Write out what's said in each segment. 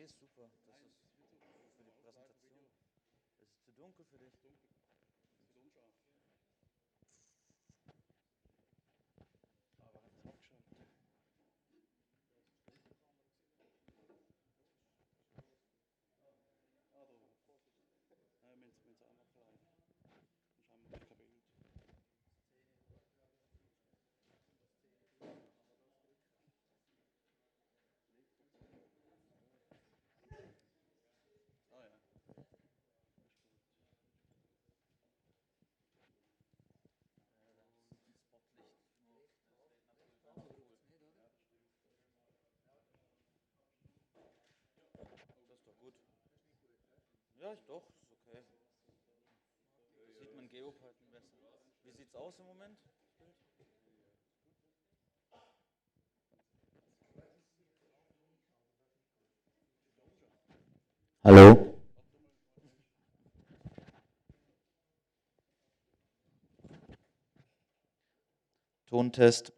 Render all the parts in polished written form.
ist super. Das ist für die Präsentation. Es ist zu dunkel für dich. Zu unscharf. Aber hat es abgeschaltet. Ah, da. Nein, wir müssen es auch noch klein. Dann haben wir kein Bild. Ah ja, das ist gut. Das Spotlicht nur, das lädt natürlich auch cool. Ja, das stimmt. Das ist doch gut. Ja, doch, ist okay. Da sieht man GeoPython besser. Wie sieht's aus im Moment? Bild? Hallo? Warte mal, Tontest.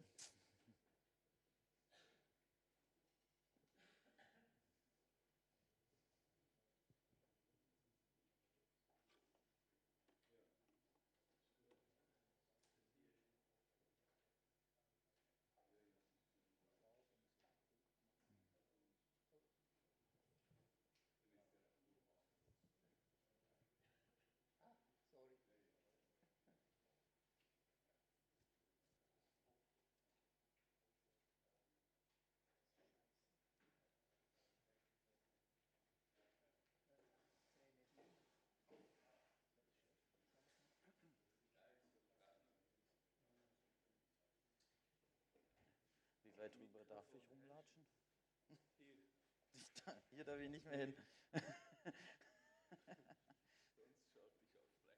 Wie weit drüber darf ich rumlatschen? hier. Hier darf ich nicht mehr hin. Sonst schalte ich auf Black.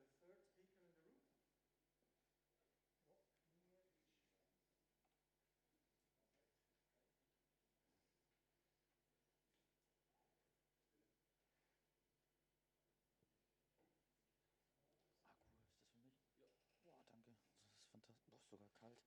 Third speaker in the room? Ah, cool. Ist das für mich? Ja. Boah, danke. Das ist fantastisch. Boah, ist sogar kalt.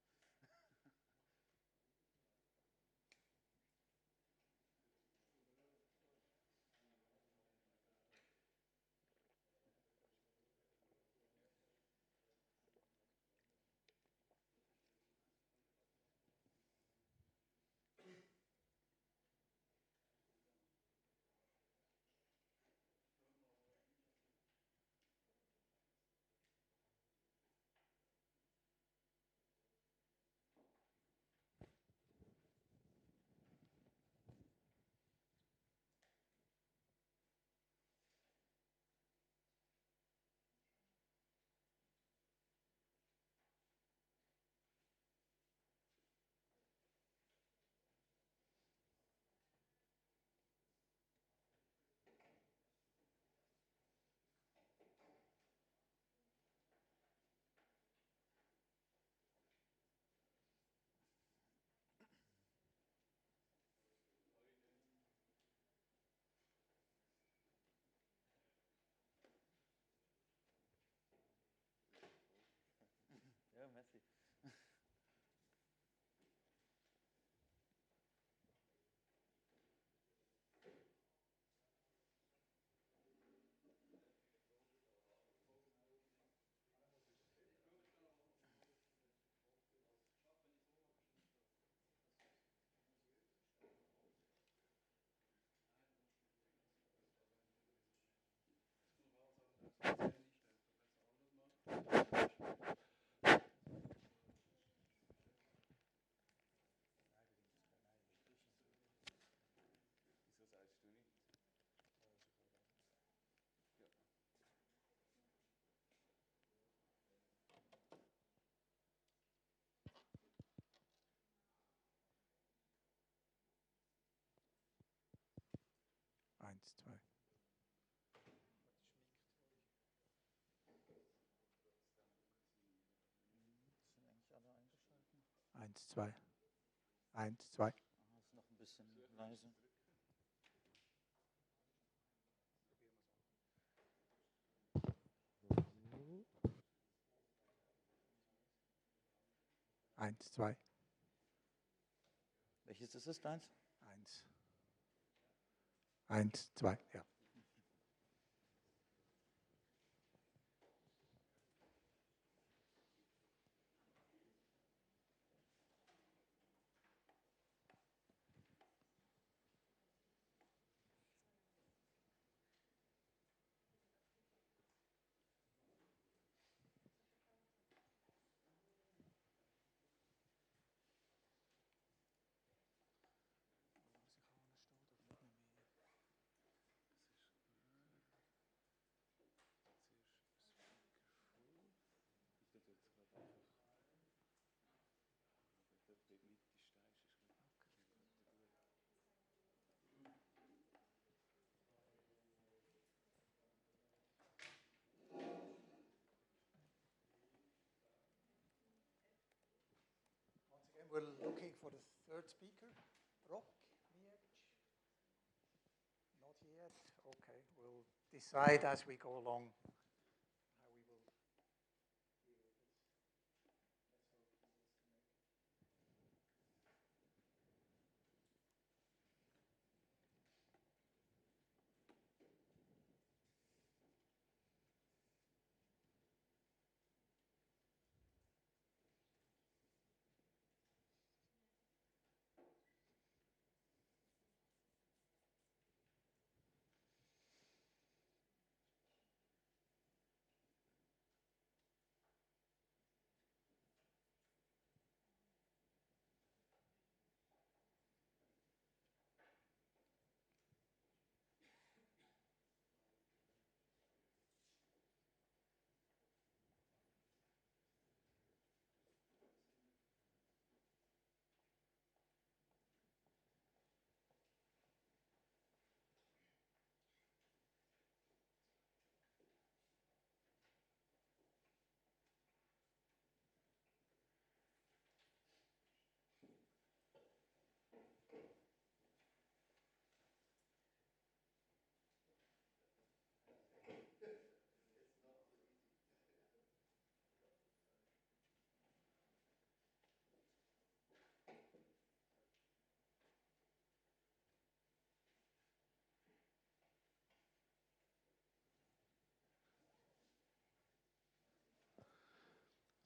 Ja, merci. Wieso sagst du nicht? Ja. Eins, zwei. Eins, zwei. Eins, zwei. Ist noch ein bisschen leise. Eins, zwei. Welches ist es, deins? Eins. Eins, zwei, ja. We're looking for the third speaker. Rock, Miech? Not yet. Okay, we'll decide as we go along how we will deal with this.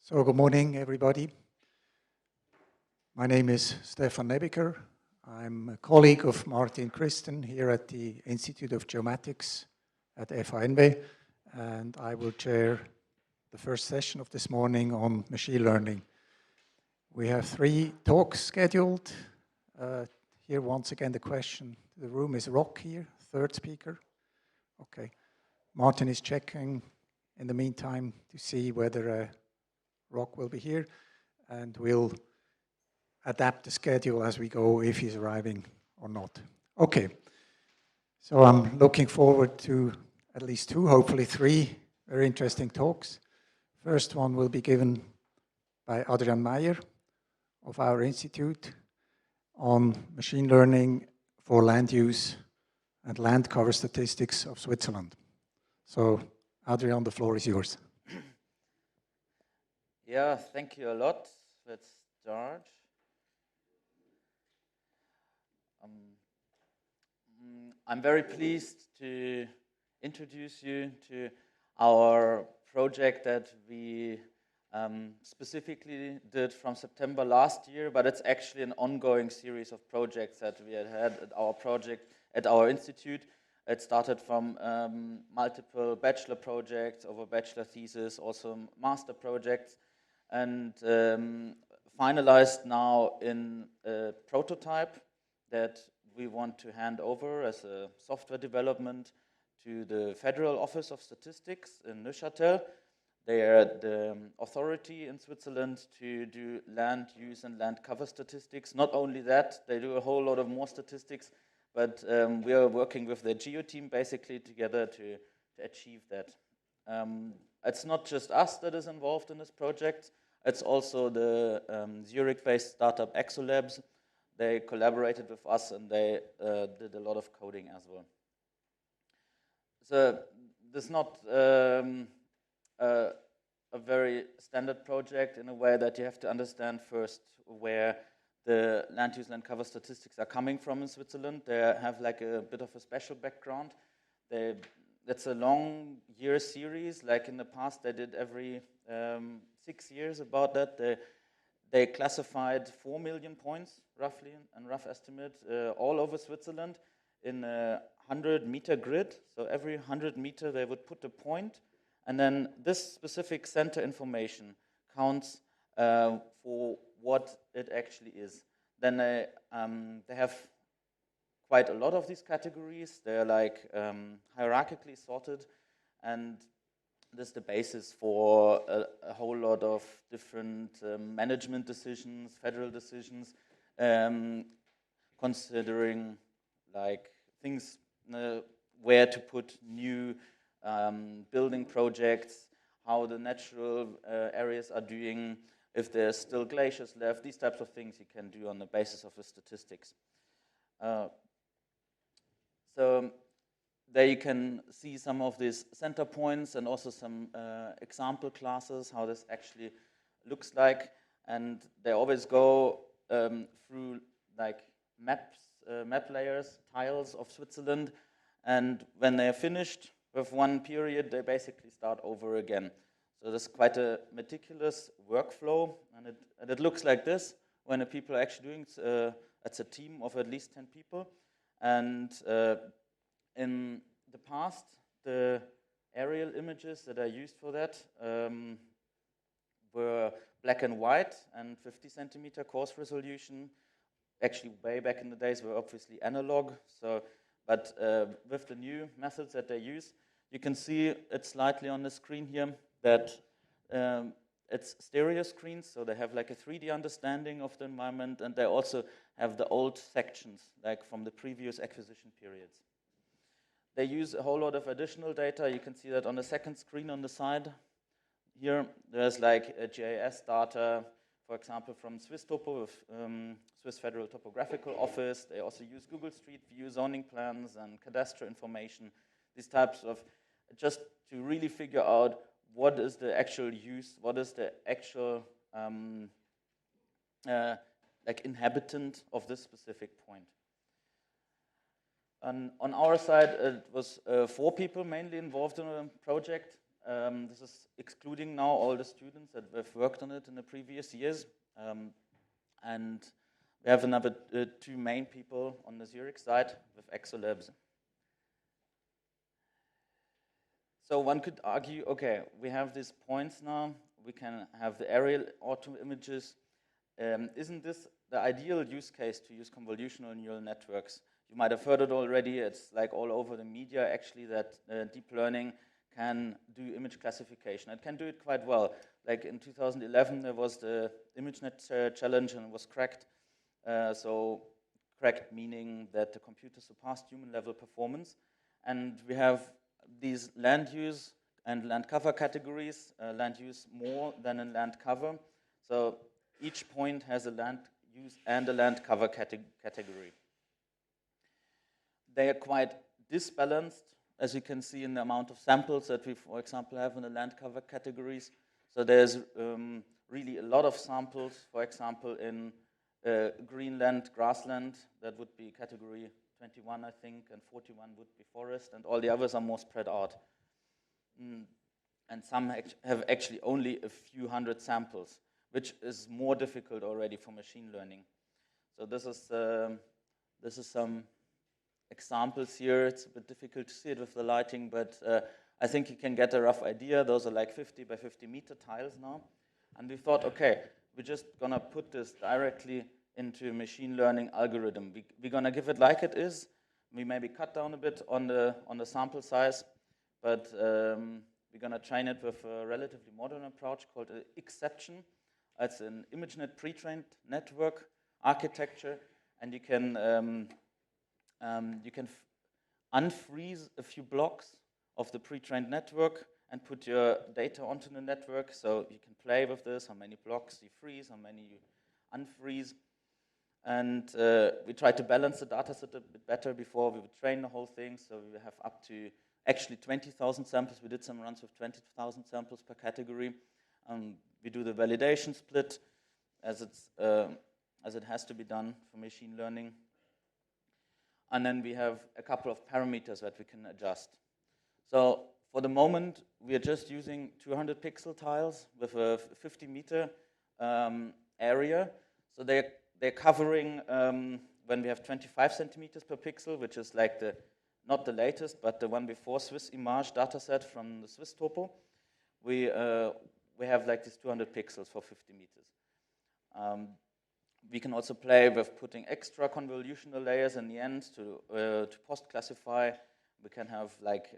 So good morning, everybody. My name is Stefan Nebiker. I'm a colleague of Martin Christen here at the Institute of Geomatics at FANB, and I will chair the first session of this morning on machine learning. We have 3 talks scheduled. Here once again the question, the room is Rock here, third speaker. Okay. Martin is checking in the meantime to see whether Rock will be here, and we'll adapt the schedule as we go if he's arriving or not. Okay, so I'm looking forward to at least 2, hopefully 3 very interesting talks. First one will be given by Adrian Meyer of our institute on machine learning for land use and land cover statistics of Switzerland. So Adrian, the floor is yours. Yeah, thank you a lot. Let's start. I'm very pleased to introduce you to our project that we specifically did from September last year, but it's actually an ongoing series of projects that we had at our project at our institute. It started from multiple bachelor projects over bachelor thesis, also master projects, and finalized now in a prototype that we want to hand over as a software development to the Federal Office of Statistics in Neuchâtel. They are the authority in Switzerland to do land use and land cover statistics. Not only that, they do a whole lot of more statistics, but we are working with the Geo team basically together to achieve that. It's not just us that is involved in this project. It's also the Zurich-based startup Exolabs. They collaborated with us and they did a lot of coding as well. So this is not a very standard project in a way that you have to understand first where the land use, land cover statistics are coming from in Switzerland. They have like a bit of a special background. That's a long year series. Like in the past, they did every 6 years about that. They classified 4 million points, roughly, and rough estimate, all over Switzerland in a 100-meter grid. So every 100 meter, they would put a point, and then this specific center information counts for what it actually is. Then they have quite a lot of these categories. They're like hierarchically sorted, and this is the basis for a whole lot of different management decisions, federal decisions, considering like things where to put new building projects, how the natural areas are doing, if there's still glaciers left, these types of things you can do on the basis of the statistics. So there you can see some of these center points and also some example classes, how this actually looks like. And they always go through like maps, map layers, tiles of Switzerland. And when they're finished with one period, they basically start over again. So there's quite a meticulous workflow, and it looks like this when the people are actually doing it. It's a team of at least 10 people. And in the past, the aerial images that are used for that were black and white and 50 centimeter coarse resolution. Actually, way back in the days, were obviously analog. But with the new methods that they use, you can see it slightly on the screen here that it's stereo screens, so they have like a 3D understanding of the environment, and they also have the old sections, like from the previous acquisition periods. They use a whole lot of additional data. You can see that on the second screen on the side. Here, there's like a GIS data, for example, from Swiss Topo, with Swiss Federal Topographical Office. They also use Google Street View zoning plans and cadastral information, these types of, just to really figure out what is the actual use, what is the actual like inhabitant of this specific point. And on our side, it was 4 people mainly involved in the project. This is excluding now all the students that have worked on it in the previous years. And we have another 2 main people on the Zurich side with Exolabs. So one could argue, okay, we have these points now. We can have the aerial auto images. Isn't this the ideal use case to use convolutional neural networks? You might have heard it already. It's like all over the media, actually, that deep learning can do image classification. It can do it quite well. Like in 2011, there was the ImageNet challenge, and it was cracked. So cracked meaning that the computer surpassed human level performance. And we have these land use and land cover categories, land use more than a land cover. So each point has a land use and a land cover category. They are quite disbalanced, as you can see in the amount of samples that we, for example, have in the land cover categories. So there's really a lot of samples, for example, in Greenland, grassland, that would be category 21, I think, and 41 would be forest, and all the others are more spread out. And some have actually only a few hundred samples, which is more difficult already for machine learning. So this is some examples here. It's a bit difficult to see it with the lighting, but I think you can get a rough idea. Those are like 50 by 50 meter tiles now. And we thought, okay, we're just gonna put this directly into a machine learning algorithm. We're gonna give it like it is. We maybe cut down a bit on the sample size, but we're gonna train it with a relatively modern approach called exception. It's an ImageNet pre-trained network architecture, and you can unfreeze a few blocks of the pre-trained network and put your data onto the network. So you can play with this, how many blocks you freeze, how many you unfreeze. And we try to balance the data set a bit better before we would train the whole thing. So we have up to actually 20,000 samples. We did some runs with 20,000 samples per category. We do the validation split as it has to be done for machine learning. And then we have a couple of parameters that we can adjust. So for the moment, we are just using 200 pixel tiles with a 50-meter area. So they're covering, when we have 25 centimeters per pixel, which is like not the latest, but the one before Swiss Image dataset from the Swiss Topo. We have like these 200 pixels for 50 meters. We can also play with putting extra convolutional layers in the end to post-classify. We can have like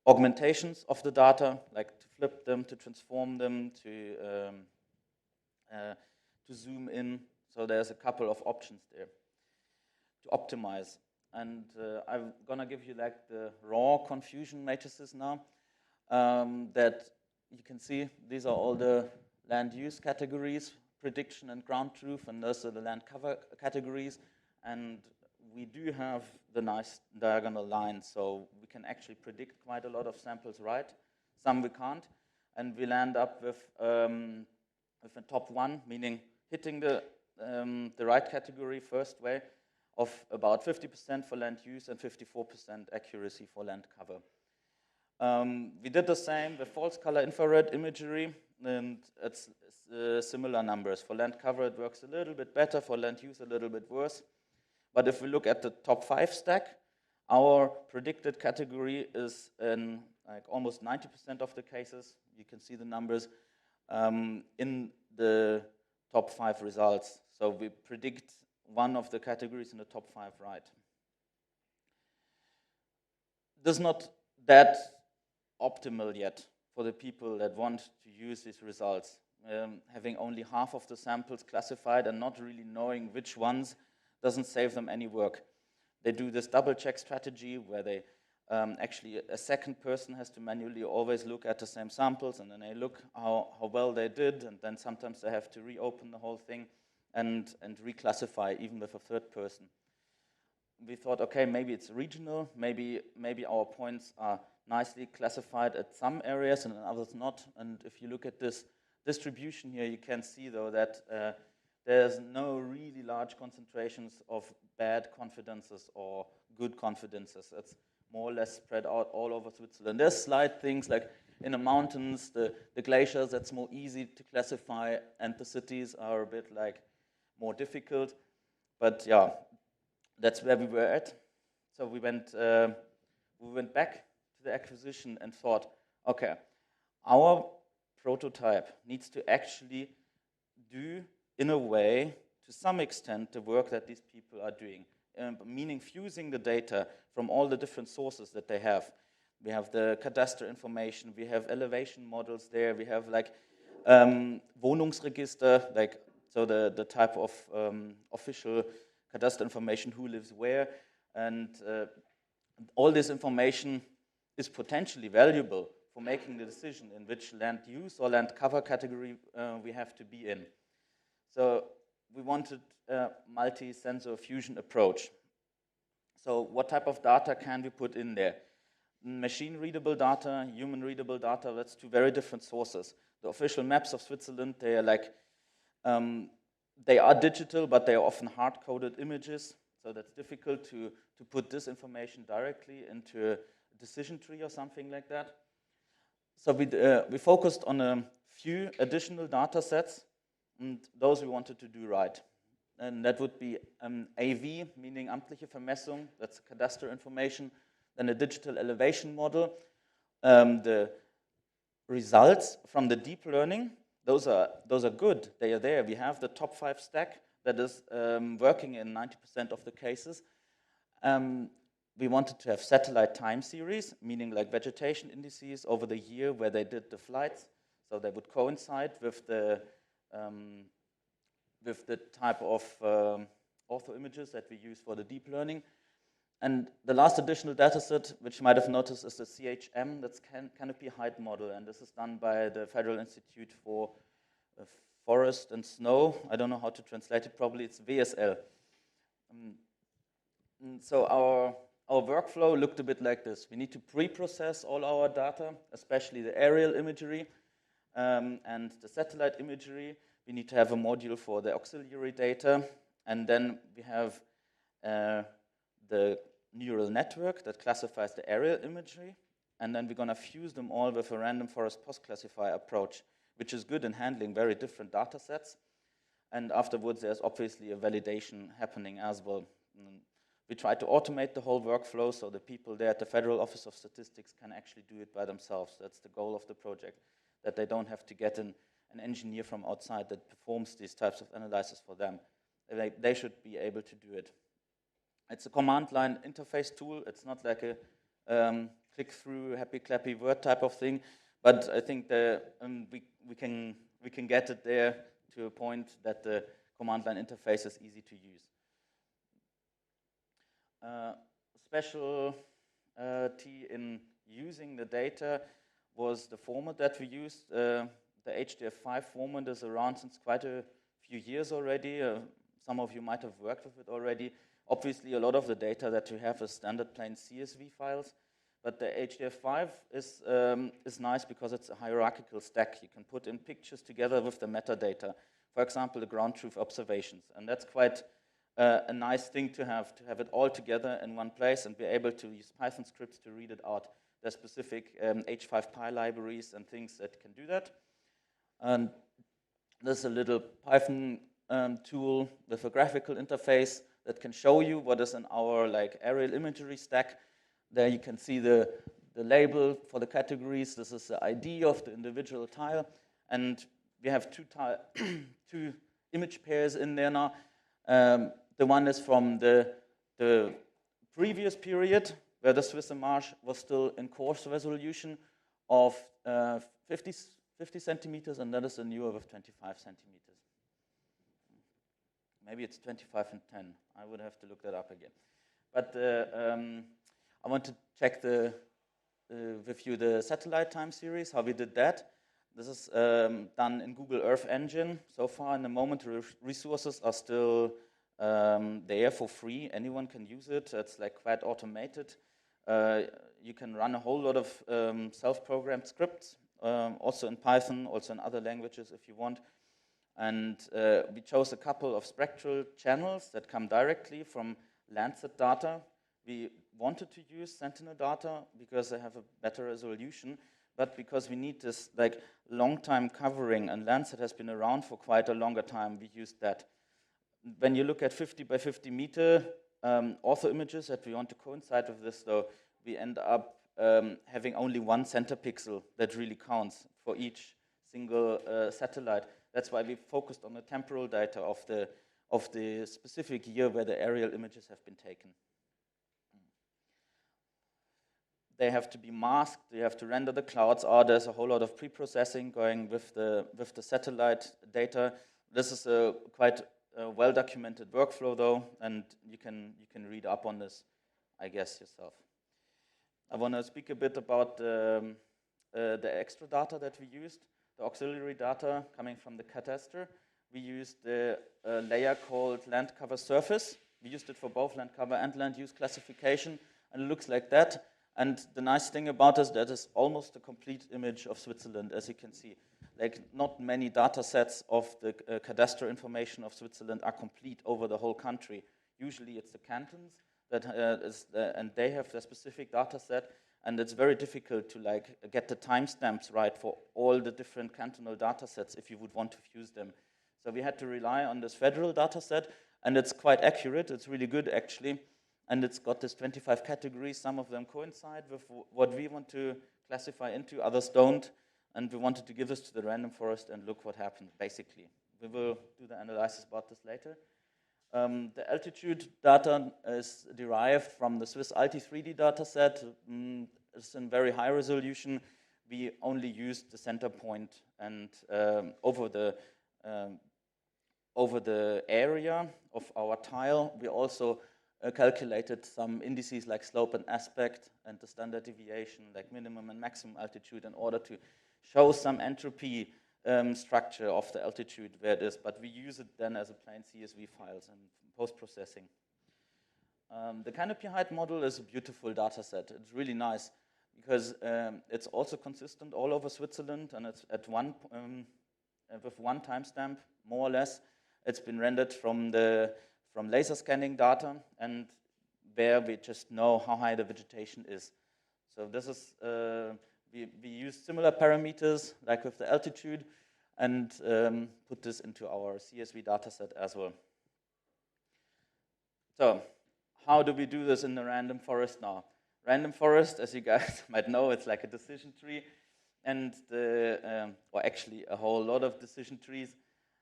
augmentations of the data, like to flip them, to transform them, to zoom in. So there's a couple of options there to optimize. And I'm gonna give you like the raw confusion matrices now that you can see. These are all the land use categories, prediction and ground truth, and those are the land cover categories. And we do have the nice diagonal lines, so we can actually predict quite a lot of samples right. Some we can't, and we'll end up with a top one, meaning hitting the right category first way of about 50% for land use and 54% accuracy for land cover. We did the same with false color infrared imagery, and it's similar numbers. For land cover, it works a little bit better. For land use, a little bit worse. But if we look at the top 5 stack, our predicted category is in like almost 90% of the cases. You can see the numbers in the top 5 results. So we predict one of the categories in the top 5 right. This is not that optimal yet for the people that want to use these results. Having only half of the samples classified and not really knowing which ones doesn't save them any work. They do this double check strategy where they actually a second person has to manually always look at the same samples, and then they look how well they did, and then sometimes they have to reopen the whole thing and reclassify even with a third person. We thought, okay, maybe it's regional, maybe our points are nicely classified at some areas and in others not. And if you look at this distribution here, you can see though that there's no really large concentrations of bad confidences or good confidences. It's more or less spread out all over Switzerland. There's slight things like in the mountains, the glaciers, that's more easy to classify, and the cities are a bit like more difficult. But yeah, that's where we were at. So we went back to the acquisition and thought, okay, our prototype needs to actually do, in a way, to some extent, the work that these people are doing, meaning fusing the data from all the different sources that they have. We have the cadastre information, we have elevation models there, we have like Wohnungsregister, like so the type of official cadastre information, who lives where, and all this information is potentially valuable for making the decision in which land use or land cover category we have to be in. So we wanted a multi-sensor fusion approach. So what type of data can we put in there? Machine-readable data, human-readable data, that's two very different sources. The official maps of Switzerland, they are like, they are digital, but they are often hard-coded images. So that's difficult to put this information directly into a decision tree or something like that. So we focused on a few additional data sets, and those we wanted to do right. And that would be AV, meaning amtliche Vermessung, that's cadastre information, then a digital elevation model. The results from the deep learning, those are good, they are there. We have the top 5 stack that is working in 90% of the cases. We wanted to have satellite time series, meaning like vegetation indices over the year where they did the flights, so they would coincide with the type of ortho images that we use for the deep learning. And the last additional data set, which you might have noticed, is the CHM, that's Canopy Height Model. And this is done by the Federal Institute for Forest and Snow. I don't know how to translate it properly. It's VSL. So our workflow looked a bit like this. We need to pre-process all our data, especially the aerial imagery and the satellite imagery. We need to have a module for the auxiliary data. And then we have the neural network that classifies the aerial imagery. And then we're going to fuse them all with a random forest post-classifier approach, which is good in handling very different data sets. And afterwards, there's obviously a validation happening as well. We try to automate the whole workflow so the people there at the Federal Office of Statistics can actually do it by themselves. That's the goal of the project, that they don't have to get an engineer from outside that performs these types of analysis for them. They should be able to do it. It's a command line interface tool. It's not like a click through, happy clappy word type of thing, but I think we can get it there to a point that the command line interface is easy to use. Specialty in using the data was the format that we used. The HDF5 format is around since quite a few years already. Some of you might have worked with it already. Obviously, a lot of the data that you have is standard plain CSV files, but the HDF5 is nice because it's a hierarchical stack. You can put in pictures together with the metadata. For example, the ground truth observations, and that's quite a nice thing to have it all together in one place and be able to use Python scripts to read it out. There's specific H5Py libraries and things that can do that. And there's a little Python tool with a graphical interface that can show you what is in our aerial imagery stack. There you can see the label for the categories. This is the ID of the individual tile. And we have two image pairs in there now. The one is from the previous period, where the Swiss Marsh was still in coarse resolution of 50 centimeters, and that is the newer with 25 centimeters. Maybe it's 25 and 10. I would have to look that up again. But I want to check with you the satellite time series, how we did that. This is done in Google Earth Engine. So far, in the moment, resources are still there for free. Anyone can use it. It's quite automated. You can run a whole lot of self-programmed scripts, also in Python, also in other languages if you want. And we chose a couple of spectral channels that come directly from Landsat data. We wanted to use Sentinel data because they have a better resolution, but because we need this long time covering, and Landsat has been around for quite a longer time, we used that. When you look at 50 by 50 meter ortho images that we want to coincide with this, though, we end up having only one center pixel that really counts for each single satellite. That's why we focused on the temporal data of the specific year where the aerial images have been taken. They have to be masked. You have to render the clouds out. There's a whole lot of pre-processing going with the satellite data. This is a quite well-documented workflow, though, and you can read up on this, I guess, yourself. I want to speak a bit about the extra data that we used, the auxiliary data coming from the cadastre. We used the layer called land cover surface. We used it for both land cover and land use classification, and it looks like that. And the nice thing about it is that it's almost a complete image of Switzerland, as you can see. Not many data sets of the cadastral information of Switzerland are complete over the whole country. Usually it's the cantons that and they have their specific data set, and it's very difficult to get the timestamps right for all the different cantonal data sets if you would want to fuse them. So we had to rely on this federal data set, and it's quite accurate. It's really good, actually. And it's got this 25 categories. Some of them coincide with what we want to classify into, others don't. And we wanted to give this to the random forest and look what happened, basically. We will do the analysis about this later. The altitude data is derived from the Swiss Alti 3D data set. It's in very high resolution. We only used the center point, and over the area of our tile, we also calculated some indices like slope and aspect and the standard deviation like minimum and maximum altitude in order to show some entropy structure of the altitude where it is, but we use it then as a plain CSV files in post-processing. The canopy height model is a beautiful data set. It's really nice because it's also consistent all over Switzerland, and it's at with one timestamp, more or less. It's been rendered from laser scanning data, and where we just know how high the vegetation is. So this is, we use similar parameters like with the altitude and put this into our CSV dataset as well. So how do we do this in the random forest now? Random forest, as you guys might know, it's like a decision tree, and or actually a whole lot of decision trees.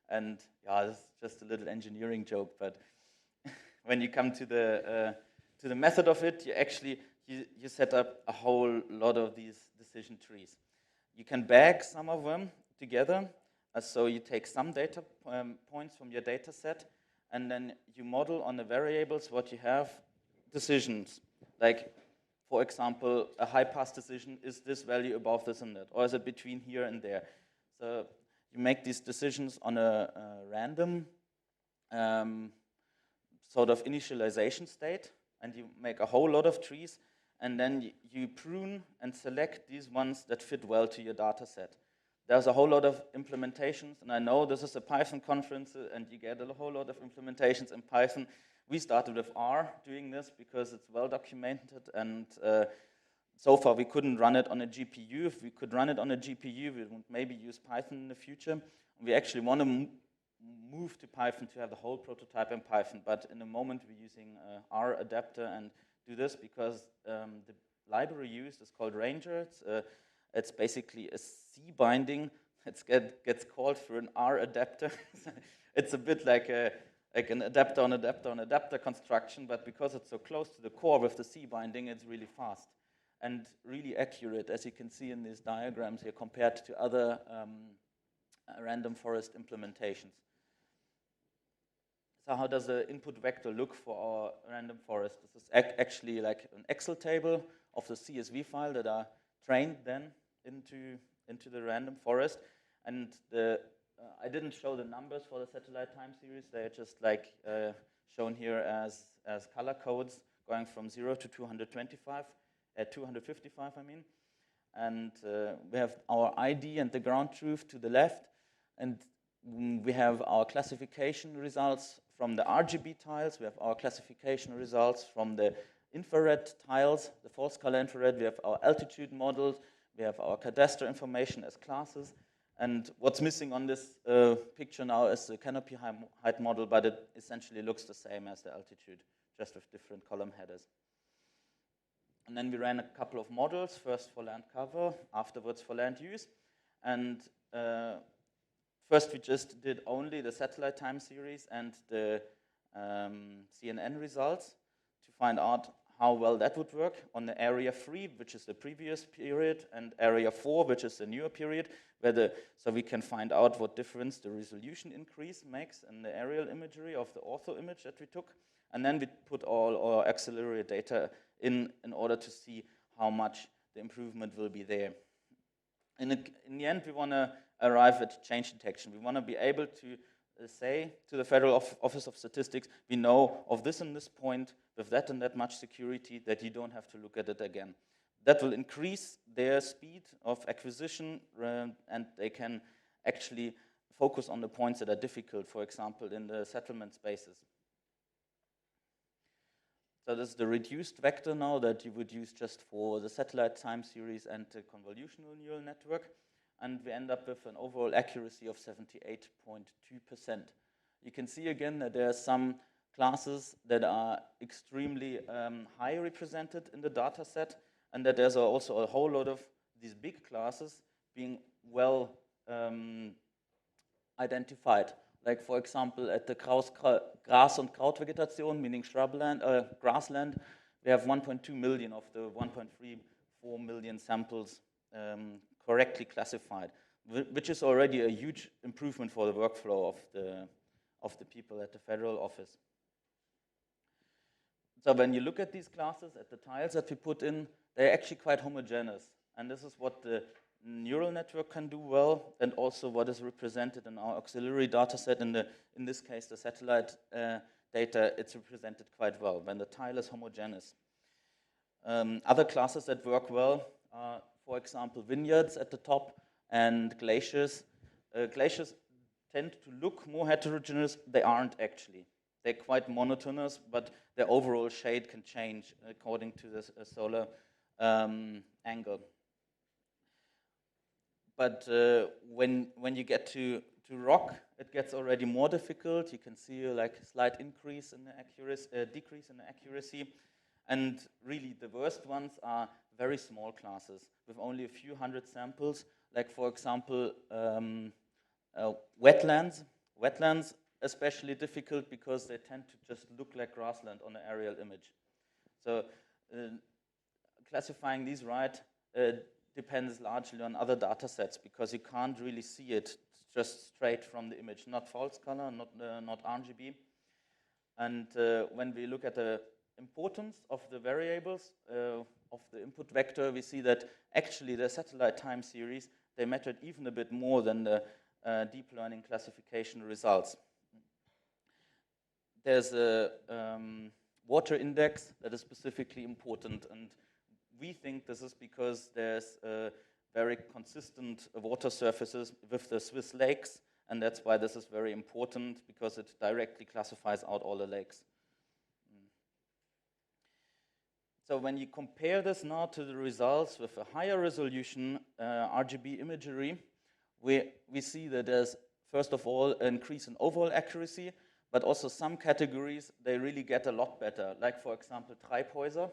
And yeah, this is just a little engineering joke, but when you come to the method of it, you actually you set up a whole lot of these decision trees. You can bag some of them together, so you take some data points from your data set, and then you model on the variables what you have decisions. Like, for example, a high pass decision, is this value above this and that, or is it between here and there? So you make these decisions on a random sort of initialization state, and you make a whole lot of trees, and then you prune and select these ones that fit well to your data set. There's a whole lot of implementations, and I know this is a Python conference, and you get a whole lot of implementations in Python. We started with R doing this because it's well documented, and so far we couldn't run it on a GPU. If we could run it on a GPU, we would maybe use Python in the future. We actually want to move to Python to have the whole prototype in Python, but in the moment we're using R adapter and do this because the library used is called Ranger. It's basically a C binding. It gets called through an R adapter. It's a bit like an adapter on adapter on adapter construction, but because it's so close to the core with the C binding, it's really fast and really accurate, as you can see in these diagrams here, compared to other random forest implementations. So how does the input vector look for our random forest? This is actually like an Excel table of the CSV file that are trained then into the random forest. And I didn't show the numbers for the satellite time series. They are just like shown here as color codes going from 0 to 225, 255, I mean. And we have our ID and the ground truth to the left. And we have our classification results from the RGB tiles. We have our classification results from the infrared tiles, the false color infrared. We have our altitude models. We have our cadastral information as classes. And what's missing on this picture now is the canopy height model, but it essentially looks the same as the altitude, just with different column headers. And then we ran a couple of models, first for land cover, afterwards for land use. And first we just did only the satellite time series and the CNN results to find out how well that would work on the area 3, which is the previous period, and area 4, which is the newer period, so we can find out what difference the resolution increase makes in the aerial imagery of the ortho image that we took. And then we put all our auxiliary data in order to see how much the improvement will be there. In the end, we want to arrive at change detection. We want to be able to say to the Federal Office of Statistics, we know of this and this point with that and that much security that you don't have to look at it again. That will increase their speed of acquisition, and they can actually focus on the points that are difficult, for example, in the settlement spaces. So this is the reduced vector now that you would use just for the satellite time series and the convolutional neural network. And we end up with an overall accuracy of 78.2%. You can see again that there are some classes that are extremely high represented in the data set, and that there's also a whole lot of these big classes being well identified. Like, for example, at the Gras- und Krautvegetation, meaning shrubland, grassland, we have 1.2 million of the 1.34 million samples correctly classified, which is already a huge improvement for the workflow of the people at the federal office. So when you look at these classes, at the tiles that we put in, they're actually quite homogeneous. And this is what the neural network can do well, and also what is represented in our auxiliary data set. In this case, the satellite data, it's represented quite well when the tile is homogeneous. Other classes that work well are, for example, vineyards at the top and glaciers. Glaciers tend to look more heterogeneous. They aren't actually. They're quite monotonous, but their overall shade can change according to the solar angle. But when you get to rock, it gets already more difficult. You can see like a slight increase in the accuracy, decrease in the accuracy. And really, the worst ones are very small classes with only a few hundred samples. Like, for example, wetlands. Wetlands, especially difficult because they tend to just look like grassland on an aerial image. So classifying these right depends largely on other data sets because you can't really see it just straight from the image, not false color, not RGB. And when we look at the importance of the variables of the input vector, we see that actually the satellite time series, they mattered even a bit more than the deep learning classification results. There's a water index that is specifically important, and we think this is because there's very consistent water surfaces with the Swiss lakes, and that's why this is very important, because it directly classifies out all the lakes. So when you compare this now to the results with a higher resolution RGB imagery, we see that there's, first of all, an increase in overall accuracy, but also some categories, they really get a lot better. Like, for example, Treibhäuser,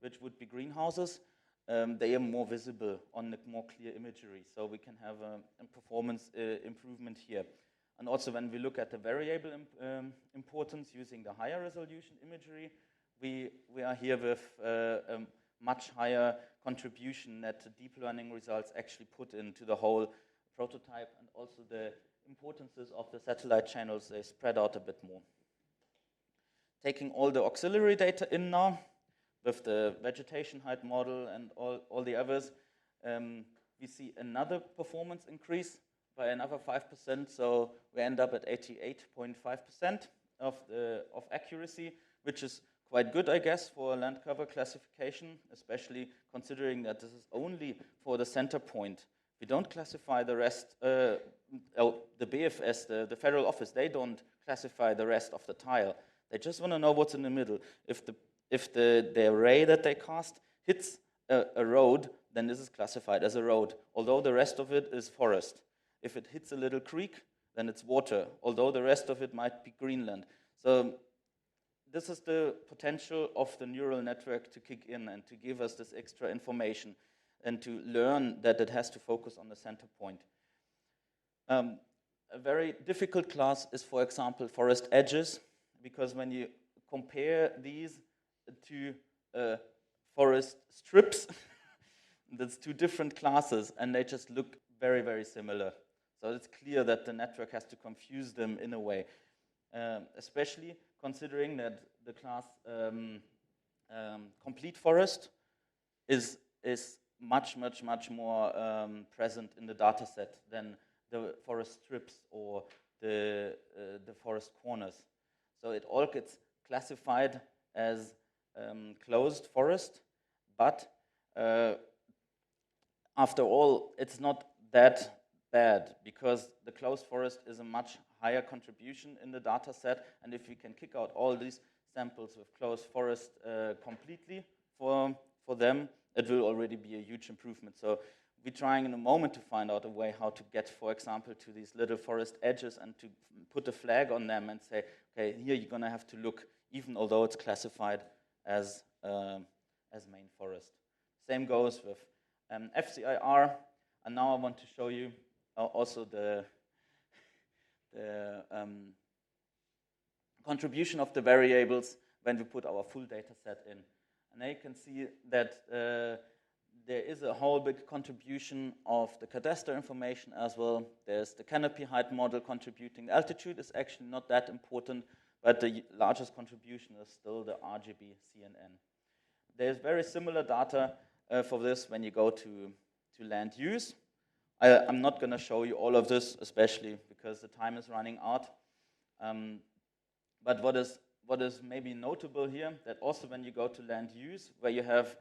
which would be greenhouses, they are more visible on the more clear imagery. So we can have a performance improvement here. And also when we look at the variable importance using the higher resolution imagery, we are here with a much higher contribution that the deep learning results actually put into the whole prototype, and also the importances of the satellite channels, they spread out a bit more. Taking all the auxiliary data in now, with the vegetation height model and all the others, we see another performance increase by another 5%, so we end up at 88.5% of accuracy, which is quite good, I guess, for a land cover classification, especially considering that this is only for the center point. We don't classify the rest, the BFS, the federal office, they don't classify the rest of the tile. They just want to know what's in the middle. If the array that they cast hits a road, then this is classified as a road, although the rest of it is forest. If it hits a little creek, then it's water, although the rest of it might be Greenland. So this is the potential of the neural network to kick in and to give us this extra information and to learn that it has to focus on the center point. A very difficult class is, for example, forest edges, because when you compare these to forest strips, that's two different classes, and they just look very, very similar. So it's clear that the network has to confuse them in a way, especially considering that the class complete forest is much more present in the data set than the forest strips or the forest corners. So it all gets classified as closed forest, but after all, it's not that bad, because the closed forest is a much higher contribution in the data set, and if we can kick out all these samples with closed forest completely for them, it will already be a huge improvement. So we're trying in a moment to find out a way how to get, for example, to these little forest edges and to put a flag on them and say, okay, here you're gonna have to look, even although it's classified as main forest. Same goes with FCIR, and now I want to show you also the contribution of the variables when we put our full data set in. And now you can see that there is a whole big contribution of the cadastre information as well. There's the canopy height model contributing. Altitude is actually not that important, but the largest contribution is still the RGB CNN. There's very similar data for this when you go to land use. I'm not going to show you all of this, especially because the time is running out. But what is maybe notable here, that also when you go to land use, where you have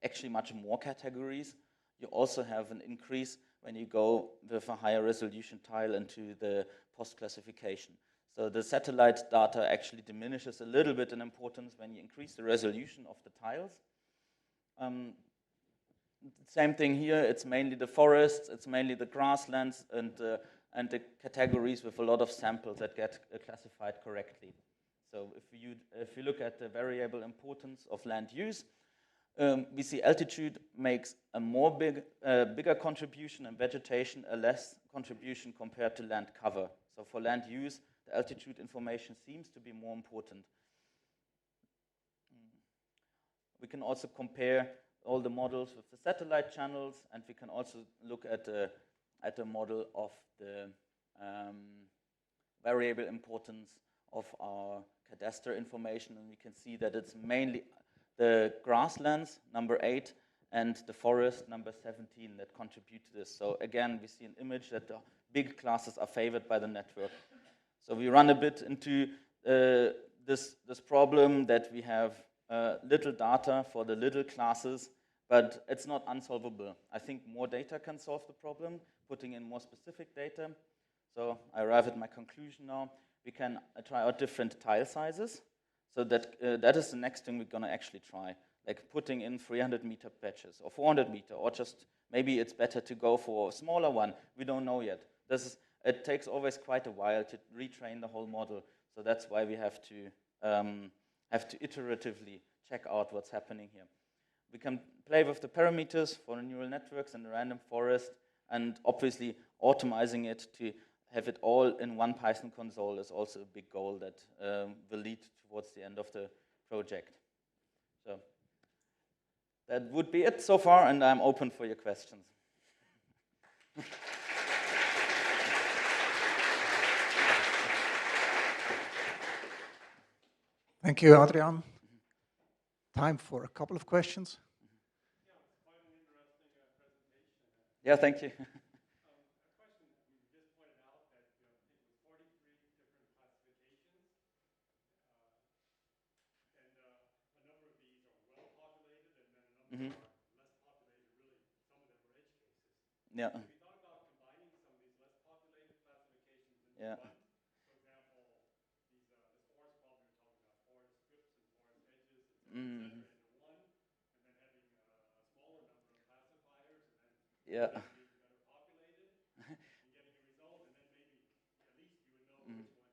actually much more categories, you also have an increase when you go with a higher resolution tile into the post-classification. So the satellite data actually diminishes a little bit in importance when you increase the resolution of the tiles. Same thing here, it's mainly the forests, it's mainly the grasslands, and the categories with a lot of samples that get classified correctly. So if you look at the variable importance of land use, we see altitude makes a bigger contribution, and vegetation a less contribution compared to land cover. So for land use, the altitude information seems to be more important. We can also compare all the models with the satellite channels, and we can also look at the model of the variable importance of our cadastre information, and we can see that it's mainly the grasslands, number 8, and the forest, number 17, that contribute to this. So again, we see an image that the big classes are favored by the network. So we run a bit into this problem that we have little data for the little classes, but it's not unsolvable. I think more data can solve the problem, putting in more specific data. So I arrive at my conclusion now. We can try out different tile sizes. So that is the next thing we're going to actually try, like putting in 300-meter patches or 400-meter, or just maybe it's better to go for a smaller one. We don't know yet. It takes always quite a while to retrain the whole model. So that's why we have to iteratively check out what's happening here. We can play with the parameters for the neural networks and the random forest, and obviously optimizing it to have it all in one Python console is also a big goal that will lead towards the end of the project. So that would be it so far, and I'm open for your questions. Thank you, Adrian. Time for a couple of questions. Yeah, it's quite an interesting presentation. Yeah, thank you. A question, you just pointed out that I think it was 43 different classifications, and a number of these are well-populated, and then a number are less populated, really, some of them are edge cases. Yeah. Have you thought about combining some of these less populated classifications into one? For example, this forest problem you're talking about, forest strips and forest edges, et cetera, into one, and then having a smaller number of classifiers, and then being better populated, and getting a result, and then maybe at least you would know which one to do by hand later.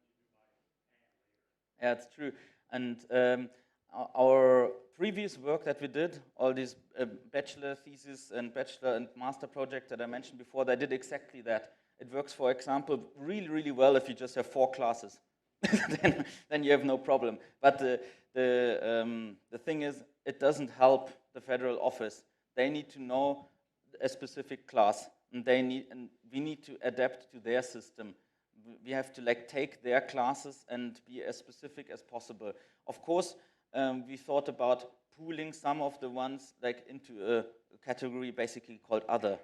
Yeah, it's true. And our previous work that we did, all these bachelor thesis and bachelor and master project that I mentioned before, they did exactly that. It works, for example, really, really well if you just have 4 classes. then you have no problem. But the thing is, it doesn't help the federal office. They need to know a specific class, and we need to adapt to their system. We have to take their classes and be as specific as possible. Of course, we thought about pooling some of the ones into a category basically called other.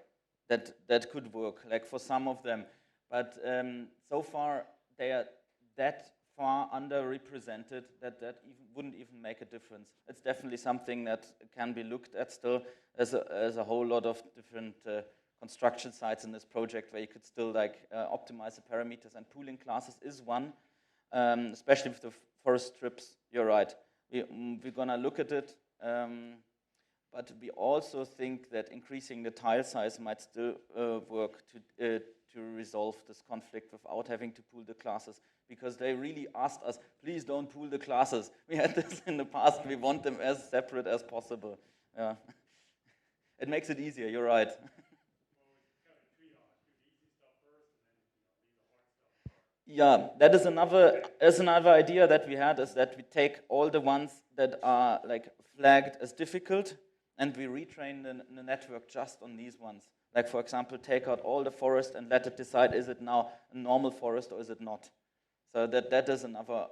That could work, for some of them. But so far, they are that far underrepresented that wouldn't even make a difference. It's definitely something that can be looked at still as a whole lot of different construction sites in this project where you could still optimize the parameters, and pooling classes is one, especially with the forest strips. You're right. We're gonna look at it, but we also think that increasing the tile size might still work to resolve this conflict without having to pool the classes, because they really asked us, please don't pool the classes. We had this in the past. We want them as separate as possible. Yeah. It makes it easier. You're right. Yeah, that is another idea that we had, is that we take all the ones that are flagged as difficult, and we retrain the network just on these ones. For example, take out all the forest and let it decide, is it now a normal forest or is it not? So that is another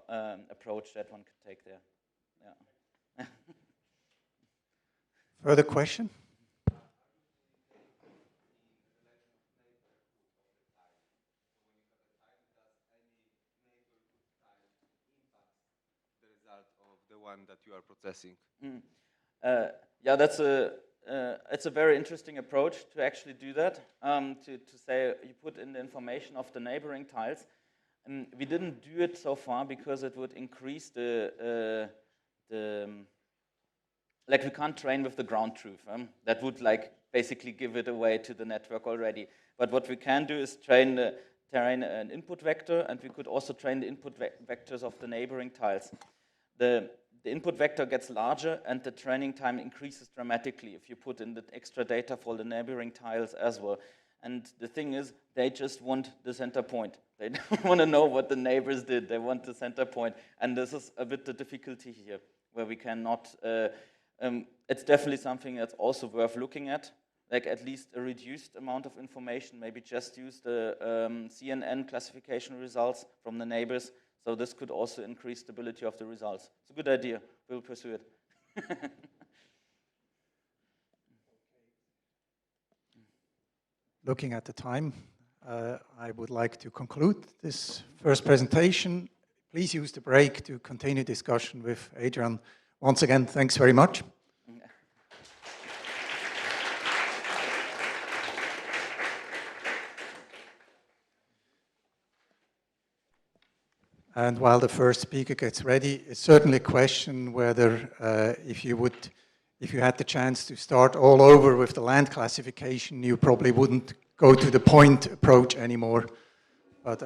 approach that one could take there. Yeah. Further question? The one that you are processing. Yeah, it's a very interesting approach to actually do that. To say you put in the information of the neighboring tiles. We didn't do it so far because it would increase like we can't train with the ground truth. That would like basically give it away to the network already. But what we can do is train an input vector, and we could also train the input vectors of the neighboring tiles. The input vector gets larger and the training time increases dramatically if you put in the extra data for the neighboring tiles as well. And the thing is, they just want the center point. They don't want to know what the neighbors did. They want the center point. And this is a bit the difficulty here, where we cannot, it's definitely something that's also worth looking at, like at least a reduced amount of information, maybe just use the CNN classification results from the neighbors. So this could also increase stability of the results. It's a good idea. We'll pursue it. Looking at the time, I would like to conclude this first presentation. Please use the break to continue discussion with Adrian. Once again, thanks very much. And while the first speaker gets ready, it's certainly a question whether if you had the chance to start all over with the land classification, you probably wouldn't go to the point approach anymore. But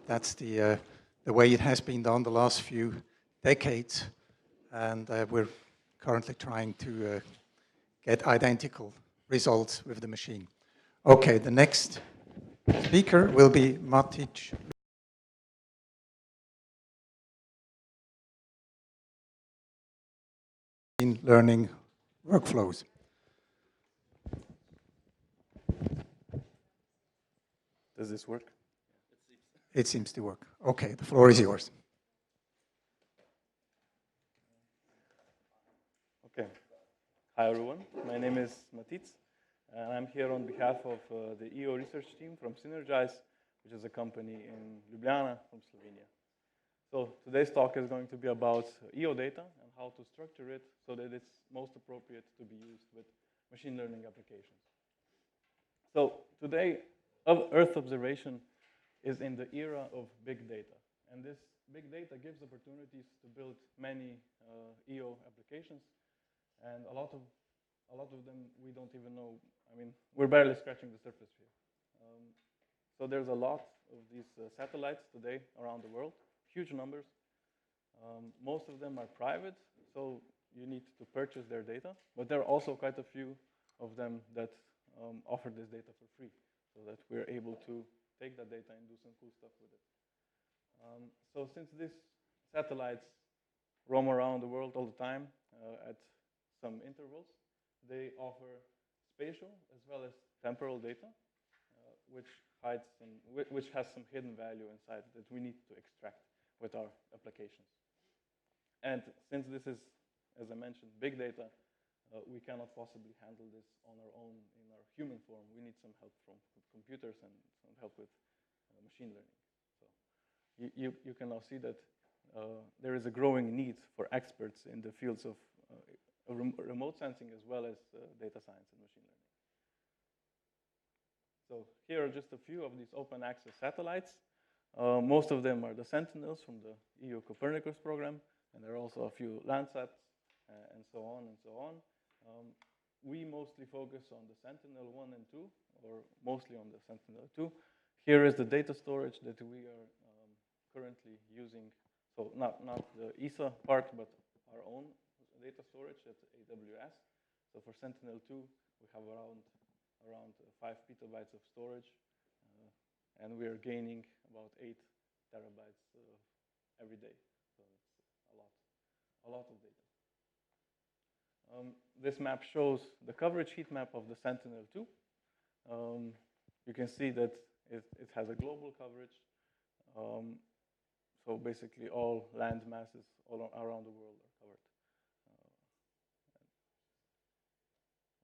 that's the way it has been done the last few decades. And we're currently trying to get identical results with the machine. Okay, the next speaker will be Matic. Learning workflows. Does this work? It seems to work. Okay, the floor is yours. Okay. Hi, everyone. My name is Matic, and I'm here on behalf of the EO research team from Synergize, which is a company in Ljubljana from Slovenia. So today's talk is going to be about EO data and how to structure it so that it's most appropriate to be used with machine learning applications. So today, Earth observation is in the era of big data. And this big data gives opportunities to build many EO applications. And a lot of them we don't even know. I mean, we're barely scratching the surface here. So there's a lot of these satellites today around the world. Huge numbers. Most of them are private, so you need to purchase their data. But there are also quite a few of them that offer this data for free, so that we're able to take that data and do some cool stuff with it. So since these satellites roam around the world all the time at some intervals, they offer spatial as well as temporal data, which has some hidden value inside that we need to extract with our applications. And since this is, as I mentioned, big data, we cannot possibly handle this on our own in our human form. We need some help from computers and some help with machine learning. So you can now see that there is a growing need for experts in the fields of remote sensing as well as data science and machine learning. So here are just a few of these open access satellites. Most of them are the Sentinels from the EU Copernicus program, and there are also a few Landsats and so on and so on. We mostly focus on the Sentinel-1 and 2, or mostly on the Sentinel-2. Here is the data storage that we are currently using. So not the ESA part, but our own data storage at AWS. So for Sentinel-2, we have around 5 petabytes of storage. And we are gaining about 8 terabytes every day. So it's a lot of data. This map shows the coverage heat map of the Sentinel-2. You can see that it has a global coverage. So basically all land masses all around the world are covered.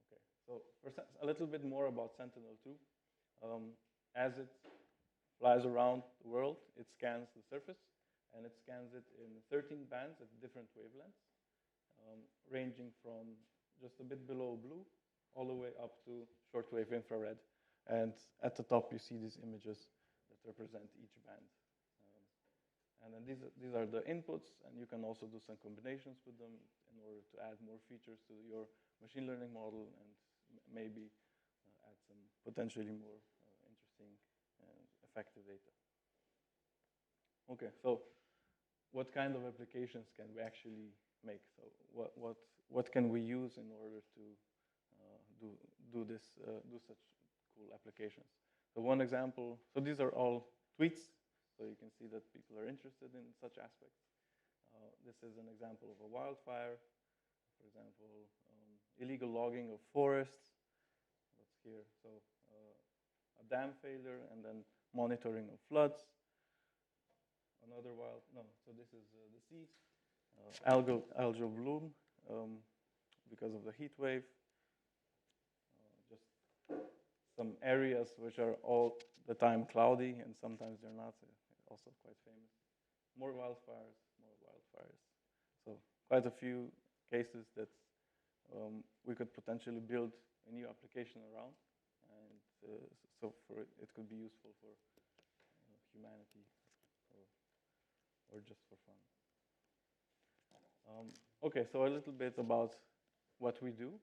Okay, so a little bit more about Sentinel-2. As it flies around the world, it scans the surface, and it scans it in 13 bands at different wavelengths, ranging from just a bit below blue all the way up to shortwave infrared. And at the top, you see these images that represent each band. And then these are the inputs, and you can also do some combinations with them in order to add more features to your machine learning model and maybe add some potentially more interesting and effective data. Okay, so what kind of applications can we actually make? So what can we use in order to do such cool applications? So one example, so these are all tweets, so you can see that people are interested in such aspects. This is an example of a wildfire, for example, illegal logging of forests. What's here? So a dam failure, and then monitoring of floods. Another so this is the sea, algal bloom because of the heat wave. Just some areas which are all the time cloudy, and sometimes they're not. Also quite famous. More wildfires. So quite a few cases that we could potentially build a new application around, and so it could be useful for humanity or just for fun. Okay, so a little bit about what we do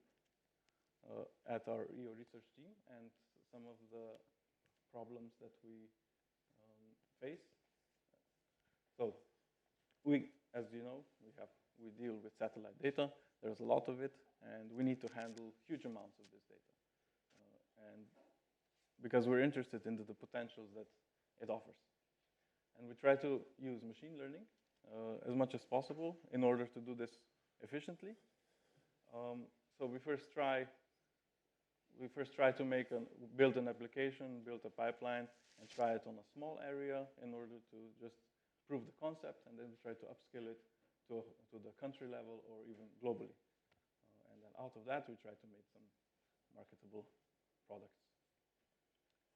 at our EO research team and some of the problems that we face. So as you know, we deal with satellite data. There's a lot of it, and we need to handle huge amounts of this data. And because we're interested in the potentials that it offers. And we try to use machine learning as much as possible in order to do this efficiently. So we first try to build an application, build a pipeline, and try it on a small area in order to just prove the concept, and then we try to upscale it to the country level or even globally. And then out of that, we try to make some marketable products.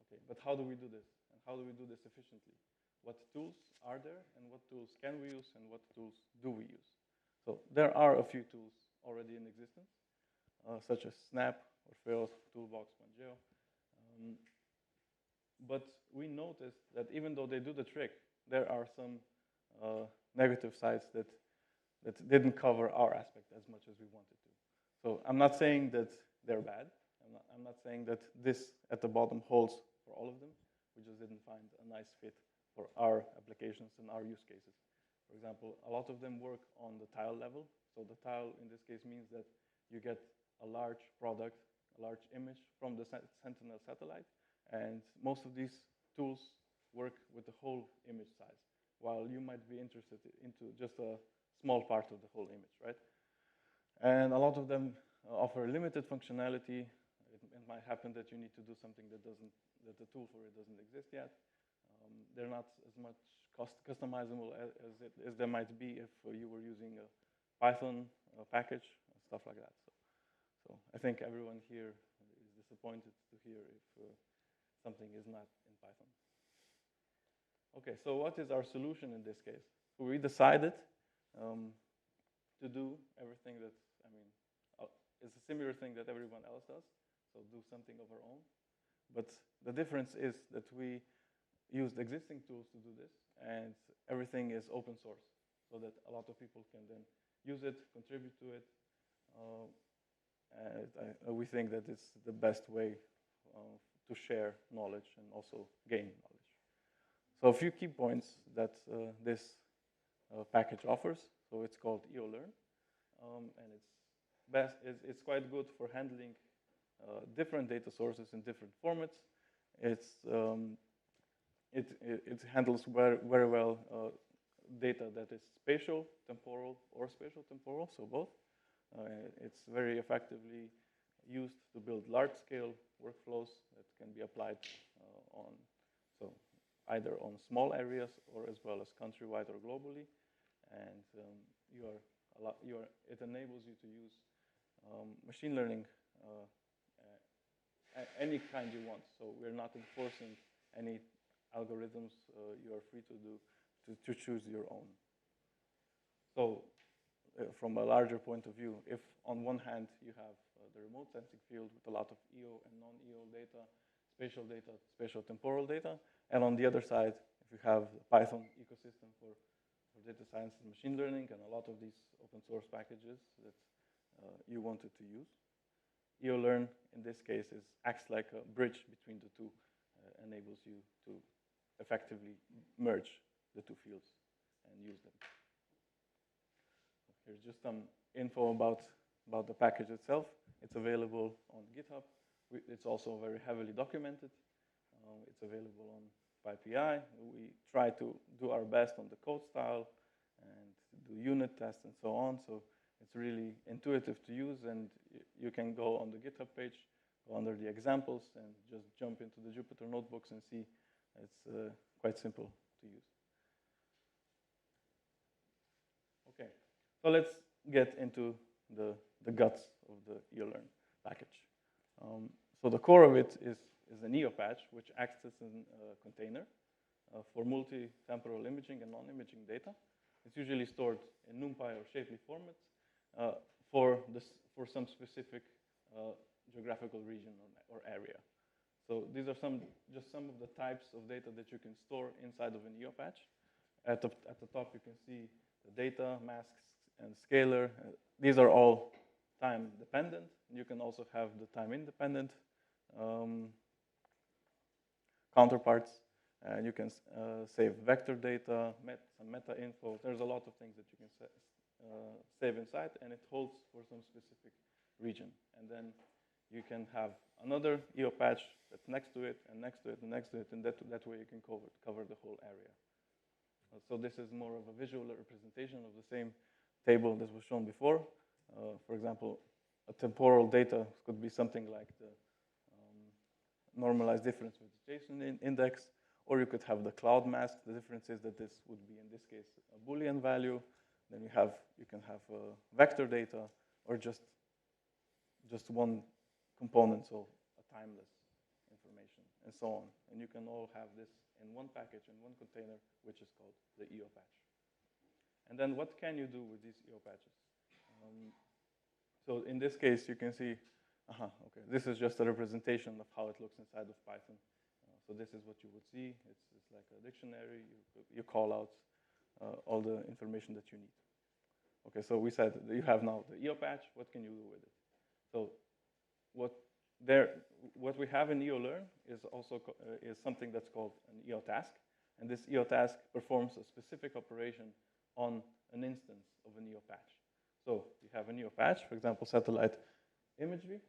Okay, but how do we do this? And how do we do this efficiently? What tools are there, and what tools can we use, and what tools do we use? So there are a few tools already in existence, such as Snap or Phil, Toolbox, Geo. But we noticed that even though they do the trick, there are some negative sides that didn't cover our aspect as much as we wanted to. So I'm not saying that they're bad. I'm not saying that this at the bottom holds for all of them. We just didn't find a nice fit for our applications and our use cases. For example, a lot of them work on the tile level. So the tile in this case means that you get a large product, a large image from the Sentinel satellite, and most of these tools work with the whole image size, while you might be interested into just a small part of the whole image, right? And a lot of them offer limited functionality. It might happen that you need to do something that the tool for it doesn't exist yet. They're not as much customizable as they might be if you were using a Python package and stuff like that. So I think everyone here is disappointed to hear if something is not in Python. Okay, so what is our solution in this case? So we decided to do everything that, it's a similar thing that everyone else does, so do something of our own. But the difference is that we used existing tools to do this, and everything is open source, so that a lot of people can then use it, contribute to it. And we think that it's the best way to share knowledge and also gain knowledge. So a few key points that this package offers. So it's called EOLearn, and it's quite good for handling different data sources in different formats. It handles very well data that is spatial, temporal, or spatial temporal, so both. It's very effectively used to build large-scale workflows that can be applied on. So either on small areas or as well as countrywide or globally. And it enables you to use machine learning any kind you want. So we're not enforcing any algorithms. You are free to choose your own. So from a larger point of view, if on one hand you have the remote sensing field with a lot of EO and non-EO data, spatial temporal data, and on the other side, if you have the Python ecosystem for data science and machine learning and a lot of these open source packages that you wanted to use, EOLearn in this case acts like a bridge between the two, enables you to effectively merge the two fields and use them. Here's just some info about the package itself. It's available on GitHub. It's also very heavily documented. It's available on PyPI. We try to do our best on the code style and do unit tests and so on. So it's really intuitive to use, and you can go on the GitHub page, go under the examples, and just jump into the Jupyter notebooks and see it's quite simple to use. Okay, so let's get into the guts of the EOLearn package. So the core of it is an EO patch, which acts as a container for multi-temporal imaging and non-imaging data. It's usually stored in NumPy or Shapely formats for some specific geographical region or area. So these are just some of the types of data that you can store inside of an EO patch. At the top, you can see the data, masks, and scalar. These are all time dependent. You can also have the time independent counterparts. You can save vector data, some meta info. There's a lot of things that you can save inside, and it holds for some specific region. And then you can have another EO patch that's next to it, and next to it, and next to it, and that way you can cover the whole area. So this is more of a visual representation of the same table that was shown before. For example, a temporal data could be something like the normalized difference vegetation index, or you could have the cloud mask. The difference is that this would be, in this case, a Boolean value. Then you can have vector data, or just one component, so a timeless information, and so on. And you can all have this in one package, in one container, which is called the EO patch. And then what can you do with these EO patches? So in this case, you can see, okay, this is just a representation of how it looks inside of Python. So this is what you would see. It's like a dictionary. You call out all the information that you need. Okay, so we said that you have now the EO patch. What can you do with it? So what we have in EOLearn is also is something that's called an EO task. And this EO task performs a specific operation on an instance of an EO patch. So you have an EO patch, for example, satellite imagery,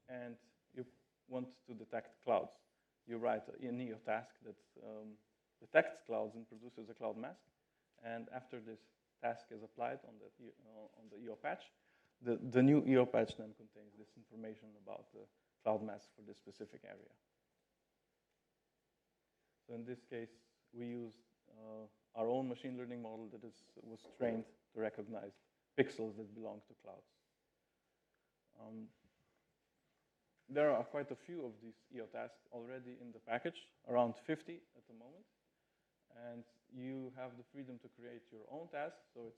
and you want to detect clouds. You write an EO task that detects clouds and produces a cloud mask. And after this task is applied on the EO patch, the new EO patch then contains this information about the cloud mask for this specific area. So in this case, we used our own machine learning model that was trained to recognize pixels that belong to clouds. There are quite a few of these EO tasks already in the package, around 50 at the moment. And you have the freedom to create your own tasks, so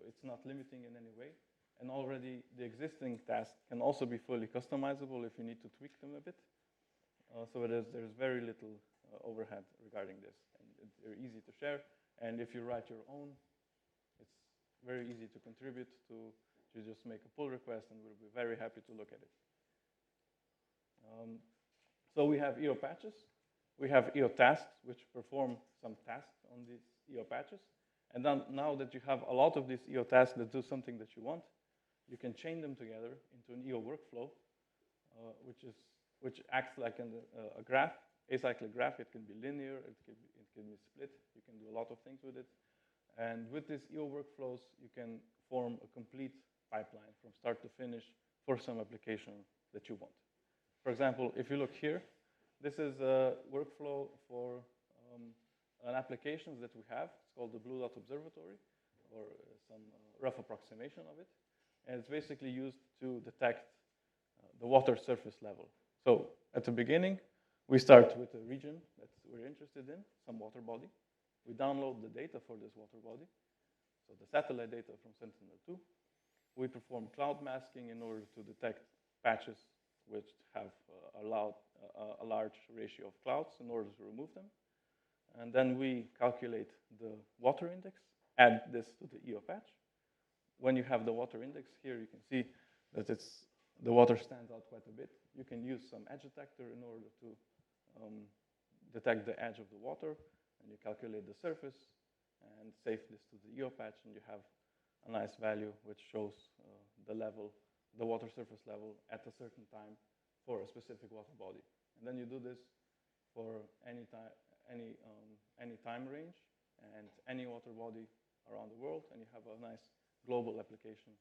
it's not limiting in any way. And already the existing tasks can also be fully customizable if you need to tweak them a bit. So there's very little overhead regarding this. And they're easy to share. And if you write your own, it's very easy to contribute to. You just make a pull request, and we'll be very happy to look at it. So we have EO patches. We have EO tasks, which perform some tasks on these EO patches. And then now that you have a lot of these EO tasks that do something that you want, you can chain them together into an EO workflow, which acts like a graph, acyclic graph. It can be linear, it can be split. You can do a lot of things with it. And with these EO workflows, you can form a complete pipeline from start to finish for some application that you want. For example, if you look here, this is a workflow for an application that we have. It's called the Blue Dot Observatory, or some rough approximation of it. And it's basically used to detect the water surface level. So at the beginning, we start with a region that we're interested in, some water body. We download the data for this water body, so the satellite data from Sentinel-2. We perform cloud masking in order to detect patches which have a large ratio of clouds in order to remove them. And then we calculate the water index, add this to the EO patch. When you have the water index here, you can see that the water stands out quite a bit. You can use some edge detector in order to detect the edge of the water, and you calculate the surface and save this to the EO patch, and you have a nice value which shows the water surface level at a certain time for a specific water body. And then you do this for any time range and any water body around the world, and you have a nice global application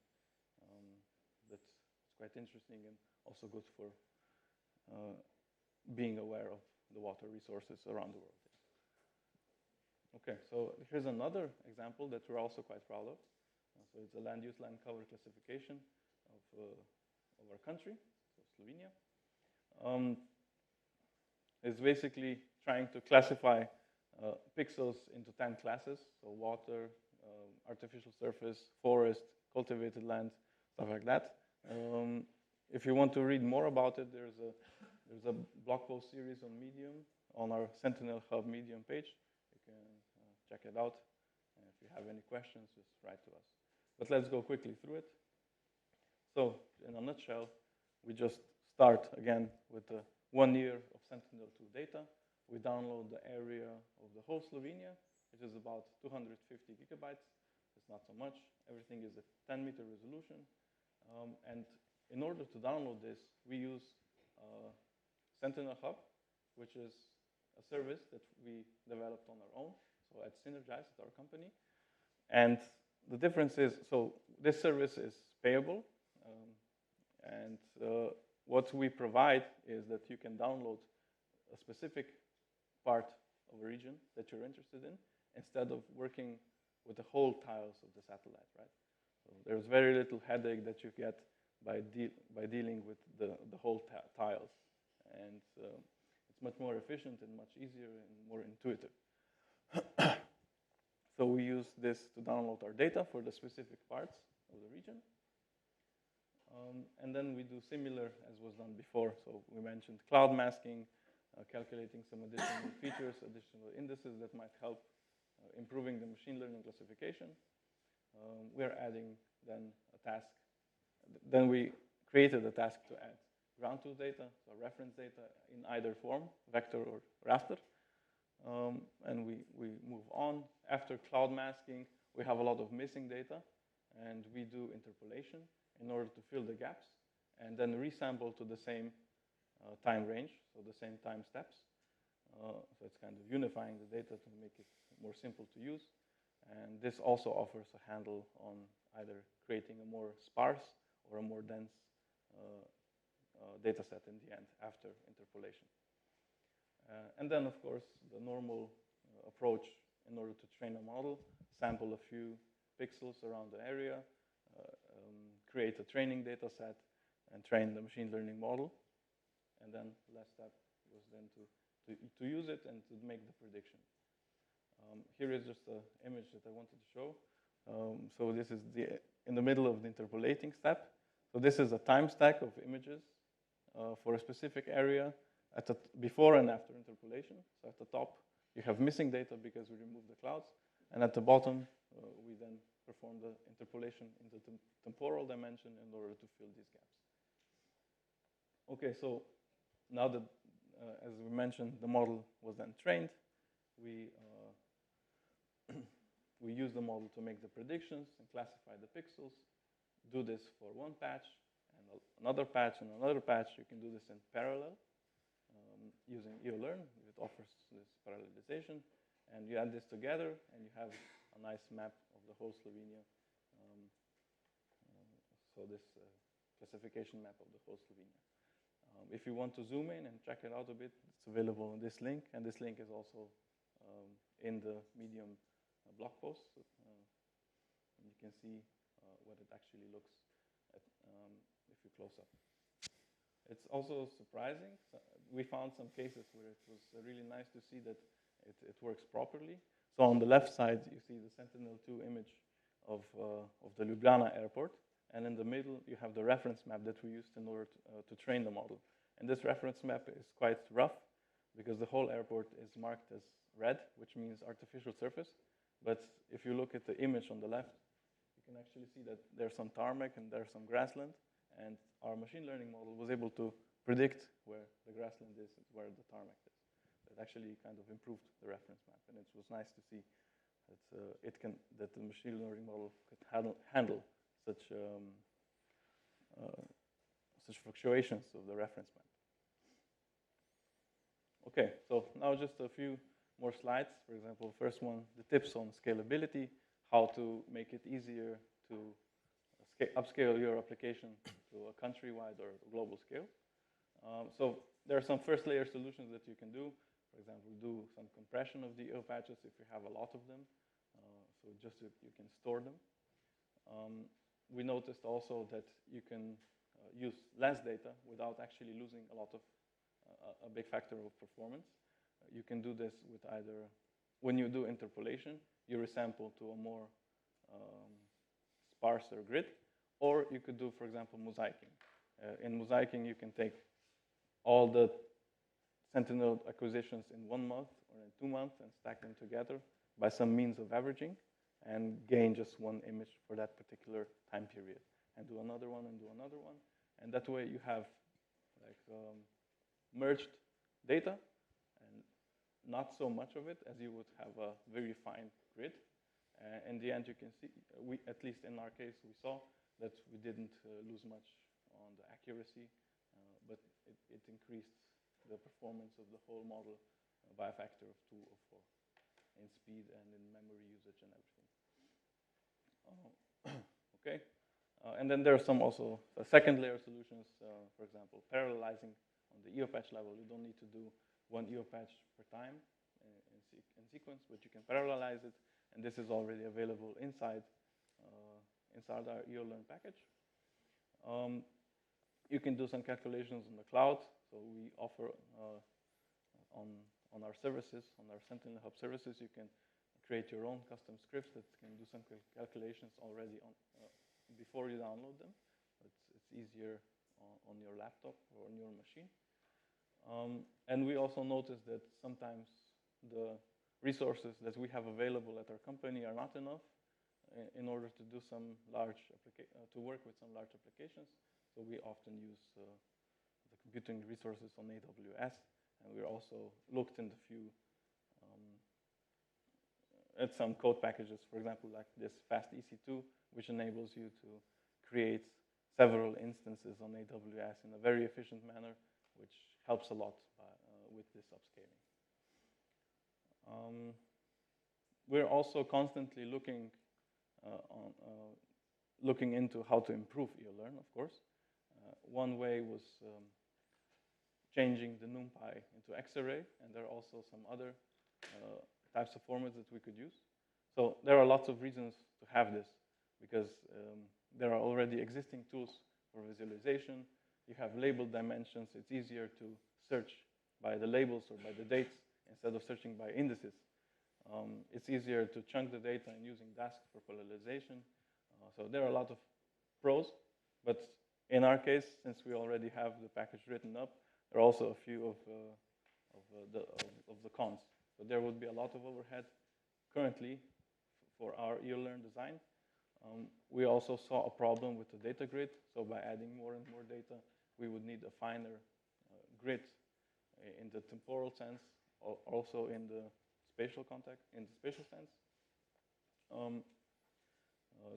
that's quite interesting and also good for being aware of the water resources around the world. Okay, so here's another example that we're also quite proud of. So it's a land use land cover classification of our country, so Slovenia. It's basically trying to classify pixels into 10 classes, so water, artificial surface, forest, cultivated land, stuff like that. If you want to read more about it, there's a blog post series on Medium, on our Sentinel Hub Medium page. You can check it out. And if you have any questions, just write to us. But let's go quickly through it. So, in a nutshell, we just start again with 1 year of Sentinel-2 data. We download the area of the whole Slovenia, which is about 250 gigabytes. It's not so much. Everything is at 10-meter resolution. And in order to download this, we use Sentinel Hub, which is a service that we developed on our own, so at Synergize, at our company. And the difference is, so this service is payable, and what we provide is that you can download a specific part of a region that you're interested in instead of working with the whole tiles of the satellite, right? So there's very little headache that you get by dealing with the whole tiles. And it's much more efficient and much easier and more intuitive. So we use this to download our data for the specific parts of the region. And then we do similar as was done before. So we mentioned cloud masking, calculating some additional features, additional indices that might help improving the machine learning classification. We're adding then a task. Then we created a task to add ground truth data, so reference data in either form, vector or raster. And we move on. After cloud masking, we have a lot of missing data, and we do interpolation in order to fill the gaps, and then resample to the same time range, so the same time steps. So it's kind of unifying the data to make it more simple to use. And this also offers a handle on either creating a more sparse or a more dense data set in the end after interpolation. And then, of course, the normal approach in order to train a model, sample a few pixels around the area, create a training data set, and train the machine learning model. And then the last step was then to use it and to make the prediction. Here is just an image that I wanted to show. So this is in the middle of the interpolating step. So this is a time stack of images for a specific area at the before and after interpolation. So at the top, you have missing data because we removed the clouds. And at the bottom, we then perform the interpolation into the temporal dimension in order to fill these gaps. Okay, so now that, as we mentioned, the model was then trained, we use the model to make the predictions and classify the pixels. Do this for one patch, and another patch, and another patch. You can do this in parallel using EOLearn. It offers this parallelization. And you add this together, and you have a nice map of the whole Slovenia. So this classification map of the whole Slovenia. If you want to zoom in and check it out a bit, it's available on this link, and this link is also in the Medium blog post. And you can see what it actually looks at if you close up. It's also surprising. We found some cases where it was really nice to see that it works properly. So on the left side, you see the Sentinel-2 image of the Ljubljana airport. And in the middle, you have the reference map that we used in order to train the model. And this reference map is quite rough because the whole airport is marked as red, which means artificial surface. But if you look at the image on the left, you can actually see that there's some tarmac and there's some grassland. And our machine learning model was able to predict where the grassland is and where the tarmac is. It actually kind of improved the reference map. And it was nice to see that, that the machine learning model could handle such fluctuations of the reference map. Okay, so now just a few more slides. For example, first one, the tips on scalability, how to make it easier to upscale your application to a countrywide or global scale. So there are some first layer solutions that you can do. For example, do some compression of the EO patches if you have a lot of them. So just so you can store them. We noticed also that you can use less data without actually losing a lot of a big factor of performance. You can do this with either, when you do interpolation, you resample to a more sparser grid, or you could do, for example, mosaicing. In mosaicing, you can take all the Sentinel acquisitions in 1 month or in 2 months and stack them together by some means of averaging and gain just one image for that particular time period, and do another one and do another one. And that way you have like merged data and not so much of it as you would have a very fine grid. In the end, you can see, at least in our case, we saw that we didn't lose much on the accuracy, but it increased the performance of the whole model by a factor of 2 or 4 in speed and in memory usage and everything. Okay, and then there are some also second layer solutions. For example, parallelizing on the EO patch level. You don't need to do 1 EO patch per time in sequence, but you can parallelize it, and this is already available inside our EOLearn package. You can do some calculations on the cloud. So we offer on our services, on our Sentinel Hub services, you can create your own custom scripts that can do some calculations already on before you download them. It's easier on your laptop or on your machine. And we also noticed that sometimes the resources that we have available at our company are not enough in order to do some to work with some large applications. So we often use the computing resources on AWS, and we also looked in the few at some code packages, for example, like this FastEC2, which enables you to create several instances on AWS in a very efficient manner, which helps a lot with this upscaling. We're also constantly looking into how to improve EOLearn, of course. One way was changing the NumPy into Xarray, and there are also some other types of formats that we could use. So there are lots of reasons to have this, because there are already existing tools for visualization. You have labeled dimensions. It's easier to search by the labels or by the dates instead of searching by indices. It's easier to chunk the data and using Dask for parallelization. So there are a lot of pros, but in our case, since we already have the package written up, there are also a few of the cons. So there would be a lot of overhead currently for our EOLearn design. We also saw a problem with the data grid. So by adding more and more data, we would need a finer grid in the temporal sense, also in the spatial sense.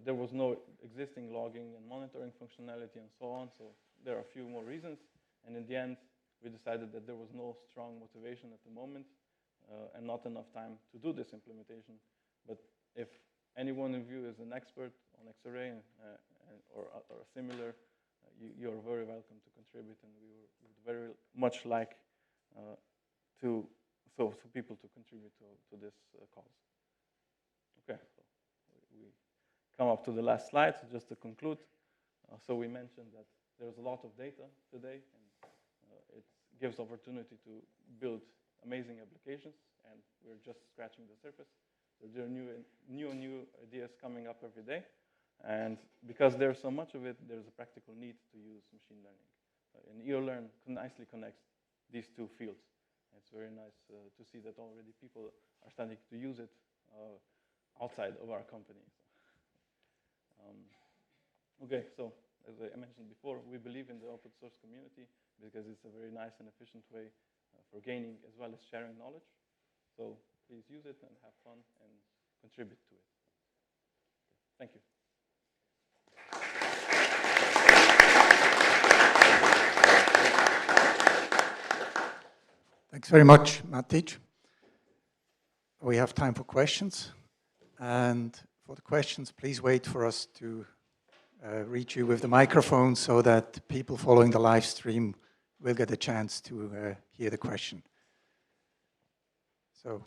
There was no existing logging and monitoring functionality and so on. So there are a few more reasons. And in the end, we decided that there was no strong motivation at the moment and not enough time to do this implementation. But if anyone of you is an expert on Xarray or a similar you're very welcome to contribute, and we would very much like for people to contribute to this cause. Okay, so we come up to the last slide, so just to conclude. So we mentioned that there's a lot of data today, and it gives opportunity to build amazing applications, and we're just scratching the surface. So there are new ideas coming up every day, and because there's so much of it, there's a practical need to use machine learning. And EOLearn nicely connects these two fields. It's very nice to see that already people are starting to use it outside of our company. Okay, so as I mentioned before, we believe in the open source community because it's a very nice and efficient way for gaining as well as sharing knowledge. So please use it and have fun and contribute to it. Thank you. Thanks very much, Matic. We have time for questions. And for the questions, please wait for us to reach you with the microphone so that people following the live stream will get a chance to hear the question. So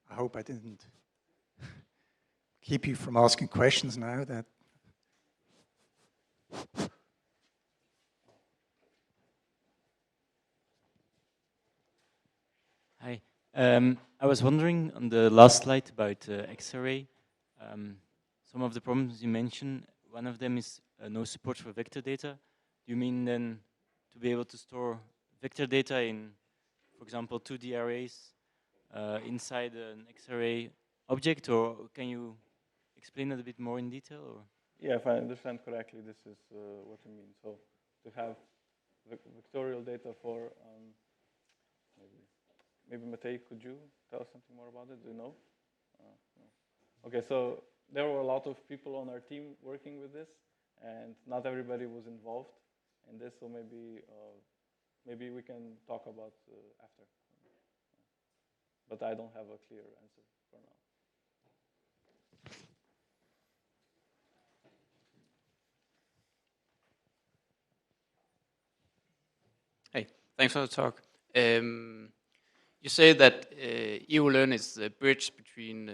I hope I didn't keep you from asking questions now. Hi. I was wondering on the last slide about X-ray, some of the problems you mentioned, one of them is no support for vector data. Do you mean then to be able to store vector data in, for example, 2D arrays inside an X-ray object, or can you explain it a bit more in detail? Or? Yeah, if I understand correctly, this is what you mean. So to have vectorial data for maybe Matej, could you tell us something more about it? Do you know? No. Okay, so there were a lot of people on our team working with this, and not everybody was involved in this. So maybe we can talk about after. But I don't have a clear answer for now. Hey, thanks for the talk. You say that EOLearn is the bridge between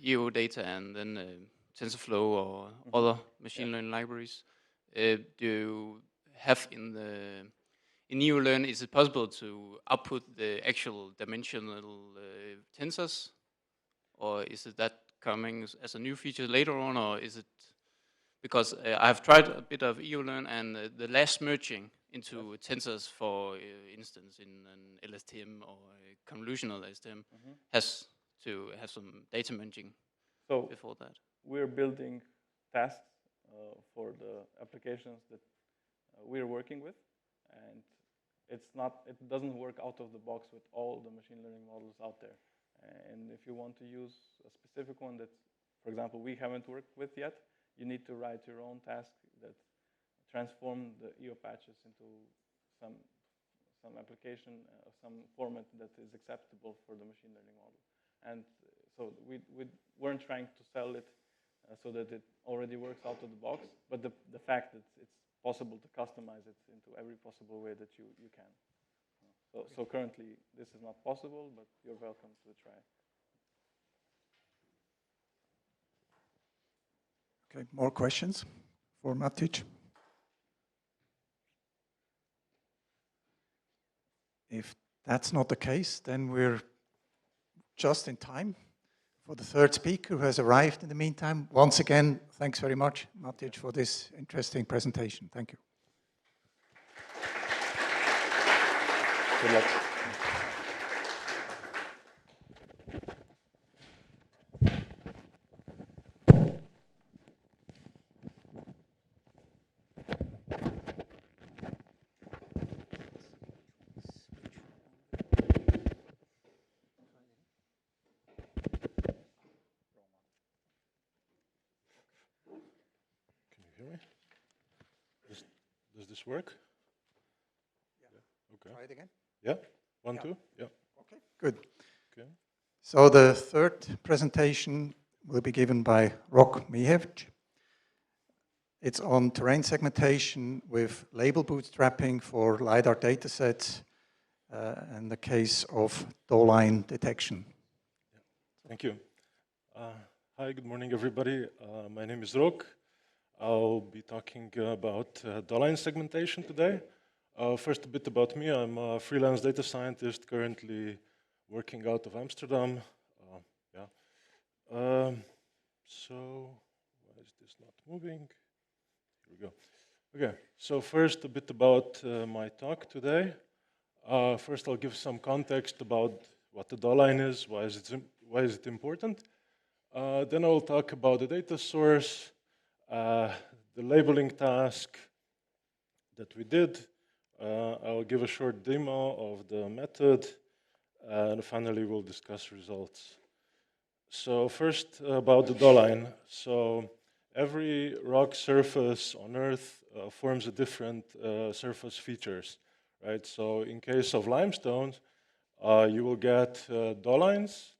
EO data and then TensorFlow or other machine learning libraries. Do you have in EOLearn, is it possible to output the actual dimensional tensors, or is it that coming as a new feature later on, or is it because I've tried a bit of EOLearn and the last merging into tensors, for instance, in an LSTM or a convolutional LSTM has to have some data merging before that. We're building tasks for the applications that we're working with, and it doesn't work out of the box with all the machine learning models out there. And if you want to use a specific one that, for example, we haven't worked with yet, you need to write your own task that transform the EO patches into some application, some format that is acceptable for the machine learning model. And so we weren't trying to sell it so that it already works out of the box, but the fact that it's possible to customize it into every possible way that you can. So currently this is not possible, but you're welcome to try. Okay, more questions for Matic? If that's not the case, then we're just in time for the third speaker who has arrived in the meantime. Once again, thanks very much, Matic, for this interesting presentation. Thank you. Good luck. Hear me? Does this work? Yeah. Okay. Try it again. Yeah. 1, 2. Yeah. Okay. Good. Okay. So the third presentation will be given by Rok Mihevc. It's on terrain segmentation with label bootstrapping for LiDAR datasets in the case of doline detection. Thank you. Hi, good morning, everybody. My name is Rok. I'll be talking about doline segmentation today. First, a bit about me. I'm a freelance data scientist currently working out of Amsterdam. So, why is this not moving? Here we go. Okay, so first, a bit about my talk today. First, I'll give some context about what the doline is, why is it important. Then I'll talk about the data source, the labeling task that we did. I'll give a short demo of the method, and finally we'll discuss results. So first about the doline. So every rock surface on Earth forms a different surface features, right? So in case of limestones, you will get dolines.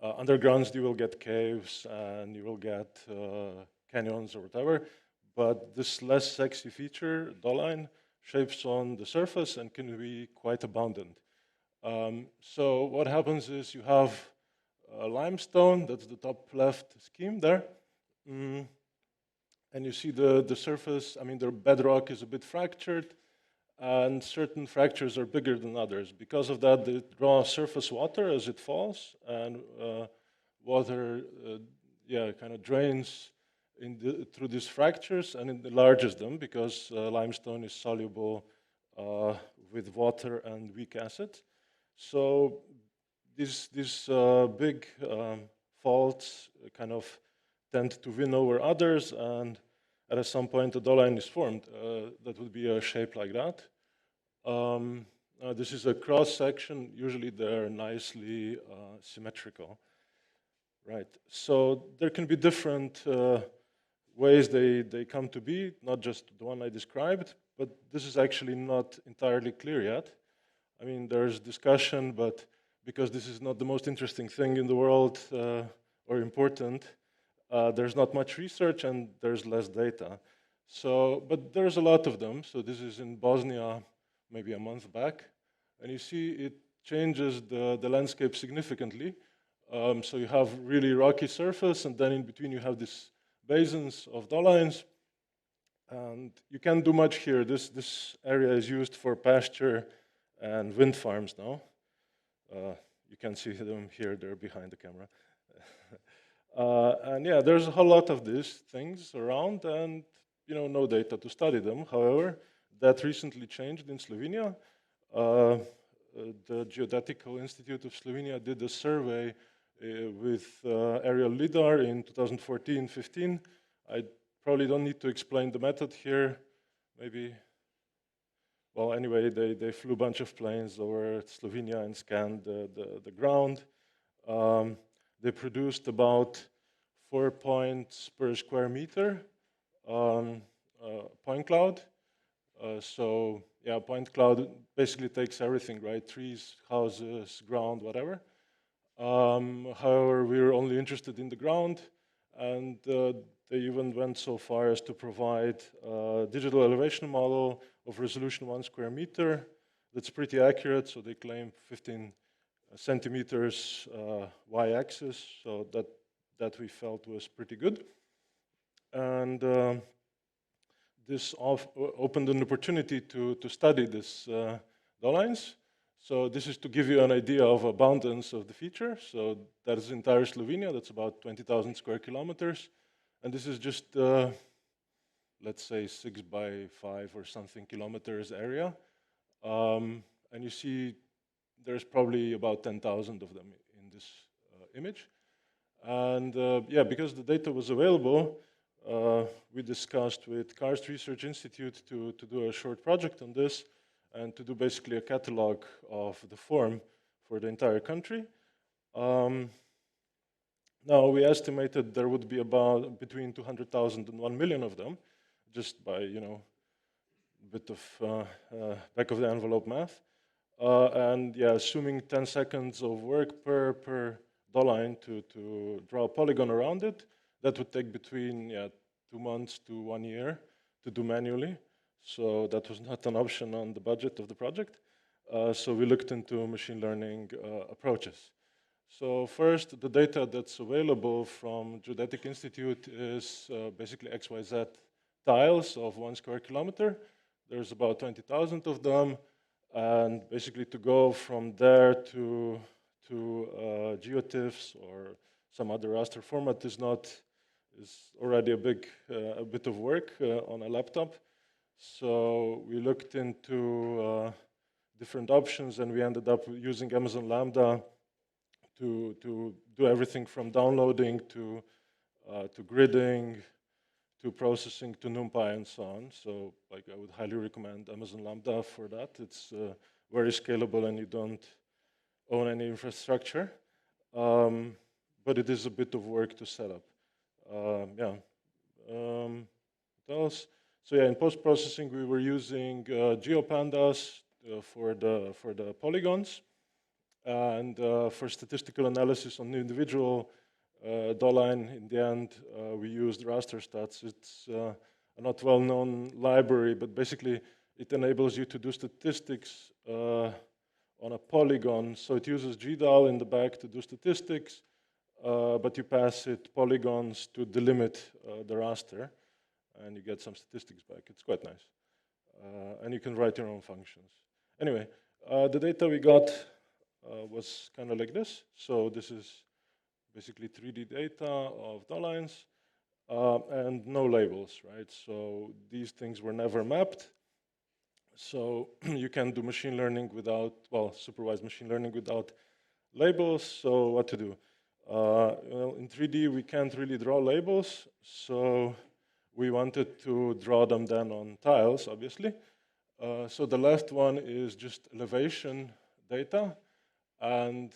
Undergrounds, you will get caves, and you will get canyons or whatever. But this less sexy feature, doline, shapes on the surface and can be quite abundant. So what happens is you have limestone, that's the top left scheme there. And you see the surface, I mean, the bedrock is a bit fractured, and certain fractures are bigger than others. Because of that, they draw surface water as it falls, and water kind of drains through these fractures and it enlarges them because limestone is soluble with water and weak acid. So these big faults kind of tend to win over others, and at some point a doline is formed. That would be a shape like that. This is a cross section. Usually they're nicely symmetrical. Right. So there can be different ways they come to be, not just the one I described, but this is actually not entirely clear yet. I mean, there's discussion, but because this is not the most interesting thing in the world or important, there's not much research and there's less data. So, but there's a lot of them. So this is in Bosnia, maybe a month back. And you see it changes the landscape significantly. So you have really rocky surface, and then in between you have these basins of dolines. And you can't do much here. This area is used for pasture and wind farms now. You can see them here, they're behind the camera. And yeah, there's a whole lot of these things around, and no data to study them. However, that recently changed in Slovenia. The Geodetical Institute of Slovenia did a survey with aerial LiDAR in 2014-15. I probably don't need to explain the method here. Maybe, well, anyway, they flew a bunch of planes over Slovenia and scanned the ground. They produced about 4 points per square meter point cloud. So yeah, point cloud basically takes everything, right? Trees, houses, ground, whatever. However, we were only interested in the ground, and they even went so far as to provide a digital elevation model of resolution 1 square meter. That's pretty accurate, so they claim 15 centimeters y-axis, so that we felt was pretty good. And this opened an opportunity to study this dolines. So this is to give you an idea of abundance of the feature. So that is entire Slovenia. That's about 20,000 square kilometers. And this is just, let's say, 6 by 5 or something kilometers area. And you see there's probably about 10,000 of them in this image. And yeah, because the data was available, we discussed with Karst Research Institute to do a short project on this and to do basically a catalog of the form for the entire country. Now, we estimated there would be about between 200,000 and 1 million of them, just by, a bit of back of the envelope math. And yeah, assuming 10 seconds of work per doline to draw a polygon around it, that would take between 2 months to 1 year to do manually. So that was not an option on the budget of the project. So we looked into machine learning approaches. So first, the data that's available from Geodetic Institute is basically XYZ tiles of 1 square kilometer. There's about 20,000 of them. And basically to go from there to GeoTIFFs or some other raster format is already a bit of work on a laptop. So we looked into different options, and we ended up using Amazon Lambda to do everything from downloading to gridding, to processing, to NumPy, and so on. So, like, I would highly recommend Amazon Lambda for that. It's very scalable, and you don't own any infrastructure. But it is a bit of work to set up. What else? So yeah, in post-processing, we were using GeoPandas for the polygons, and for statistical analysis on the individual DOLine, in the end, we used raster stats. It's a not well-known library, but basically it enables you to do statistics on a polygon. So it uses GDAL in the back to do statistics, but you pass it polygons to delimit the raster, and you get some statistics back. It's quite nice. And you can write your own functions. Anyway, the data we got was kind of like this. So this is basically 3D data of DOLines and no labels, right? So these things were never mapped. So you can do machine learning without, well, supervised machine learning without labels. So what to do? Well, in 3D, we can't really draw labels. So we wanted to draw them then on tiles, obviously. So the left one is just elevation data. And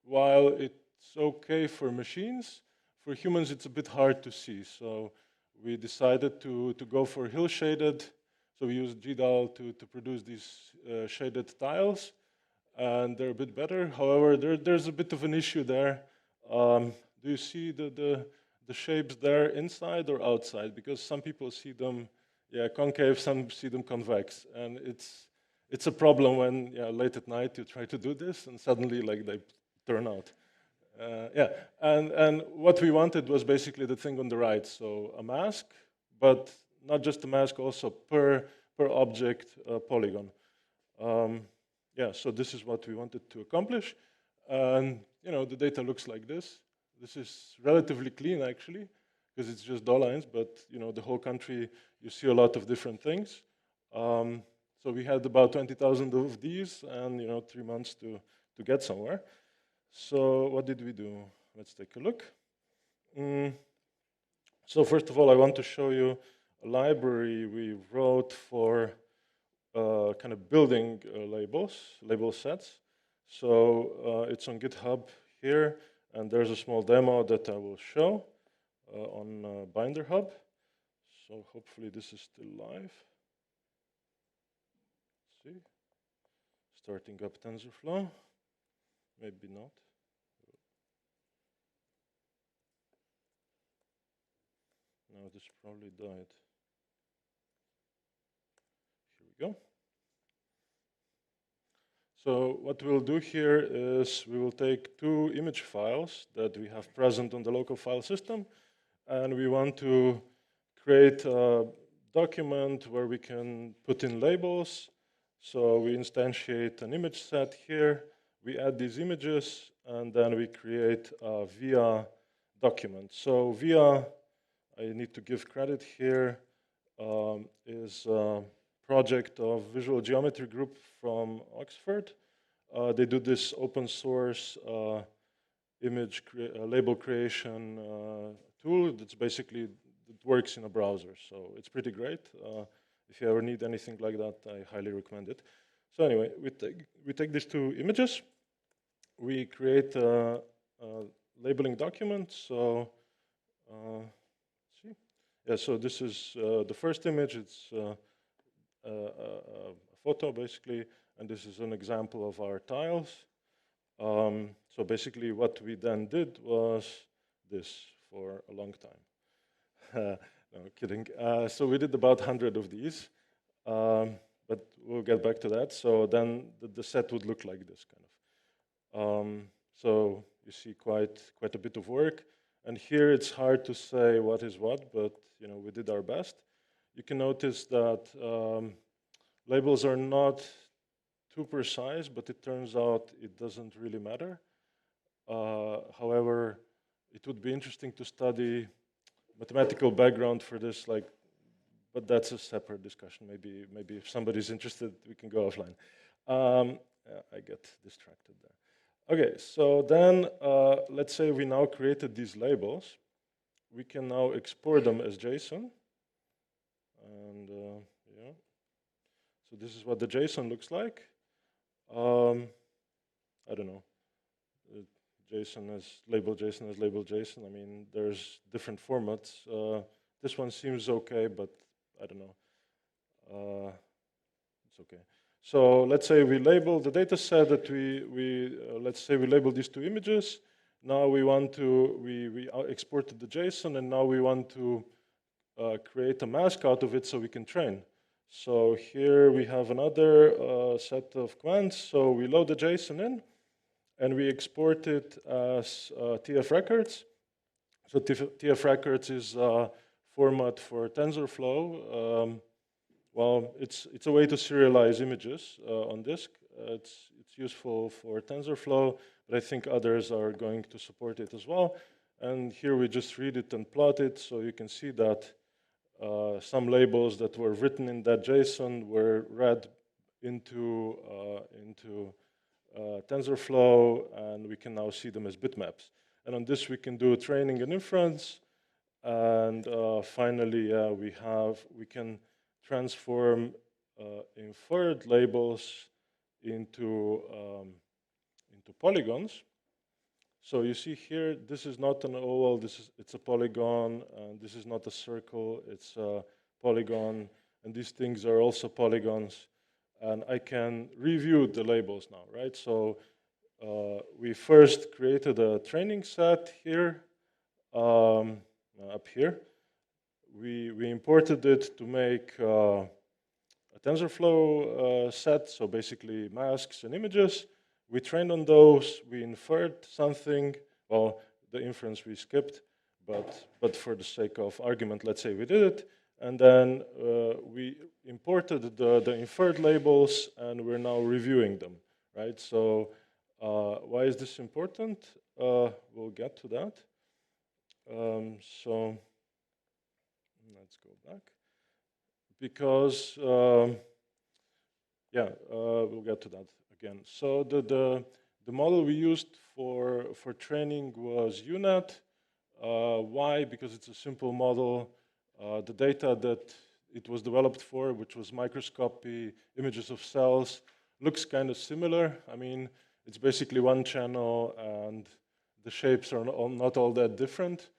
while it's okay for machines, for humans, it's a bit hard to see. So we decided to go for hill shaded. So we used GDAL to produce these shaded tiles, and they're a bit better. However, there's a bit of an issue there. Do you see the shapes there inside or outside? Because some people see them, yeah, concave, some see them convex, and it's a problem when, yeah, late at night you try to do this, and suddenly, like, they turn out. Yeah, and what we wanted was basically the thing on the right, so a mask, but not just a mask, also per object polygon. Yeah, so this is what we wanted to accomplish. And you know, the data looks like this. This is relatively clean, actually, because it's just DOLines, but you know, the whole country, you see a lot of different things. So we had about 20,000 of these, and you know, 3 months to get somewhere. So what did we do? Let's take a look. So first of all, I want to show you a library we wrote for kind of building label sets. So it's on GitHub here, and there's a small demo that I will show on Binder Hub. So hopefully this is still live. Let's see, starting up TensorFlow, maybe not. No, this probably died. Here we go. So what we'll do here is we will take 2 image files that we have present on the local file system, and we want to create a document where we can put in labels. So we instantiate an image set here, we add these images, and then we create a VIA document. So VIA, I need to give credit here, is a project of Visual Geometry Group from Oxford. They do this open source image label creation tool that's basically, it works in a browser. So it's pretty great. If you ever need anything like that, I highly recommend it. So anyway, we take these 2 images, we create a labeling document. So see, yeah. So this is the first image. It's a photo basically, and this is an example of our tiles. So basically, what we then did was this for a long time. No, kidding. So we did about 100 of these, but we'll get back to that. So then the set would look like this kind of. So you see quite a bit of work. And here it's hard to say what is what, but we did our best. You can notice that labels are not too precise, but it turns out it doesn't really matter. However, it would be interesting to study mathematical background for this, but that's a separate discussion. Maybe if somebody's interested, we can go offline. I get distracted there. Okay, so then let's say we now created these labels. We can now export them as JSON. And yeah, so this is what the JSON looks like. I don't know. JSON as label JSON as label JSON. I mean, there's different formats. This one seems okay, but I don't know. It's okay. So let's say we label the data set that let's say we label these two images. Now we want to, we exported the JSON, and now we want to create a mask out of it so we can train. So here we have another set of commands. So we load the JSON in, and we export it as TF records. So TF records is a format for TensorFlow. Well, it's a way to serialize images on disk. It's useful for TensorFlow, but I think others are going to support it as well. And here we just read it and plot it, so you can see that some labels that were written in that JSON were read into TensorFlow, and we can now see them as bitmaps. And on this, we can do training and inference. And finally, we can transform inferred labels into polygons. So you see here, this is not an oval, it's a polygon, and this is not a circle, it's a polygon, and these things are also polygons. And I can review the labels now, right? So we first created a training set here, up here. We imported it to make a TensorFlow set, so basically masks and images. We trained on those, we inferred something. Well, the inference we skipped, but for the sake of argument, let's say we did it. And then we imported the inferred labels, and we're now reviewing them, right? So why is this important? We'll get to that. So let's go back. Because, yeah, we'll get to that again. So the model we used for training was UNet. Why? Because it's a simple model. The data that it was developed for, which was microscopy, images of cells, looks kind of similar. I mean, it's basically one channel, and the shapes are not all that different.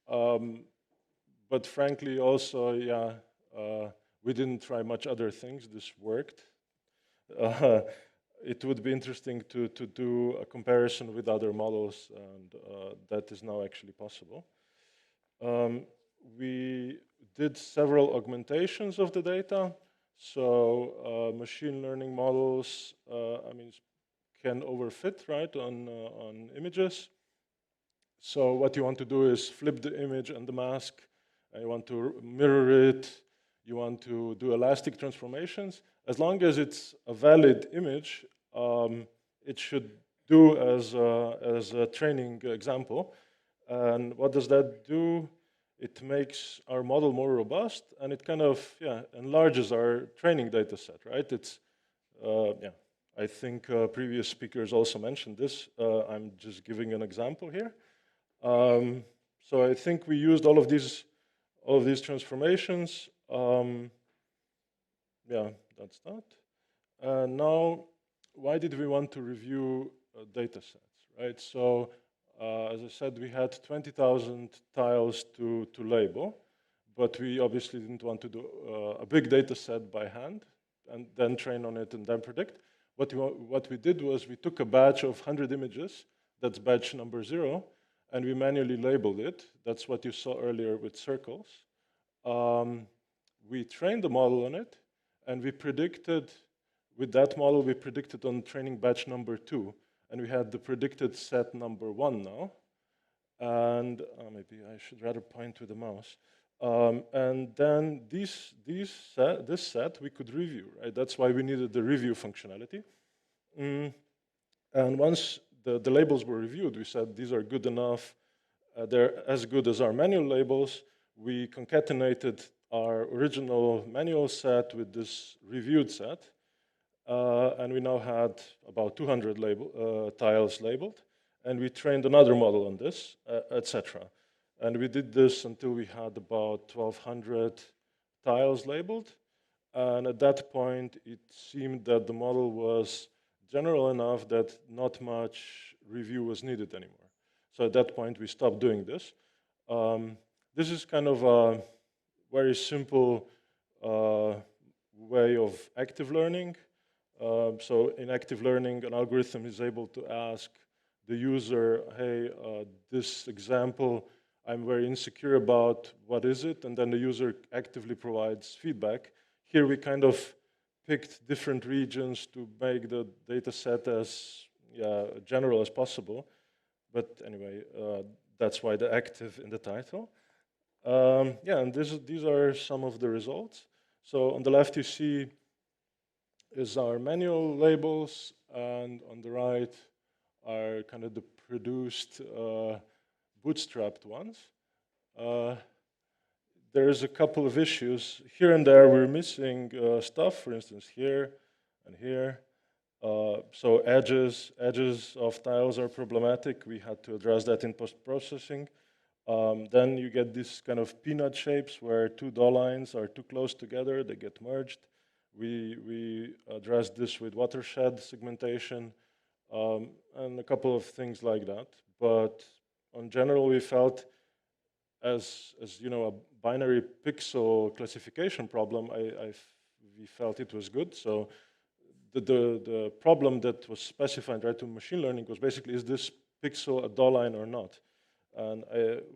But frankly, also, yeah, we didn't try much other things. This worked. It would be interesting to do a comparison with other models, and that is now actually possible. We did several augmentations of the data. So machine learning models, I mean, can overfit, right, on images. So what you want to do is flip the image and the mask. You want to mirror it. You want to do elastic transformations. As long as it's a valid image, it should do as a training example. And what does that do? It makes our model more robust, and it kind of enlarges our training data set, right? It's I think previous speakers also mentioned this. I'm just giving an example here. So I think we used all of these transformations. Yeah, that's that. Now, why did we want to review data sets, right? So as I said, we had 20,000 tiles to label, but we obviously didn't want to do a big data set by hand and then train on it and then predict. What we did was we took a batch of 100 images, that's batch number 0, and we manually labeled it. That's what you saw earlier with circles. we trained the model on it, and we predicted, with that model, we predicted on training batch number 2, and we had the predicted set number 1 now. And maybe I should rather point with the mouse. And then this set we could review, right? That's why we needed the review functionality. And once the labels were reviewed, we said these are good enough. They're as good as our manual labels. We concatenated our original manual set with this reviewed set. And we now had about 200 tiles labeled. And we trained another model on this, etc. And we did this until we had about 1,200 tiles labeled. And at that point, it seemed that the model was general enough that not much review was needed anymore. So at that point, we stopped doing this. This is kind of a very simple way of active learning. So in active learning, an algorithm is able to ask the user, hey, this example, I'm very insecure about, what is it? And then the user actively provides feedback. Here we kind of picked different regions to make the data set as general as possible. But anyway, that's why the active in the title. And these are some of the results. So on the left you see is our manual labels, and on the right are kind of the produced bootstrapped ones. There's a couple of issues. Here and there we're missing stuff, for instance, here and here. So edges of tiles are problematic. We had to address that in post-processing. Then you get this kind of peanut shapes where two DOL lines are too close together, they get merged. We addressed this with watershed segmentation and a couple of things like that. But in general, we felt as you know, a binary pixel classification problem, we felt it was good. So the problem that was specified right to machine learning was basically, is this pixel a DOL line or not? And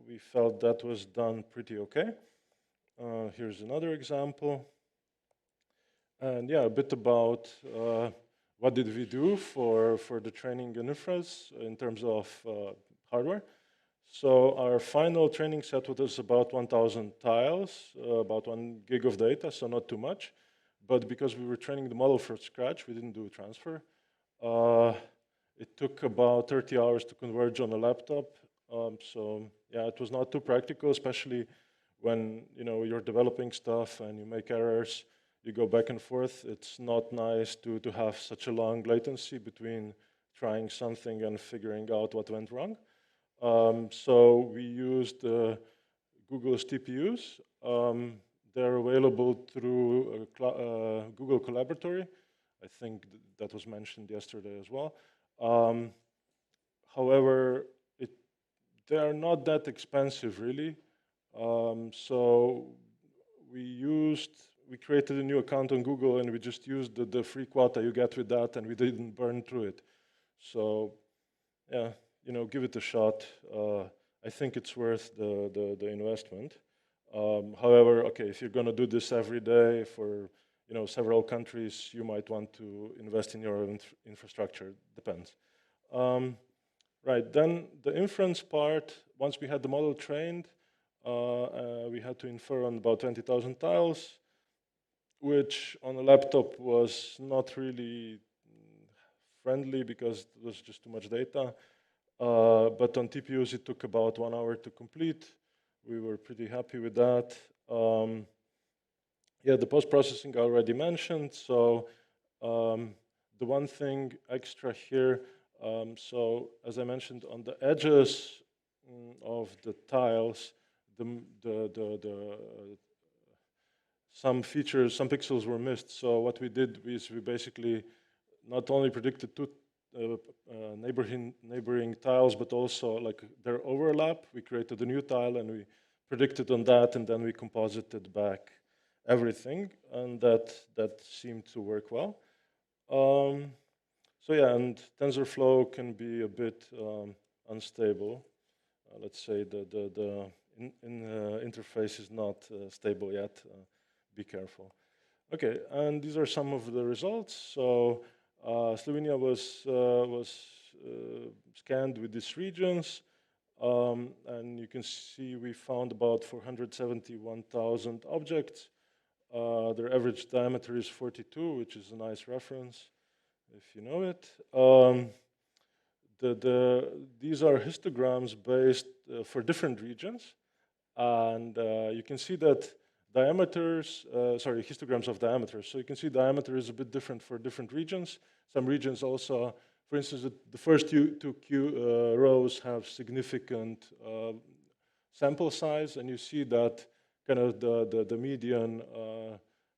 we felt that was done pretty okay. Here's another example. And yeah, a bit about what did we do for the training and inference in terms of hardware. So our final training set was about 1,000 tiles, about 1 gig of data, so not too much. But because we were training the model from scratch, we didn't do a transfer. It took about 30 hours to converge on a laptop. So yeah, it was not too practical, especially when you're developing stuff and you make errors, you go back and forth. It's not nice to have such a long latency between trying something and figuring out what went wrong. So we used Google's TPUs. They're available through Google Collaboratory. I think that was mentioned yesterday as well. However, they are not that expensive, really. So we created a new account on Google, and we just used the free quota you get with that, and we didn't burn through it. So yeah, give it a shot. I think it's worth the investment. However, okay, if you're going to do this every day for several countries, you might want to invest in your own infrastructure. Depends. Right, then the inference part, once we had the model trained, we had to infer on about 20,000 tiles, which on a laptop was not really friendly because it was just too much data. But on TPUs, it took about 1 hour to complete. We were pretty happy with that. Yeah, the post-processing I already mentioned. So the one thing extra here, so as I mentioned, on the edges of the tiles, some features, some pixels were missed. So what we did is we basically not only predicted two neighboring tiles, but also like their overlap. We created a new tile and we predicted on that, and then we composited back everything, and that seemed to work well. So yeah, and TensorFlow can be a bit unstable. Let's say the interface is not stable yet. Be careful. Okay, and these are some of the results. So Slovenia was scanned with these regions, and you can see we found about 471,000 objects. Their average diameter is 42, which is a nice reference, if you know it. These are histograms based for different regions, and you can see that diameters, histograms of diameters. So you can see diameter is a bit different for different regions. Some regions also, for instance, the first two rows have significant sample size, and you see that kind of the median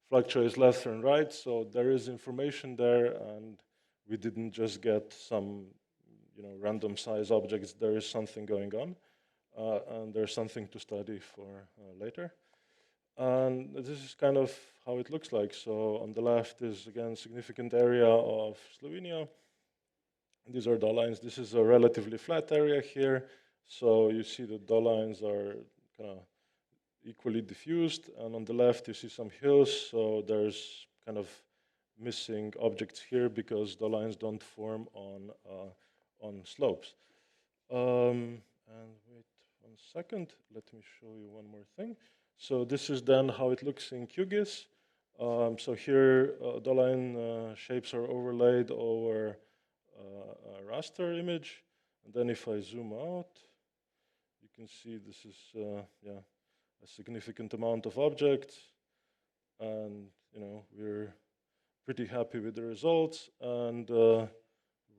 fluctuates left and right. So there is information there, and we didn't just get some random size objects. There is something going on, and there's something to study for later. And this is kind of how it looks like. So on the left is, again, significant area of Slovenia. These are dot lines. This is a relatively flat area here. So you see the dot lines are kind of equally diffused. And on the left, you see some hills. So there's kind of missing objects here because the lines don't form on slopes. And wait 1 second. Let me show you one more thing. So this is then how it looks in QGIS. So here, the line shapes are overlaid over a raster image. And then if I zoom out, you can see this is a significant amount of objects. And we're pretty happy with the results. And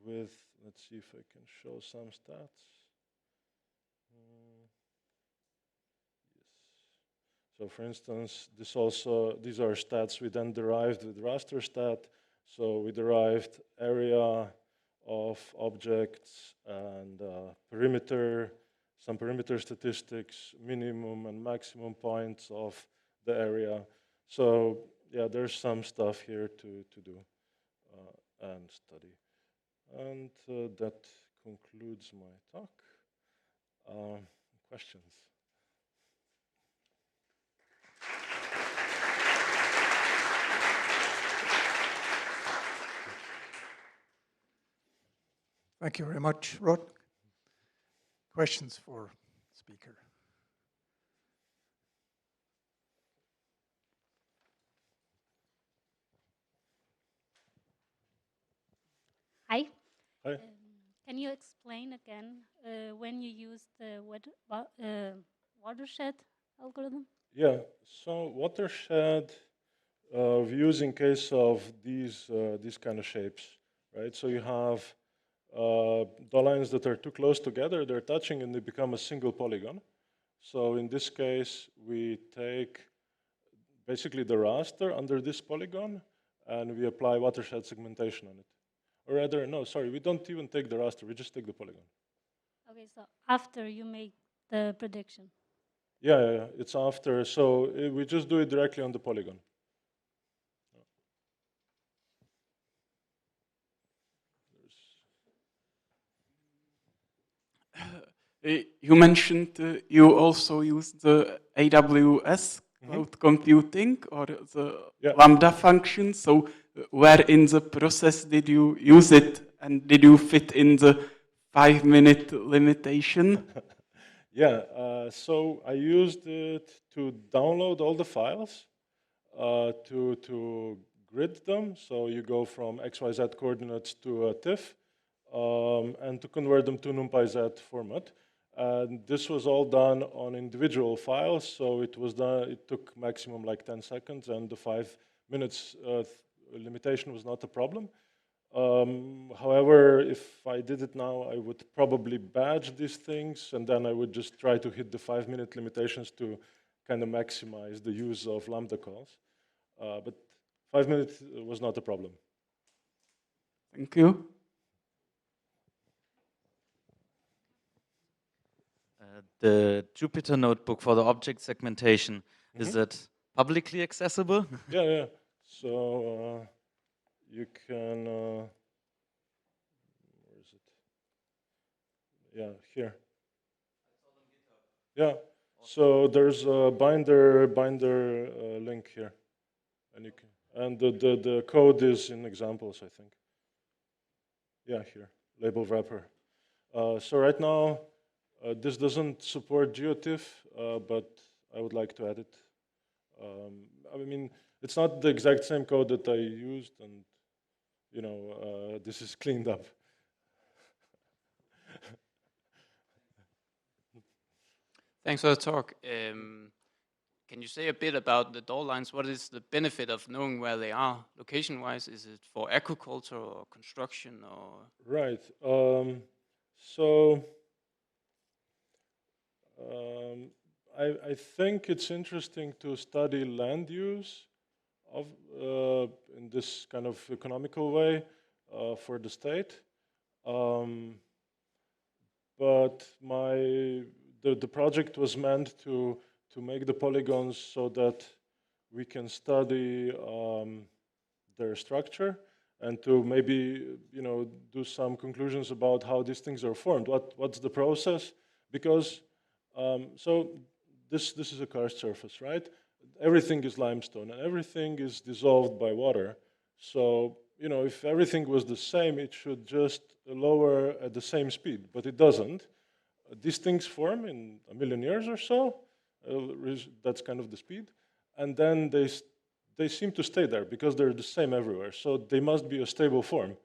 let's see if I can show some stats. So for instance, these are stats we then derived with raster stat. So we derived area of objects and perimeter, some perimeter statistics, minimum and maximum points of the area. So yeah, there's some stuff here to do and study. And that concludes my talk. Questions? Thank you very much, Rod. Questions for speaker? Hi. Hi. Can you explain again when you use the watershed algorithm? Yeah, so watershed we use in case of these kind of shapes, right? So you have the lines that are too close together, they're touching and they become a single polygon. So in this case, we take basically the raster under this polygon and we apply watershed segmentation on it. Or rather, no, sorry, we don't even take the raster, we just take the polygon. Okay, so after you make the prediction. Yeah, it's after. So we just do it directly on the polygon. You mentioned you also use the AWS cloud computing or the Lambda function. So where in the process did you use it, and did you fit in the 5-minute limitation? Yeah, so I used it to download all the files, to grid them. So you go from XYZ coordinates to a TIFF, and to convert them to NumPyZ format. And this was all done on individual files, so it was done. It took maximum like 10 seconds, and the 5 minutes limitation was not a problem. However, if I did it now, I would probably badge these things, and then I would just try to hit the 5-minute limitations to kind of maximize the use of Lambda calls. But 5 minutes was not a problem. Thank you. The Jupyter notebook for the object segmentation, is it publicly accessible? Yeah. So you can, where is it? Yeah, here. Yeah, So there's a binder link here, and you can, and the code is in examples, I think. Yeah, here, label wrapper. So right now, this doesn't support GeoTIFF, but I would like to add it. I mean, it's not the exact same code that I used, and you know, this is cleaned up. Thanks for the talk. Can you say a bit about the door lines? What is the benefit of knowing where they are location-wise? Is it for agriculture or construction or? Right. I think it's interesting to study land use of in this kind of economical way for the state. But the project was meant to make the polygons so that we can study their structure and to maybe do some conclusions about how these things are formed. What's the process? Because so this is a karst surface, right? Everything is limestone and everything is dissolved by water. So if everything was the same, it should just lower at the same speed, but it doesn't. These things form in a million years or so. That's kind of the speed, and then they seem to stay there because they're the same everywhere. So they must be a stable form.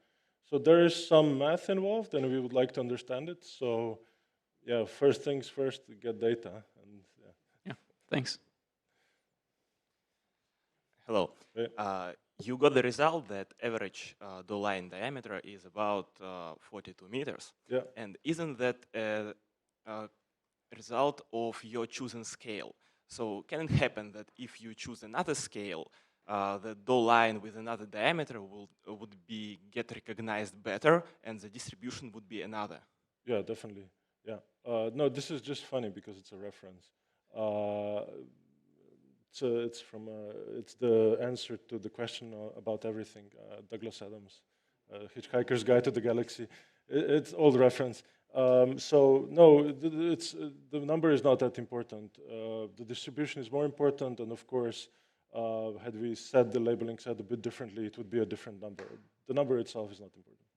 So there is some math involved, and we would like to understand it. So, yeah, first things first, get data. And yeah, thanks. Hello. Yeah. You got the result that average door line diameter is about 42 meters. Yeah. And isn't that a result of your chosen scale? So can it happen that if you choose another scale, the door line with another diameter would get recognized better, and the distribution would be another? Yeah, definitely. Yeah. No, this is just funny because it's a reference. It's the answer to the question about everything. Douglas Adams, Hitchhiker's Guide to the Galaxy. It's old reference. So no, the number is not that important. The distribution is more important, and of course, had we said the labeling said a bit differently, it would be a different number. The number itself is not important.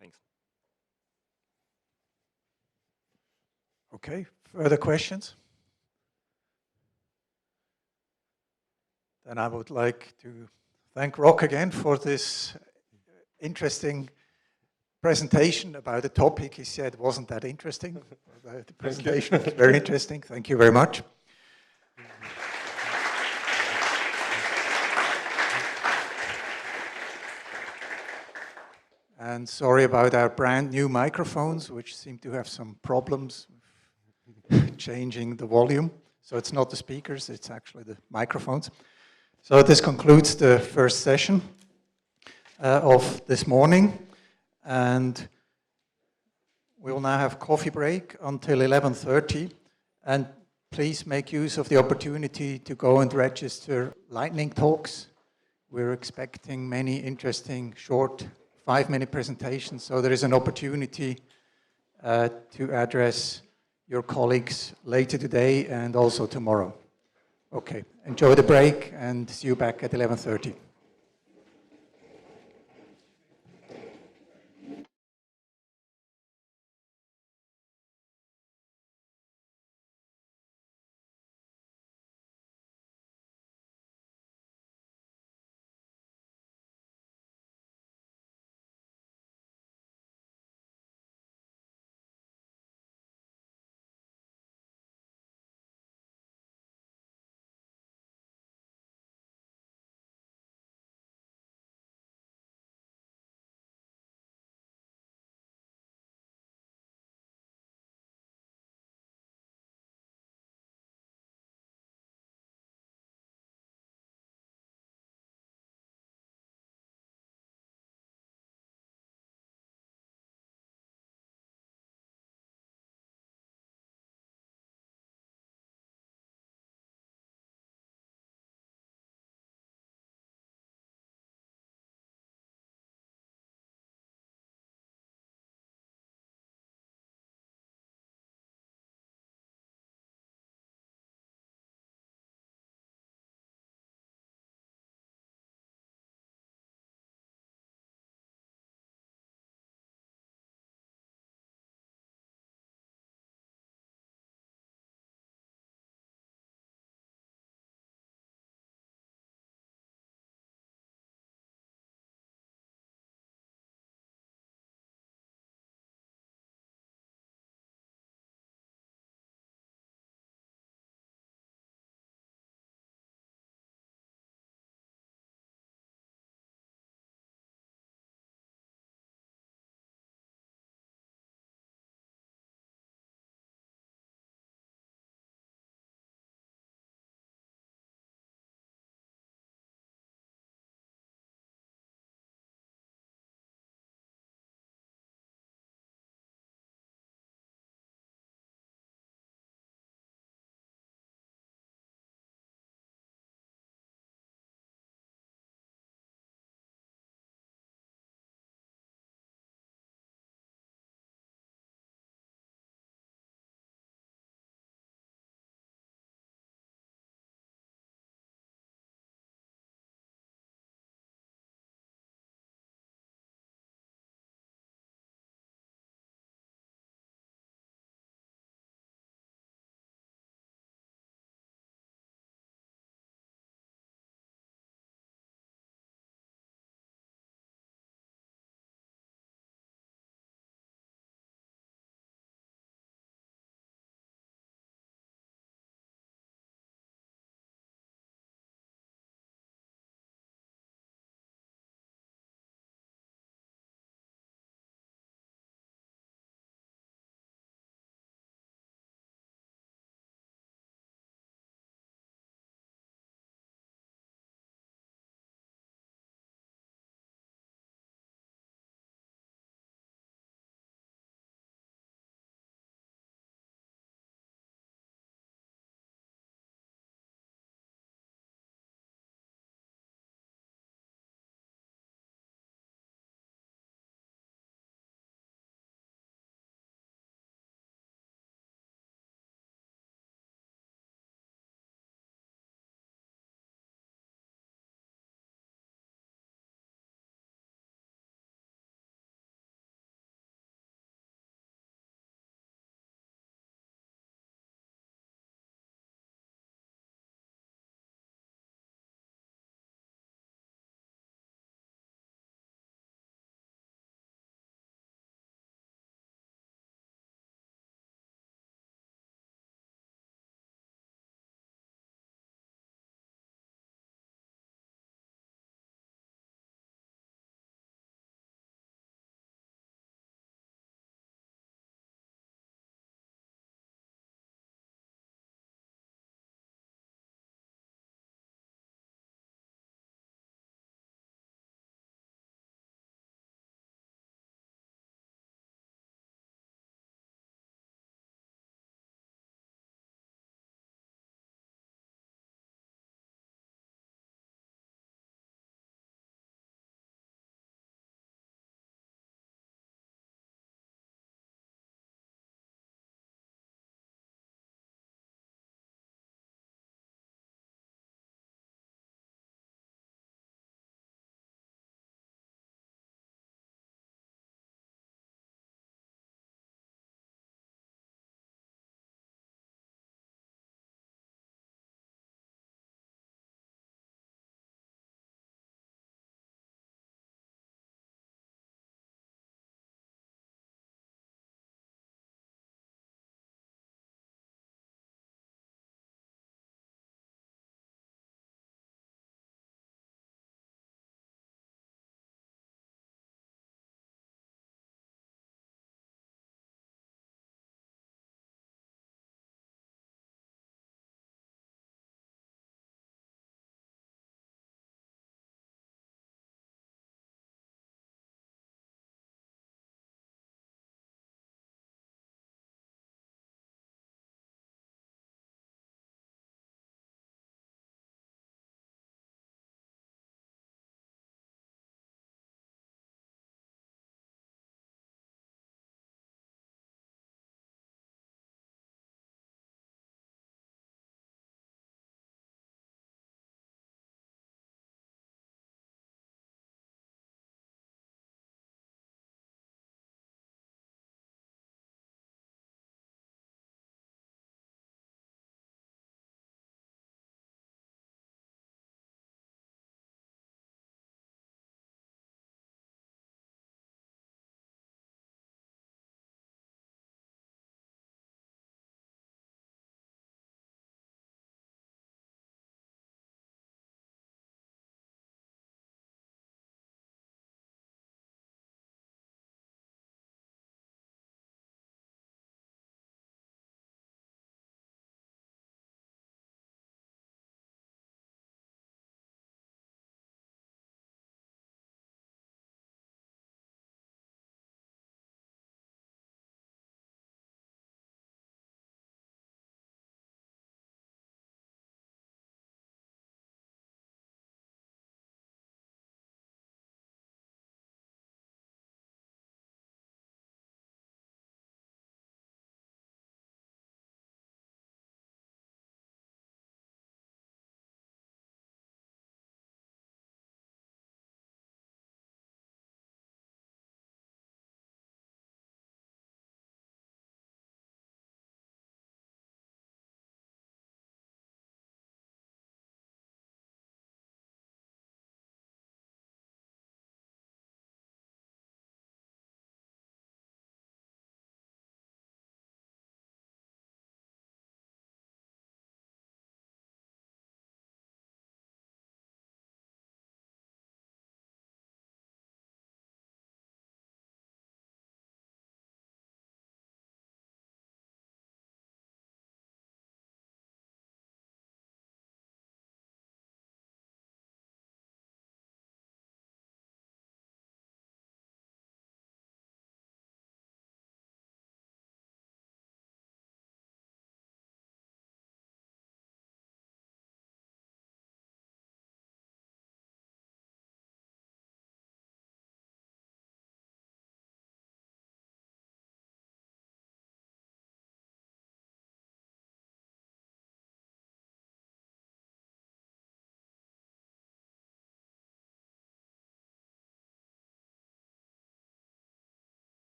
Thanks. Okay, further questions? Then I would like to thank Rock again for this interesting presentation about a topic he said wasn't that interesting. The presentation was very interesting. Thank you very much. And sorry about our brand new microphones, which seem to have some problems with changing the volume. So it's not the speakers, it's actually the microphones. So this concludes the first session of this morning. And we will now have coffee break until 11:30. And please make use of the opportunity to go and register lightning talks. We're expecting many interesting short 5-minute presentations. So there is an opportunity to address your colleagues later today and also tomorrow. Okay, enjoy the break and see you back at 11:30.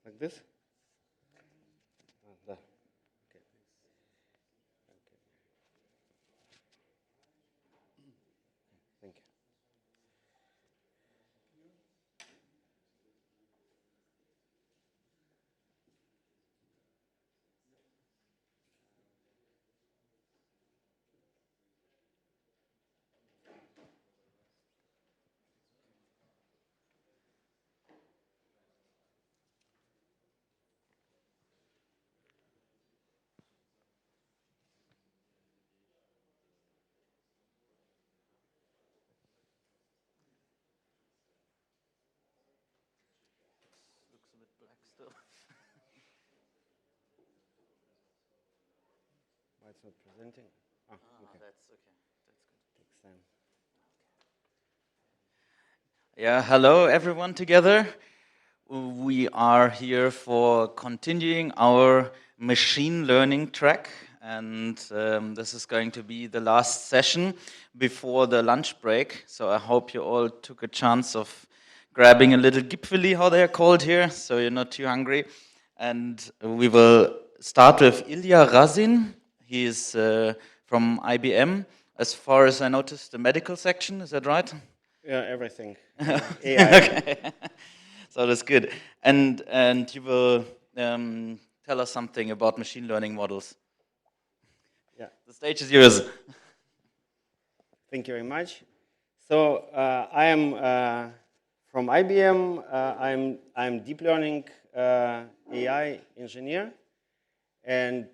Like this? Okay. Thank you. Looks a bit black still. Why it's not presenting? Ah, okay. That's okay. That's good. Takes time. Yeah, hello everyone together. We are here for continuing our machine learning track, and this is going to be the last session before the lunch break. So I hope you all took a chance of grabbing a little Gipfeli, how they are called here, so you're not too hungry. And we will start with Ilya Razin. He is from IBM. As far as I noticed, the medical section, is that right? Yeah, everything. AI. Okay. So that's good. And you will tell us something about machine learning models. Yeah. The stage is yours. Thank you very much. So I am from IBM. I'm deep learning AI engineer, and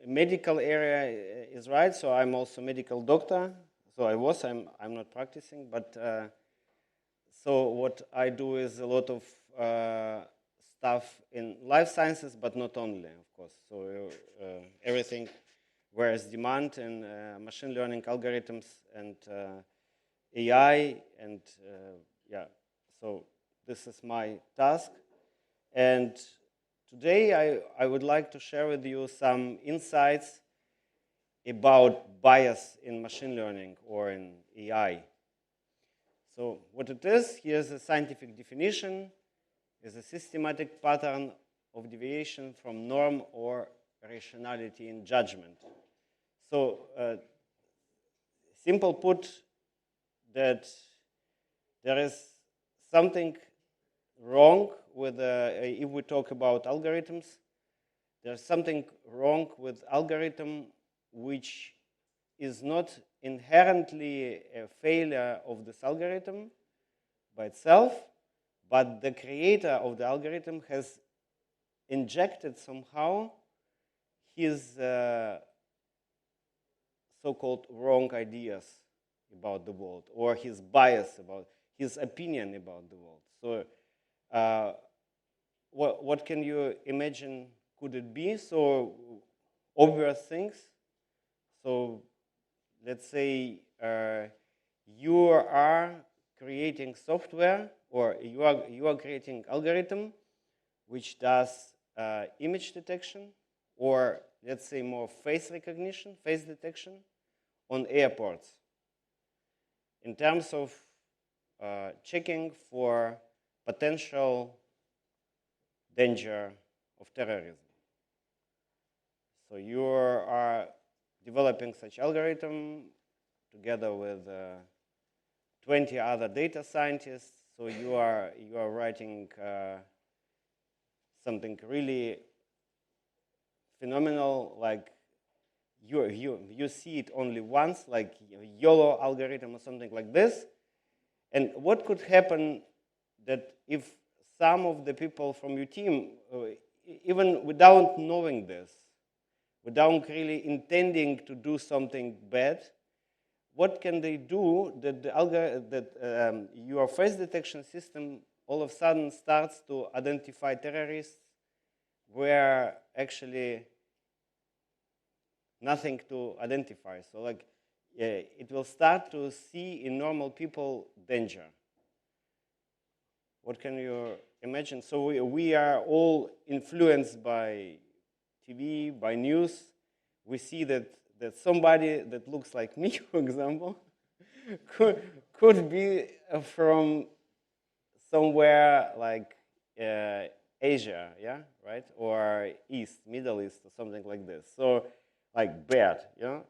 medical area is right. So I'm also medical doctor. So I was. I'm not practicing, but so what I do is a lot of stuff in life sciences, but not only, of course. So everything where is demand and machine learning algorithms and AI and yeah. So this is my task, and today I would like to share with you some insights about bias in machine learning or in AI. So what it is, here's a scientific definition, is a systematic pattern of deviation from norm or rationality in judgment. So simple put, that there is something wrong with, if we talk about algorithms, there's something wrong with algorithm which is not inherently a failure of this algorithm by itself, but the creator of the algorithm has injected somehow his so-called wrong ideas about the world, or his bias about his opinion about the world. So what can you imagine could it be? So obvious things. So let's say you are creating software, or you are creating algorithm which does image detection, or let's say more face recognition, face detection on airports in terms of checking for potential danger of terrorism. So you are developing such algorithm together with 20 other data scientists. So you are writing something really phenomenal, like you see it only once, like YOLO algorithm or something like this. And what could happen that if some of the people from your team, even without knowing this, without really intending to do something bad, what can they do that your face detection system all of a sudden starts to identify terrorists where actually nothing to identify? So like it will start to see in normal people danger. What can you imagine? So we are all influenced by TV, by news. We see that somebody that looks like me, for example, could be from somewhere like Asia, yeah, right? Or East, Middle East, or something like this. So, like bad, you know.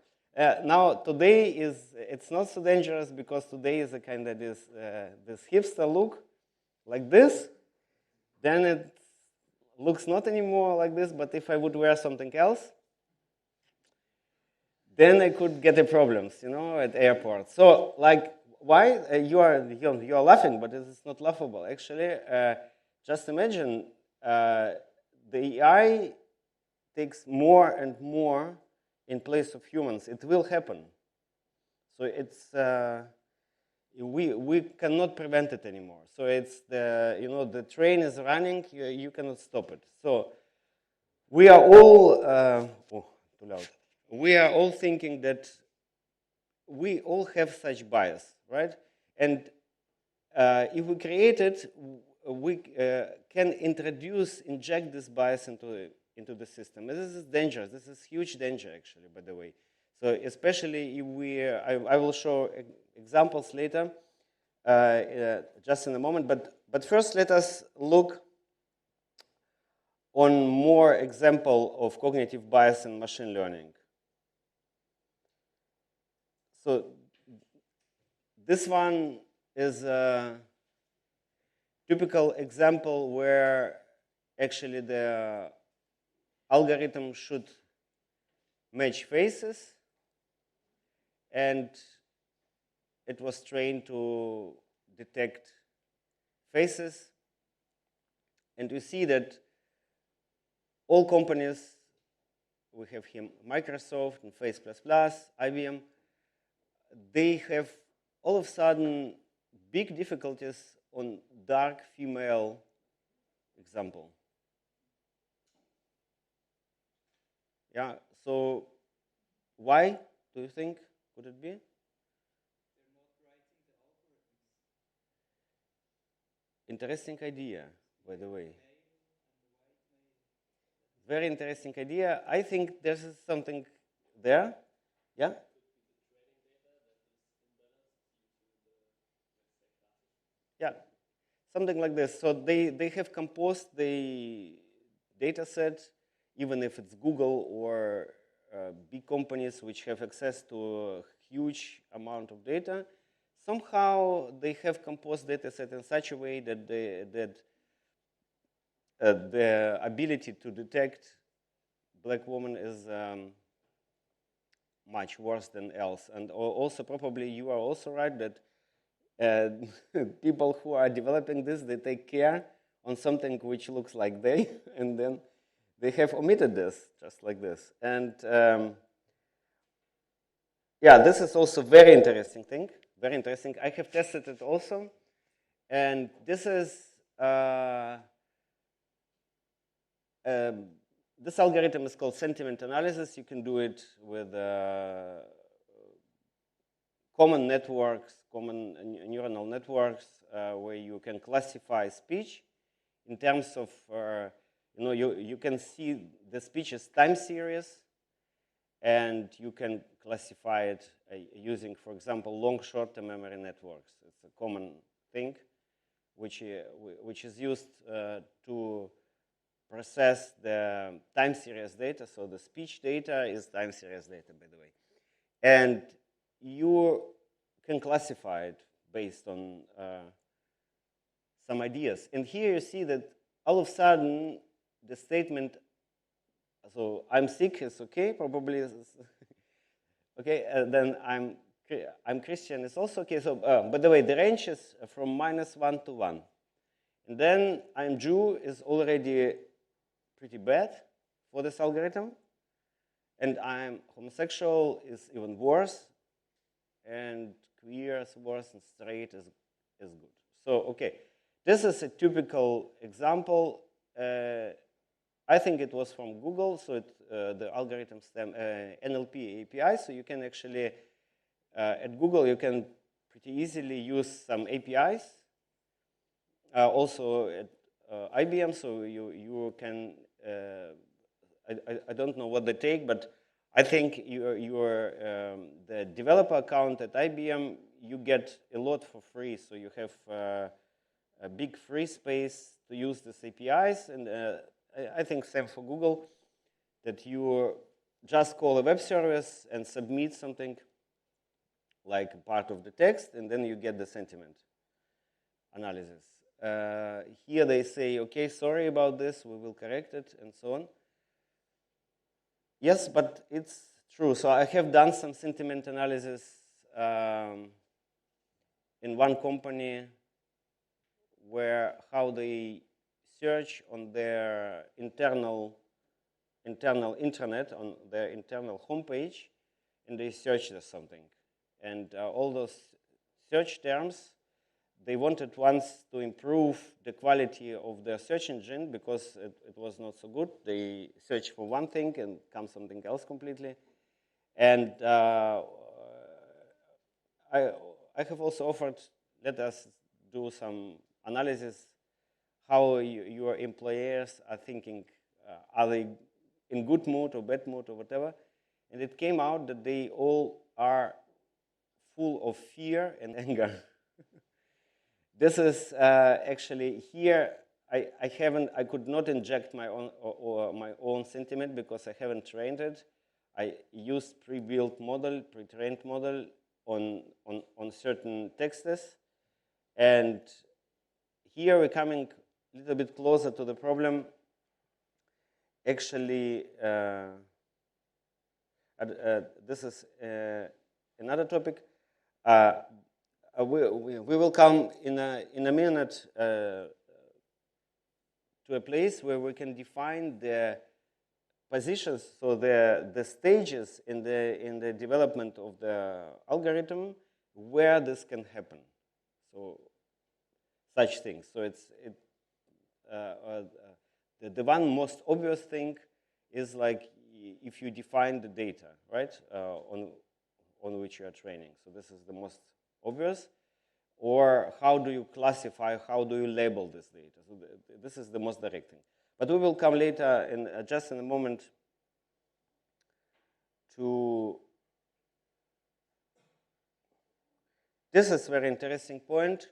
Now today it's not so dangerous because today is a kind of this hipster look, like this. Then it looks not anymore like this. But if I would wear something else, then I could get the problems, you know, at airports. So like, why you're laughing, but it's not laughable actually. Just imagine the AI takes more and more in place of humans. It will happen. So it's we cannot prevent it anymore. So it's the train is running. You cannot stop it. So we are all too loud. We are all thinking that we all have such bias, right? And if we create it, we can inject this bias into the system. And this is dangerous. This is huge danger, actually, by the way. So especially if I will show examples later, just in a moment. But first, let us look on more example of cognitive bias in machine learning. So this one is a typical example where actually the algorithm should match faces, and it was trained to detect faces. And we see that all companies, we have here Microsoft and Face++, IBM, they have all of a sudden big difficulties on dark female example. Yeah, so why do you think could it be? Interesting idea, by the way. Very interesting idea. I think there's something there. Yeah? Yeah, something like this. So they have composed the data set, even if it's Google or big companies which have access to a huge amount of data. Somehow they have composed data set in such a way that the ability to detect black woman is much worse than else. And also probably you are also right that people who are developing this, they take care on something which looks like they, and then they have omitted this, just like this. And yeah, this is also very interesting thing, very interesting. I have tested it also, and this is this algorithm is called sentiment analysis. You can do it with common networks, common neuronal networks, where you can classify speech in terms of, you can see the speech as time series, and you can classify it using, for example, long short-term memory networks. It's a common thing, which is used to process the time series data. So the speech data is time series data, by the way. And you can classify it based on some ideas. And here you see that all of a sudden the statement, so I'm sick is okay, probably is okay, then I'm Christian is also okay. So by the way, the range is from -1 to 1. And then I'm Jew is already pretty bad for this algorithm. And I'm homosexual is even worse. And queer is worse, and straight is good. So, okay, this is a typical example. I think it was from Google, so the algorithm stem NLP API. So you can actually, at Google, you can pretty easily use some APIs. Also at IBM, so you can, I don't know what they take, but I think the developer account at IBM, you get a lot for free. So you have a big free space to use these APIs, and I think same for Google, that you just call a web service and submit something like part of the text, and then you get the sentiment analysis. Here they say, okay, sorry about this, we will correct it, and so on. Yes, but it's true. So I have done some sentiment analysis in one company where how they search on their internal internet, on their internal homepage, and they search for something. And all those search terms, they wanted once to improve the quality of their search engine because it was not so good. They search for one thing and come something else completely. And I have also offered, let us do some analysis how your employers are thinking. Are they in good mood or bad mood or whatever? And it came out that they all are full of fear and anger. This is actually here. I could not inject my own or my own sentiment because I haven't trained it. I used pre-built model, pre-trained model on certain texts, and here we're coming a little bit closer to the problem. Actually, this is another topic. We will come in a minute to a place where we can define the positions, so the stages in the development of the algorithm where this can happen. So such things. So the one most obvious thing is like if you define the data, right, on which you are training. So this is the most obvious. Or how do you classify, how do you label this data? So this is the most direct thing. But we will come later, just in a moment, to this is a very interesting point.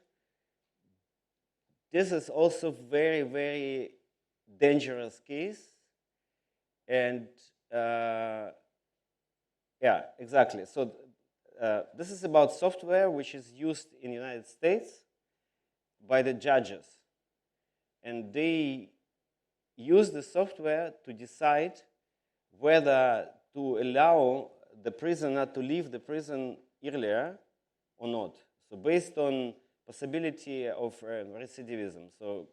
This is also very, very dangerous case. And yeah, exactly. So this is about software which is used in the United States by the judges. And they use the software to decide whether to allow the prisoner to leave the prison earlier or not. So based on possibility of recidivism. So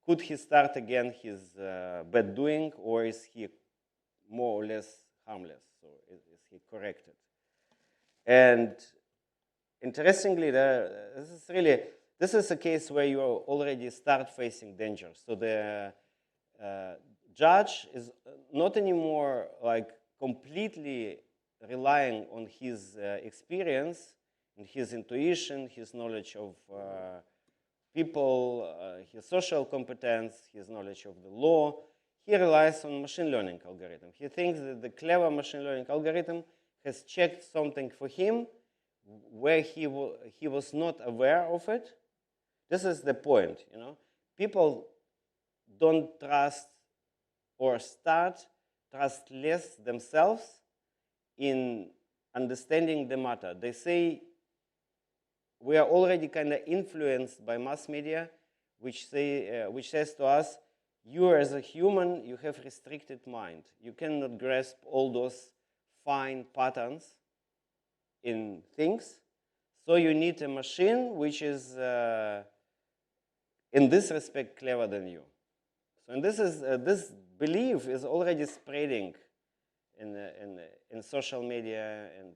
could he start again his bad doing, or is he more or less harmless? So is he corrected? And interestingly, this is a case where you already start facing danger. So the judge is not anymore like completely relying on his experience and his intuition, his knowledge of people, his social competence, his knowledge of the law. He relies on machine learning algorithm. He thinks that the clever machine learning algorithm has checked something for him where he was not aware of it. This is the point, you know. People don't trust or trust less themselves in understanding the matter. They say we are already kind of influenced by mass media, which says to us, you as a human, you have restricted mind. You cannot grasp all those fine patterns in things. So you need a machine which is, in this respect, clever than you. So, and this belief is already spreading in social media and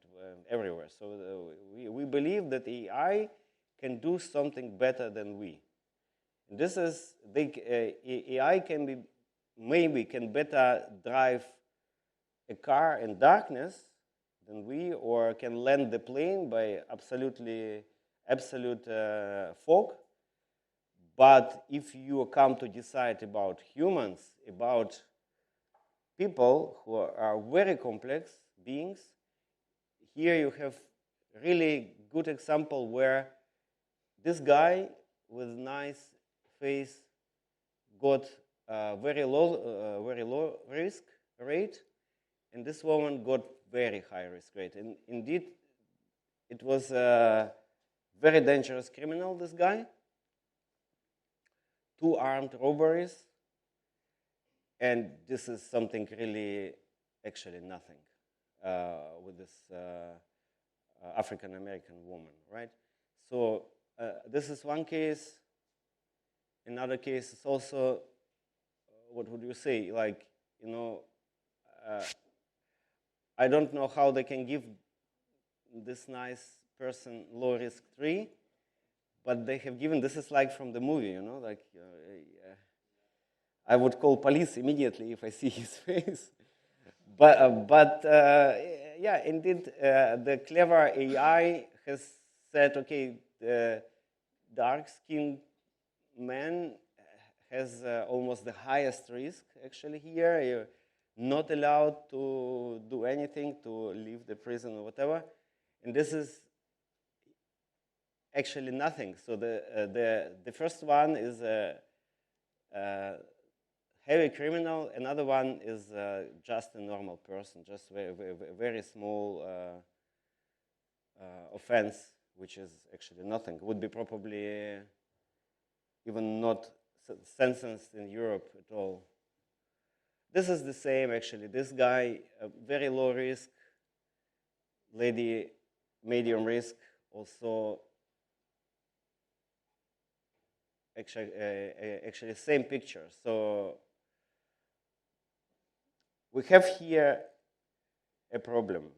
everywhere. So we believe that AI can do something better than we. And this is, AI can better drive a car in darkness than we, or can land the plane by absolute fog. But if you come to decide about humans, about people who are very complex beings, here you have really good example where this guy with nice face got very low risk rate, and this woman got very high risk rate. And indeed, it was a very dangerous criminal, this guy. 2 armed robberies, and this is something really, actually nothing with this African-American woman, right? So this is one case. Another case is also, what would you say, like, you know, I don't know how they can give this nice person low risk 3, but they have given, this is like from the movie, you know, like I would call police immediately if I see his face. But yeah, indeed, the clever AI has said, okay, the dark-skinned man has almost the highest risk, actually, here. You're not allowed to do anything, to leave the prison or whatever. And this is actually nothing. So the first one is a heavy criminal. Another one is just a normal person, just very small offense, which is actually nothing. Would be probably even not sentenced in Europe at all. This is the same, actually. This guy, very low risk. Lady, medium risk. Also, actually same picture. So we have here a problem,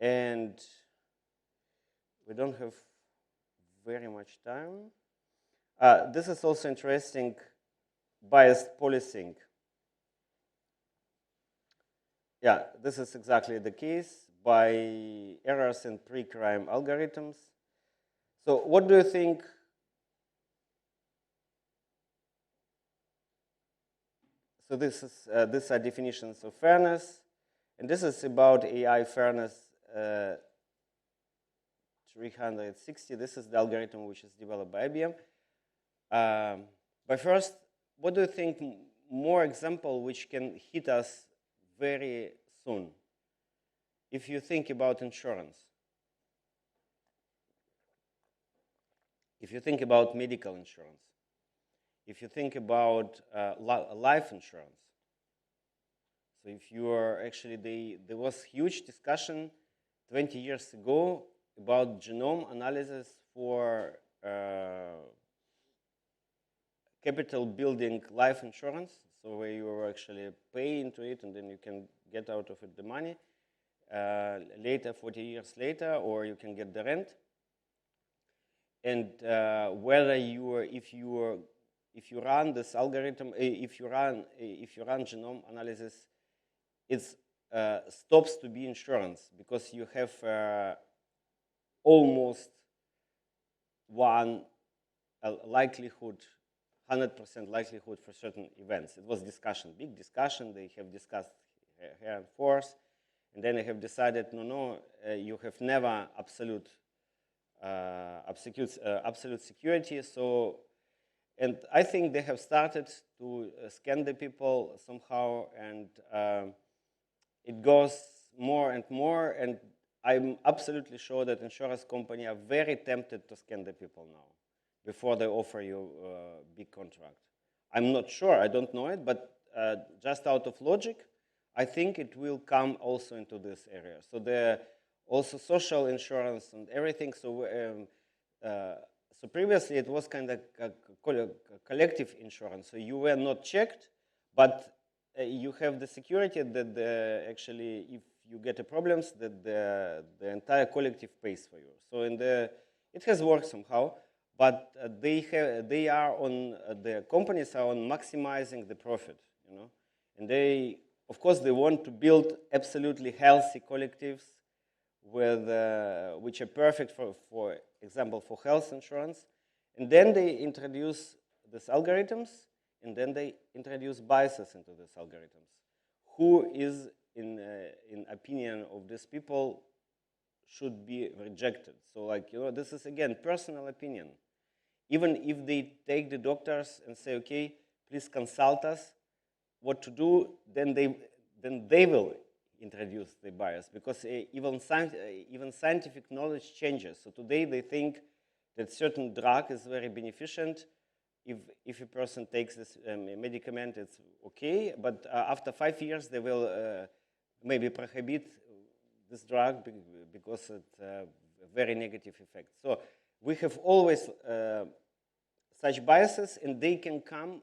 and we don't have very much time. This is also interesting, biased policing. Yeah, this is exactly the case, by errors in pre-crime algorithms. So what do you think? So this is, these are definitions of fairness, and this is about AI fairness 360. This is the algorithm which is developed by IBM. But first, what do you think more example which can hit us very soon? If you think about insurance, if you think about medical insurance, if you think about life insurance, so if you are actually, there was huge discussion 20 years ago about genome analysis for capital building life insurance, so where you actually pay into it and then you can get out of it the money later, 40 years later, or you can get the rent. And whether if you run this algorithm, if you run genome analysis, it stops to be insurance, because you have almost one likelihood, 100% likelihood for certain events. It was discussion, big discussion. They have discussed here and forth, and then they have decided, no, you have never absolute security. So, and I think they have started to scan the people somehow, and it goes more and more. And I'm absolutely sure that insurance companies are very tempted to scan the people now before they offer you a big contract. I'm not sure, I don't know it, but just out of logic, I think it will come also into this area. So there also social insurance and everything. So so previously it was kind of a collective insurance. So you were not checked, but you have the security that actually, if you get a problems, that the entire collective pays for you. So it has worked somehow, but they are on the companies are on maximizing the profit, you know, and they, of course, they want to build absolutely healthy collectives with which are perfect for example, for health insurance, and then they introduce these algorithms, and then they introduce biases into these algorithms. Who is, in opinion of these people, should be rejected? So, like, you know, this is again personal opinion. even if they take the doctors and say, okay, please consult us what to do, then they will introduce the bias, because even scientific knowledge changes. So today they think that certain drug is very beneficent. If a person takes this medicament, it's okay, but after 5 years they will maybe prohibit this drug because it's a very negative effect. So we have always such biases, and they can come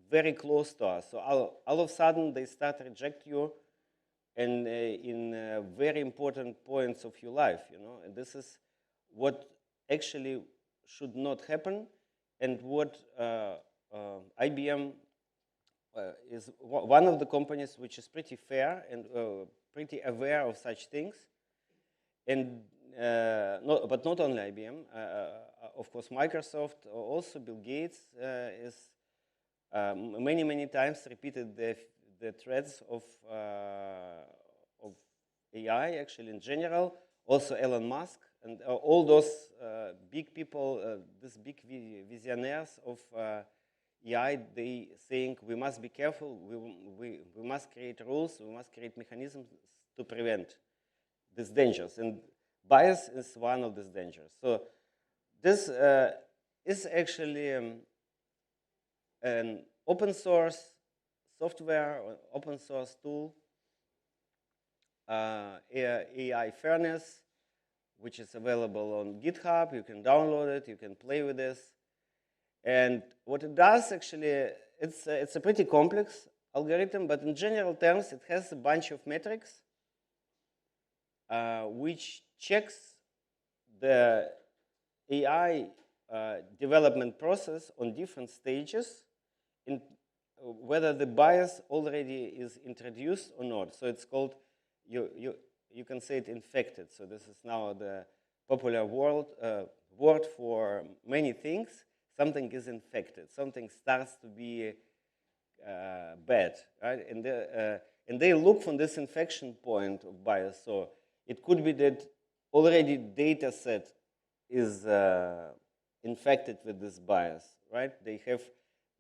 very close to us. So all of a sudden they start to reject you, and in very important points of your life, you know. And this is what actually should not happen, and what IBM is one of the companies which is pretty fair and pretty aware of such things. And but not only IBM, of course Microsoft, also Bill Gates is many times repeated the threats of AI, actually in general. Also Elon Musk and all those big people, these big visionaries of AI, they think we must be careful, we must create rules, we must create mechanisms to prevent these dangers. And bias is one of these dangers. So this is actually an open source software, or open source tool, AI Fairness, which is available on GitHub. You can download it, you can play with this. And what it does, actually, it's a pretty complex algorithm, but in general terms, it has a bunch of metrics which checks the AI development process on different stages, in whether the bias already is introduced or not. So it's called, you can say it infected. So this is now the popular word for many things. Something is infected. Something starts to be bad, right? And they look from this infection point of bias. So it could be that already data set is infected with this bias, right? They have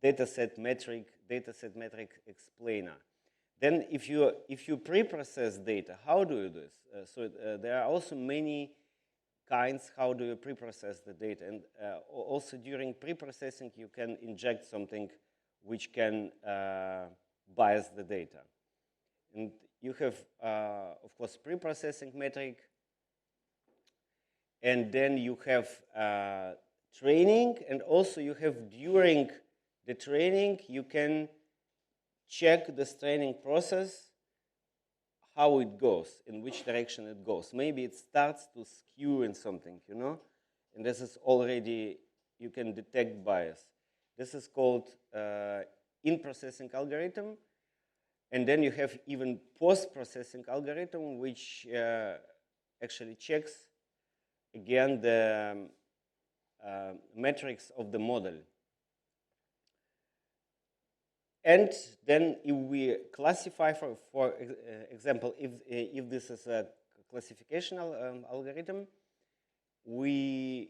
dataset metric explainer. Then if you pre-process data, how do you do this? So there are also many kinds how do you pre-process the data. And also during pre-processing, you can inject something which can bias the data. And you have, of course, pre-processing metric. And then you have training. And also you have during the training, you can check this training process, how it goes, in which direction it goes. Maybe it starts to skew in something, you know? And this is already, you can detect bias. This is called in-processing algorithm. And then you have even post-processing algorithm, which actually checks, again, the metrics of the model. And then if we classify, for example, if this is a classificational algorithm, we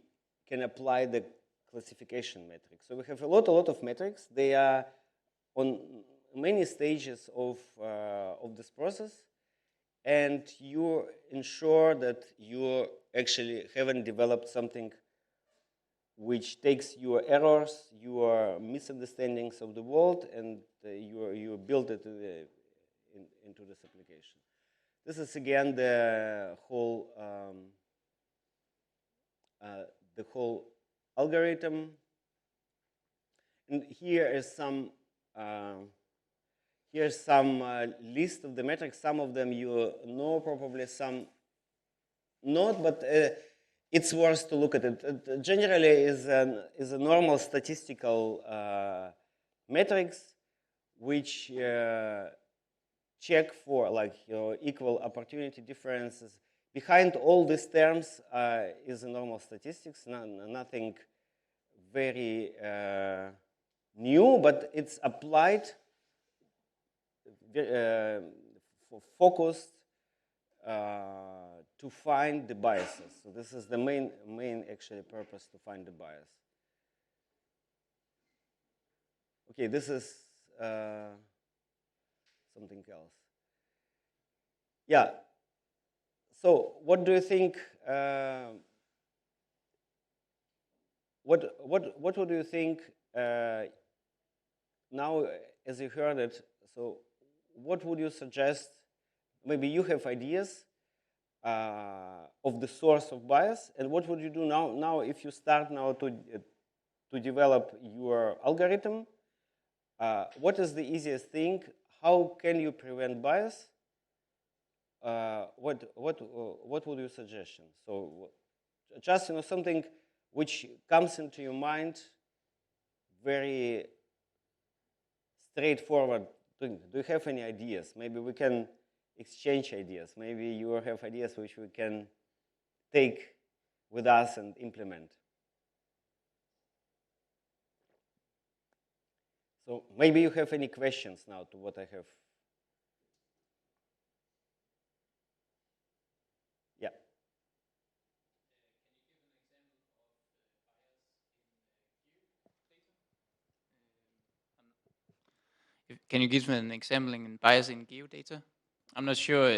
can apply the classification metric. So we have a lot of metrics. They are on many stages of this process, and you ensure that you actually haven't developed something which takes your errors, your misunderstandings of the world, and you build it into this application. This is again the whole algorithm. And here is some here's some list of the metrics. Some of them you know probably, some not, but it's worth to look at it. It generally is a normal statistical metrics which check for, like, equal opportunity differences. Behind all these terms is a normal statistics, nothing very new, but it's applied focused to find the biases. So this is the main actually purpose, to find the bias. okay, this is something else. Yeah. So, what do you think? What would you think now, as you heard it? So, what would you suggest? Maybe you have ideas of the source of bias, and what would you do now? Now, if you start now to develop your algorithm, what is the easiest thing? How can you prevent bias? What would your suggestion? So, just something which comes into your mind very straightforward. Do you have any ideas? Maybe we can exchange ideas. Maybe you have ideas which we can take with us and implement. So maybe you have any questions now to what I have. Yeah. Can you give me an example in bias in geodata? I'm not sure.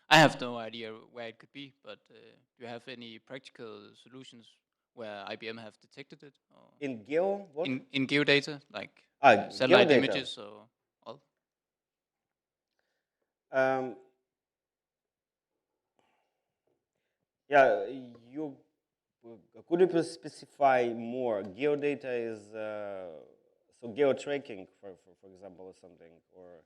I have no idea where it could be, but do you have any practical solutions where IBM have detected it? Or in geo, what? In geodata, like satellite geodata. images or all? Yeah, could you specify more? Geodata is so geo-tracking, for example, or something, or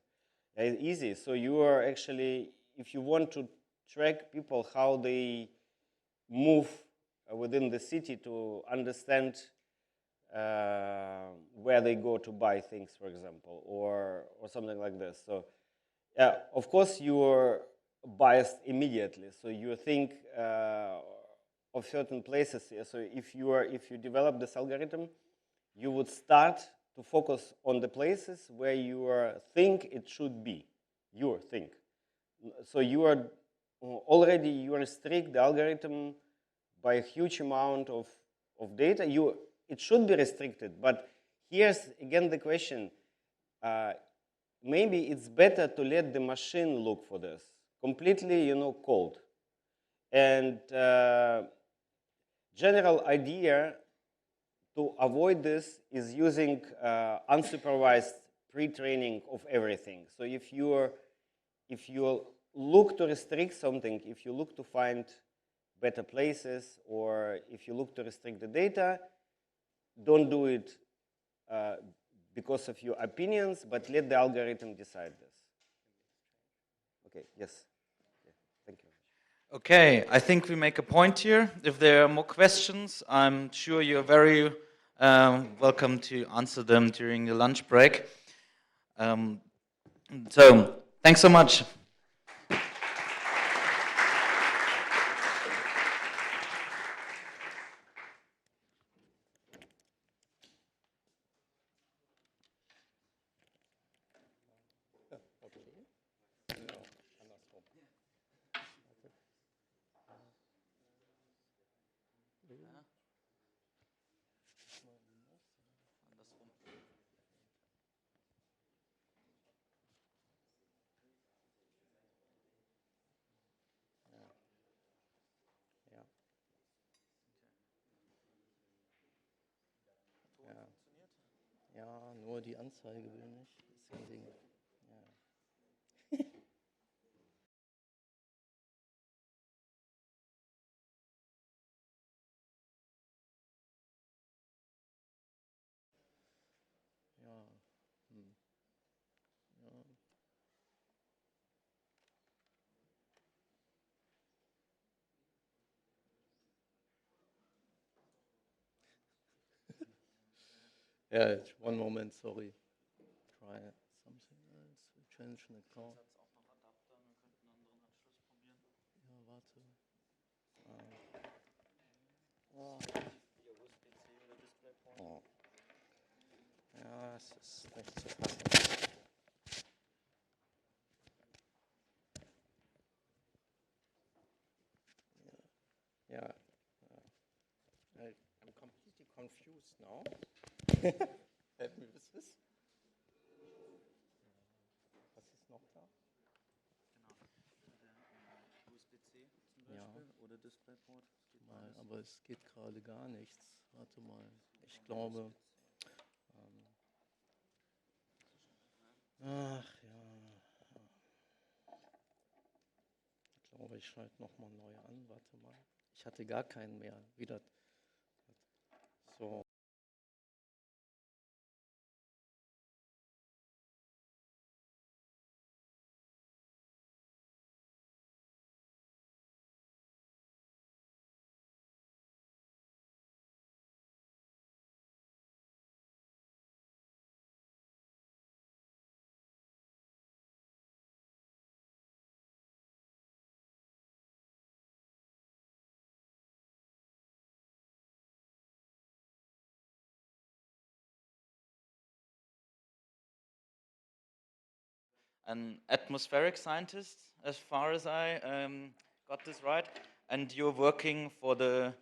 easy. So you are actually, if you want to track people how they move within the city to understand where they go to buy things, for example, or something like this. So yeah, of course you are biased immediately. So you think of certain places. So if you develop this algorithm, you would start to focus on the places where you think it should be. Your think. So you are already you restrict the algorithm by a huge amount of data. It should be restricted, but here's again the question. Maybe it's better to let the machine look for this completely, cold. And general idea to avoid this is using unsupervised pre-training of everything. So if you look to restrict something, if you look to find better places, or if you look to restrict the data, don't do it because of your opinions, but let the algorithm decide this. Okay, yes. Yeah, thank you. Okay, I think we make a point here. If there are more questions, I'm sure you're very welcome to answer them during the lunch break. So, thanks so much. Ja, nur die Anzeige will nicht. Deswegen. Ja. Ja. Ja. Yeah, one moment, sorry. Try something else. Change an account. Ja, warte. Oh. Ja, es ist nicht zu fassen. Yeah. I'm completely confused now. Help me ist. Was ist noch da? USB-C zum Beispiel Ja. oder DisplayPort. Mal, aber es geht gerade gar nichts. Warte mal. Ich glaube. Ach ja. Ich glaube, ich schalte nochmal neu an. Warte mal. Ich hatte gar keinen mehr. Wieder. So. An atmospheric scientist, as far as I got this right, and you're working for the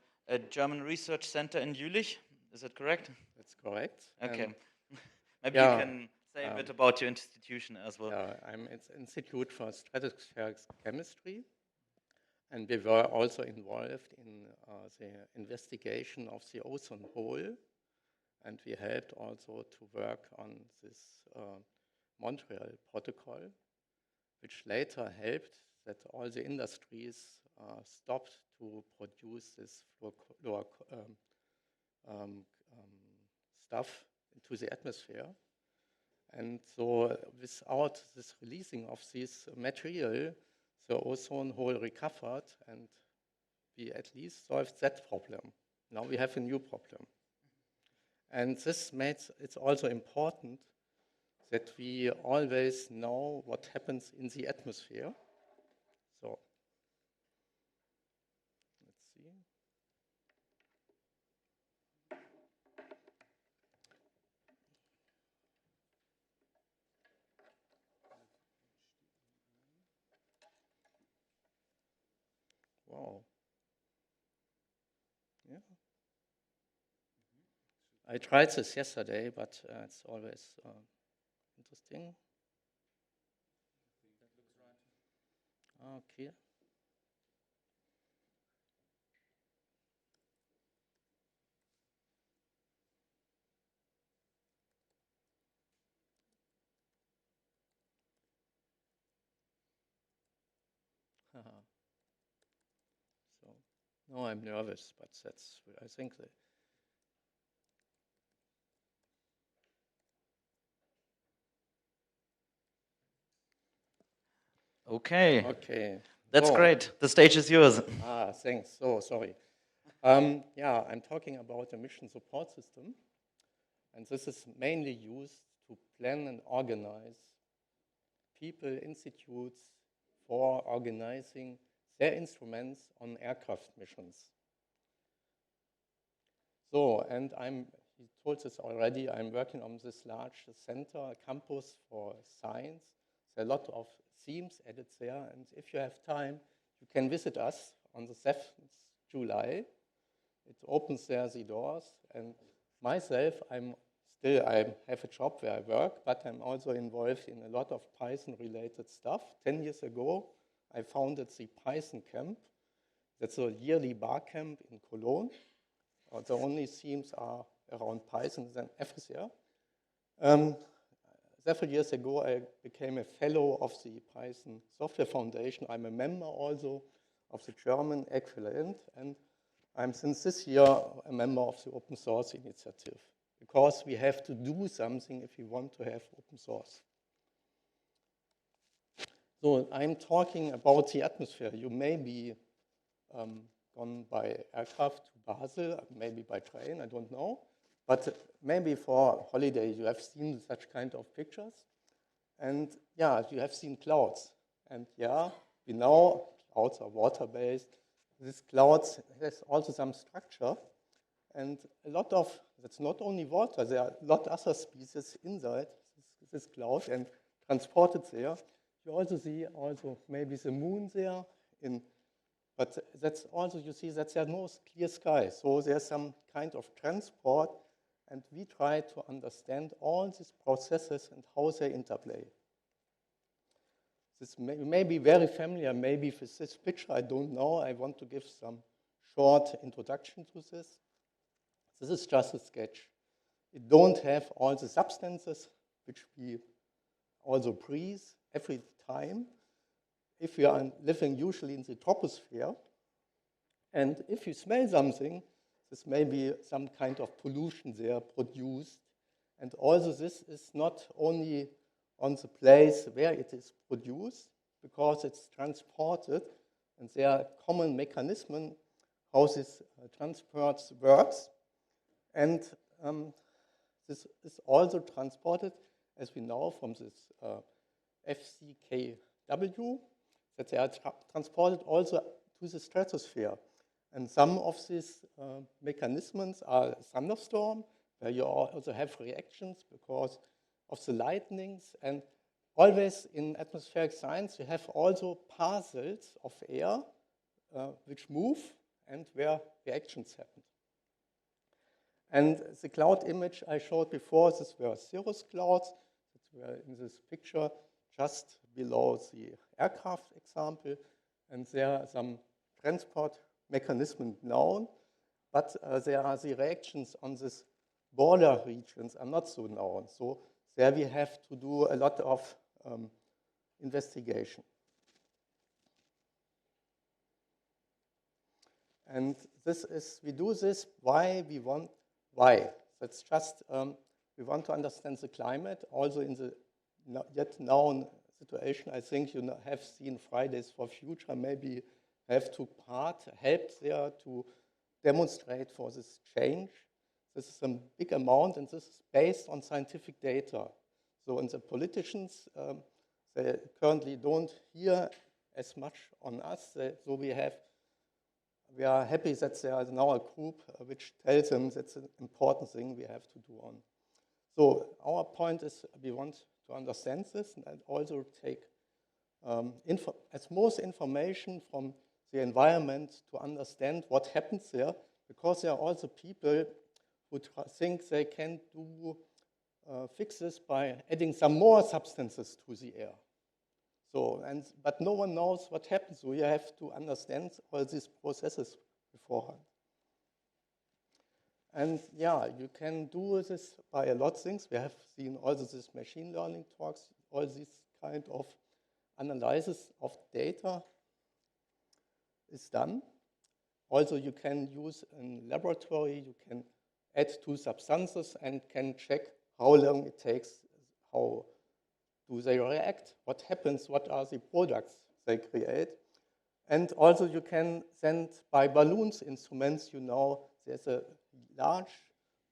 German Research Center in Jülich. Is that correct? That's correct. Okay. And Maybe yeah, you can say a bit about your institution as well. Yeah, I'm at the Institute for Stratospheric Chemistry, and we were also involved in the investigation of the ozone hole, and we helped also to work on this Montreal Protocol, which later helped that all the industries stopped to produce this stuff into the atmosphere. And so without this releasing of this material, the ozone hole recovered, and we at least solved that problem. Now we have a new problem. And this makes it also important that we always know what happens in the atmosphere. So let's see. Wow. Yeah. I tried this yesterday, but it's always interesting. Okay. So, no, I'm nervous, but that's, I think that. Okay. Okay. That's great. The stage is yours. Thanks. So, sorry. Yeah, I'm talking about a mission support system. And this is mainly used to plan and organize people, institutes for organizing their instruments on aircraft missions. So, and he told this already, I'm working on this large center, campus for science. There are a lot of themes added there, and if you have time, you can visit us on the 7th July. It opens there the doors, and myself, I have a job where I work, but I'm also involved in a lot of Python-related stuff. 10 years ago, I founded the Python Camp. That's a yearly bar camp in Cologne. The only themes are around Python than everywhere. Several years ago, I became a fellow of the Python Software Foundation. I'm a member also of the German equivalent, and I'm since this year a member of the open source initiative, because we have to do something if we want to have open source. So I'm talking about the atmosphere. You may be gone by aircraft to Basel, maybe by train, I don't know. But maybe for holiday you have seen such kind of pictures. And yeah, you have seen clouds. And yeah, we know clouds are water-based. These clouds has also some structure. And a lot of, that's not only water, there are a lot of other species inside this cloud and transported there. You also see also maybe the moon there, but that's also, you see that there's no clear sky. So there's some kind of transport And we try to understand all these processes and how they interplay. This may be very familiar, maybe with this picture, I don't know. I want to give some short introduction to this. This is just a sketch. It don't have all the substances which we also breathe every time if we are living usually in the troposphere. And if you smell something, this may be some kind of pollution there produced. And also this is not only on the place where it is produced, because it's transported, and there are common mechanisms how this transport works. And this is also transported, as we know, from this FCKW, that they are transported also to the stratosphere. And some of these mechanisms are thunderstorm, where you also have reactions because of the lightnings. And always in atmospheric science, you have also parcels of air which move and where reactions happen. And the cloud image I showed before, these were cirrus clouds that were in this picture just below the aircraft example. And there are some transport mechanisms known, but there are the reactions on this border regions are not so known. So there we have to do a lot of investigation. And we do this why. That's just, we want to understand the climate, also in the yet known situation. I think you have seen Fridays for Future, maybe have to help there to demonstrate for this change. This is a big amount, and this is based on scientific data. So, and the politicians, they currently don't hear as much on us. So we are happy that there is now a group which tells them that's an important thing we have to do on. So our point is we want to understand this and also take as most information from the environment to understand what happens there, because there are also people who think they can fix this by adding some more substances to the air. So, but no one knows what happens, so you have to understand all these processes beforehand. And yeah, you can do this by a lot of things. We have seen also this machine learning talks, all these kind of analysis of data is done. Also, you can use in laboratory, you can add two substances and can check how long it takes, how do they react, what happens, what are the products they create. And also you can send by balloons instruments, there's a large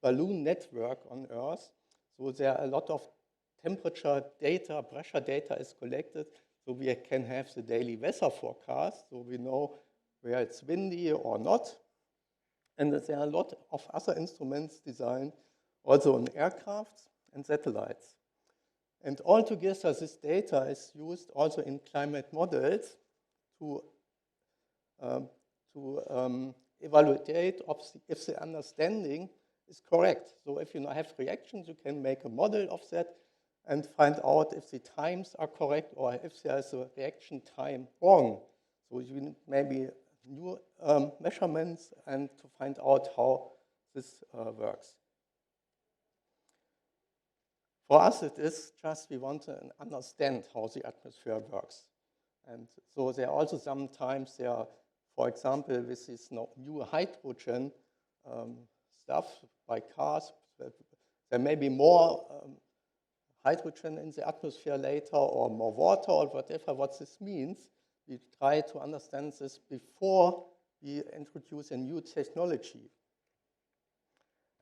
balloon network on Earth. So there are a lot of temperature data, pressure data is collected. So we can have the daily weather forecast. So we know where it's windy or not. And there are a lot of other instruments designed also on aircrafts and satellites. And altogether, this data is used also in climate models to evaluate if the understanding is correct. So if you have reactions, you can make a model of that and find out if the times are correct or if there is a reaction time wrong. So you need maybe new measurements and to find out how this works. For us, it is just we want to understand how the atmosphere works. And so there are also sometimes for example, with this new hydrogen stuff by cars, there may be more hydrogen in the atmosphere later or more water or whatever. What this means, we try to understand this before we introduce a new technology.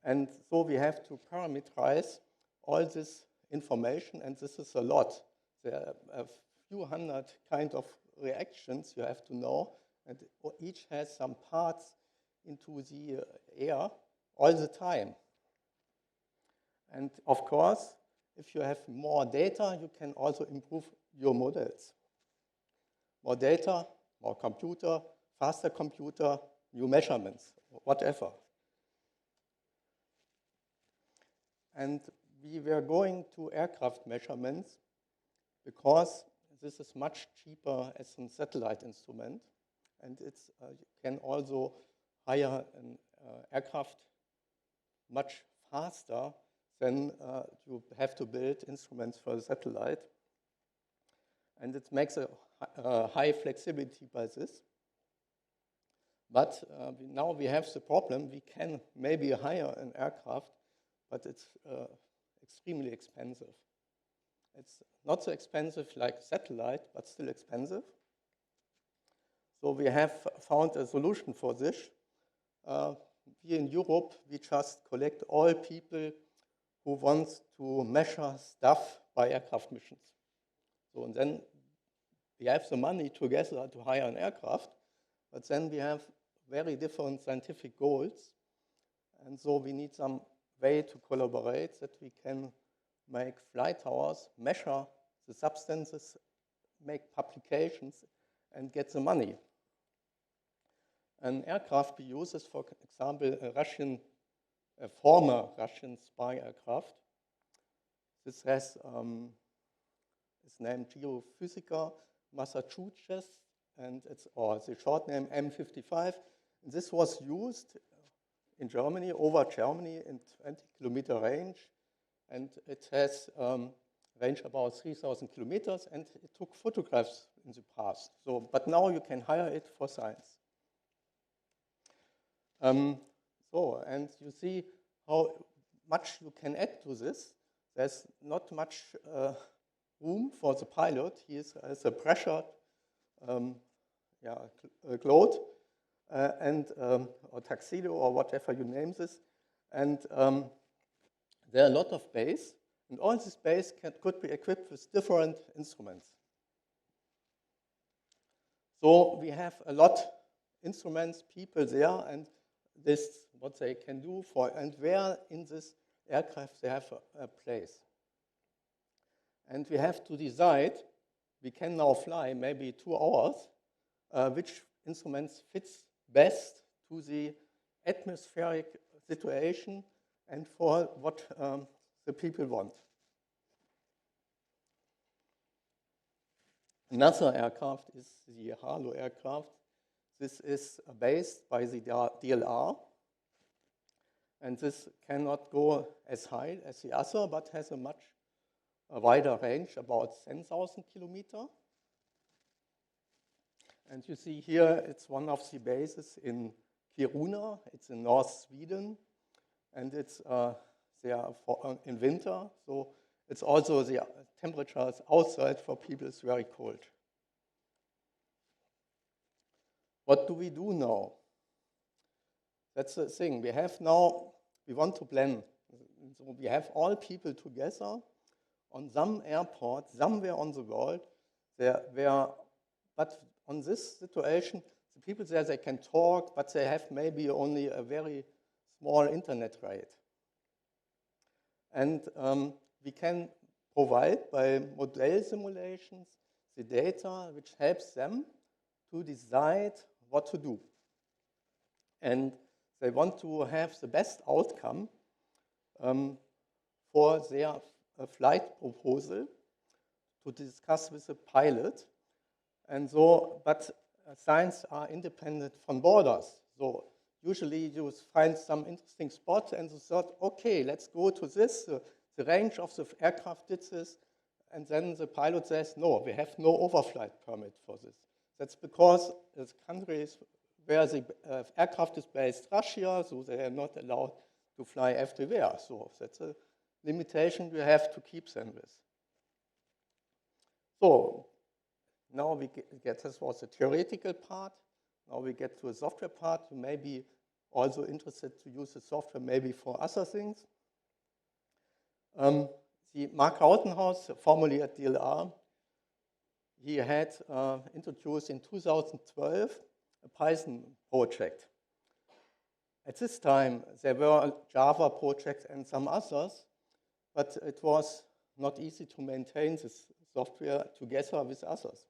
And so we have to parameterize all this information, and this is a lot. There are a few hundred kind of reactions you have to know, and each has some parts into the air all the time. And of course, if you have more data, you can also improve your models. More data, more computer, faster computer, new measurements, whatever. And we were going to aircraft measurements because this is much cheaper as a satellite instrument. And it's, you can also hire an aircraft much faster than you have to build instruments for the satellite. And it makes a high flexibility by this. But now we have the problem, we can maybe hire an aircraft, but it's extremely expensive. It's not so expensive like satellite, but still expensive. So we have found a solution for this. Here in Europe, we just collect all people who want to measure stuff by aircraft missions. So and then we have the money together to hire an aircraft, but then we have very different scientific goals. And so we need some way to collaborate that we can make flight hours, measure the substances, make publications, and get the money. An aircraft we use is, for example, a former Russian spy aircraft. This has its name GeoPython, Massachusetts, and it's the short name M55. And this was used in Germany, over Germany, in 20-kilometer range, and it has range about 3,000 kilometers, and it took photographs in the past. So, but now you can hire it for science. And you see how much you can add to this. There's not much room for the pilot. He has a pressured cloth or tuxedo or whatever you name this. And there are a lot of bays, and all this base could be equipped with different instruments. So we have a lot of instruments, people there, and this what they can do for, and where in this aircraft they have a place. And we have to decide, we can now fly maybe 2 hours, which instruments fits best to the atmospheric situation and for what the people want. Another aircraft is the Halo aircraft. This is based by the DLR, and this cannot go as high as the other, but has a much wider range, about 10,000 kilometers. And you see here, it's one of the bases in Kiruna. It's in North Sweden, and it's there in winter. So it's also the temperatures outside for people is very cold. What do we do now? That's the thing. We want to plan. So we have all people together on some airport, somewhere on the world, but on this situation, the people there, they can talk, but they have maybe only a very small internet rate. And we can provide by model simulations the data which helps them to decide what to do. And they want to have the best outcome for their flight proposal to discuss with the pilot. And so, but signs are independent from borders. So usually you find some interesting spot and you thought, okay, let's go to this. The range of the aircraft did this. And then the pilot says, no, we have no overflight permit for this. That's because the countries where the aircraft is based, Russia, so they are not allowed to fly everywhere. So that's a limitation we have to keep them with. So now we get, this was the theoretical part. Now we get to a software part. You may be also interested to use the software maybe for other things. The Mark Rautenhaus, formerly at DLR, he had introduced in 2012 a Python project. At this time, there were Java projects and some others, but it was not easy to maintain this software together with others.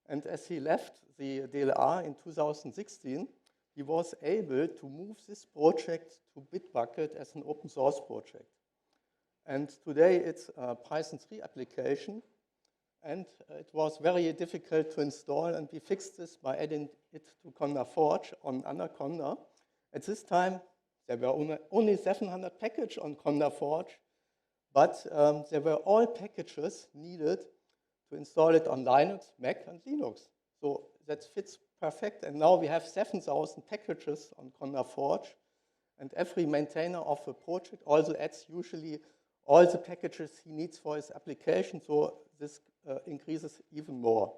And as he left the DLR in 2016, he was able to move this project to Bitbucket as an open source project. And today it's a Python 3 application. And it was very difficult to install, and we fixed this by adding it to Conda Forge on Anaconda. At this time, there were only 700 packages on Conda Forge, but there were all packages needed to install it on Linux, Mac, and Linux. So that fits perfect. And now we have 7,000 packages on Conda Forge, and every maintainer of a project also adds usually all the packages he needs for his application. So this increases even more.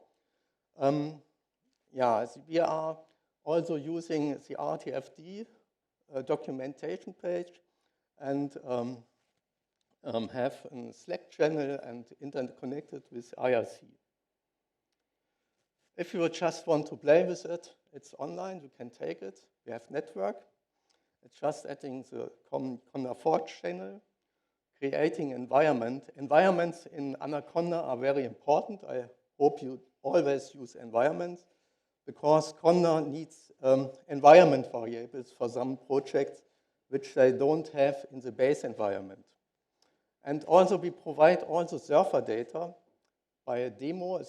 Yeah, so we are also using the RTFD documentation page and have a Slack channel and internet connected with IRC. If you just want to play with it, it's online, you can take it. We have network. It's just adding the Conda Forge channel, creating environment. Environments in Anaconda are very important. I hope you always use environments because Conda needs environment variables for some projects which they don't have in the base environment. And also we provide also server data by a demo.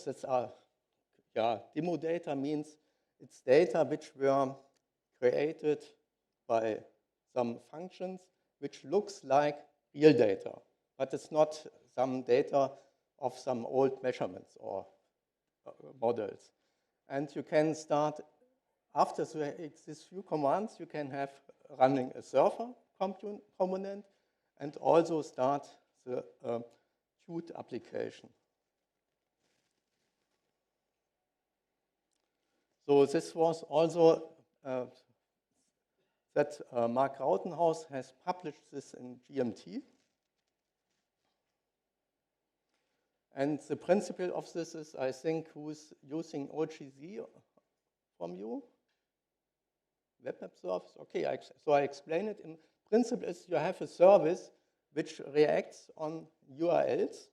Demo data means it's data which were created by some functions which looks like real data, but it's not some data of some old measurements or models. And you can start, after these few commands, you can have running a server component and also start the Qt application. So this was also that Mark Rautenhaus has published this in GMT. And the principle of this is, I think, who's using OGZ from you? Web App Service? Okay, so I explain it. In principle is you have a service which reacts on URLs.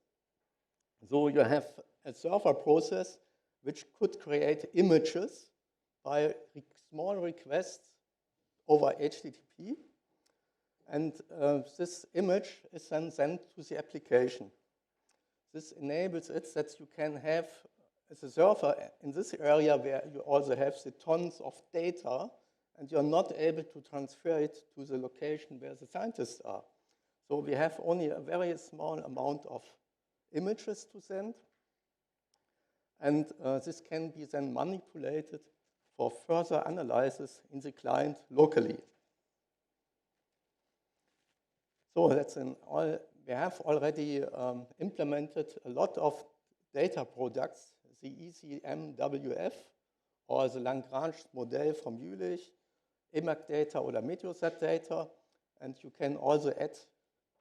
So you have a server process which could create images by small requests over HTTP. And this image is then sent to the application. This enables it that you can have the server in this area where you also have the tons of data and you're not able to transfer it to the location where the scientists are. So we have only a very small amount of images to send. And this can be then manipulated for further analysis in the client locally. So that's we have already implemented a lot of data products, the ECMWF or the Lagrange model from Jülich, EMAC data or Meteosat data, and you can also add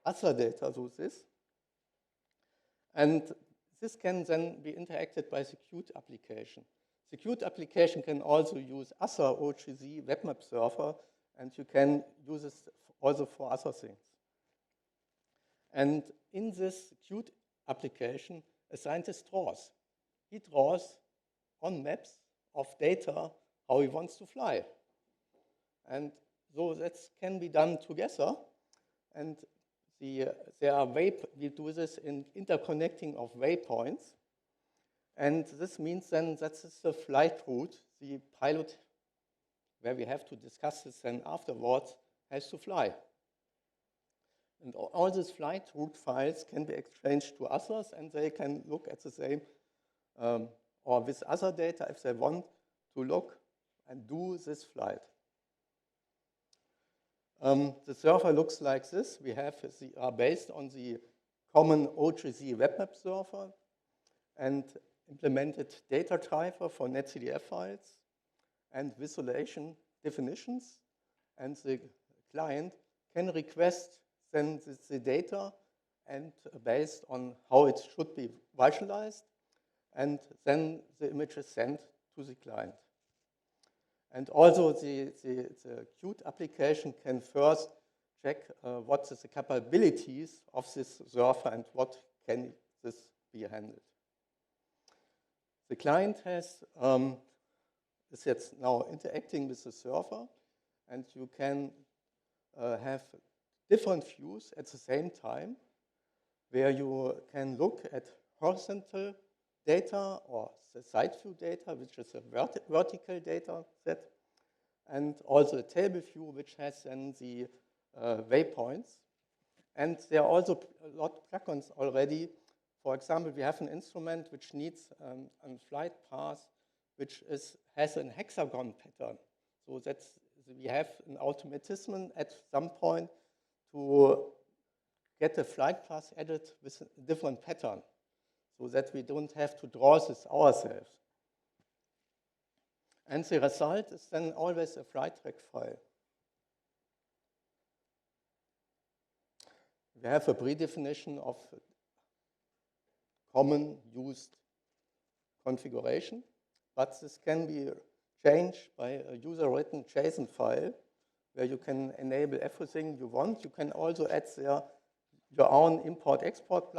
other data to this. And this can then be interacted by the Qt application. The Qt application can also use other OGZ web map server, and you can use this also for other things. And in this Qt application, a scientist draws. He draws on maps of data how he wants to fly. And so that can be done together. And we do this in interconnecting of waypoints. And this means then that this is the flight route the pilot, where we have to discuss this then afterwards, has to fly. And all these flight route files can be exchanged to others, and they can look at the same, or with other data if they want to look and do this flight. The server looks like this. We are based on the common OGZ web map server and implemented data driver for netcdf files and visualization definitions. And the client can request then the data and based on how it should be visualized, and then the image is sent to the client. And also the Qt application can first check what is the capabilities of this server and what can this be handled. The client is now interacting with the server, and you can have different views at the same time. where you can look at horizontal data or the side view data, which is a vertical data set, and also a table view, which has then the waypoints. And there are also a lot of plugins already. For example, we have an instrument which needs a flight path which has an hexagon pattern. So we have an automatism at some point to get the flight path added with a different pattern, so that we don't have to draw this ourselves. And the result is then always a flight track file. We have a predefinition of common used configuration, but this can be changed by a user-written JSON file where you can enable everything you want. You can also add there your own import-export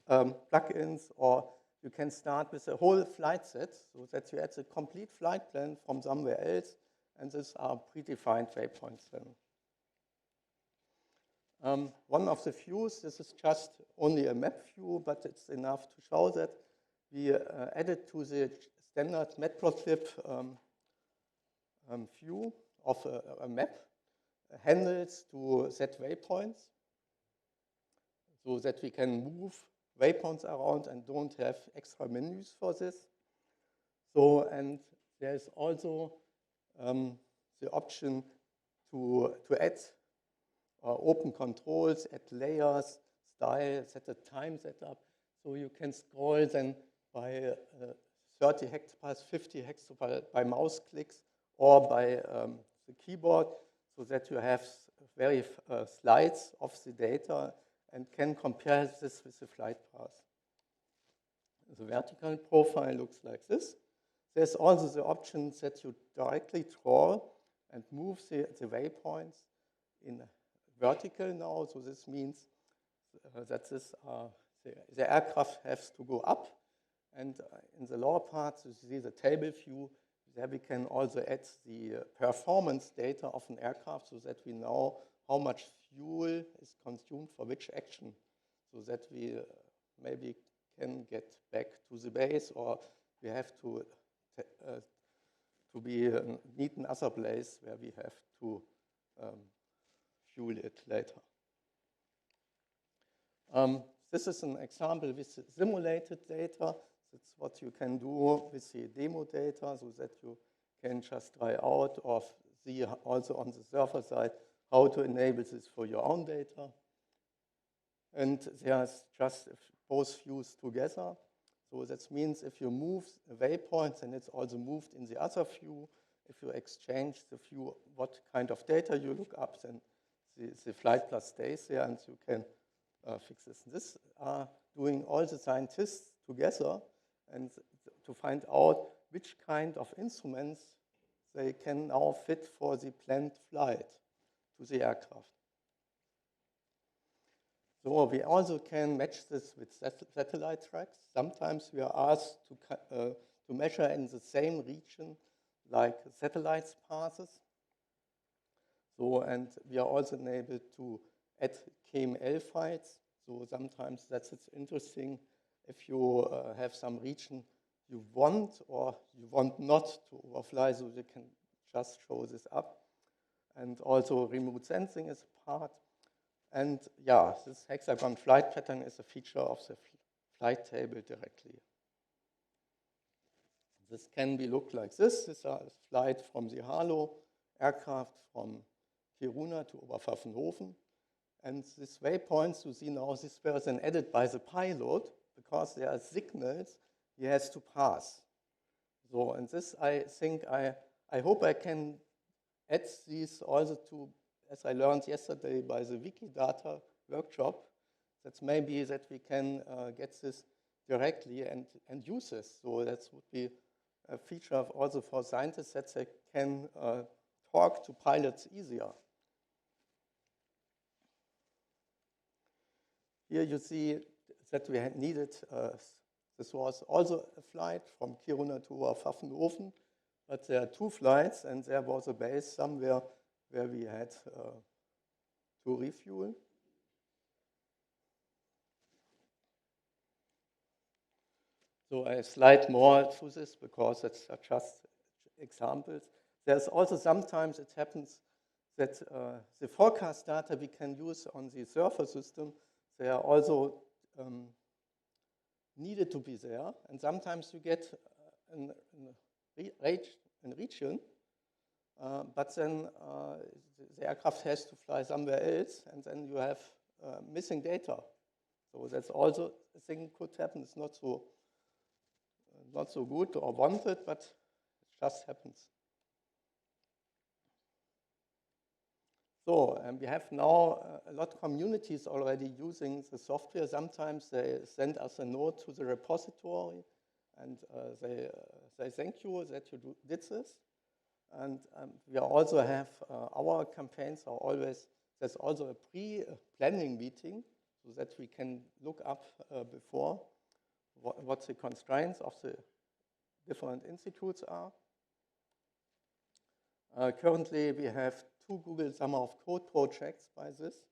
plugins, or you can start with a whole flight set so that you add a complete flight plan from somewhere else, and these are predefined waypoints then. One of the views, this is just only a map view, but it's enough to show that we added to the standard matplotlib view of a map handles to set waypoints, so that we can move waypoints around and don't have extra menus for this. So, and there's also the option to add open controls, add layers, style, set a time setup. So you can scroll then by 30 hectopaths, 50 hectopaths by mouse clicks or by the keyboard, so that you have very slides of the data and can compare this with the flight path. The vertical profile looks like this. There's also the option that you directly draw and move the waypoints in vertical now. So this means that the aircraft has to go up. And in the lower part, you see the table view. There we can also add the performance data of an aircraft so that we know how much fuel is consumed for which action, so that we maybe can get back to the base, or we have to need another place where we have to fuel it later. This is an example with simulated data. That's what you can do with the demo data, so that you can just try out or see also on the server side how to enable this for your own data. And there's just both views together. So that means if you move a waypoint, then it's also moved in the other view. If you exchange the view, what kind of data you look up, then the flight path stays there, and you can fix this. This are doing all the scientists together and to find out which kind of instruments they can now fit for the planned flight to the aircraft. So we also can match this with satellite tracks. Sometimes we are asked to measure in the same region like satellites passes. So, and we are also able to add KML files. So sometimes that's interesting if you have some region you want or you want not to overfly, so you can just show this up. And also remote sensing is a part. And yeah, this hexagon flight pattern is a feature of the flight table directly. This can be looked like this. This is a flight from the Harlow aircraft from Kiruna to Oberpfaffenhofen. And these waypoints you see now, this were then added by the pilot because there are signals he has to pass. So, and this I think I hope I can add these also to, as I learned yesterday by the Wikidata workshop, that's maybe that we can get this directly and use this. So that would be a feature of also for scientists that they can talk to pilots easier. Here you see that we had needed, this was also a flight from Kiruna to Oberpfaffenhofen, but there are two flights and there was a base somewhere where we had to refuel. So I slide more to this because it's just examples. There's also sometimes it happens that the forecast data we can use on the server system, they are also needed to be there. And sometimes you get a region, but then the aircraft has to fly somewhere else, and then you have missing data. So that's also a thing could happen. It's not so good or wanted, but it just happens. So we have now a lot of communities already using the software. Sometimes they send us a note to the repository, and they thank you that you did this. And we also have our campaigns are always, there's also a pre-planning meeting so that we can look up before what the constraints of the different institutes are. Currently, we have 2 Google Summer of Code projects by this.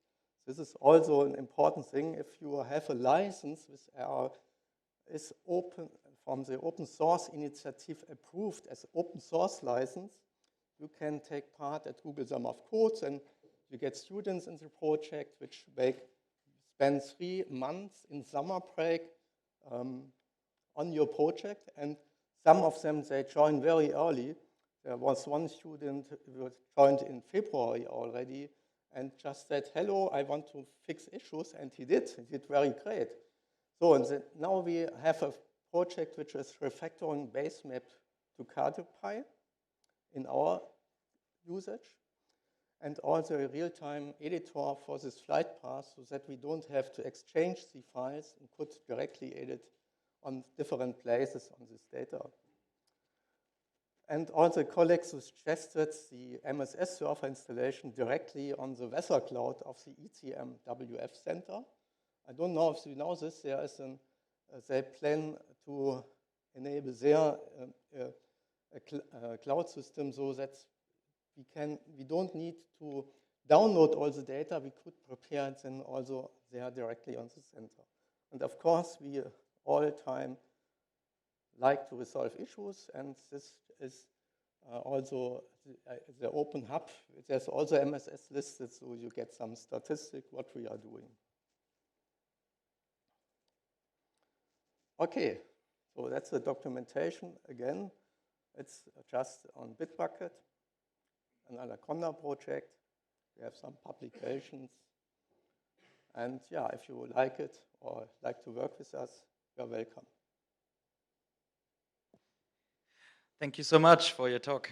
This is also an important thing. If you have a license which is open from the open source initiative approved as open source license, you can take part at Google Summer of Code, and you get students in the project which spend 3 months in summer break on your project, and some of them, they join very early. There was one student who joined in February already and just said, hello, I want to fix issues, and he did very great. So and now we have a project which is refactoring base map to CardioPy in our usage, and also a real-time editor for this flight path so that we don't have to exchange the files and could directly edit on different places on this data. And also colleagues suggested the MSS server installation directly on the weather cloud of the ECMWF Center. I don't know if you know this, there is they plan to enable their cloud system so that we don't need to download all the data, we could prepare it then also there directly on the center. And of course, we all the time like to resolve issues, and this is also the open hub. There's also MSS listed, so you get some statistic what we are doing. Okay, so that's the documentation. Again, it's just on Bitbucket, an Anaconda project. We have some publications. And yeah, if you like it or like to work with us, you're welcome. Thank you so much for your talk.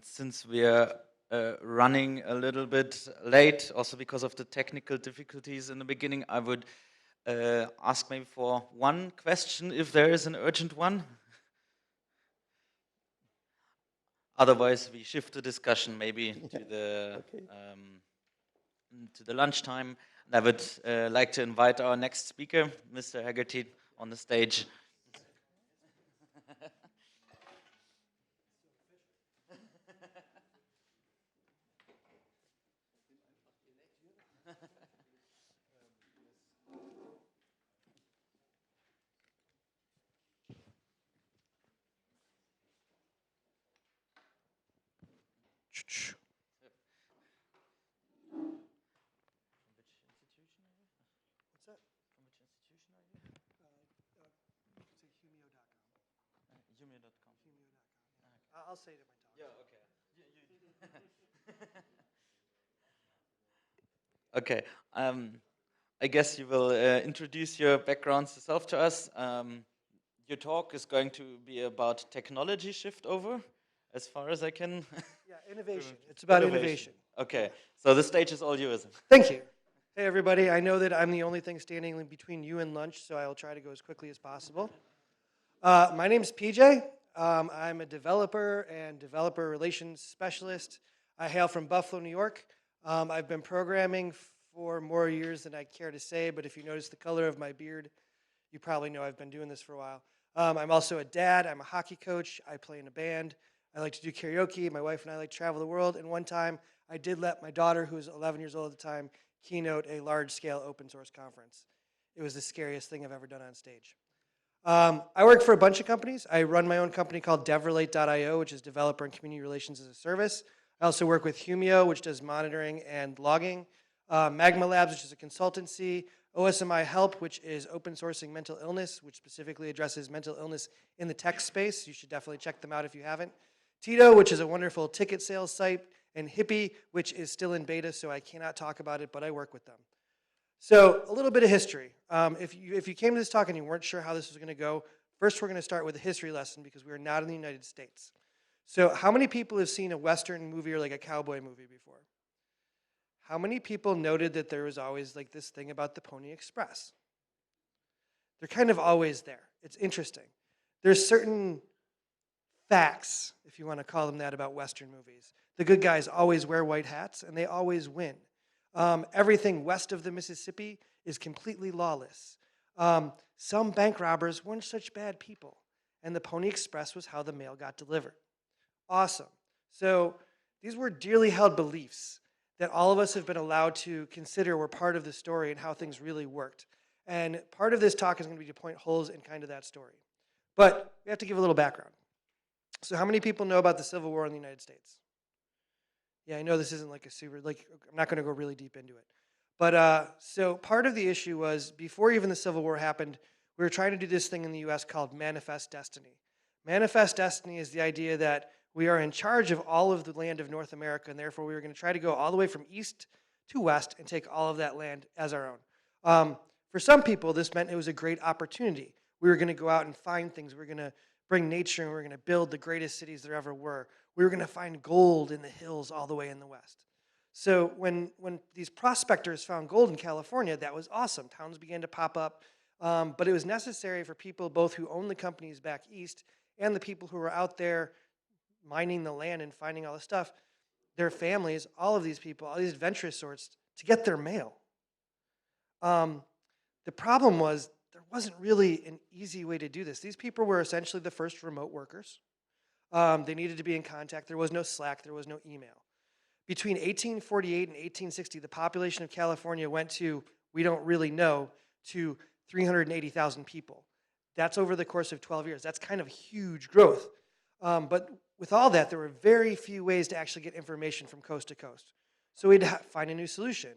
Since we are running a little bit late, also because of the technical difficulties in the beginning, I would ask maybe for one question, if there is an urgent one. Otherwise, we shift the discussion maybe to the okay. To the lunchtime. And I would like to invite our next speaker, Mr. Haggerty, on the stage. I'll say it in my talk. Yeah, okay. Okay. I guess you will introduce your backgrounds yourself to us. Your talk is going to be about technology shift over, as far as I can. Yeah, innovation. It's about innovation. Okay, so the stage is all yours. Thank you. Hey, everybody. I know that I'm the only thing standing in between you and lunch, so I'll try to go as quickly as possible. My name is PJ. I'm a developer and developer relations specialist. I hail from Buffalo, New York. I've been programming for more years than I care to say, but if you notice the color of my beard, you probably know I've been doing this for a while. I'm also a dad. I'm a hockey coach. I play in a band. I like to do karaoke. My wife and I like to travel the world. And one time, I did let my daughter, who was 11 years old at the time, keynote a large-scale open source conference. It was the scariest thing I've ever done on stage. I work for a bunch of companies. I run my own company called DevRelate.io, which is Developer and Community Relations as a Service. I also work with Humio, which does monitoring and logging. Magma Labs, which is a consultancy. OSMI Help, which is open sourcing mental illness, which specifically addresses mental illness in the tech space. You should definitely check them out if you haven't. Tito, which is a wonderful ticket sales site. And Hippie, which is still in beta, so I cannot talk about it, but I work with them. So a little bit of history. If you came to this talk and you weren't sure how this was going to go, first we're going to start with a history lesson because we are not in the United States. So how many people have seen a Western movie or like a cowboy movie before? How many people noted that there was always like this thing about the Pony Express? They're kind of always there. It's interesting. There's certain facts, if you want to call them that, about Western movies. The good guys always wear white hats, and they always win. Everything west of the Mississippi is completely lawless. Some bank robbers weren't such bad people, and the Pony Express was how the mail got delivered. Awesome. So these were dearly held beliefs that all of us have been allowed to consider were part of the story and how things really worked. And part of this talk is going to be to point holes in kind of that story. But we have to give a little background. So how many people know about the Civil War in the United States? Yeah, I know this isn't like a super, like, I'm not going to go really deep into it. But so part of the issue was before even the Civil War happened, we were trying to do this thing in the US called Manifest Destiny. Manifest Destiny is the idea that we are in charge of all of the land of North America, and therefore we were going to try to go all the way from east to west and take all of that land as our own. For some people, this meant it was a great opportunity. We were going to go out and find things. We were going to bring nature, and we were going to build the greatest cities there ever were. We were going to find gold in the hills all the way in the west. So when these prospectors found gold in California, that was awesome. Towns began to pop up. But it was necessary for people both who owned the companies back east and the people who were out there mining the land and finding all the stuff, their families, all of these people, all these adventurous sorts, to get their mail. The problem was there wasn't really an easy way to do this. These people were essentially the first remote workers. They needed to be in contact. There was no Slack. There was no email. Between 1848 and 1860, the population of California went to, we don't really know, to 380,000 people. That's over the course of 12 years. That's kind of huge growth. But with all that, there were very few ways to actually get information from coast to coast. So we had to find a new solution.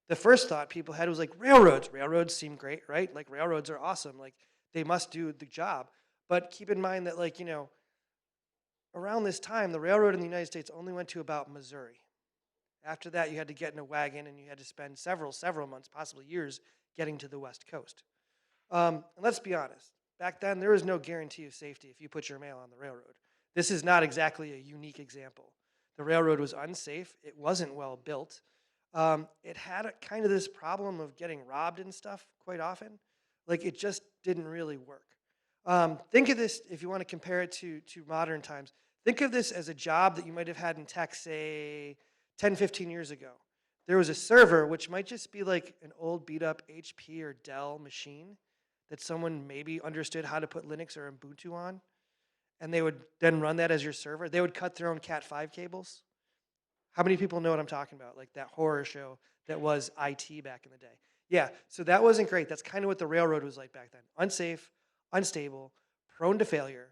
The first thought people had was like railroads. Railroads seem great, right? Like railroads are awesome. Like they must do the job. But keep in mind that, like, you know, around this time, the railroad in the United States only went to about Missouri. After that, you had to get in a wagon and you had to spend several months, possibly years, getting to the West Coast. And let's be honest. Back then, there was no guarantee of safety if you put your mail on the railroad. This is not exactly a unique example. The railroad was unsafe. It wasn't well built. It had kind of this problem of getting robbed and stuff quite often. Like, it just didn't really work. Think of this, if you want to compare it to modern times, think of this as a job that you might have had in tech, say, 10, 15 years ago. There was a server, which might just be like an old beat-up HP or Dell machine that someone maybe understood how to put Linux or Ubuntu on, and they would then run that as your server. They would cut their own Cat5 cables. How many people know what I'm talking about? Like that horror show that was IT back in the day. Yeah, so that wasn't great. That's kind of what the railroad was like back then. Unsafe, unstable, prone to failure.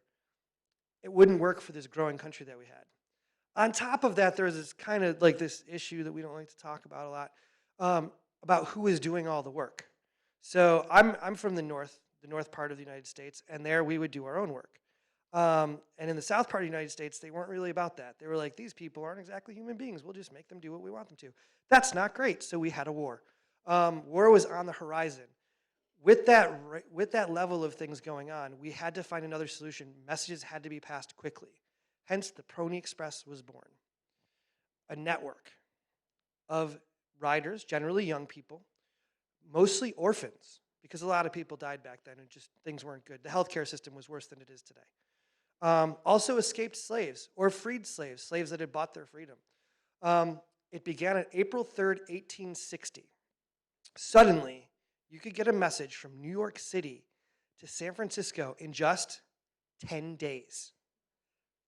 It wouldn't work for this growing country that we had. On top of that, there was this kind of like this issue that we don't like to talk about a lot, about who is doing all the work. So I'm from the north part of the United States, and there we would do our own work. And in the south part of the United States, they weren't really about that. They were like, these people aren't exactly human beings. We'll just make them do what we want them to. That's not great, so we had a war. War was on the horizon. With that level of things going on, we had to find another solution. Messages had to be passed quickly. Hence, the Pony Express was born. A network of riders, generally young people, mostly orphans, because a lot of people died back then and just things weren't good. The healthcare system was worse than it is today. Also escaped slaves or freed slaves, slaves that had bought their freedom. It began on April 3rd, 1860. Suddenly, you could get a message from New York City to San Francisco in just 10 days.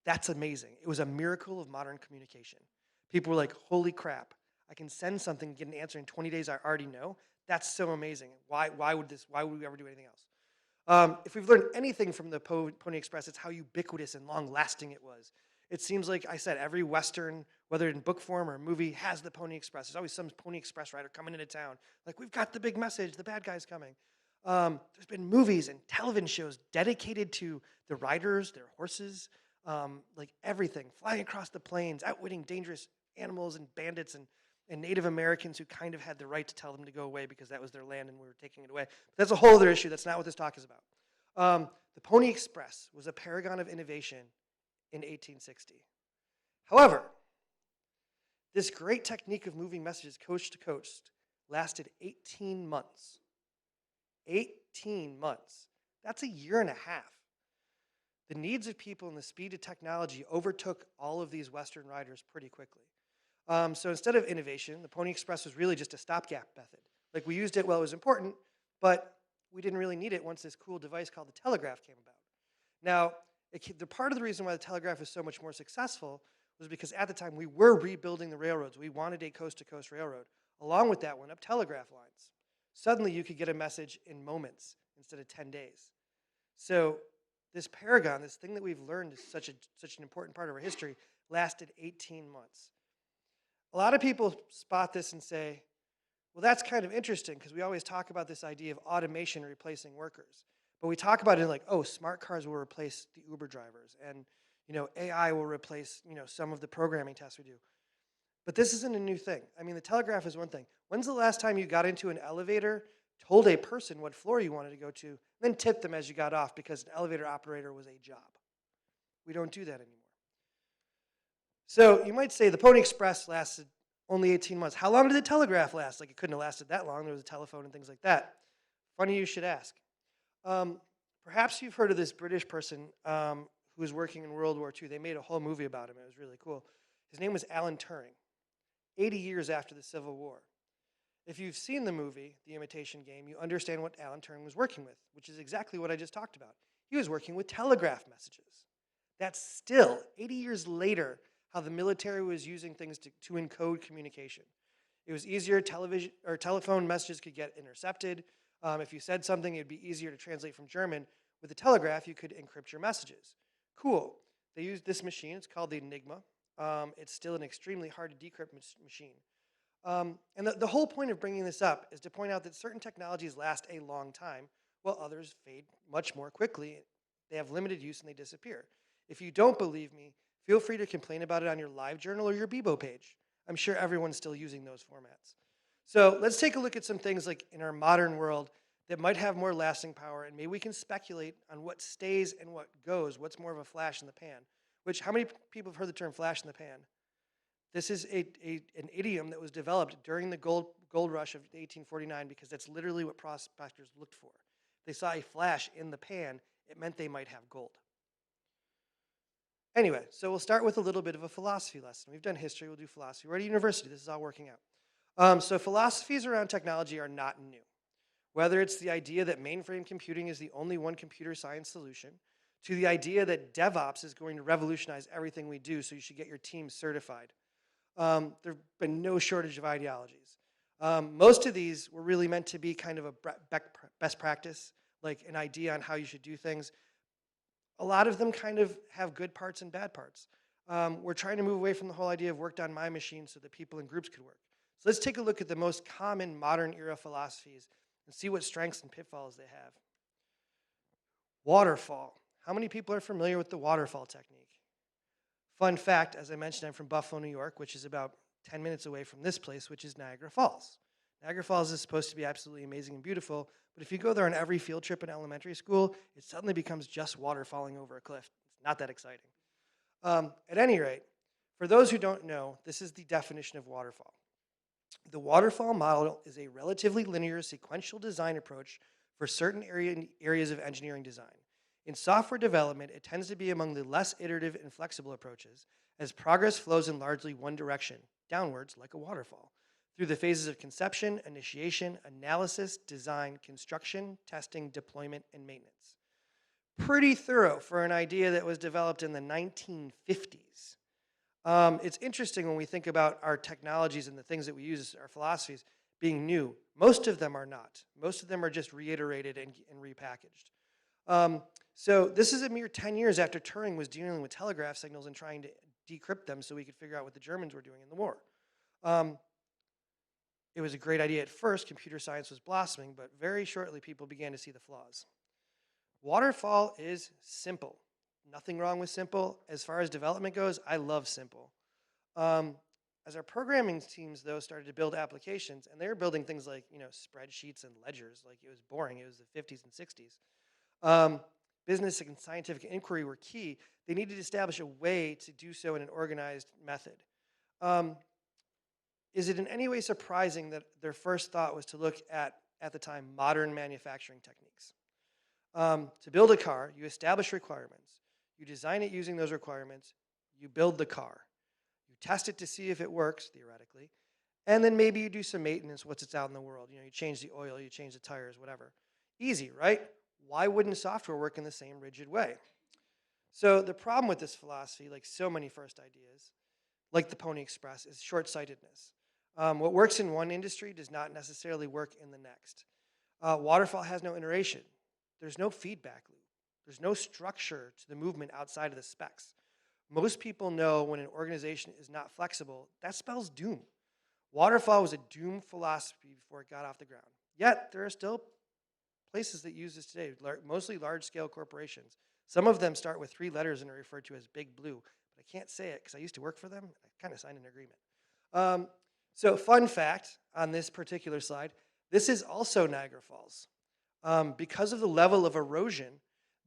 That's amazing. It was a miracle of modern communication. People were like, holy crap, I can send something and get an answer in 20 days I already know. That's so amazing. Why would we ever do anything else? If we've learned anything from the Pony Express, it's how ubiquitous and long-lasting it was. It seems like, I said, every Western, whether in book form or movie, has the Pony Express. There's always some Pony Express rider coming into town. Like, we've got the big message, the bad guy's coming. There's been movies and television shows dedicated to the riders, their horses, like everything, flying across the plains, outwitting dangerous animals and bandits and Native Americans who kind of had the right to tell them to go away because that was their land and we were taking it away. But that's a whole other issue. That's not what this talk is about. The Pony Express was a paragon of innovation in 1860. However, this great technique of moving messages coast to coast lasted 18 months. 18 months. That's a year and a half. The needs of people and the speed of technology overtook all of these Western riders pretty quickly. So instead of innovation, the Pony Express was really just a stopgap method. Like, we used it while it was important, but we didn't really need it once this cool device called the telegraph came about. Now, the part of the reason why the telegraph was so much more successful was because at the time we were rebuilding the railroads. We wanted a coast-to-coast railroad. Along with that went up telegraph lines. Suddenly you could get a message in moments instead of 10 days. So this paragon, this thing that we've learned is such an important part of our history, lasted 18 months. A lot of people spot this and say, well, that's kind of interesting because we always talk about this idea of automation replacing workers. But we talk about it like, oh, smart cars will replace the Uber drivers and AI will replace some of the programming tasks we do. But this isn't a new thing. I mean, the telegraph is one thing. When's the last time you got into an elevator, told a person what floor you wanted to go to, then tipped them as you got off because an elevator operator was a job? We don't do that anymore. So you might say the Pony Express lasted only 18 months. How long did the telegraph last? Like, it couldn't have lasted that long. There was a telephone and things like that. Funny you should ask. Perhaps you've heard of this British person who was working in World War II. They made a whole movie about him. It was really cool. His name was Alan Turing, 80 years after the Civil War. If you've seen the movie, The Imitation Game, you understand what Alan Turing was working with, which is exactly what I just talked about. He was working with telegraph messages. That's still, 80 years later, how the military was using things to encode communication. It was easier, telephone messages could get intercepted. If you said something, it'd be easier to translate from German. With the telegraph, you could encrypt your messages. Cool. They used this machine. It's called the Enigma. It's still an extremely hard to decrypt machine. And the whole point of bringing this up is to point out that certain technologies last a long time, while others fade much more quickly. They have limited use and they disappear. If you don't believe me, feel free to complain about it on your LiveJournal or your Bebo page. I'm sure everyone's still using those formats. So let's take a look at some things like in our modern world that might have more lasting power, and maybe we can speculate on what stays and what goes, what's more of a flash in the pan. Which, how many people have heard the term flash in the pan? This is an idiom that was developed during the gold rush of 1849 because that's literally what prospectors looked for. They saw a flash in the pan, it meant they might have gold. Anyway, so we'll start with a little bit of a philosophy lesson. We've done history, we'll do philosophy. We're at a university, this is all working out. So philosophies around technology are not new. Whether it's the idea that mainframe computing is the only one computer science solution, to the idea that DevOps is going to revolutionize everything we do, so you should get your team certified. There have been no shortage of ideologies. Most of these were really meant to be kind of a best practice, like an idea on how you should do things. A lot of them kind of have good parts and bad parts. We're trying to move away from the whole idea of worked on my machine so that people in groups could work. So let's take a look at the most common modern era philosophies and see what strengths and pitfalls they have. Waterfall. How many people are familiar with the waterfall technique? Fun fact, as I mentioned, I'm from Buffalo, New York, which is about 10 minutes away from this place, which is Niagara Falls. Niagara Falls is supposed to be absolutely amazing and beautiful, but if you go there on every field trip in elementary school, it suddenly becomes just water falling over a cliff. It's not that exciting. At any rate, for those who don't know, this is the definition of waterfall. The waterfall model is a relatively linear sequential design approach for certain areas of engineering design. In software development, it tends to be among the less iterative and flexible approaches, as progress flows in largely one direction, downwards like a waterfall, through the phases of conception, initiation, analysis, design, construction, testing, deployment, and maintenance. pretty thorough for an idea that was developed in the 1950s. It's interesting when we think about our technologies and the things that we use, our philosophies, being new. Most of them are not. Most of them are just reiterated and repackaged. So this is a mere 10 years after Turing was dealing with telegraph signals and trying to decrypt them so we could figure out what the Germans were doing in the war. It was a great idea at first. Computer science was blossoming, but very shortly people began to see the flaws. Waterfall is simple. Nothing wrong with simple. As far as development goes, I love simple. As our programming teams, though, started to build applications, and they were building things like, spreadsheets and ledgers, like it was boring. It was the 50s and 60s. Business and scientific inquiry were key. They needed to establish a way to do so in an organized method. Is it in any way surprising that their first thought was to look at the time, modern manufacturing techniques? To build a car, you establish requirements. You design it using those requirements. You build the car. You test it to see if it works, theoretically. And then maybe you do some maintenance once it's out in the world. You change the oil, you change the tires, whatever. Easy, right? Why wouldn't software work in the same rigid way? So the problem with this philosophy, like so many first ideas, like the Pony Express, is short-sightedness. What works in one industry does not necessarily work in the next. Waterfall has no iteration. There's no feedback loop. There's no structure to the movement outside of the specs. Most people know when an organization is not flexible, that spells doom. Waterfall was a doom philosophy before it got off the ground. Yet, there are still places that use this today, mostly large-scale corporations. Some of them start with 3 letters and are referred to as Big Blue, but I can't say it because I used to work for them. I kind of signed an agreement. So fun fact on this particular slide, this is also Niagara Falls. Because of the level of erosion,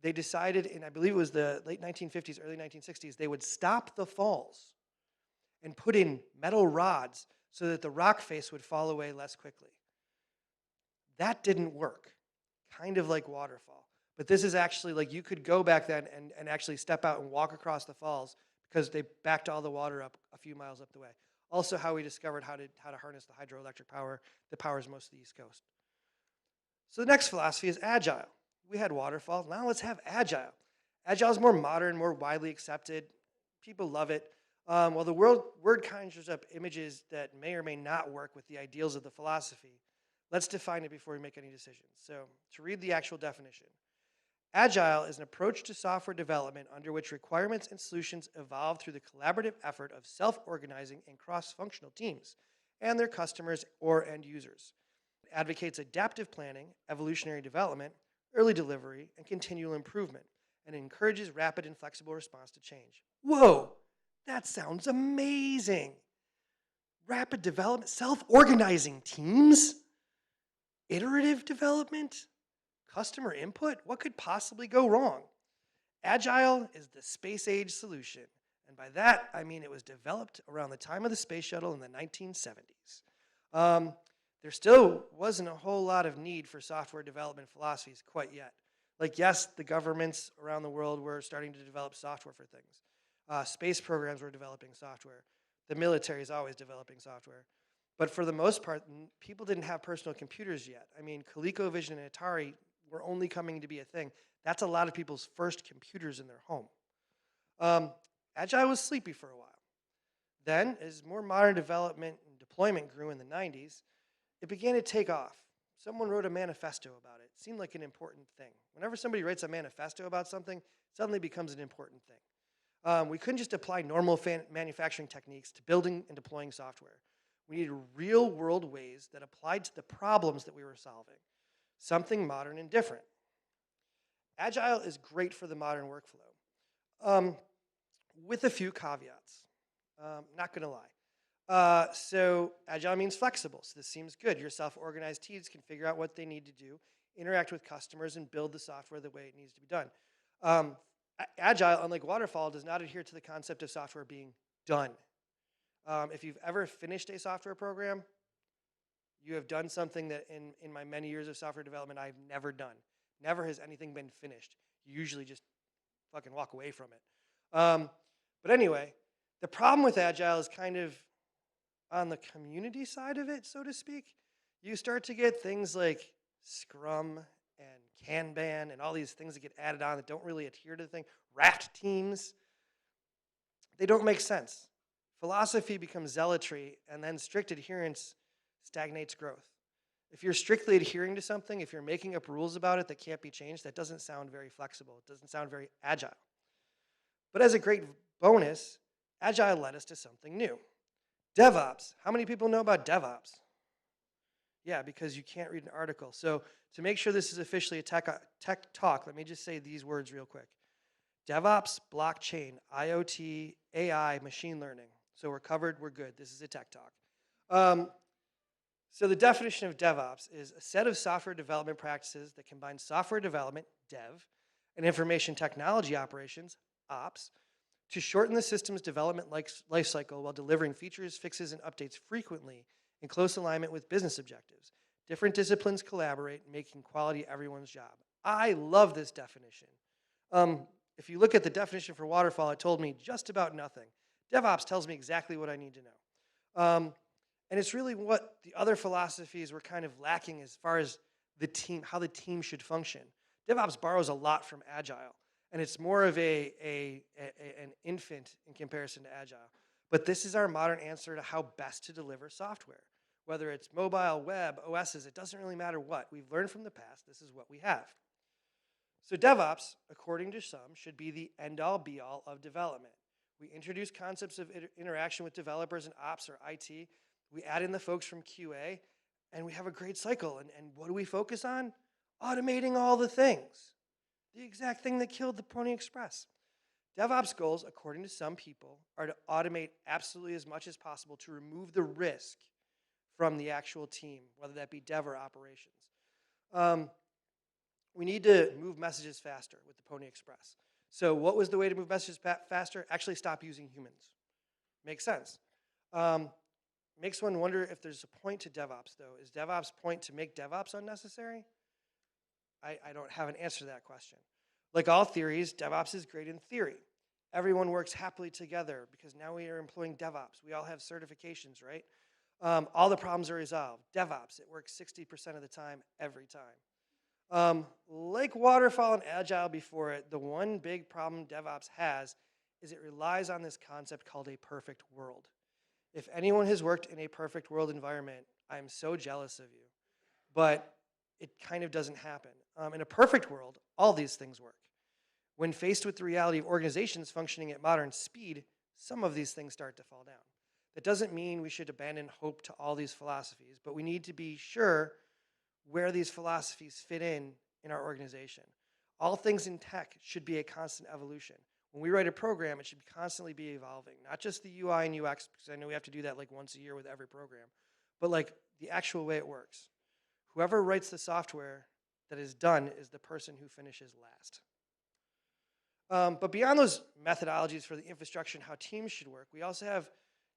they decided in, I believe it was the late 1950s, early 1960s, they would stop the falls and put in metal rods so that the rock face would fall away less quickly. That didn't work, kind of like Waterfall. But this is actually like you could go back then and actually step out and walk across the falls because they backed all the water up a few miles up the way. Also how we discovered how to harness the hydroelectric power that powers most of the East Coast. So the next philosophy is agile. We had waterfall, now let's have agile. Agile is more modern, more widely accepted. People love it. While the word conjures up images that may or may not work with the ideals of the philosophy, let's define it before we make any decisions. So to read the actual definition, agile is an approach to software development under which requirements and solutions evolve through the collaborative effort of self-organizing and cross-functional teams and their customers or end users. It advocates adaptive planning, evolutionary development, early delivery, and continual improvement, and encourages rapid and flexible response to change. Whoa, that sounds amazing. Rapid development, self-organizing teams, iterative development, customer input. What could possibly go wrong? Agile is the space age solution. And by that, I mean it was developed around the time of the space shuttle in the 1970s. There still wasn't a whole lot of need for software development philosophies quite yet. Like, yes, the governments around the world were starting to develop software for things. Space programs were developing software. The military is always developing software. But for the most part, people didn't have personal computers yet. I mean, ColecoVision and Atari were only coming to be a thing. That's a lot of people's first computers in their home. Agile was sleepy for a while. Then, as more modern development and deployment grew in the 90s, it began to take off. Someone wrote a manifesto about it. It seemed like an important thing. Whenever somebody writes a manifesto about something, it suddenly becomes an important thing. We couldn't just apply normal manufacturing techniques to building and deploying software. We needed real-world ways that applied to the problems that we were solving. Something modern and different. Agile is great for the modern workflow, with a few caveats. Not going to lie. So agile means flexible, so this seems good. Your self-organized teams can figure out what they need to do, interact with customers, and build the software the way it needs to be done. Agile, unlike waterfall, does not adhere to the concept of software being done. If you've ever finished a software program, you have done something that in my many years of software development I've never done. Never has anything been finished. You usually just fucking walk away from it. But anyway, the problem with agile is kind of on the community side of it, so to speak. You start to get things like Scrum and Kanban, and all these things that get added on that don't really adhere to the thing. Raft teams, they don't make sense. Philosophy becomes zealotry, and then strict adherence stagnates growth. If you're strictly adhering to something, if you're making up rules about it that can't be changed, that doesn't sound very flexible. It doesn't sound very agile. But as a great bonus, agile led us to something new. DevOps. How many people know about DevOps? Yeah, because you can't read an article. So to make sure this is officially a tech talk, let me just say these words real quick. DevOps, blockchain, IoT, AI, machine learning. So we're covered, we're good. This is a tech talk. So the definition of DevOps is a set of software development practices that combine software development, dev, and information technology operations, ops, to shorten the system's development lifecycle while delivering features, fixes, and updates frequently in close alignment with business objectives. Different disciplines collaborate, making quality everyone's job. I love this definition. If you look at the definition for waterfall, it told me just about nothing. DevOps tells me exactly what I need to know. And it's really what the other philosophies were kind of lacking as far as the team, how the team should function. DevOps borrows a lot from Agile, and it's more of an infant in comparison to Agile. But this is our modern answer to how best to deliver software. Whether it's mobile, web, OSs, it doesn't really matter what. We've learned from the past, this is what we have. So DevOps, according to some, should be the end-all, be-all of development. We introduce concepts of interaction with developers and ops or IT. We add in the folks from QA, and we have a great cycle. And what do we focus on? Automating all the things. The exact thing that killed the Pony Express. DevOps goals, according to some people, are to automate absolutely as much as possible to remove the risk from the actual team, whether that be dev or operations. We need to move messages faster with the Pony Express. So what was the way to move messages faster? Actually stop using humans. Makes sense. Makes one wonder if there's a point to DevOps, though. Is DevOps' point to make DevOps unnecessary? I don't have an answer to that question. Like all theories, DevOps is great in theory. Everyone works happily together because now we are employing DevOps. We all have certifications, right? All the problems are resolved. DevOps, it works 60% of the time, every time. Like Waterfall and Agile before it, the one big problem DevOps has is it relies on this concept called a perfect world. If anyone has worked in a perfect world environment, I'm so jealous of you. But it kind of doesn't happen. In a perfect world, all these things work. When faced with the reality of organizations functioning at modern speed, some of these things start to fall down. That doesn't mean we should abandon hope to all these philosophies, but we need to be sure where these philosophies fit in our organization. All things in tech should be a constant evolution. When we write a program, it should constantly be evolving, not just the UI and UX, because I know we have to do that like once a year with every program, but like the actual way it works. Whoever writes the software that is done is the person who finishes last. But beyond those methodologies for the infrastructure and how teams should work, we also have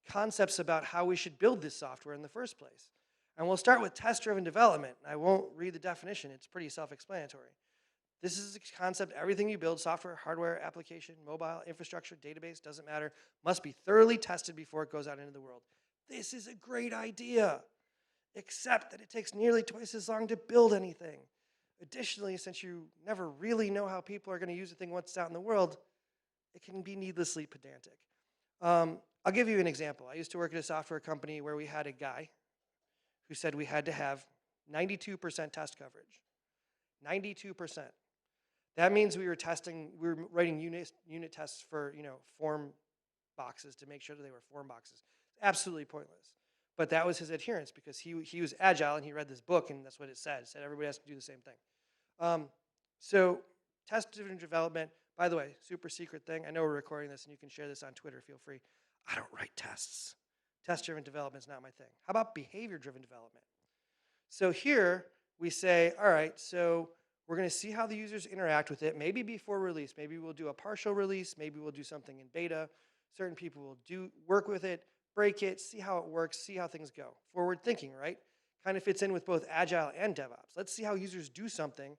concepts about how we should build this software in the first place. And we'll start with test-driven development. I won't read the definition. It's pretty self-explanatory. This is a concept, everything you build, software, hardware, application, mobile, infrastructure, database, doesn't matter, must be thoroughly tested before it goes out into the world. This is a great idea, except that it takes nearly twice as long to build anything. Additionally, since you never really know how people are going to use a thing once it's out in the world, it can be needlessly pedantic. I'll give you an example. I used to work at a software company where we had a guy who said we had to have 92% test coverage. 92%. That means we were writing unit tests for form boxes to make sure that they were form boxes. Absolutely pointless. But that was his adherence because he was agile and he read this book and that's what it said. It said everybody has to do the same thing. So test-driven development, by the way, super secret thing. I know we're recording this and you can share this on Twitter, feel free. I don't write tests. Test-driven development is not my thing. How about behavior-driven development? So here we say, all right, so we're going to see how the users interact with it, maybe before release. Maybe we'll do a partial release. Maybe we'll do something in beta. Certain people will work with it, break it, see how it works, see how things go. Forward thinking, right? Kind of fits in with both Agile and DevOps. Let's see how users do something,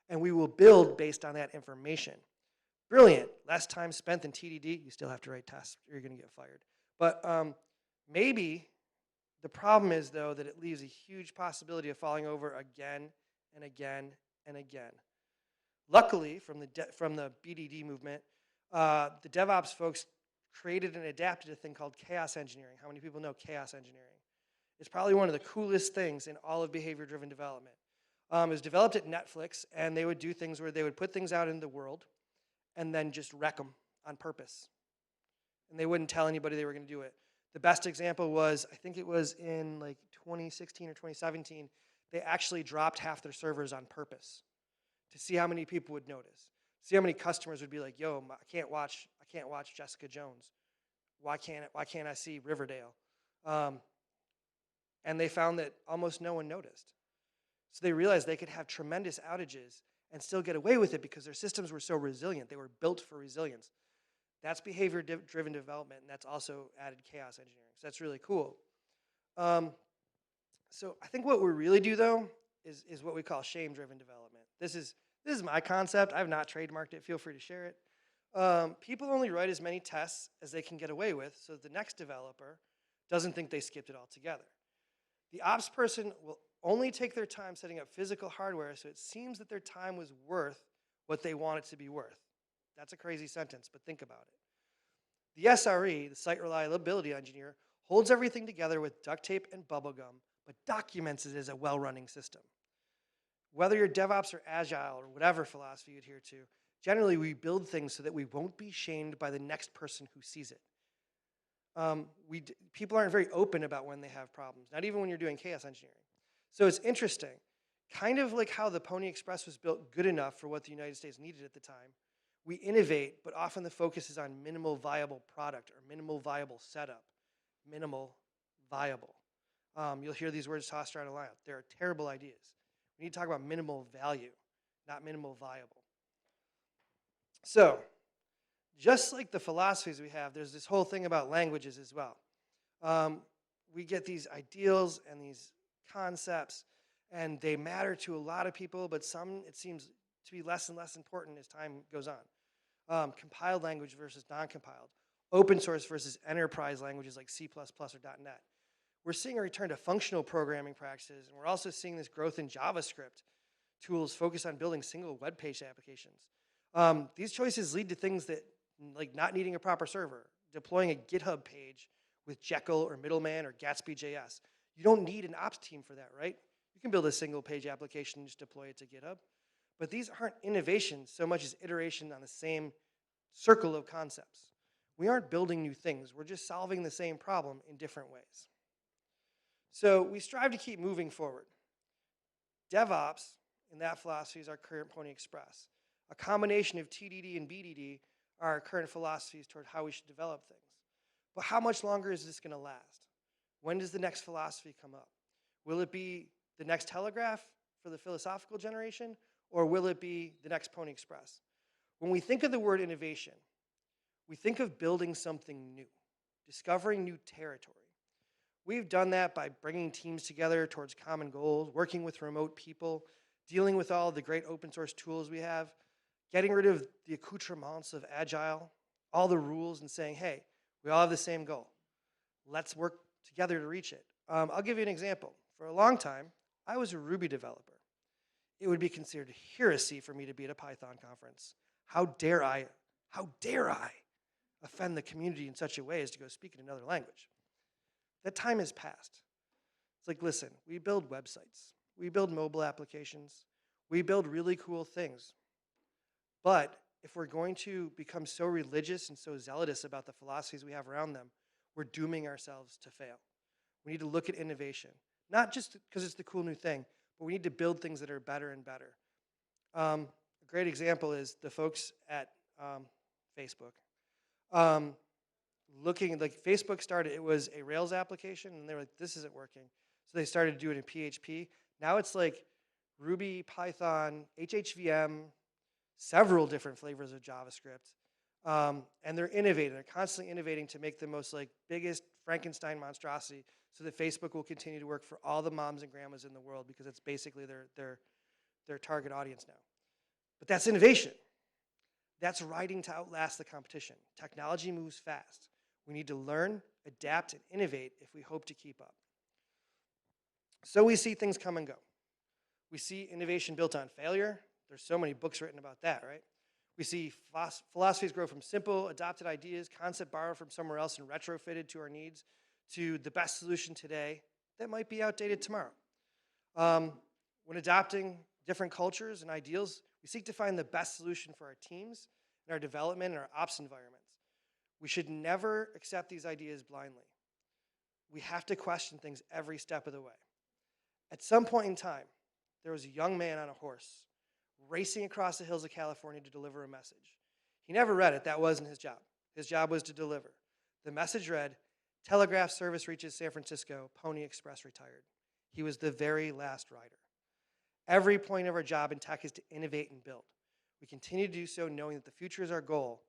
and we will build based on that information. Brilliant. Less time spent than TDD. You still have to write tests or you're going to get fired. But maybe the problem is, though, that it leaves a huge possibility of falling over again and again and again. Luckily, from the BDD movement, the DevOps folks created and adapted a thing called chaos engineering. How many people know chaos engineering? It's probably one of the coolest things in all of behavior-driven development. It was developed at Netflix, and they would do things where they would put things out in the world and then just wreck them on purpose. And they wouldn't tell anybody they were going to do it. The best example was, I think it was in like 2016 or 2017, they actually dropped half their servers on purpose to see how many people would notice. See how many customers would be like, yo, I can't watch Jessica Jones. Why can't I see Riverdale? And they found that almost no one noticed. So they realized they could have tremendous outages and still get away with it because their systems were so resilient. They were built for resilience. That's behavior-driven development, and that's also added chaos engineering. So that's really cool. So I think what we really do, though, is what we call shame-driven development. This is my concept. I've not trademarked it. Feel free to share it. People only write as many tests as they can get away with so that the next developer doesn't think they skipped it altogether. The ops person will only take their time setting up physical hardware so it seems that their time was worth what they want it to be worth. That's a crazy sentence, but think about it. The SRE, the site reliability engineer, holds everything together with duct tape and bubblegum, but documents it as a well-running system. Whether you're DevOps or Agile or whatever philosophy you adhere to, generally we build things so that we won't be shamed by the next person who sees it. People aren't very open about when they have problems, not even when you're doing chaos engineering. So it's interesting, kind of like how the Pony Express was built good enough for what the United States needed at the time. We innovate, but often the focus is on minimal viable product or minimal viable setup. Minimal viable. You'll hear these words tossed around a lot. They're terrible ideas. We need to talk about minimal value, not minimal viable. So, just like the philosophies we have, there's this whole thing about languages as well. We get these ideals and these concepts, and they matter to a lot of people, but some it seems to be less and less important as time goes on. Compiled language versus non-compiled. Open source versus enterprise languages like C++ or .NET. We're seeing a return to functional programming practices, and we're also seeing this growth in JavaScript tools focused on building single web page applications. These choices lead to things that, like not needing a proper server, deploying a GitHub page with Jekyll or Middleman or Gatsby.js. You don't need an ops team for that, right? You can build a single page application and just deploy it to GitHub. But these aren't innovations so much as iteration on the same circle of concepts. We aren't building new things. We're just solving the same problem in different ways. So we strive to keep moving forward. DevOps, in that philosophy, is our current Pony Express. A combination of TDD and BDD are our current philosophies toward how we should develop things. But how much longer is this going to last? When does the next philosophy come up? Will it be the next Telegraph for the philosophical generation, or will it be the next Pony Express? When we think of the word innovation, we think of building something new, discovering new territory. We've done that by bringing teams together towards common goals, working with remote people, dealing with all the great open source tools we have, getting rid of the accoutrements of Agile, all the rules, and saying, hey, we all have the same goal. Let's work together to reach it. I'll give you an example. For a long time, I was a Ruby developer. It would be considered heresy for me to be at a Python conference. How dare I offend the community in such a way as to go speak in another language? That time has passed. It's like, listen, we build websites. We build mobile applications. We build really cool things. But if we're going to become so religious and so zealous about the philosophies we have around them, we're dooming ourselves to fail. We need to look at innovation, not just because it's the cool new thing, but we need to build things that are better and better. A great example is the folks at Facebook. Facebook started, it was a Rails application, and they were like, this isn't working. So they started to do it in PHP. Now it's like Ruby, Python, HHVM, several different flavors of JavaScript. And they're innovating. They're constantly innovating to make the most biggest Frankenstein monstrosity so that Facebook will continue to work for all the moms and grandmas in the world because it's basically their target audience now. But that's innovation. That's riding to outlast the competition. Technology moves fast. We need to learn, adapt, and innovate if we hope to keep up. So we see things come and go. We see innovation built on failure, There's so many books written about that, right? We see philosophies grow from simple, adopted ideas, concept borrowed from somewhere else and retrofitted to our needs, to the best solution today that might be outdated tomorrow. When adopting different cultures and ideals, we seek to find the best solution for our teams and our development and our ops environments. We should never accept these ideas blindly. We have to question things every step of the way. At some point in time, there was a young man on a horse racing across the hills of California to deliver a message. He never read it. That wasn't his job. His job was to deliver. The message read, "Telegraph service reaches San Francisco, Pony Express retired." He was the very last rider. Every point of our job in tech is to innovate and build. We continue to do so knowing that the future is our goal,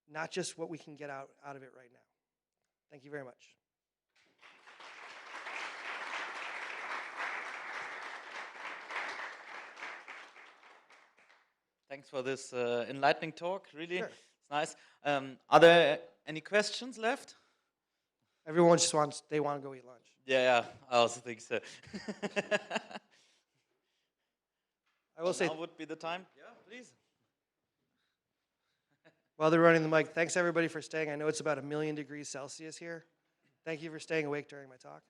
not just what we can get out of it right now. Thank you very much. Thanks for this enlightening talk, really. Sure. It's nice. Are there any questions left? Everyone just wants, they want to go eat lunch. Yeah, I also think so. I will say, now would be the time. Yeah, please. While they're running the mic, thanks everybody for staying. I know it's about 1,000,000 degrees Celsius here. Thank you for staying awake during my talk.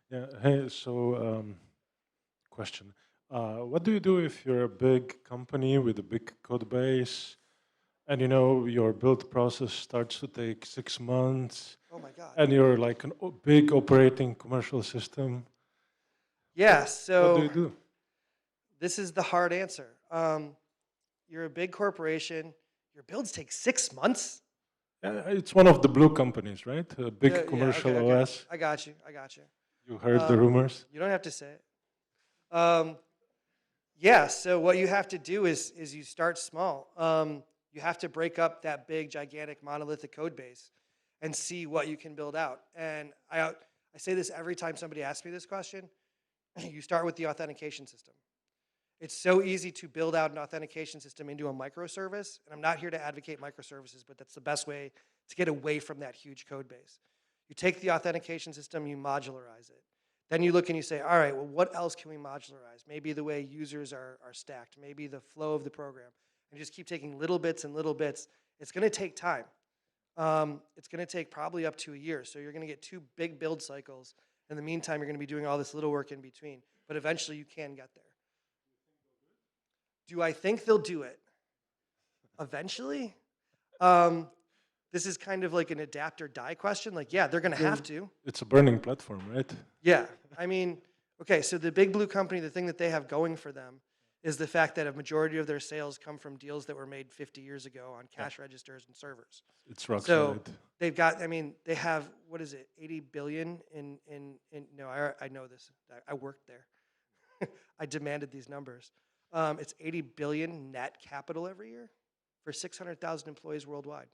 Yeah, hey, so question. What do you do if you're a big company with a big code base and you know your build process starts to take 6 months? Oh my God. And you're like a big operating commercial system? Yeah, so what do you do? This is the hard answer. You're a big corporation. Your builds take 6 months? It's one of the blue companies, right? A big Yeah, commercial okay. OS. I got you. You heard the rumors? You don't have to say it. Yeah, so what you have to do is you start small. You have to break up that big, gigantic, monolithic code base and see what you can build out. And I say this every time somebody asks me this question. You start with the authentication system. It's so easy to build out an authentication system into a microservice. And I'm not here to advocate microservices, but that's the best way to get away from that huge code base. You take the authentication system, you modularize it. Then you look and you say, all right, well, what else can we modularize? Maybe the way users are stacked, maybe the flow of the program. And you just keep taking little bits and little bits. It's going to take time. It's going to take probably up to a year. So you're going to get 2 big build cycles. In the meantime, you're going to be doing all this little work in between. But eventually you can get there. Do I think they'll do it? Eventually? This is kind of like an adapt or die question. Like, yeah, they're going to have to. It's a burning platform, right? Yeah. I mean, okay, so the big blue company, the thing that they have going for them is the fact that a majority of their sales come from deals that were made 50 years ago on cash registers and servers. It's rock so solid. They've got, I mean, they have, what is it, 80 billion no, I know this. I worked there. I demanded these numbers. It's 80 billion net capital every year for 600,000 employees worldwide.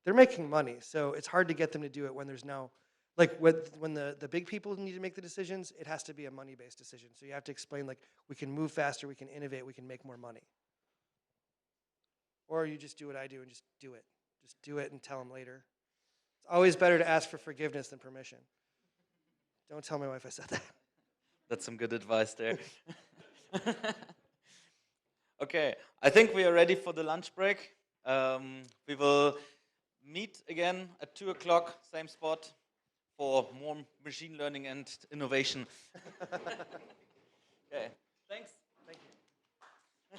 They're making money, so it's hard to get them to do it when there's no, like when the big people need to make the decisions, it has to be a money-based decision. So you have to explain, like, we can move faster, we can innovate, we can make more money. Or you just do what I do and just do it. Just do it and tell them later. It's always better to ask for forgiveness than permission. Don't tell my wife I said that. That's some good advice there. Okay, I think we are ready for the lunch break. We will meet again at 2 o'clock, same spot, for more machine learning and innovation. Okay, thanks. Thank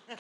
you.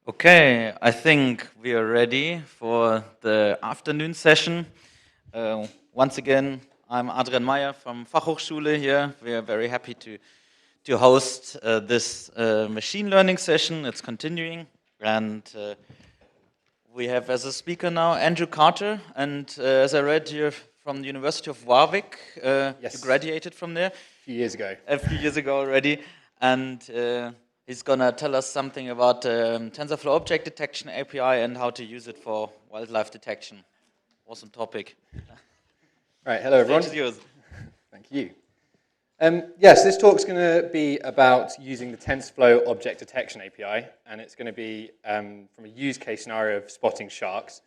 Okay, I think we are ready for the afternoon session. Once again, I'm Adrian Meyer from Fachhochschule here. We are very happy to host this machine learning session. It's continuing, and we have as a speaker now Andrew Carter, and as I read, you're from the University of Warwick. Yes. You graduated from there? A few years ago. A few years ago already, and he's gonna tell us something about TensorFlow Object Detection API and how to use it for wildlife detection. Awesome topic. Right, hello everyone. Stage is yours. Thank you. Yes, this talk's going to be about using the TensorFlow Object Detection API, and it's going to be from a use case scenario of spotting sharks.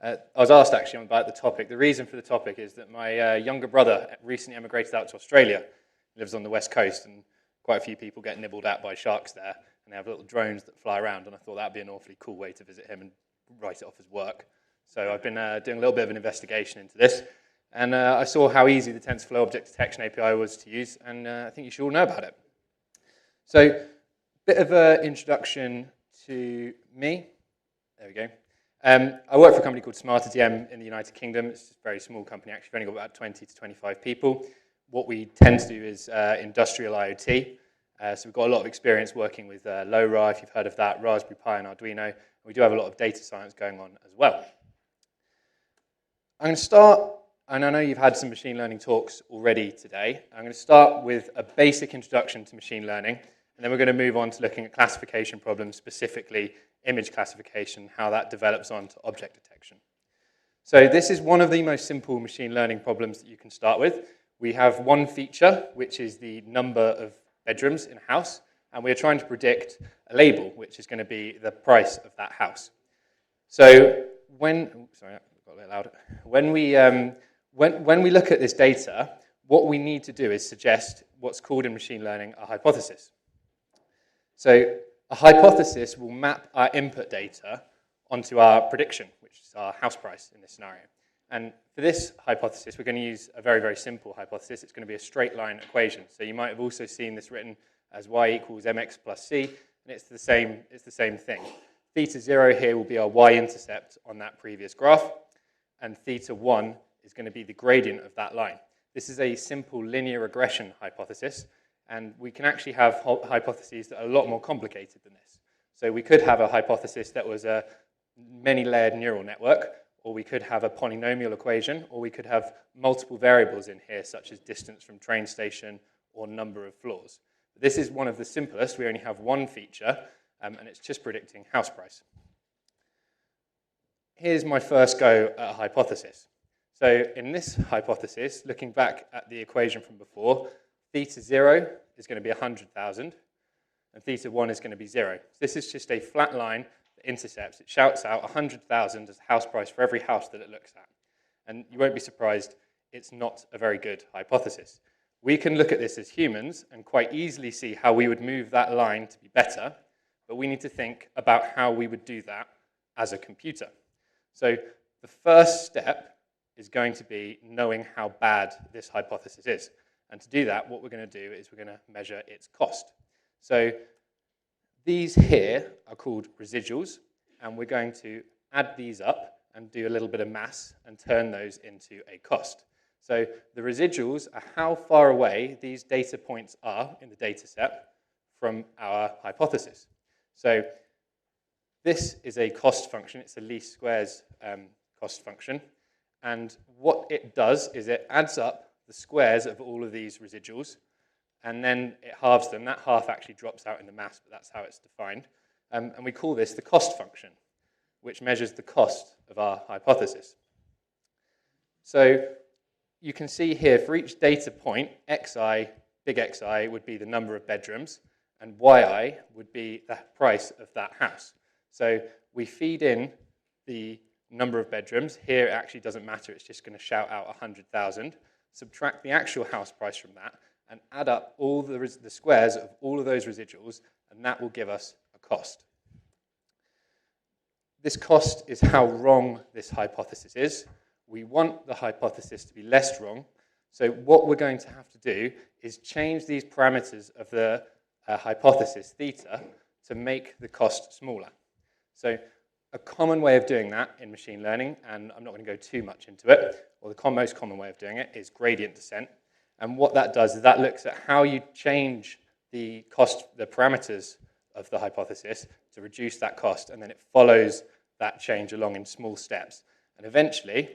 I was asked actually about the topic. The reason for the topic is that my younger brother recently emigrated out to Australia. He lives on the west coast, and quite a few people get nibbled at by sharks there, and they have little drones that fly around, and I thought that'd be an awfully cool way to visit him and write it off as work. So I've been doing a little bit of an investigation into this. And I saw how easy the TensorFlow Object Detection API was to use, and I think you should all know about it. So, a bit of an introduction to me. There we go. I work for a company called SmarterDM in the United Kingdom. It's a very small company, actually. We've only got about 20 to 25 people. What we tend to do is industrial IoT. So we've got a lot of experience working with LoRa, if you've heard of that, Raspberry Pi and Arduino. We do have a lot of data science going on as well. I'm going to start. And I know you've had some machine learning talks already today. I'm going to start with a basic introduction to machine learning, and then we're going to move on to looking at classification problems, specifically image classification, how that develops onto object detection. So this is one of the most simple machine learning problems that you can start with. We have one feature, which is the number of bedrooms in a house, and we're trying to predict a label, which is going to be the price of that house. So when we look at this data, what we need to do is suggest what's called in machine learning a hypothesis. So a hypothesis will map our input data onto our prediction, which is our house price in this scenario. And for this hypothesis, we're going to use a very, very simple hypothesis. It's going to be a straight line equation. So you might have also seen this written as y equals mx plus c, and it's the same thing. Theta 0 here will be our y-intercept on that previous graph, and theta 1 is going to be the gradient of that line. This is a simple linear regression hypothesis, and we can actually have hypotheses that are a lot more complicated than this. So we could have a hypothesis that was a many-layered neural network, or we could have a polynomial equation, or we could have multiple variables in here, such as distance from train station or number of floors. This is one of the simplest. We only have one feature, and it's just predicting house price. Here's my first go at a hypothesis. So in this hypothesis, looking back at the equation from before, theta 0 is going to be 100,000, and theta 1 is going to be 0. This is just a flat line that intercepts. It shouts out 100,000 as house price for every house that it looks at. And you won't be surprised, it's not a very good hypothesis. We can look at this as humans and quite easily see how we would move that line to be better, but we need to think about how we would do that as a computer. So the first step is going to be knowing how bad this hypothesis is. And to do that, what we're going to do is we're going to measure its cost. So these here are called residuals, and we're going to add these up and do a little bit of maths and turn those into a cost. So the residuals are how far away these data points are in the data set from our hypothesis. So this is a cost function. It's a least squares cost function. And what it does is it adds up the squares of all of these residuals, and then it halves them. That half actually drops out in the maths, but that's how it's defined. And we call this the cost function, which measures the cost of our hypothesis. So you can see here, for each data point, xi, big Xi, would be the number of bedrooms, and yi would be the price of that house. So we feed in the number of bedrooms. Here it actually doesn't matter, it's just going to shout out 100,000. Subtract the actual house price from that, and add up all the squares of all of those residuals, and that will give us a cost. This cost is how wrong this hypothesis is. We want the hypothesis to be less wrong, so what we're going to have to do is change these parameters of the hypothesis, theta, to make the cost smaller. So a common way of doing that in machine learning, and I'm not going to go too much into it, or the most common way of doing it is gradient descent. And what that does is that looks at how you change the parameters of the hypothesis to reduce that cost, and then it follows that change along in small steps. And eventually,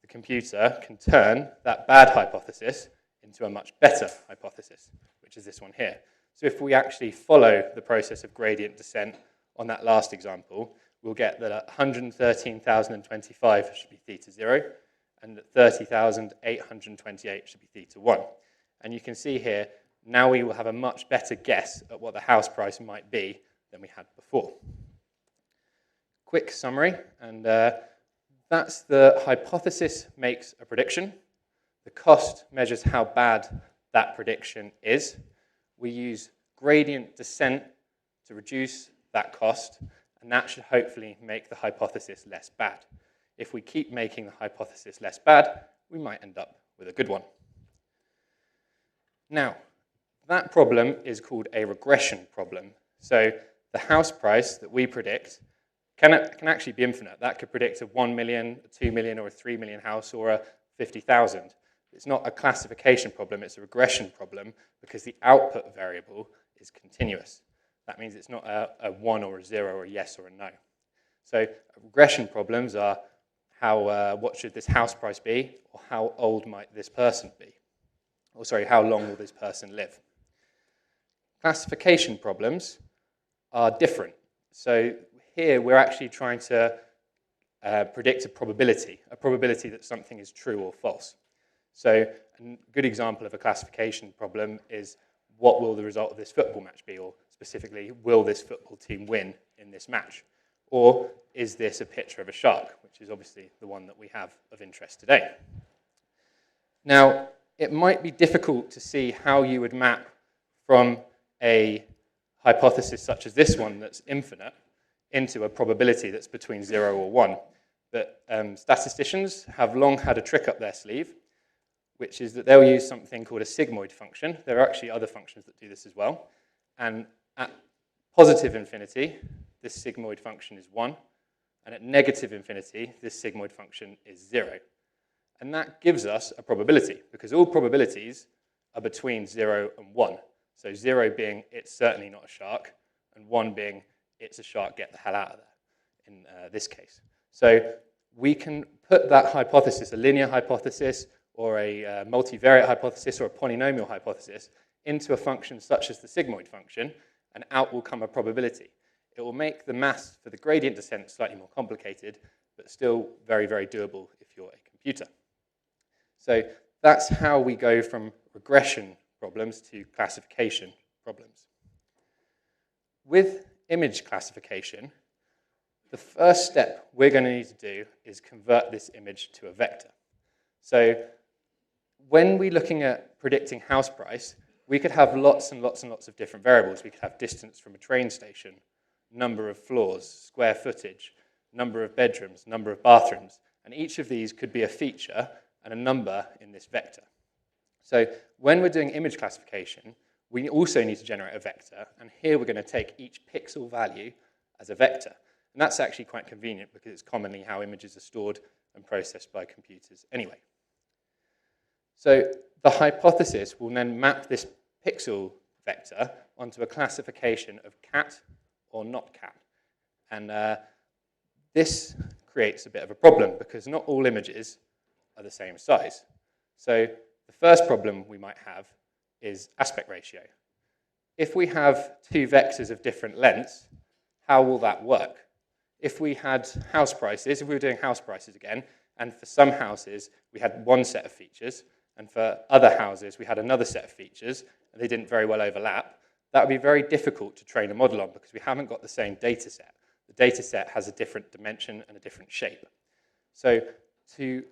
the computer can turn that bad hypothesis into a much better hypothesis, which is this one here. So if we actually follow the process of gradient descent on that last example, we'll get that at 113,025 should be theta 0, and at 30,828 should be theta 1. And you can see here, now we will have a much better guess at what the house price might be than we had before. Quick summary, and that's the hypothesis makes a prediction. The cost measures how bad that prediction is. We use gradient descent to reduce that cost, and that should hopefully make the hypothesis less bad. If we keep making the hypothesis less bad, we might end up with a good one. Now, that problem is called a regression problem. So the house price that we predict can actually be infinite. That could predict a 1 million, a 2 million, or a 3 million house, or a 50,000. It's not a classification problem, it's a regression problem, because the output variable is continuous. That means it's not a 1 or a 0 or a yes or a no. So regression problems are what should this house price be, or how old might this person be? Or sorry, how long will this person live? Classification problems are different. So here we're actually trying to predict a probability that something is true or false. So a good example of a classification problem is, what will the result of this football match be? Or specifically, will this football team win in this match? Or is this a picture of a shark, which is obviously the one that we have of interest today. Now, it might be difficult to see how you would map from a hypothesis such as this one that's infinite into a probability that's between 0 or 1. But statisticians have long had a trick up their sleeve, which is that they'll use something called a sigmoid function. There are actually other functions that do this as well. And at positive infinity, this sigmoid function is 1. And at negative infinity, this sigmoid function is 0. And that gives us a probability, because all probabilities are between 0 and 1. So 0 being, it's certainly not a shark, and 1 being, it's a shark, get the hell out of there, in this case. So we can put that hypothesis, a linear hypothesis, or a multivariate hypothesis, or a polynomial hypothesis, into a function such as the sigmoid function, and out will come a probability. It will make the maths for the gradient descent slightly more complicated, but still very, very doable if you're a computer. So that's how we go from regression problems to classification problems. With image classification, the first step we're going to need to do is convert this image to a vector. So when we're looking at predicting house price, we could have lots and lots and lots of different variables. We could have distance from a train station, number of floors, square footage, number of bedrooms, number of bathrooms, and each of these could be a feature and a number in this vector. So when we're doing image classification, we also need to generate a vector, and here we're going to take each pixel value as a vector. And that's actually quite convenient, because it's commonly how images are stored and processed by computers anyway. So the hypothesis will then map this pixel vector onto a classification of cat or not cat. And this creates a bit of a problem, because not all images are the same size. So the first problem we might have is aspect ratio. If we have two vectors of different lengths, how will that work? If we had house prices, if we were doing house prices again, and for some houses we had one set of features, and for other houses we had another set of features, and they didn't very well overlap, that would be very difficult to train a model on, because we haven't got the same data set. The data set has a different dimension and a different shape. So to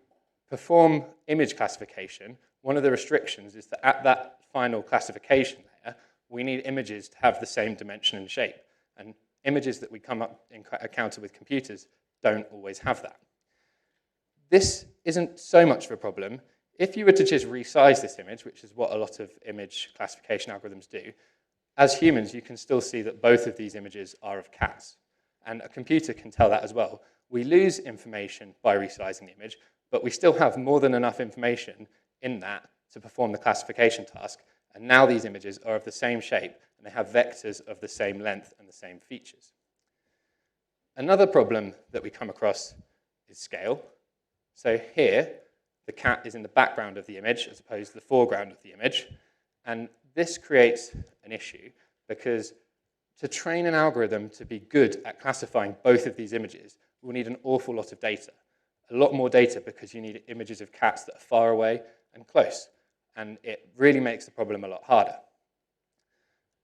perform image classification, one of the restrictions is that at that final classification layer, we need images to have the same dimension and shape. And images that we come up encounter with computers don't always have that. This isn't so much of a problem. If you were to just resize this image, which is what a lot of image classification algorithms do, as humans, you can still see that both of these images are of cats. and a computer can tell that as well. We lose information by resizing the image, but we still have more than enough information in that to perform the classification task. And now these images are of the same shape, and they have vectors of the same length and the same features. Another problem that we come across is scale. So here, the cat is in the background of the image as opposed to the foreground of the image. And this creates an issue because to train an algorithm to be good at classifying both of these images, we'll need an awful lot of data. A lot more data because you need images of cats that are far away and close. And it really makes the problem a lot harder.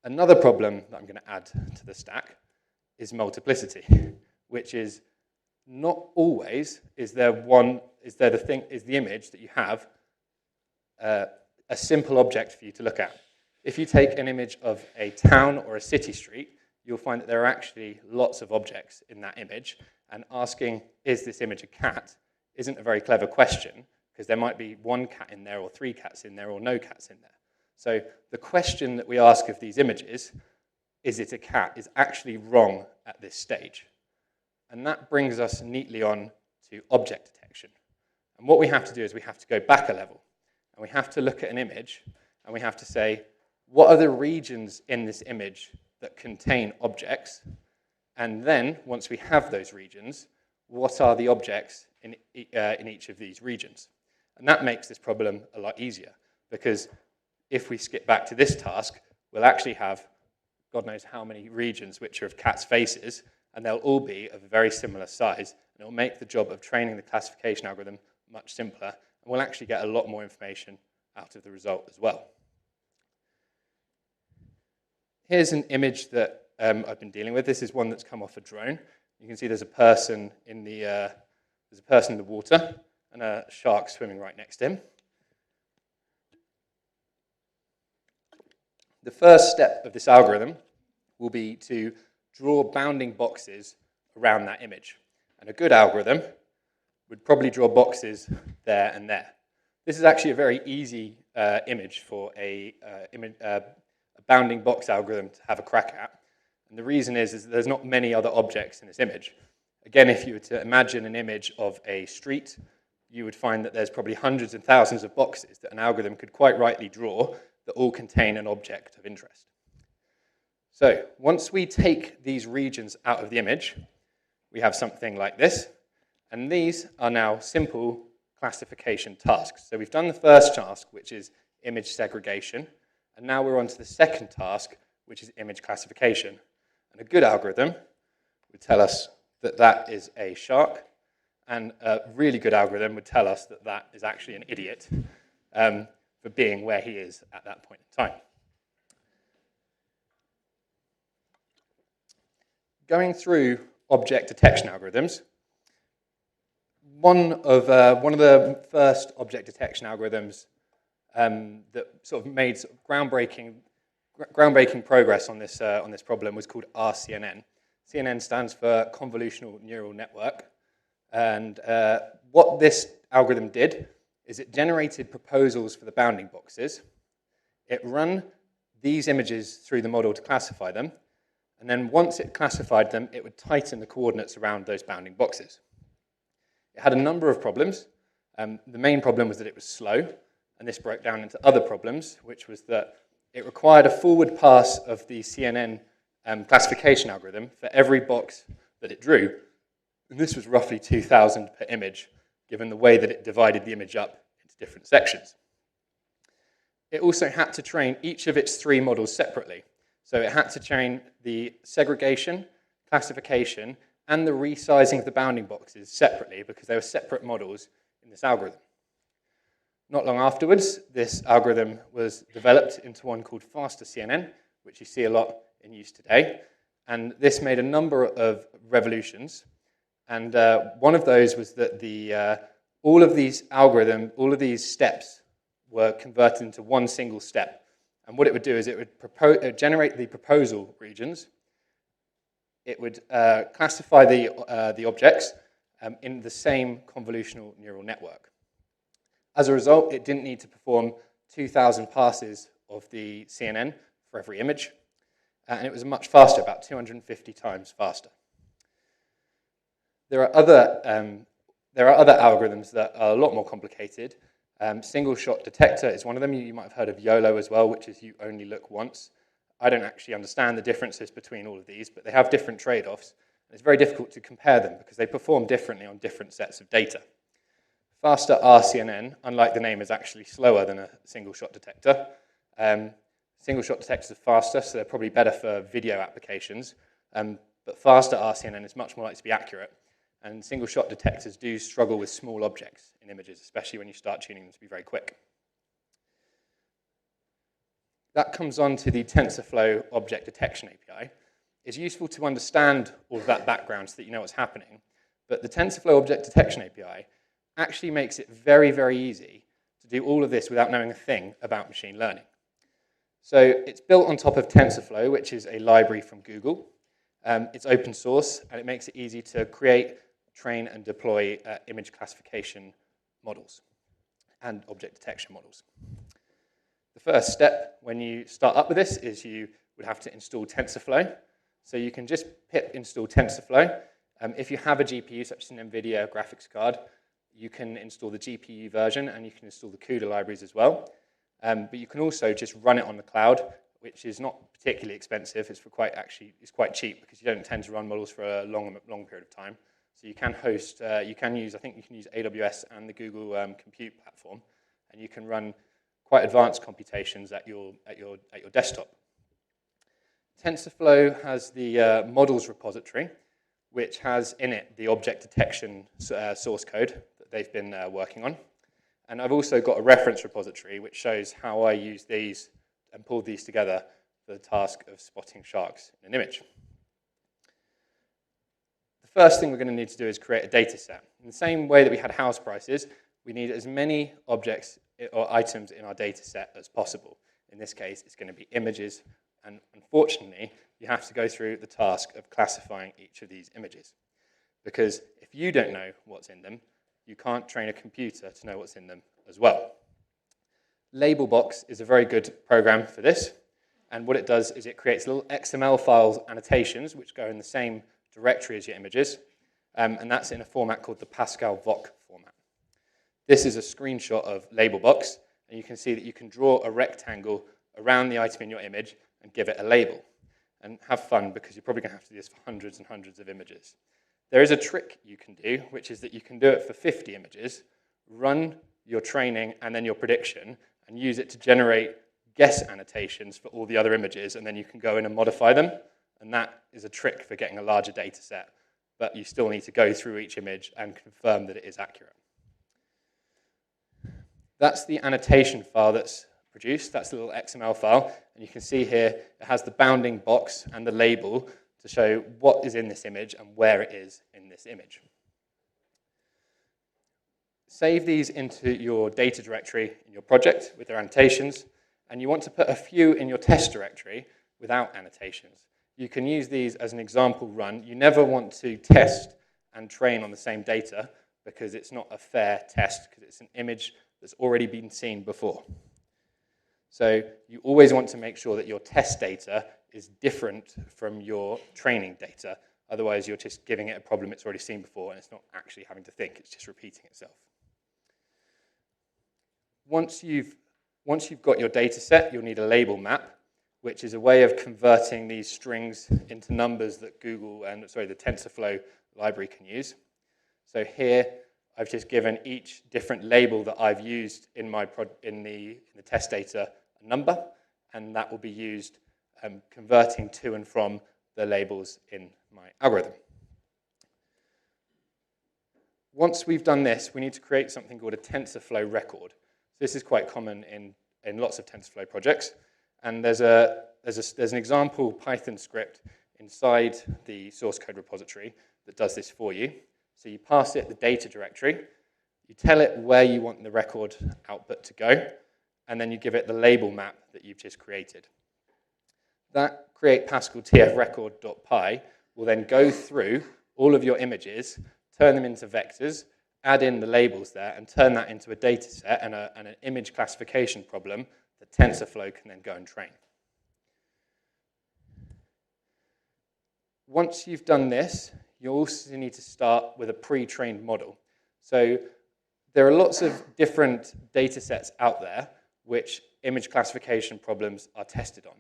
Another problem that I'm going to add to the stack is multiplicity, which is not always is the image that you have a simple object for you to look at. If you take an image of a town or a city street, you'll find that there are actually lots of objects in that image, and asking, is this image a cat, isn't a very clever question, because there might be one cat in there, or 3 cats in there, or no cats in there. So the question that we ask of these images, is it a cat, is actually wrong at this stage. And that brings us neatly on to object detection. And what we have to do is we have to go back a level, and we have to look at an image, and we have to say, what are the regions in this image that contain objects? And then, once we have those regions, what are the objects in each of these regions? And that makes this problem a lot easier, because if we skip back to this task, we'll actually have God knows how many regions which are of cats' faces, and they'll all be of a very similar size, and it'll make the job of training the classification algorithm much simpler, and we'll actually get a lot more information out of the result as well. Here's an image that I've been dealing with. This is one that's come off a drone. You can see there's a person in the water and a shark swimming right next to him. The first step of this algorithm will be to draw bounding boxes around that image. And a good algorithm would probably draw boxes there and there. This is actually a very easy image for a bounding box algorithm to have a crack at. And the reason is that there's not many other objects in this image. Again, if you were to imagine an image of a street, you would find that there's probably hundreds and thousands of boxes that an algorithm could quite rightly draw that all contain an object of interest. So once we take these regions out of the image, we have something like this. And these are now simple classification tasks. So we've done the first task, which is image segregation. And now we're on to the second task, which is image classification. And a good algorithm would tell us that that is a shark. And a really good algorithm would tell us that that is actually an idiot for being where he is at that point in time. Going through object detection algorithms, one of the first object detection algorithms that sort of made sort of groundbreaking progress on this problem was called RCNN. CNN stands for Convolutional Neural Network. And what this algorithm did is it generated proposals for the bounding boxes. It ran these images through the model to classify them. And then once it classified them, it would tighten the coordinates around those bounding boxes. It had a number of problems. The main problem was that it was slow. And this broke down into other problems, which was that it required a forward pass of the CNN classification algorithm for every box that it drew. And this was roughly 2,000 per image, given the way that it divided the image up into different sections. It also had to train each of its 3 models separately. So it had to train the segregation, classification, and the resizing of the bounding boxes separately because they were separate models in this algorithm. Not long afterwards, this algorithm was developed into one called faster CNN, which you see a lot in use today. And this made a number of revolutions. And one of those was that all of these steps were converted into one single step. And what it would do is it would generate the proposal regions. It would classify the objects in the same convolutional neural network. As a result, it didn't need to perform 2,000 passes of the CNN for every image. And it was much faster, about 250 times faster. There are other algorithms that are a lot more complicated. Single shot detector is one of them. You might have heard of YOLO as well, which is you only look once. I don't actually understand the differences between all of these, but they have different trade-offs. It's very difficult to compare them because they perform differently on different sets of data. Faster RCNN, unlike the name, is actually slower than a single-shot detector. Single-shot detectors are faster, so they're probably better for video applications. But faster RCNN is much more likely to be accurate. And single-shot detectors do struggle with small objects in images, especially when you start tuning them to be very quick. That comes on to the TensorFlow Object Detection API. It's useful to understand all of that background so that you know what's happening. But the TensorFlow Object Detection API actually makes it very, very easy to do all of this without knowing a thing about machine learning. So it's built on top of TensorFlow, which is a library from Google. It's open source, and it makes it easy to create, train, and deploy image classification models and object detection models. The first step when you start up with this is you would have to install TensorFlow. So you can just pip install TensorFlow. If you have a GPU, such as an NVIDIA graphics card, you can install the GPU version, and you can install the CUDA libraries as well. But you can also just run it on the cloud, which is not particularly expensive. It's quite cheap because you don't tend to run models for a long period of time. So you can host, I think you can use AWS and the Google Compute platform, and you can run quite advanced computations at your desktop. TensorFlow has the models repository, which has in it the object detection source code that they've been working on. And I've also got a reference repository which shows how I use these and pulled these together for the task of spotting sharks in an image. The first thing we're going to need to do is create a data set. In the same way that we had house prices, we need as many objects or items in our data set as possible. In this case, it's going to be images, and unfortunately, you have to go through the task of classifying each of these images. Because if you don't know what's in them, you can't train a computer to know what's in them as well. Labelbox is a very good program for this, and what it does is it creates little XML files annotations which go in the same directory as your images, and that's in a format called the Pascal VOC format. This is a screenshot of Labelbox, and you can see that you can draw a rectangle around the item in your image and give it a label. And have fun, because you're probably going to have to do this for hundreds and hundreds of images. There is a trick you can do, which is that you can do it for 50 images, run your training and then your prediction, and use it to generate guess annotations for all the other images, and then you can go in and modify them. And that is a trick for getting a larger data set, but you still need to go through each image and confirm that it is accurate. That's the annotation file that's produced. That's the little XML file, and you can see here it has the bounding box and the label to show what is in this image and where it is in this image. Save these into your data directory in your project with their annotations, and you want to put a few in your test directory without annotations. You can use these as an example run. You never want to test and train on the same data because it's not a fair test, because it's an image that's already been seen before. So you always want to make sure that your test data is different from your training data. Otherwise, you're just giving it a problem it's already seen before, and it's not actually having to think, it's just repeating itself. Once you've got your data set, you'll need a label map, which is a way of converting these strings into numbers that the TensorFlow library can use. So here, I've just given each different label that I've used in the test data a number, and that will be used converting to and from the labels in my algorithm. Once we've done this, we need to create something called a TensorFlow record. So this is quite common in lots of TensorFlow projects, and there's an example Python script inside the source code repository that does this for you. So you pass it the data directory, you tell it where you want the record output to go, and then you give it the label map that you've just created. That create Pascal TF record.py will then go through all of your images, turn them into vectors, add in the labels there, and turn that into a data set and an image classification problem that TensorFlow can then go and train. Once you've done this, you also need to start with a pre-trained model. So there are lots of different data sets out there which image classification problems are tested on.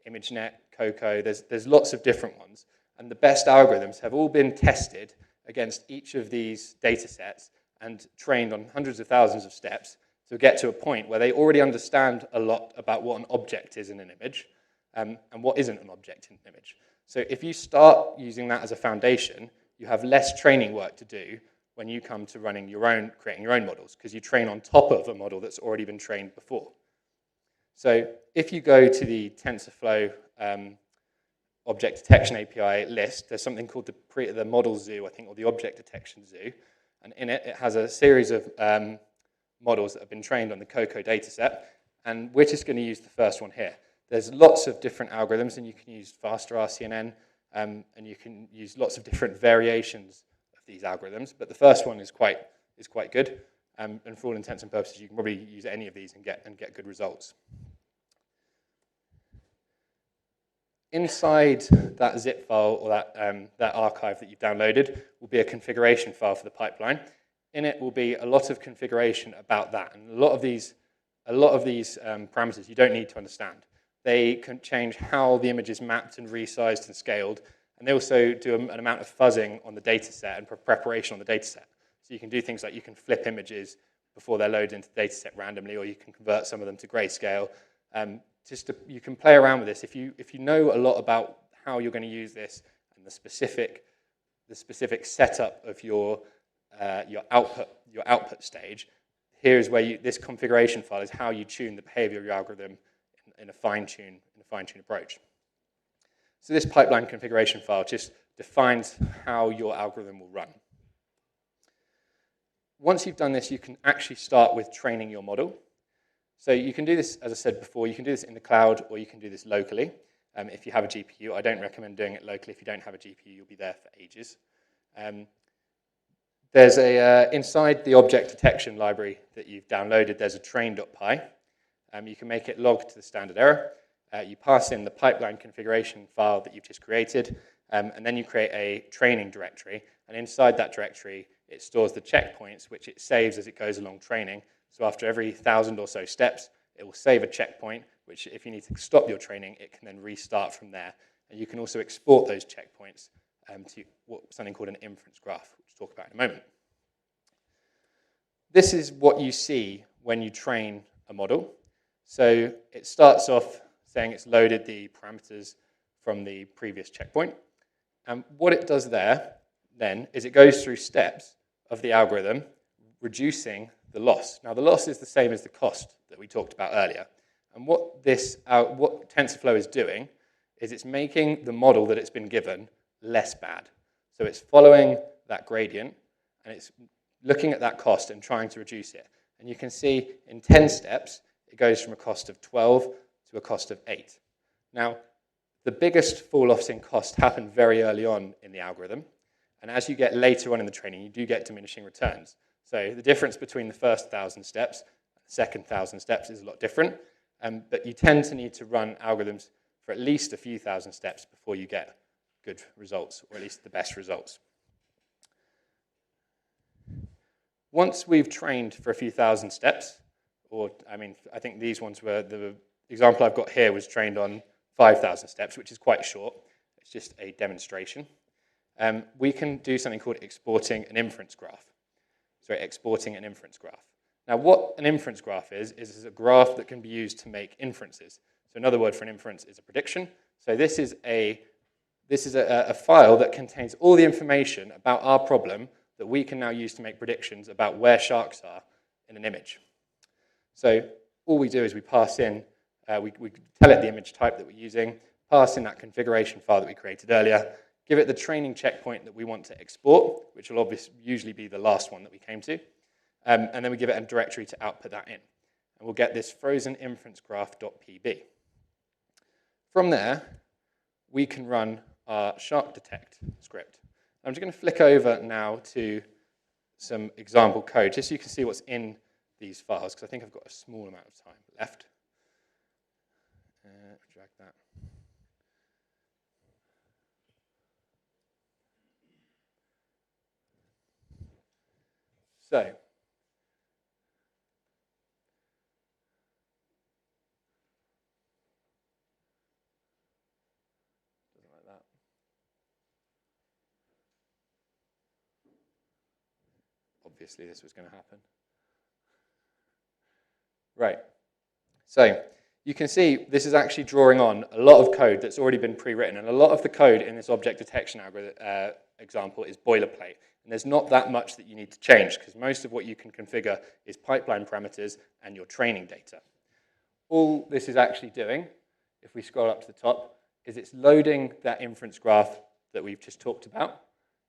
ImageNet, COCO, there's lots of different ones. And the best algorithms have all been tested against each of these data sets and trained on hundreds of thousands of steps to get to a point where they already understand a lot about what an object is in an image and what isn't an object in an image. So if you start using that as a foundation, you have less training work to do when you come to running your own, creating your own models, because you train on top of a model that's already been trained before. So if you go to the TensorFlow object detection API list, there's something called the model zoo, I think, or the object detection zoo. And in it, it has a series of models that have been trained on the COCO dataset. And we're just going to use the first one here. There's lots of different algorithms, and you can use faster RCNN, and you can use lots of different variations of these algorithms. But the first one is quite good. And for all intents and purposes, you can probably use any of these and get good results. Inside that zip file or that archive that you've downloaded will be a configuration file for the pipeline. In it will be a lot of configuration about that, and a lot of these parameters you don't need to understand. They can change how the image is mapped and resized and scaled, and they also do an amount of fuzzing on the data set and preparation on the data set. So you can do things like you can flip images before they're loaded into the data set randomly, or you can convert some of them to grayscale. You can play around with this. If you know a lot about how you're going to use this and the specific setup of your output stage, here's where this configuration file is how you tune the behavior of your algorithm in a fine-tune approach. So this pipeline configuration file just defines how your algorithm will run. Once you've done this, you can actually start with training your model. So you can do this, as I said before, you can do this in the cloud, or you can do this locally. If you have a GPU, I don't recommend doing it locally. If you don't have a GPU, you'll be there for ages. There's inside the object detection library that you've downloaded, there's a train.py. You can make it log to the standard error. You pass in the pipeline configuration file that you've just created, and then you create a training directory. And inside that directory, it stores the checkpoints, which it saves as it goes along training. So after every 1,000 or so steps, it will save a checkpoint, which if you need to stop your training, it can then restart from there. And you can also export those checkpoints to something called an inference graph, which we'll talk about in a moment. This is what you see when you train a model. So it starts off saying it's loaded the parameters from the previous checkpoint. And what it does there then is it goes through steps of the algorithm, reducing the loss. Now the loss is the same as the cost that we talked about earlier. And what TensorFlow is doing is it's making the model that it's been given less bad. So it's following that gradient, and it's looking at that cost and trying to reduce it. And you can see in 10 steps, it goes from a cost of 12 to a cost of 8. Now, the biggest fall-offs in cost happen very early on in the algorithm. And as you get later on in the training, you do get diminishing returns. So the difference between the first 1,000 steps and the second 1,000 steps is a lot different. But you tend to need to run algorithms for at least a few thousand steps before you get good results, or at least the best results. Once we've trained for a few thousand steps, I think these ones were, the example I've got here was trained on 5,000 steps, which is quite short. It's just a demonstration. We can do something called exporting an inference graph. Now, what an inference graph is a graph that can be used to make inferences. So another word for an inference is a prediction. So this is a file that contains all the information about our problem that we can now use to make predictions about where sharks are in an image. So all we do is we pass in, we tell it the image type that we're using, pass in that configuration file that we created earlier, give it the training checkpoint that we want to export, which will usually be the last one that we came to, and then we give it a directory to output that in. And we'll get this frozen inference graph.pb. From there, we can run our shark detect script. I'm just going to flick over now to some example code, just so you can see what's in these files, because I think I've got a small amount of time left. Drag that. So, doesn't like that. Obviously, this was going to happen. Right. So, you can see this is actually drawing on a lot of code that's already been pre-written, and a lot of the code in this object detection algorithm, example is boilerplate. And there's not that much that you need to change, because most of what you can configure is pipeline parameters and your training data. All this is actually doing, if we scroll up to the top, is it's loading that inference graph that we've just talked about.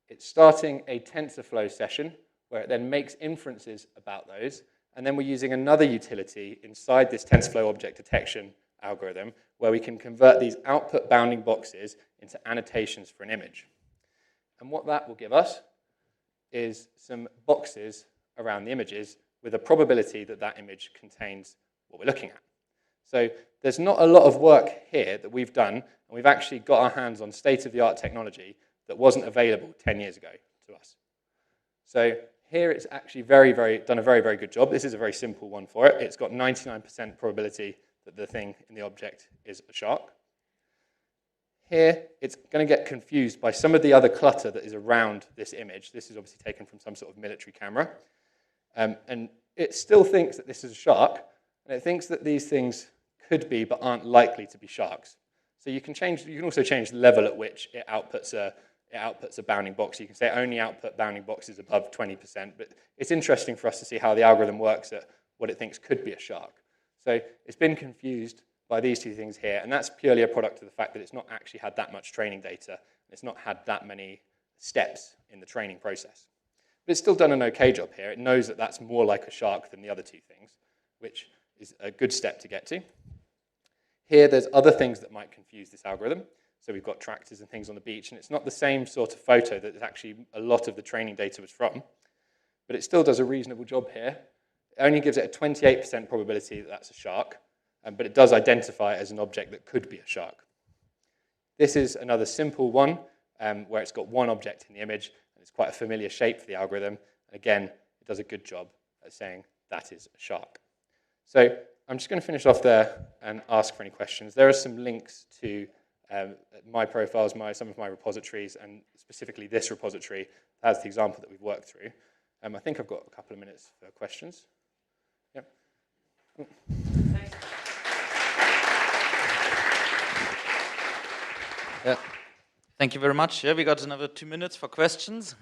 It's starting a TensorFlow session, where it then makes inferences about those. And then we're using another utility inside this TensorFlow object detection algorithm, where we can convert these output bounding boxes into annotations for an image. And what that will give us is some boxes around the images with a probability that that image contains what we're looking at. So there's not a lot of work here that we've done, and we've actually got our hands on state-of-the-art technology that wasn't available 10 years ago to us. So here it's actually done a very, very good job. This is a very simple one for it. It's got 99% probability that the thing in the object is a shark. Here, it's going to get confused by some of the other clutter that is around this image. This is obviously taken from some sort of military camera. And it still thinks that this is a shark, and it thinks that these things could be but aren't likely to be sharks. So you can also change the level at which it outputs a bounding box. You can say only output bounding boxes above 20%, but it's interesting for us to see how the algorithm works at what it thinks could be a shark. So it's been confused by these two things here, and that's purely a product of the fact that it's not actually had that much training data. It's not had that many steps in the training process. But it's still done an okay job here. It knows that that's more like a shark than the other two things, which is a good step to get to. Here, there's other things that might confuse this algorithm. So we've got tractors and things on the beach, and it's not the same sort of photo that actually a lot of the training data was from, but it still does a reasonable job here. It only gives it a 28% probability that that's a shark, but it does identify it as an object that could be a shark. This is another simple one where it's got one object in the image, and it's quite a familiar shape for the algorithm. And again, it does a good job at saying that is a shark. So I'm just going to finish off there and ask for any questions. There are some links to my profiles, some of my repositories, and specifically this repository has the example that we've worked through. I think I've got a couple of minutes for questions. Yep. Yeah. Thank you very much. Yeah, we got another 2 minutes for questions.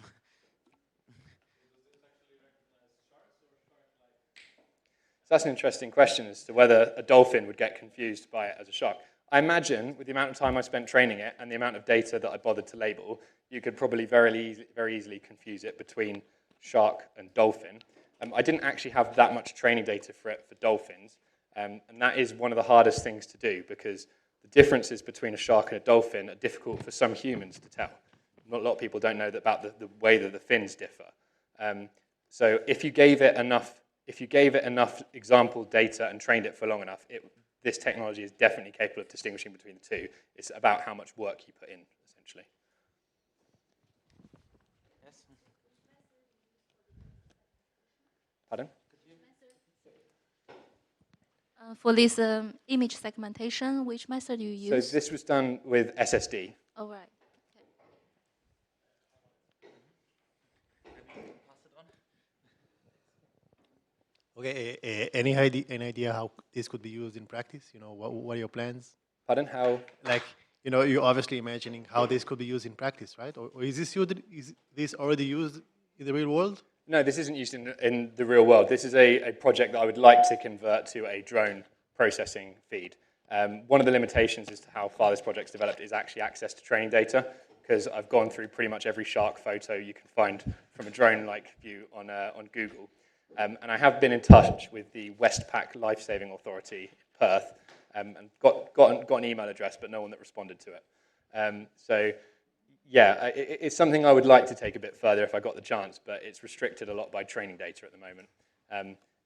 So that's an interesting question as to whether a dolphin would get confused by it as a shark. I imagine with the amount of time I spent training it and the amount of data that I bothered to label, you could probably very easily confuse it between shark and dolphin. I didn't actually have that much training data for it for dolphins, and that is one of the hardest things to do because the differences between a shark and a dolphin are difficult for some humans to tell. Not a lot of people don't know about the way that the fins differ. So if you gave it enough example data and trained it for long enough, this technology is definitely capable of distinguishing between the two. It's about how much work you put in, essentially. Yes. Pardon? For this image segmentation, which method you use? So this was done with SSD. Oh, right. Okay, any idea how this could be used in practice? You know, what are your plans? Pardon? How? Like, you know, you're obviously imagining how this could be used in practice, right? Or is this already used in the real world? No, this isn't used in the real world. This is a project that I would like to convert to a drone processing feed. One of the limitations as to how far this project's developed is actually access to training data, because I've gone through pretty much every shark photo you can find from a drone-like view on Google. And I have been in touch with the Westpac Life-Saving Authority in Perth and got an email address, but no one that responded to it. So yeah, it's something I would like to take a bit further if I got the chance, but it's restricted a lot by training data at the moment.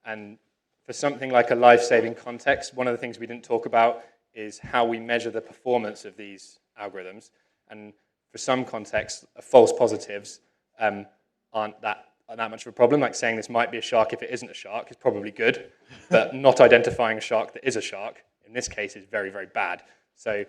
And for something like a life-saving context, one of the things we didn't talk about is how we measure the performance of these algorithms. And for some contexts, false positives aren't that much of a problem. Like saying this might be a shark if it isn't a shark is probably good, but not identifying a shark that is a shark in this case is very, very bad. So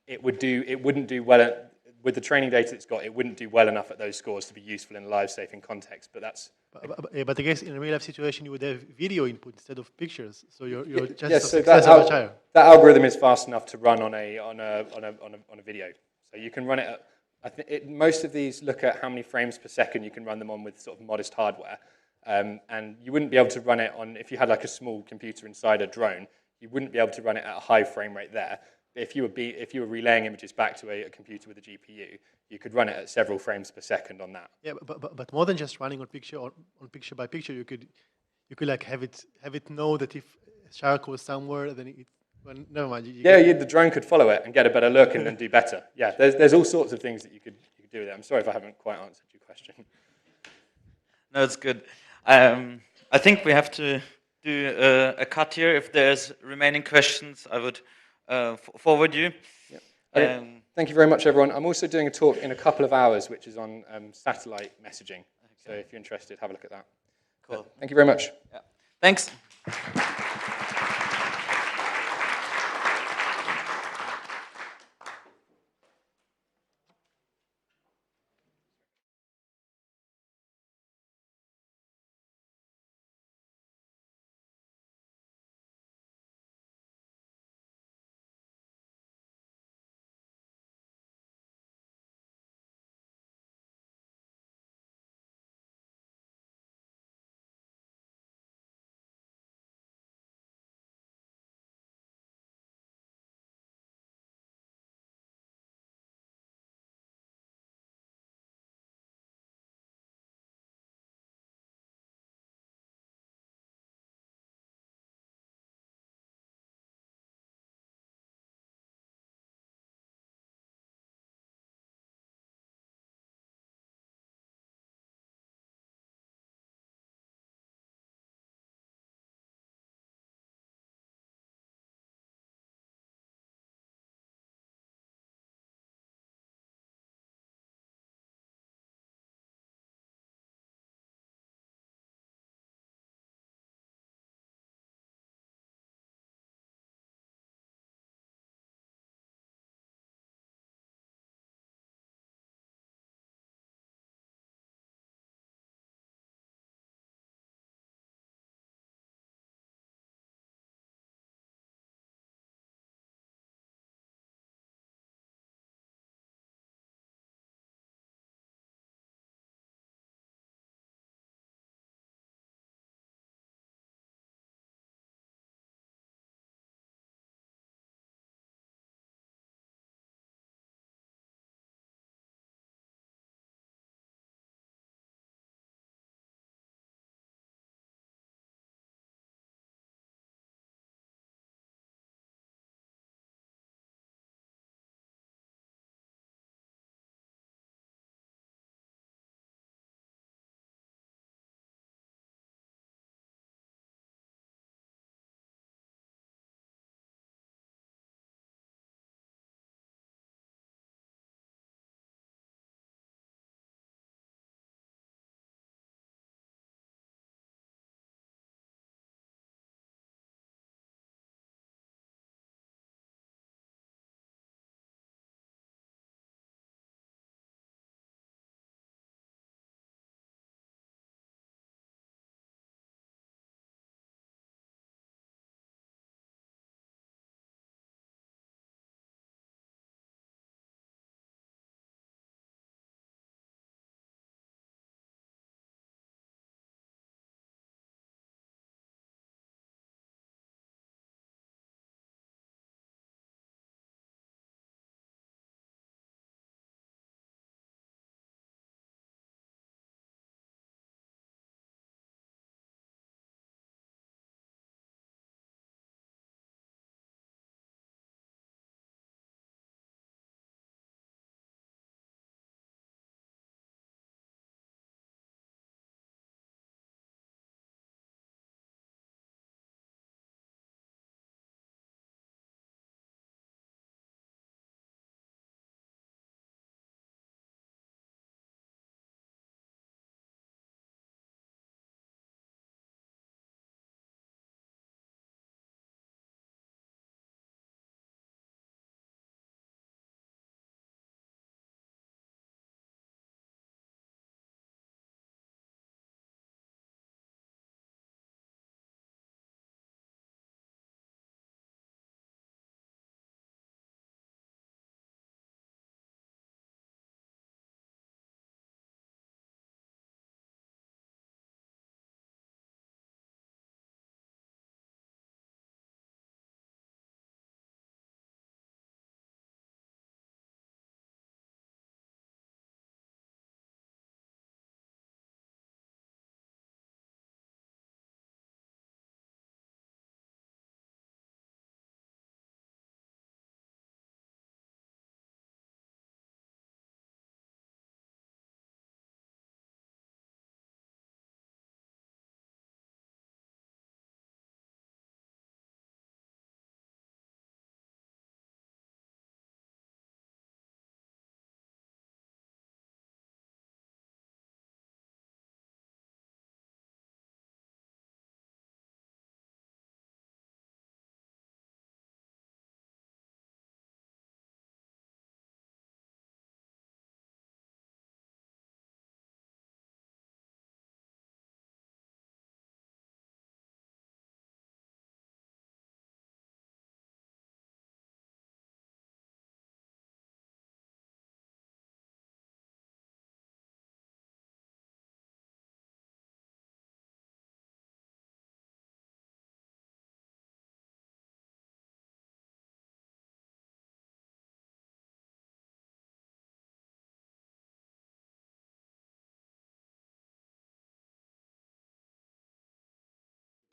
it wouldn't do well with the training data it's got. It wouldn't do well enough at those scores to be useful in a live safing context. But that's but I guess in a real life situation you would have video input instead of pictures, so your chances yes, of so success are much higher. That algorithm is fast enough to run on a video. So you can run it at, most of these look at how many frames per second you can run them on with sort of modest hardware. And you wouldn't be able to run it on, if you had like a small computer inside a drone, you wouldn't be able to run it at a high frame rate there. But if you were relaying images back to a computer with a GPU, you could run it at several frames per second on that. Yeah, but more than just running on picture by picture, you could like have it know that if a shark was somewhere, then it. Well, never mind. The drone could follow it and get a better look and then do better. Yeah, there's all sorts of things that you could do with it. I'm sorry if I haven't quite answered your question. No, it's good. I think we have to do a cut here. If there's remaining questions, I would forward you. Yep. Okay. Thank you very much, everyone. I'm also doing a talk in a couple of hours, which is on satellite messaging. Okay. So if you're interested, have a look at that. Cool. Thank you very much. Yeah. Thanks.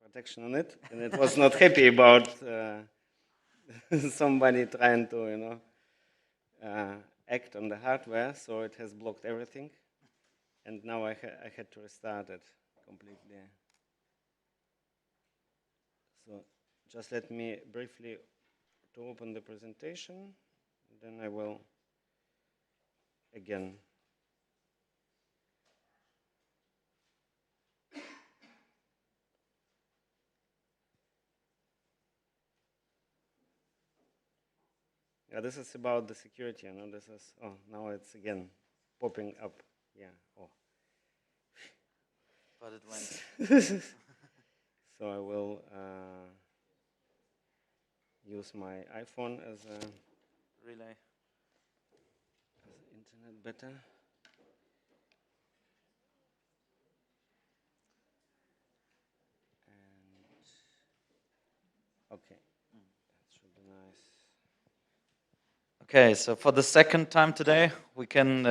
protection on it, and it was not happy about somebody trying to, act on the hardware, so it has blocked everything. And now I had to restart it completely. So just let me briefly to open the presentation, then I will again. Yeah, this is about the security, this is, now it's again popping up, yeah, But it went. So I will use my iPhone as a relay. As internet better. And okay, that should be nice. Okay, so for the second time today, we can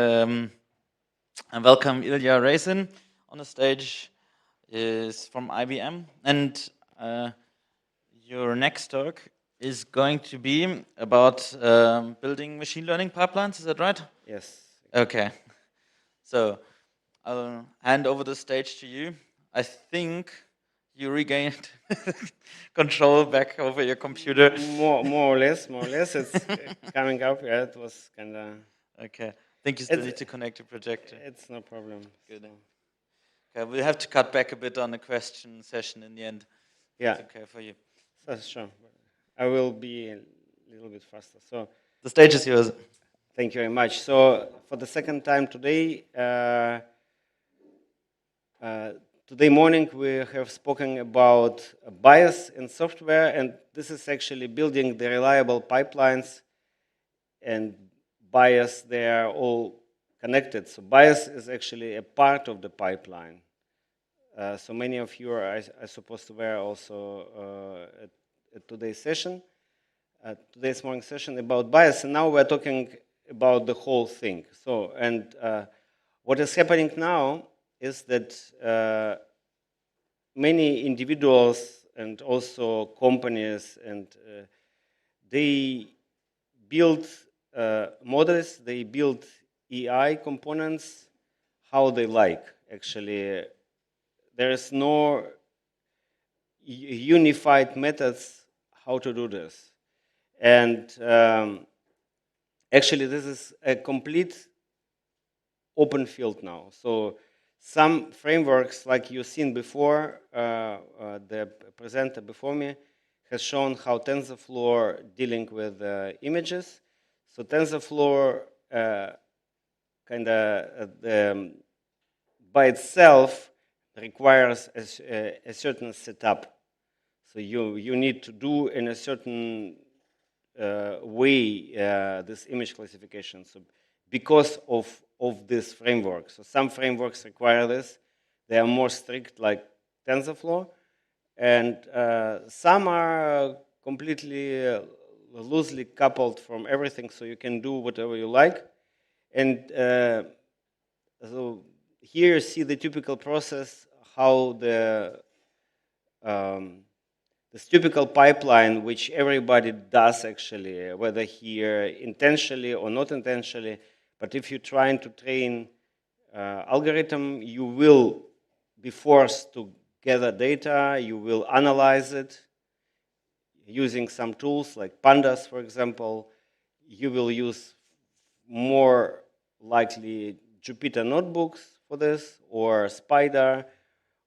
welcome Ilya Raisin on the stage. Is from IBM, and your next talk is going to be about building machine learning pipelines. Is that right? Yes. Okay. So I'll hand over the stage to you. I think you regained control back over your computer. More or less. It's coming up. Yeah, it was kind of. Okay. I think you still need to connect your projector. It's no problem. Good. So. Okay, we'll have to cut back a bit on the question session in the end. Yeah. It's okay for you. Sure. I will be a little bit faster. So the stage is yours. Thank you very much. So for the second time today, today morning we have spoken about bias in software, and this is actually building the reliable pipelines, and bias, they are all connected. So bias is actually a part of the pipeline. So many of you are, I suppose, were also at today's session, today's morning session about bias, and now we're talking about the whole thing. So, and what is happening now is that many individuals and also companies, and they build models, they build AI components how they like. Actually, there is no unified methods how to do this. And actually, this is a complete open field now. So some frameworks, like you've seen before, the presenter before me has shown how TensorFlow dealing with images. So TensorFlow kind of by itself requires a certain setup. So you need to do in a certain way this image classification. So because of this framework. So some frameworks require this. They are more strict, like TensorFlow, and some are completely loosely coupled from everything, so you can do whatever you like. And so here you see the typical process, how this typical pipeline, which everybody does actually, whether here intentionally or not intentionally. But if you're trying to train algorithm, you will be forced to gather data, you will analyze it using some tools like pandas, for example. You will use more likely Jupyter notebooks for this, or Spider,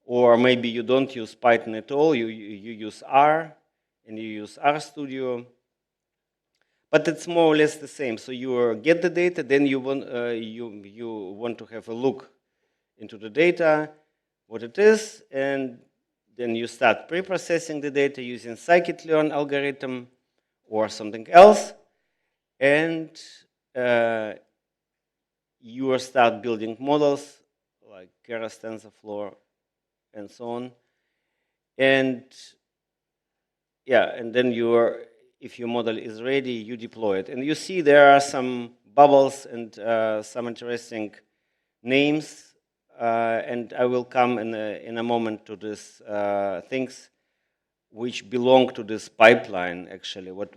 or maybe you don't use Python at all, you use R, and you use RStudio. But it's more or less the same. So you get the data, then you want to have a look into the data, what it is, and then you start pre-processing the data using scikit-learn algorithm or something else, and you start building models like Keras, TensorFlow, and so on. And yeah, and then if your model is ready, you deploy it. And you see there are some bubbles and some interesting names, and I will come in a moment to these things. which belong to this pipeline, actually. What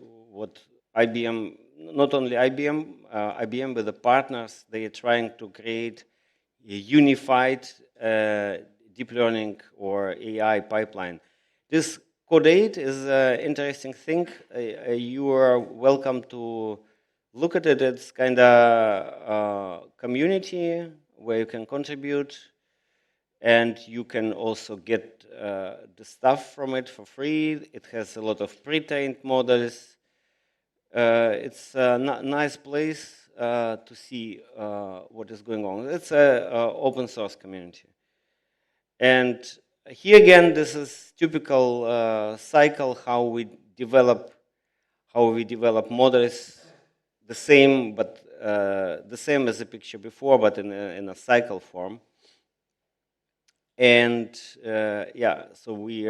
IBM, not only IBM, IBM with the partners, they are trying to create a unified deep learning or AI pipeline. This Code 8 is an interesting thing. You are welcome to look at it. It's kind of a community where you can contribute, and you can also get the stuff from it for free. It has a lot of pre-trained models. It's a nice place to see what is going on. It's an open source community. And here again, this is typical cycle how we develop models, the same as the picture before, but in a cycle form. And yeah, so we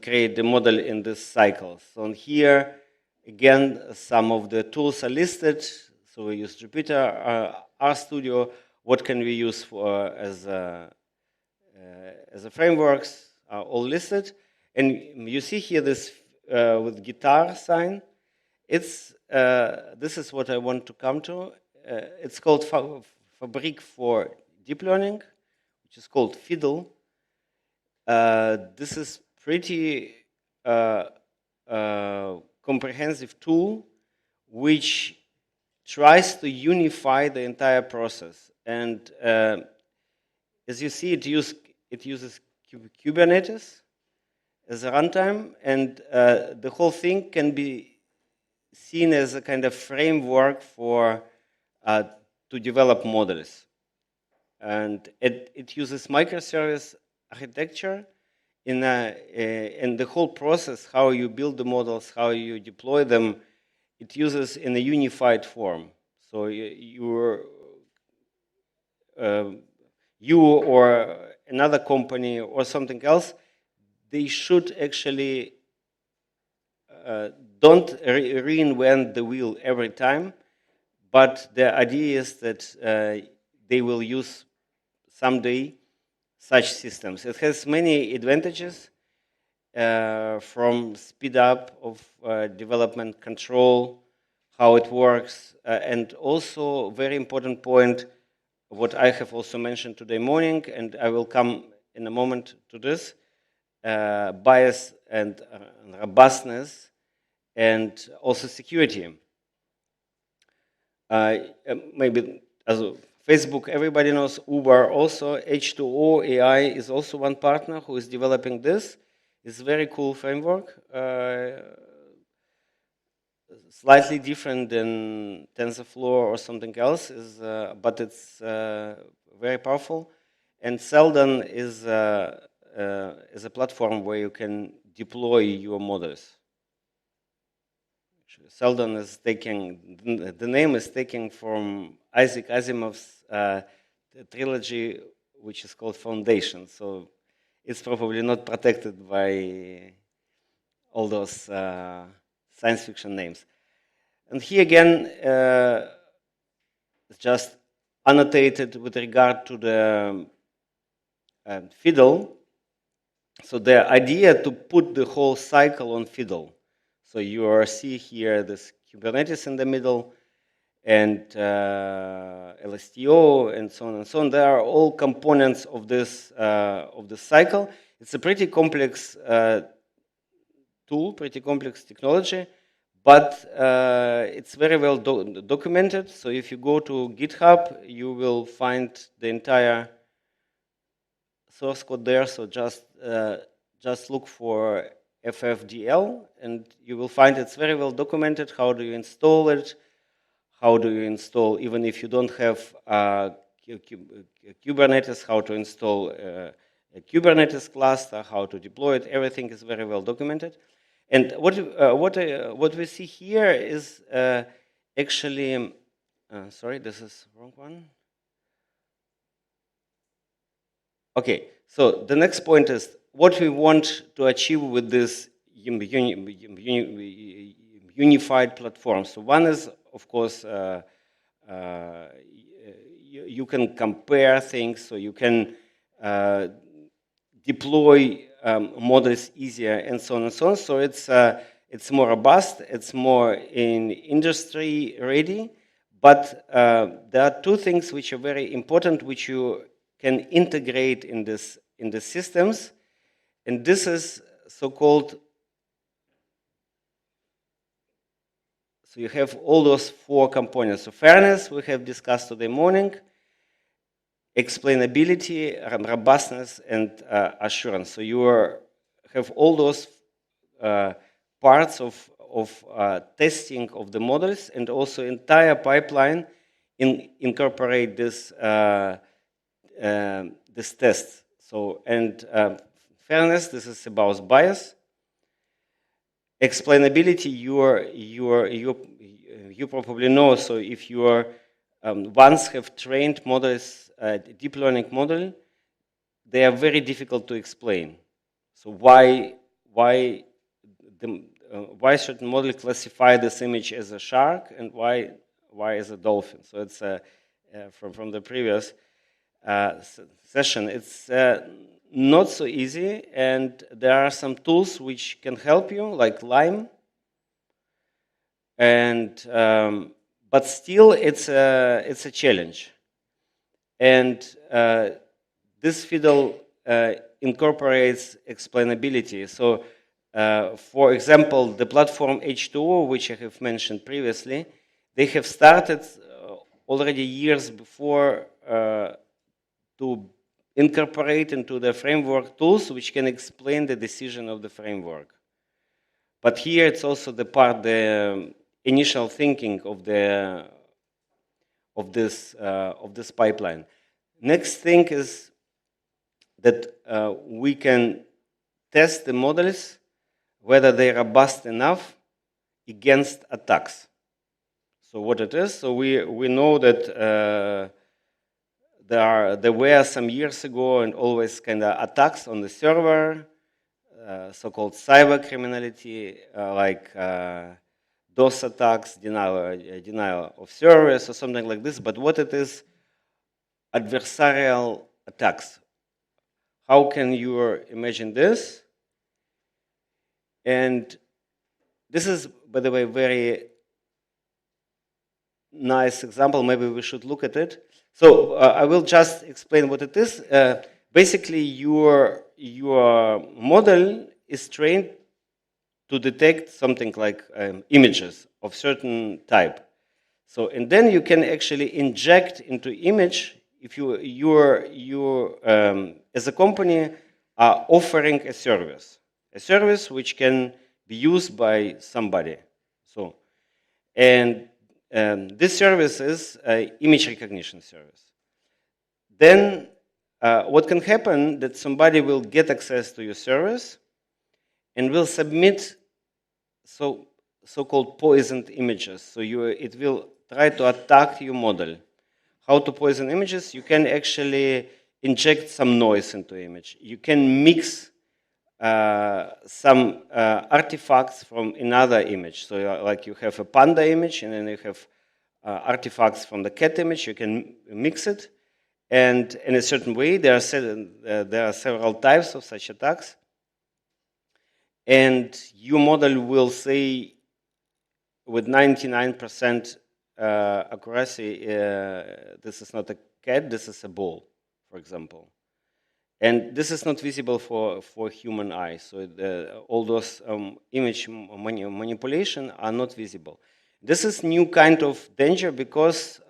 create the model in this cycle. So here again, some of the tools are listed. So we use Jupyter, RStudio. What can we use for as a frameworks are all listed. And you see here this with guitar sign. It's this is what I want to come to. It's called Fabric for Deep Learning, which is called Fiddle. This is pretty comprehensive tool which tries to unify the entire process. And as you see, it uses Kubernetes as a runtime, and the whole thing can be seen as a kind of framework for to develop models. And it uses microservice architecture in the whole process, how you build the models, how you deploy them, it uses in a unified form. So you or another company or something else, they should actually don't reinvent the wheel every time, but the idea is that they will use someday such systems. It has many advantages, from speed up of development control, how it works, and also very important point, what I have also mentioned today morning, and I will come in a moment to this, bias and robustness, and also security. Maybe as Facebook, everybody knows. Uber also. H2O AI is also one partner who is developing this. It's a very cool framework. Slightly different than TensorFlow or something else, but it's very powerful. And Seldon is a platform where you can deploy your models. Seldon is taking, the name is taken from Isaac Asimov's trilogy, which is called Foundation. So it's probably not protected by all those science fiction names. And here again, it's just annotated with regard to the Fiddle. So the idea to put the whole cycle on Fiddle. So you see here this Kubernetes in the middle, and LSTO, and so on and so on. They are all components of this cycle. It's a pretty complex tool, pretty complex technology, but it's very well documented. So if you go to GitHub, you will find the entire source code there. So just look for FFDL, and you will find it's very well documented. How do you install it? How do you install, even if you don't have Kubernetes, how to install a Kubernetes cluster, how to deploy it? Everything is very well documented. And what we see here is actually, sorry, this is the wrong one. Okay, so the next point is what we want to achieve with this unified platform. So one is, of course, you can compare things, so you can deploy models easier, and so on and so on. So it's more robust, it's more in industry ready. But there are two things which are very important, which you can integrate in the systems, and this is so-called. So you have all those four components. So fairness, we have discussed today morning. Explainability, robustness, and assurance. So you have all those parts of testing of the models, and also entire pipeline incorporate this test. So, and fairness, this is about bias. Explainability, you probably know. So if you are once have trained models, deep learning model, they are very difficult to explain. So why certain model classify this image as a shark and why as a dolphin? So it's from the previous session. It's not so easy, and there are some tools which can help you, like Lime, and but still it's a challenge. And this fiddle incorporates explainability. So for example, the platform H2O, which I have mentioned previously, they have started already years before to incorporate into the framework tools which can explain the decision of the framework. But here it's also the initial thinking of this pipeline. Next thing is that we can test the models whether they're robust enough against attacks. So what it is? So we know that there were some years ago and always kind of attacks on the server, so-called cyber criminality, like DOS attacks, denial of service, or something like this. But what it is? Adversarial attacks. How can you imagine this? And this is, by the way, very nice example. Maybe we should look at it. So I will just explain what it is. Basically, your model is trained to detect something like images of certain type. So, and then you can actually inject into image if you as a company are offering a service which can be used by somebody. So, and this service is an image recognition service. Then what can happen that somebody will get access to your service and will submit so-called poisoned images. So it will try to attack your model. How to poison images? You can actually inject some noise into image. You can mix some artifacts from another image. So like you have a panda image and then you have artifacts from the cat image. You can mix it. And in a certain way, there are several types of such attacks. And your model will say with 99% accuracy, this is not a cat, this is a ball, for example. And this is not visible for human eyes. So all those image manipulation are not visible. This is new kind of danger because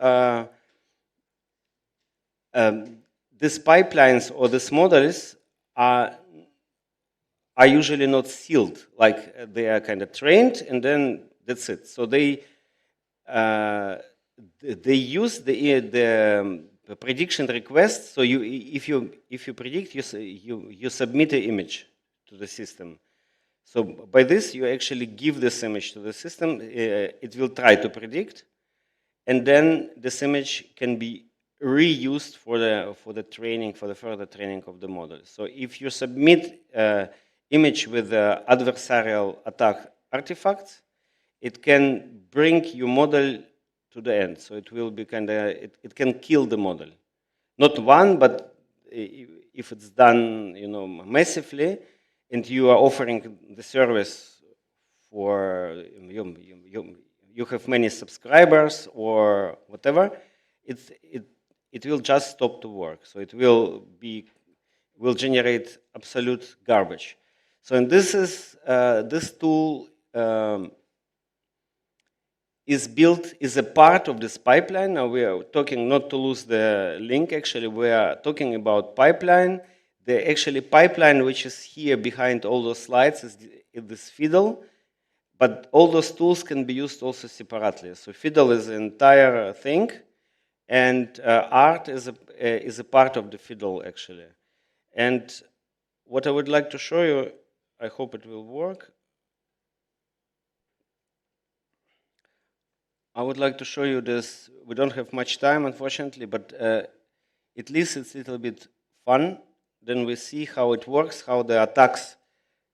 these pipelines or these models are usually not sealed. Like they are kind of trained and then that's it. So they use the prediction request. So if you predict, you submit an image to the system. So by this, you actually give this image to the system. It will try to predict, and then this image can be reused for the training, for the further training of the model. So if you submit image with adversarial attack artifacts, it can bring your model to the end. So it will be kind of, it can kill the model. Not one, but if it's done, massively, and you are offering the service for, you have many subscribers or whatever, it will just stop to work. So it will generate absolute garbage. So, and this tool is built, is a part of this pipeline. Now we are talking, not to lose the link, actually, we are talking about pipeline. The actually pipeline which is here behind all those slides is this fiddle, but all those tools can be used also separately. So fiddle is the entire thing, and art is a part of the fiddle, actually. And what I would like to show you, I hope it will work. I would like to show you this. We don't have much time, unfortunately, but at least it's a little bit fun. Then we see how it works, how the attacks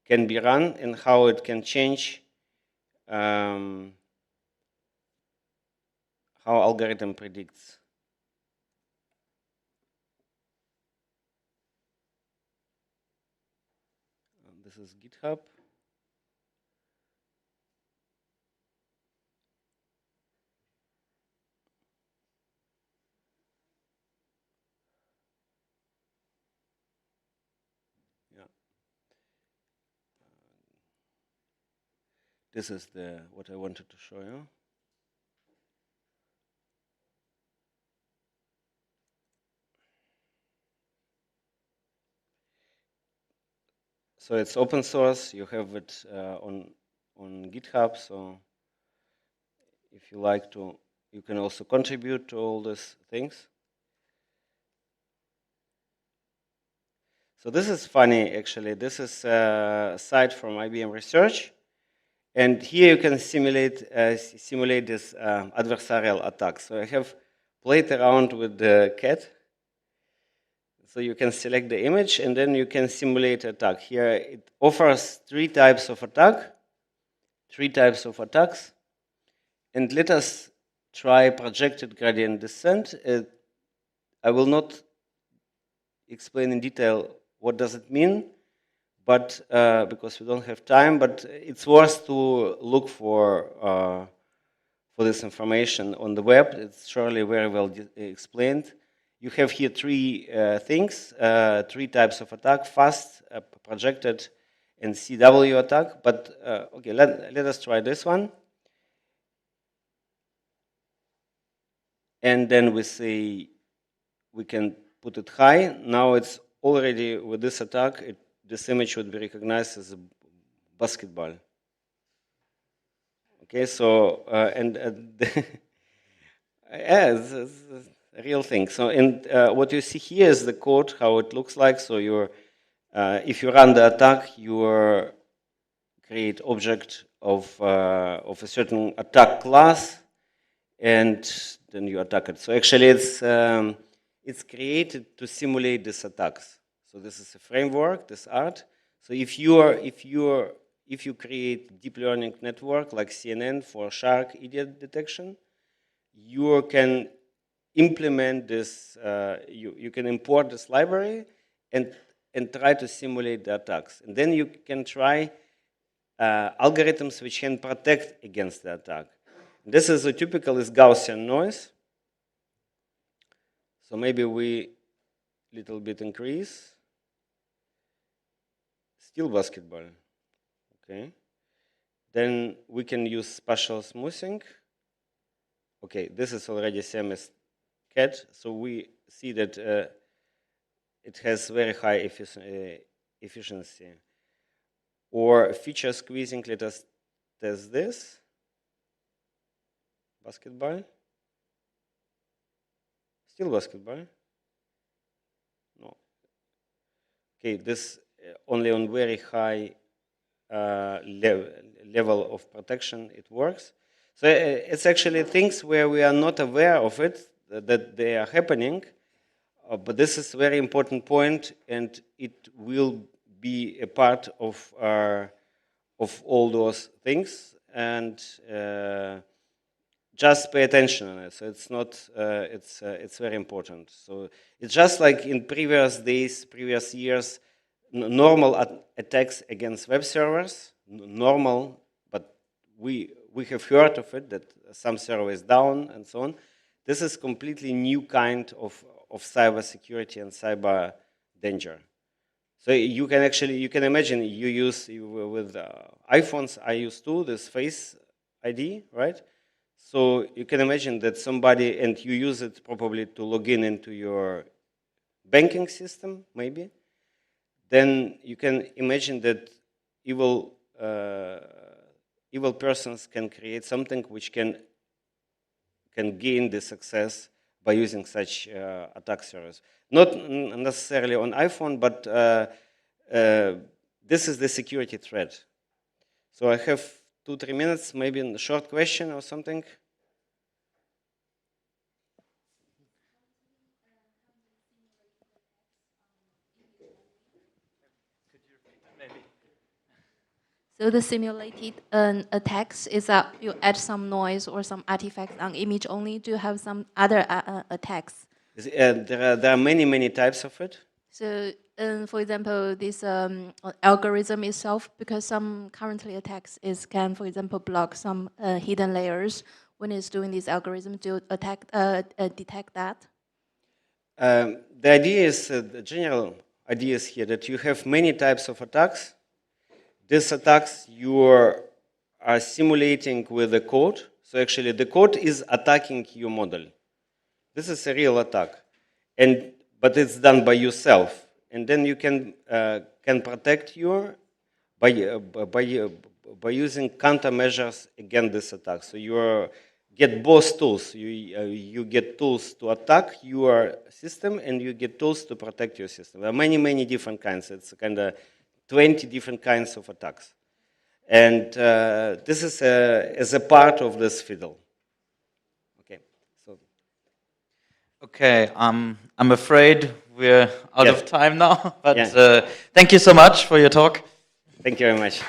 can be run, and how it can change how algorithm predicts. This is GitHub. This is what I wanted to show you. So it's open source. You have it on GitHub. So if you like to, you can also contribute to all these things. So this is funny, actually. This is a site from IBM Research. And here you can simulate this adversarial attack. So I have played around with the cat. So you can select the image, and then you can simulate attack. Here it offers 3 types of attack, 3 types of attacks. And let us try projected gradient descent. I will not explain in detail what does it mean, but because we don't have time, but it's worth to look for this information on the web. It's surely very well explained. You have here 3 things, 3 types of attack: fast, projected, and CW attack. But okay, let us try this one. And then we say we can put it high. Now it's already, with this attack, this image would be recognized as a basketball. Okay, so, yeah, it's a real thing. So, and what you see here is the code, how it looks like. So if you run the attack, you create object of a certain attack class, and then you attack it. So actually it's created to simulate these attacks. So this is a framework, this art. So if you create deep learning network like CNN for shark idiot detection, you can implement this, you can import this library and try to simulate the attacks. And then you can try algorithms which can protect against the attack. This is a typical Gaussian noise. So maybe we little bit increase. Still basketball. Okay. Then we can use spatial smoothing. Okay, this is already same as cat. So we see that it has very high efficiency. Or feature squeezing, let us test this. Basketball. Still basketball. No. Okay, this only on very high level of protection it works. So it's actually things where we are not aware of it, that they are happening. But this is a very important point, and it will be a part of all those things. And just pay attention on it. So it's not, it's very important. So it's just like in previous days, previous years, normal attacks against web servers, normal, but we have heard of it, that some server is down and so on. This is completely new kind of cyber security and cyber danger. So you can imagine you use with iPhones, I use too, this Face ID, right? So you can imagine that somebody, and you use it probably to log in into your banking system, maybe. Then you can imagine that evil persons can create something which can gain the success by using such attack surface. Not necessarily on iPhone, but this is the security threat. So I have 2-3 minutes, maybe a short question or something. So the simulated attacks is that you add some noise or some artifacts on image only. Do you have some other attacks? There are many types of it. So, for example, this algorithm itself, because some currently attacks can, for example, block some hidden layers when it's doing this algorithm to detect that. The idea is, the general idea is here that you have many types of attacks. These attacks you are simulating with the code. So actually the code is attacking your model. This is a real attack, but it's done by yourself. And then you can protect by using countermeasures against this attack. So you get both tools. You get tools to attack your system, and you get tools to protect your system. There are many different kinds. It's kind of 20 different kinds of attacks. And this is as a part of this fiddle. Okay. So. Okay, I'm afraid we're out Yes. of time now, but Yeah. Thank you so much for your talk. Thank you very much.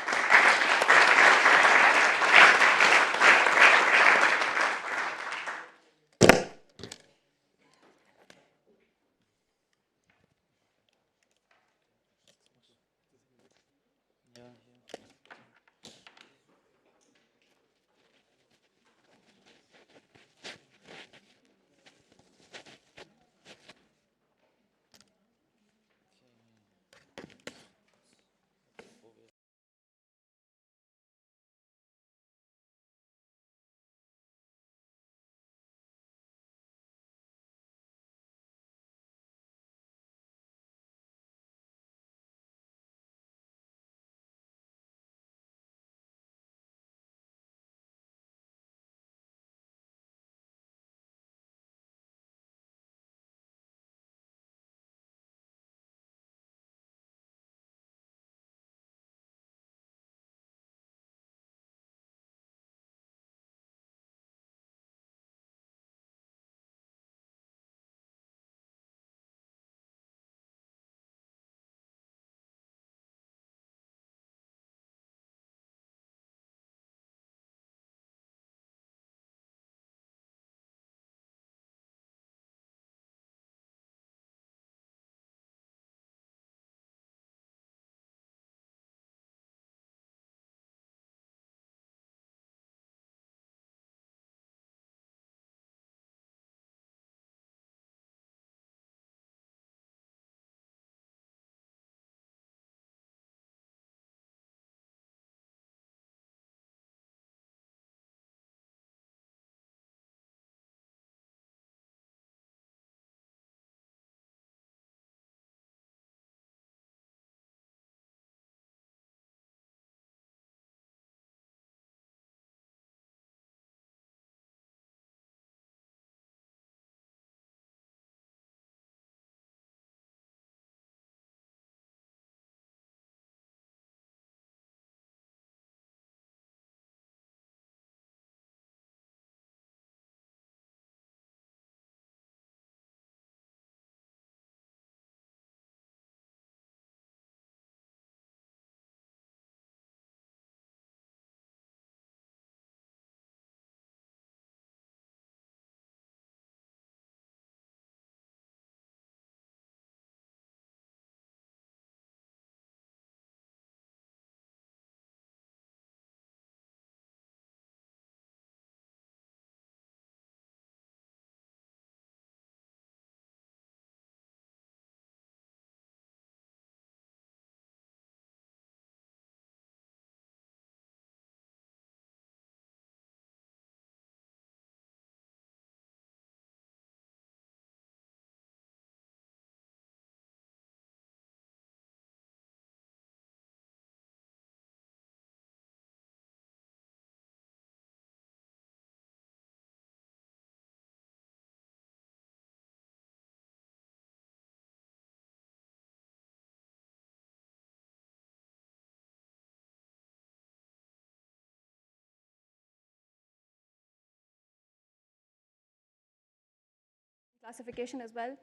classification as well.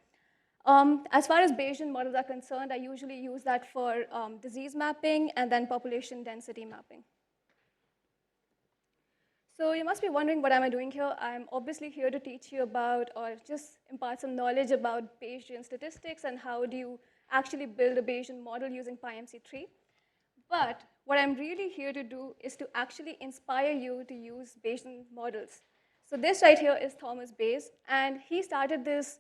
As far as Bayesian models are concerned, I usually use that for disease mapping and then population density mapping. So you must be wondering, what am I doing here? I'm obviously here to teach you about, or just impart some knowledge about Bayesian statistics and how do you actually build a Bayesian model using PyMC3. But what I'm really here to do is to actually inspire you to use Bayesian models. So this right here is Thomas Bayes, and he started this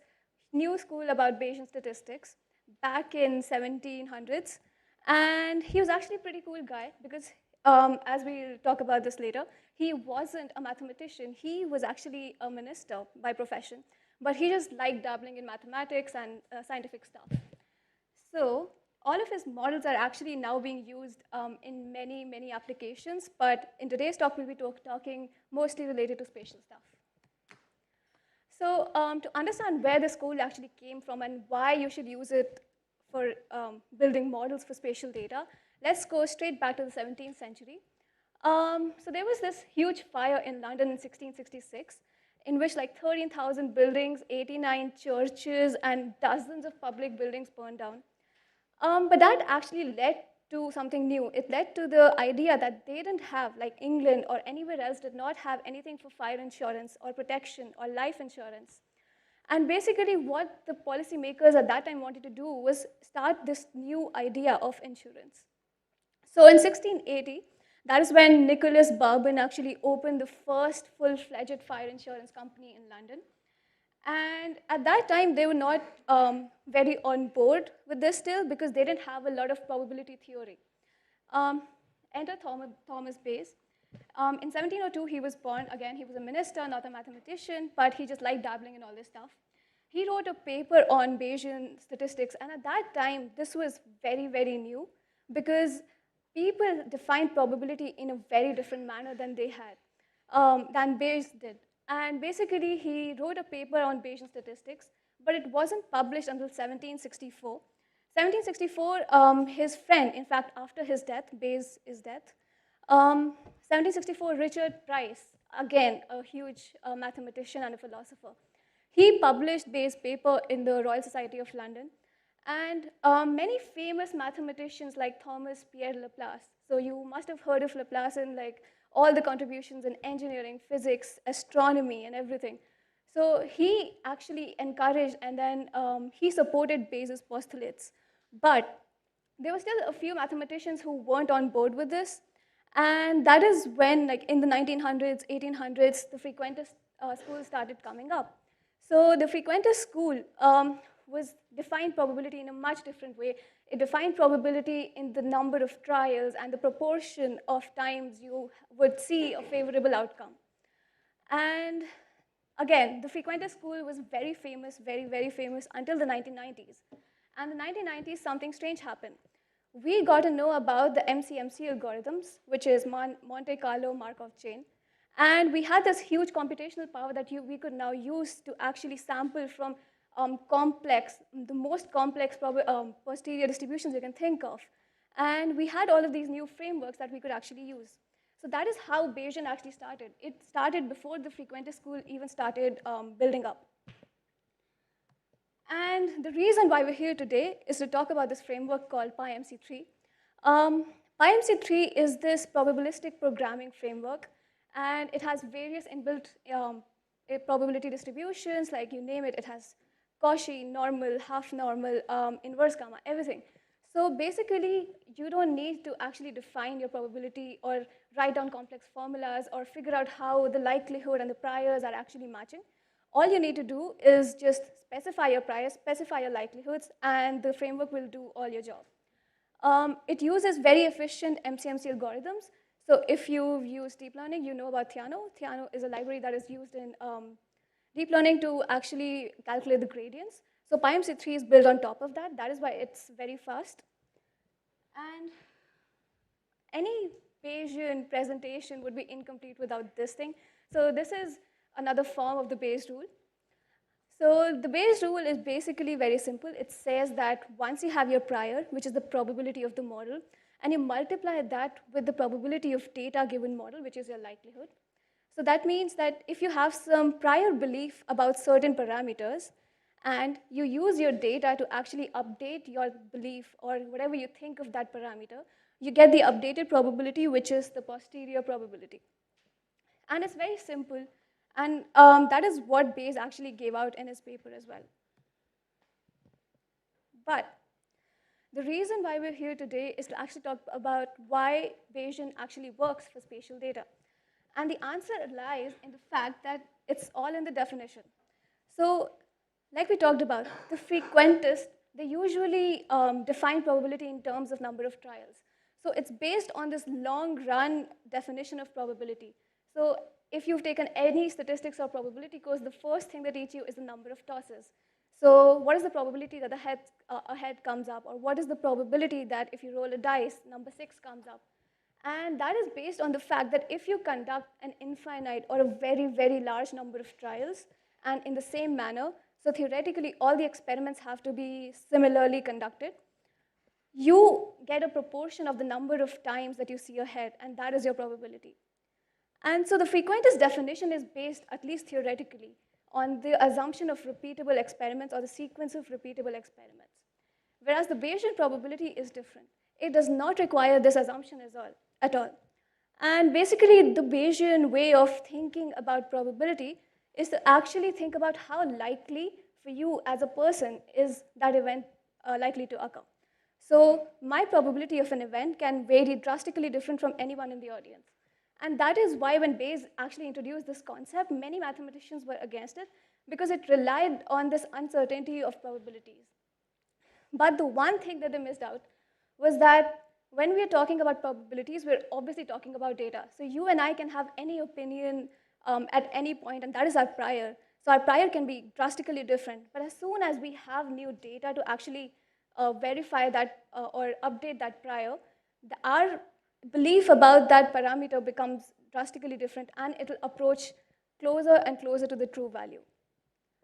new school about Bayesian statistics back in 1700s. And he was actually a pretty cool guy because, as we'll talk about this later, he wasn't a mathematician. He was actually a minister by profession, but he just liked dabbling in mathematics and scientific stuff. So all of his models are actually now being used in many, many applications, but in today's talk, we'll be talking mostly related to spatial stuff. So to understand where the school actually came from and why you should use it for building models for spatial data, let's go straight back to the 17th century. So there was this huge fire in London in 1666, in which like 13,000 buildings, 89 churches, and dozens of public buildings burned down. But that actually led to something new. It led to the idea that they didn't have, like England or anywhere else, did not have anything for fire insurance or protection or life insurance. And basically what the policymakers at that time wanted to do was start this new idea of insurance. So in 1680, that is when Nicholas Bourbon actually opened the first full-fledged fire insurance company in London. And at that time, they were not very on board with this still because they didn't have a lot of probability theory. Enter Thomas Bayes. In 1702, he was born. Again, he was a minister, not a mathematician, but he just liked dabbling in all this stuff. He wrote a paper on Bayesian statistics, and at that time, this was very, very new because people defined probability in a very different manner than they had, than Bayes did. And basically, he wrote a paper on Bayesian statistics, but it wasn't published until 1764. 1764, his friend, in fact, after his death, Bayes' death, 1764, Richard Price, again, a huge mathematician and a philosopher, he published Bayes' paper in the Royal Society of London. And many famous mathematicians like Thomas Pierre Laplace, so you must have heard of Laplace in like all the contributions in engineering, physics, astronomy, and everything. So he actually encouraged and then he supported Bayes' postulates. But there were still a few mathematicians who weren't on board with this. And that is when, like in the 1900s, 1800s, the frequentist school started coming up. So the frequentist school was defined probability in a much different way. It defined probability in the number of trials and the proportion of times you would see a favorable outcome. And again, the frequentist school was very famous, very, very famous until the 1990s. And in the 1990s, something strange happened. We got to know about the MCMC algorithms, which is Monte Carlo Markov chain. And we had this huge computational power that we could now use to actually sample from the most complex posterior distributions you can think of. And we had all of these new frameworks that we could actually use. So that is how Bayesian actually started. It started before the frequentist school even started building up. And the reason why we're here today is to talk about this framework called PyMC3. PyMC3 is this probabilistic programming framework, and it has various inbuilt probability distributions, like you name it. It has Cauchy, normal, half normal, inverse gamma, everything. So basically, you don't need to actually define your probability or write down complex formulas or figure out how the likelihood and the priors are actually matching. All you need to do is just specify your priors, specify your likelihoods, and the framework will do all your job. It uses very efficient MCMC algorithms. So if you've used deep learning, you know about Theano. Theano is a library that is used in deep learning to actually calculate the gradients. So PyMC3 is built on top of that. That is why it's very fast. And any Bayesian presentation would be incomplete without this thing. So this is another form of the Bayes rule. So the Bayes rule is basically very simple. It says that once you have your prior, which is the probability of the model, and you multiply that with the probability of data given model, which is your likelihood. So that means that if you have some prior belief about certain parameters, and you use your data to actually update your belief or whatever you think of that parameter, you get the updated probability, which is the posterior probability. And it's very simple, and that is what Bayes actually gave out in his paper as well. But the reason why we're here today is to actually talk about why Bayesian actually works for spatial data. And the answer lies in the fact that it's all in the definition. So, like we talked about, the frequentist, they usually define probability in terms of number of trials. So it's based on this long run definition of probability. So if you've taken any statistics or probability course, the first thing they teach you is the number of tosses. So what is the probability that a head comes up? Or what is the probability that if you roll a dice, number 6 comes up? And that is based on the fact that if you conduct an infinite or a very, very large number of trials, and in the same manner, so theoretically all the experiments have to be similarly conducted, you get a proportion of the number of times that you see a head, and that is your probability. And so the frequentist definition is based, at least theoretically, on the assumption of repeatable experiments or the sequence of repeatable experiments. Whereas the Bayesian probability is different. It does not require this assumption at all. And basically, the Bayesian way of thinking about probability is to actually think about how likely for you as a person is that event likely to occur. So my probability of an event can vary drastically different from anyone in the audience. And that is why when Bayes actually introduced this concept, many mathematicians were against it because it relied on this uncertainty of probabilities. But the one thing that they missed out was that when we are talking about probabilities, we're obviously talking about data. So you and I can have any opinion at any point, and that is our prior. So our prior can be drastically different. But as soon as we have new data to actually verify that or update that prior, our belief about that parameter becomes drastically different, and it will approach closer and closer to the true value.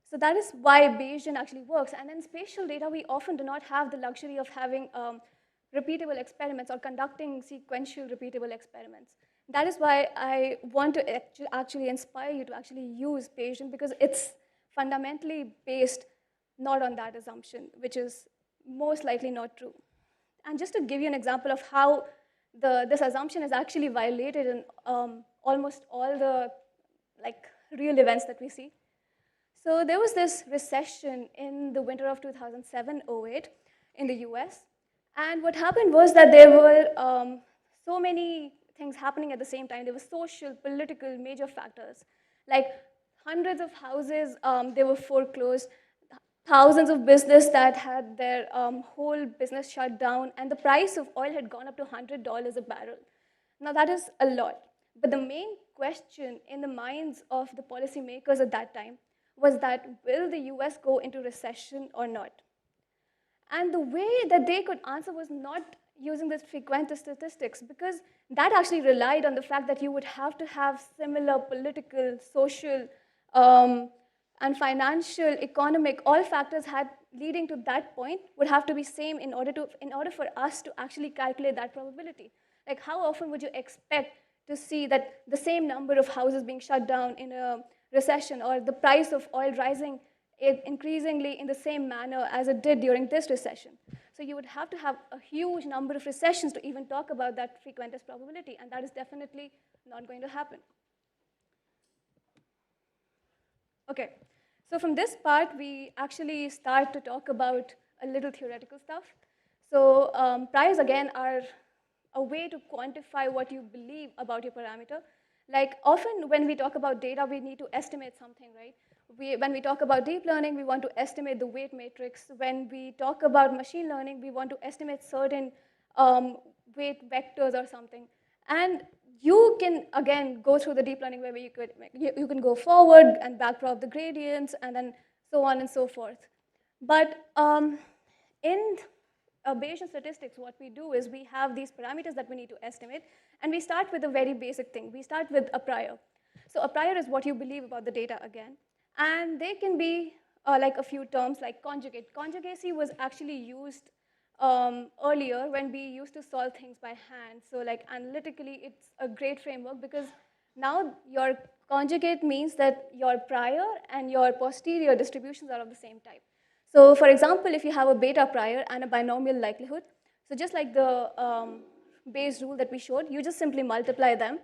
So that is why Bayesian actually works. And in spatial data, we often do not have the luxury of having repeatable experiments or conducting sequential repeatable experiments. That is why I want to actually inspire you to actually use Bayesian, because it's fundamentally based not on that assumption, which is most likely not true. And just to give you an example of how this assumption is actually violated in almost all the real events that we see. So there was this recession in the winter of 2007-08 in the US. And what happened was that there were so many things happening at the same time. There were social, political, major factors. Like hundreds of houses, they were foreclosed. Thousands of businesses that had their whole business shut down, and the price of oil had gone up to $100 a barrel. Now that is a lot. But the main question in the minds of the policymakers at that time was that, will the US go into recession or not? And the way that they could answer was not using this frequentist statistics, because that actually relied on the fact that you would have to have similar political, social, and financial, economic, all factors had leading to that point would have to be same in order for us to actually calculate that probability. Like how often would you expect to see that the same number of houses being shut down in a recession, or the price of oil rising increasingly in the same manner as it did during this recession? So you would have to have a huge number of recessions to even talk about that frequentist probability, and that is definitely not going to happen. Okay, so from this part, we actually start to talk about a little theoretical stuff. So priors, again, are a way to quantify what you believe about your parameter. Like often when we talk about data, we need to estimate something, right? When we talk about deep learning, we want to estimate the weight matrix. When we talk about machine learning, we want to estimate certain weight vectors or something. And you can, again, go through the deep learning where you can go forward and backprop the gradients, and then so on and so forth. But in Bayesian statistics, what we do is we have these parameters that we need to estimate, and we start with a very basic thing. We start with a prior. So a prior is what you believe about the data again. And they can be like a few terms like conjugate. Conjugacy was actually used earlier when we used to solve things by hand. So like analytically, it's a great framework because Now your conjugate means that your prior and your posterior distributions are of the same type. So for example, if you have a beta prior and a binomial likelihood, so just like the Bayes rule that we showed, you just simply multiply them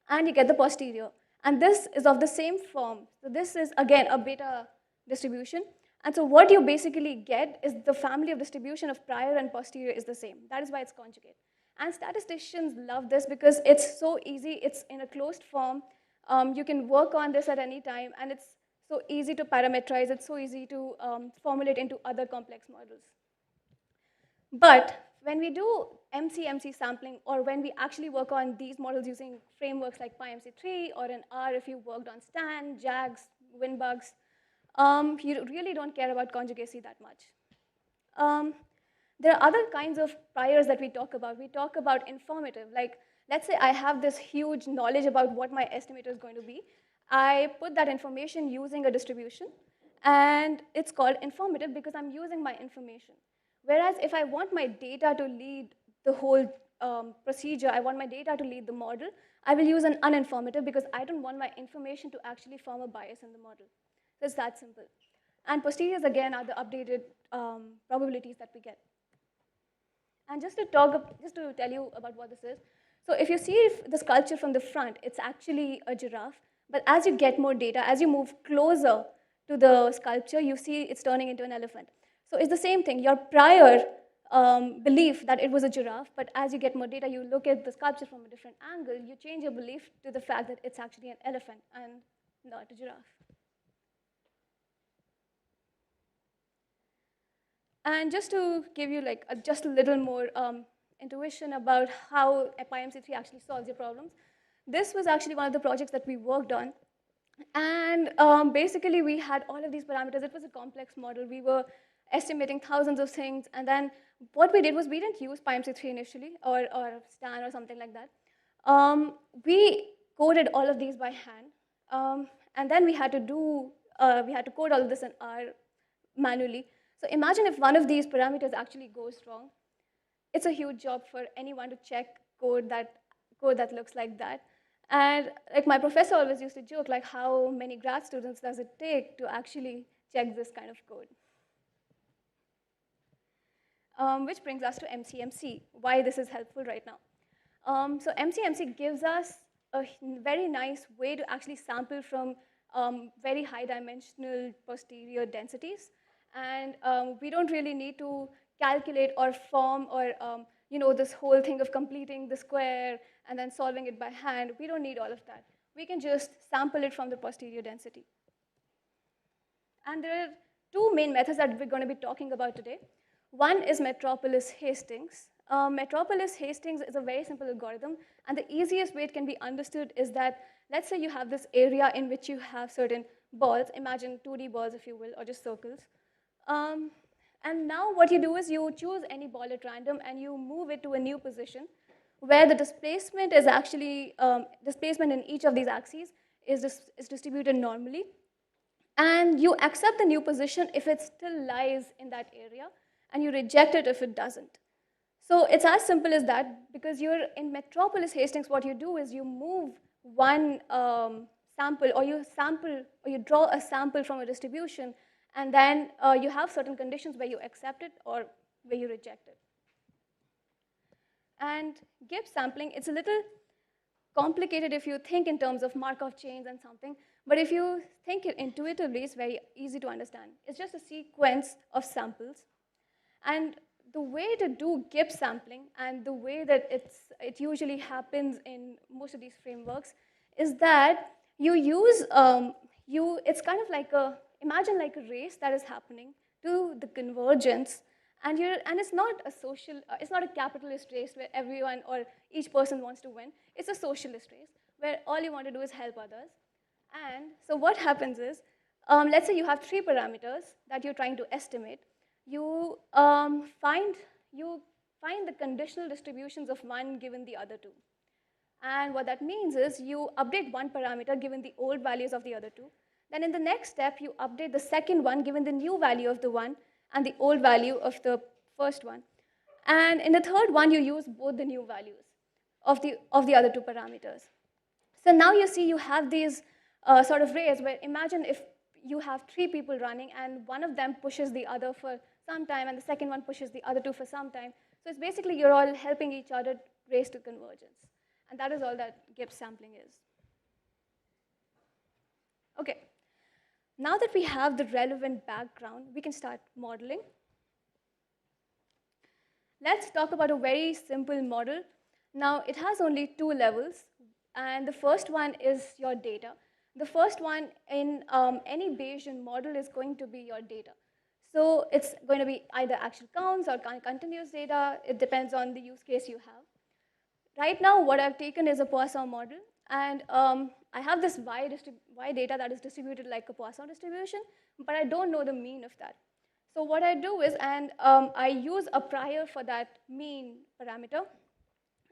and you get the posterior. And this is of the same form. So this is, again, a beta distribution. And so what you basically get is the family of distribution of prior and posterior is the same. That is why it's conjugate. And statisticians love this because it's so easy. It's in a closed form. You can work on this at any time, and it's so easy to parameterize. It's so easy to formulate into other complex models. But when we do MC sampling, or when we actually work on these models using frameworks like PyMC3, or in R if you worked on STAN, JAGS, WinBugs, you really don't care about conjugacy that much. There are other kinds of priors that we talk about. We talk about informative. Like, let's say I have this huge knowledge about what my estimator is going to be. I put that information using a distribution, and it's called informative because I'm using my information. Whereas if I want my data to lead the whole procedure, I want my data to lead the model, I will use an uninformative because I don't want my information to actually form a bias in the model. So it's that simple. And posteriors, again, are the updated probabilities that we get. And just to tell you about what this is, so if you see the sculpture from the front, it's actually a giraffe. But as you get more data, as you move closer to the sculpture, you see it's turning into an elephant. So it's the same thing. Your prior belief that it was a giraffe, but as you get more data, you look at the sculpture from a different angle, you change your belief to the fact that it's actually an elephant and not a giraffe. And just to give you like just a little more intuition about how PyMC3 actually solves your problems, this was actually one of the projects that we worked on. And basically, we had all of these parameters. It was a complex model. We were estimating thousands of things. And then what we did was we didn't use PyMC3 initially, or STAN or something like that. We coded all of these by hand. And then we had to code all of this in R manually. So imagine if one of these parameters actually goes wrong. It's a huge job for anyone to check code that looks like that. And like my professor always used to joke, like, how many grad students does it take to actually check this kind of code? Which brings us to MCMC, why this is helpful right now. So MCMC gives us a very nice way to actually sample from very high dimensional posterior densities. And we don't really need to calculate or form or this whole thing of completing the square and then solving it by hand. We don't need all of that. We can just sample it from the posterior density. And there are two main methods that we're going to be talking about today. One is Metropolis Hastings. Metropolis Hastings is a very simple algorithm, and the easiest way it can be understood is that, let's say you have this area in which you have certain balls, imagine 2D balls if you will, or just circles. And now what you do is you choose any ball at random and you move it to a new position where the displacement is actually, displacement in each of these axes is distributed normally. And you accept the new position if it still lies in that area, and you reject it if it doesn't. So it's as simple as that, because you're in Metropolis Hastings, what you do is you move one sample, or you draw a sample from a distribution, and then you have certain conditions where you accept it or where you reject it. And Gibbs sampling, it's a little complicated if you think in terms of Markov chains and something, but if you think it intuitively, it's very easy to understand. It's just a sequence of samples. And the way to do Gibbs sampling, and the way that it usually happens in most of these frameworks, is that you use, it's kind of like imagine like a race that is happening to the convergence, and it's not a social, it's not a capitalist race where everyone or each person wants to win. It's a socialist race where all you want to do is help others. And so what happens is, let's say you have 3 parameters that you're trying to estimate. You find the conditional distributions of one given the other 2. And what that means is you update one parameter given the old values of the other 2. Then in the next step, you update the second one given the new value of the one and the old value of the first one. And in the third one, you use both the new values of the other 2 parameters. So now you see you have these sort of rays where imagine if you have 3 people running and one of them pushes the other for some time and the second one pushes the other 2 for some time. So it's basically you're all helping each other race to convergence. And that is all that Gibbs sampling is. Okay. Now that we have the relevant background, we can start modeling. Let's talk about a very simple model. Now, it has only 2 levels, and the first one is your data. The first one in any Bayesian model is going to be your data. So it's going to be either actual counts or continuous data. It depends on the use case you have. Right now, what I've taken is a Poisson model, and I have this y data that is distributed like a Poisson distribution, but I don't know the mean of that. So what I do is, I use a prior for that mean parameter,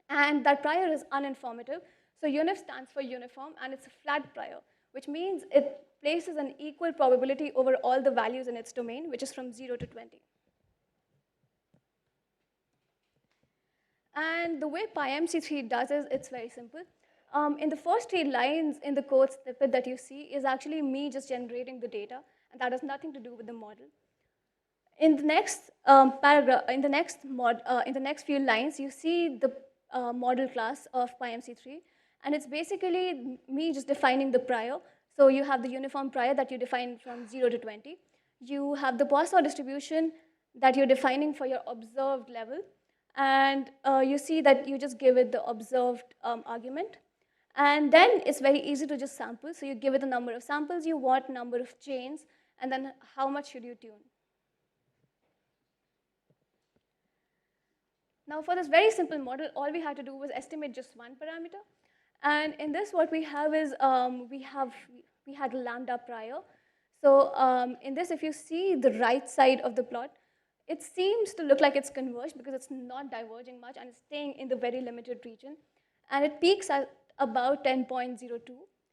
and that prior is uninformative. So UNIF stands for uniform, and it's a flat prior, which means it places an equal probability over all the values in its domain, which is from 0 to 20. And the way PyMC3 does is it's very simple. In the first 3 lines in the code snippet that you see is actually me just generating the data, and that has nothing to do with the model. In the next paragraph, in the next few lines, you see the model class of PyMC3, and it's basically me just defining the prior. So you have the uniform prior that you define from 0 to 20. You have the Poisson distribution that you're defining for your observed level, and you see that you just give it the observed argument. And then it's very easy to just sample. So you give it the number of samples you want, number of chains, and then how much should you tune. Now for this very simple model, all we had to do was estimate just one parameter. And in this, what we have is we had lambda prior. So in this, if you see the right side of the plot, it seems to look like it's converged because it's not diverging much and it's staying in the very limited region. And it peaks at about 10.02,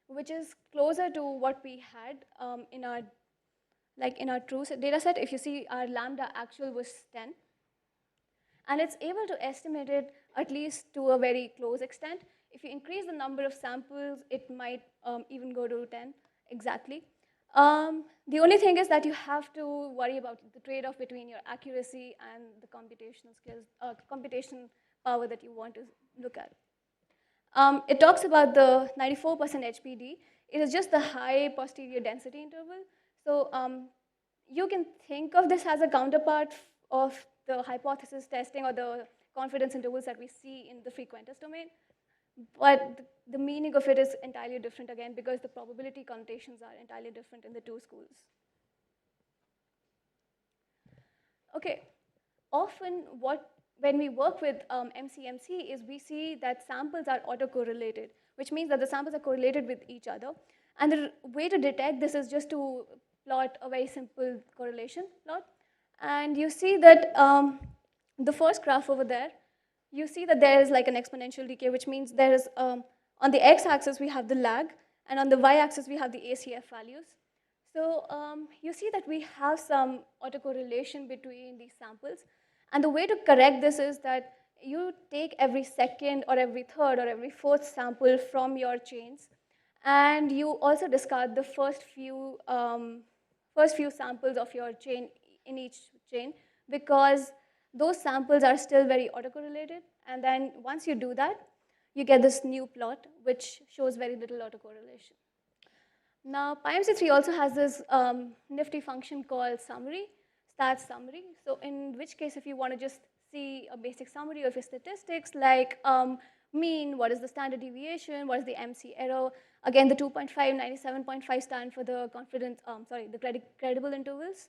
which is closer to what we had in our true data set. If you see, our lambda actual was 10. And it's able to estimate it at least to a very close extent. If you increase the number of samples, it might even go to 10 exactly. The only thing is that you have to worry about the trade-off between your accuracy and the computational skills, computation power that you want to look at. It talks about the 94% HPD. It is just the high posterior density interval. So you can think of this as a counterpart of the hypothesis testing or the confidence intervals that we see in the frequentist domain. But the meaning of it is entirely different again because the probability connotations are entirely different in the 2 schools. Okay, often when we work with MCMC is we see that samples are autocorrelated, which means that the samples are correlated with each other. And the way to detect this is just to plot a very simple correlation plot. And you see that the first graph over there, you see that there is like an exponential decay, which means there is, on the x-axis we have the lag, and on the y-axis we have the ACF values. So you see that we have some autocorrelation between these samples. And the way to correct this is that you take every second or every third or every fourth sample from your chains, and you also discard the first few samples of your chain in each chain, because those samples are still very autocorrelated. And then once you do that, you get this new plot, which shows very little autocorrelation. Now, PyMC3 also has this nifty function called summary, stats summary. So in which case, if you want to just see a basic summary of your statistics, like mean, what is the standard deviation, what is the MC error. Again, the 2.5, 97.5 stand for the the credible intervals.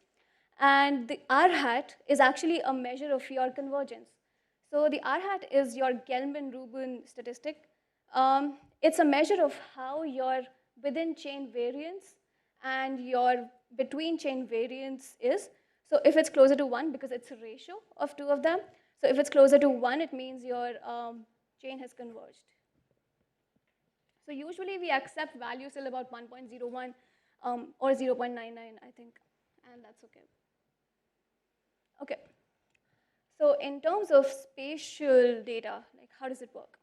And the R hat is actually a measure of your convergence. So the R hat is your Gelman-Rubin statistic. It's a measure of how your within-chain variance and your between-chain variance is. So if it's closer to 1, because it's a ratio of 2 of them, so if it's closer to 1, it means your chain has converged. So usually we accept values till about 1.01 or 0.99, I think, and that's okay. Okay, so in terms of spatial data, like how does it work?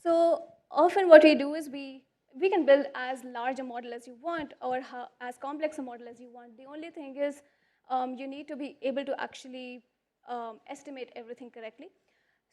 So often what we do is we can build as large a model as you want or as complex a model as you want. The only thing is you need to be able to actually estimate everything correctly.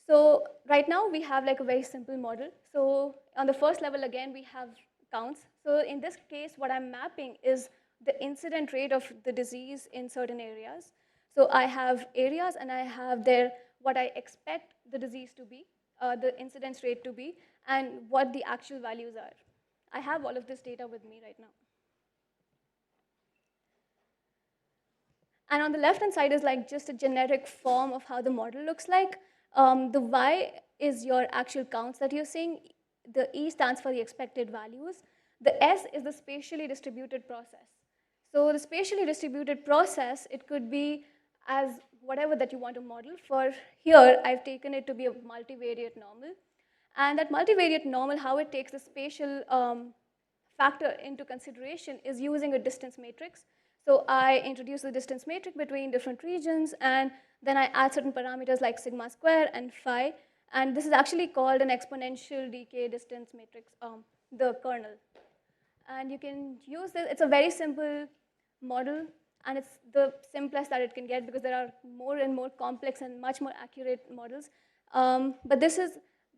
So right now we have like a very simple model. So on the first level, again, we have counts. So in this case, what I'm mapping is the incident rate of the disease in certain areas. So I have areas and I have there what I expect the disease to be, the incidence rate to be, and what the actual values are. I have all of this data with me right now. And on the left-hand side is like just a generic form of how the model looks like. The Y is your actual counts that you're seeing. The E stands for the expected values. The S is the spatially distributed process. So the spatially distributed process, it could be as whatever that you want to model. For here, I've taken it to be a multivariate normal. And that multivariate normal, how it takes the spatial factor into consideration is using a distance matrix. So I introduce the distance matrix between different regions, and then I add certain parameters like sigma square and phi. And this is actually called an exponential decay distance matrix, the kernel. And you can use this. It's a very simple model, and it's the simplest that it can get because there are more and more complex and much more accurate models. But this is,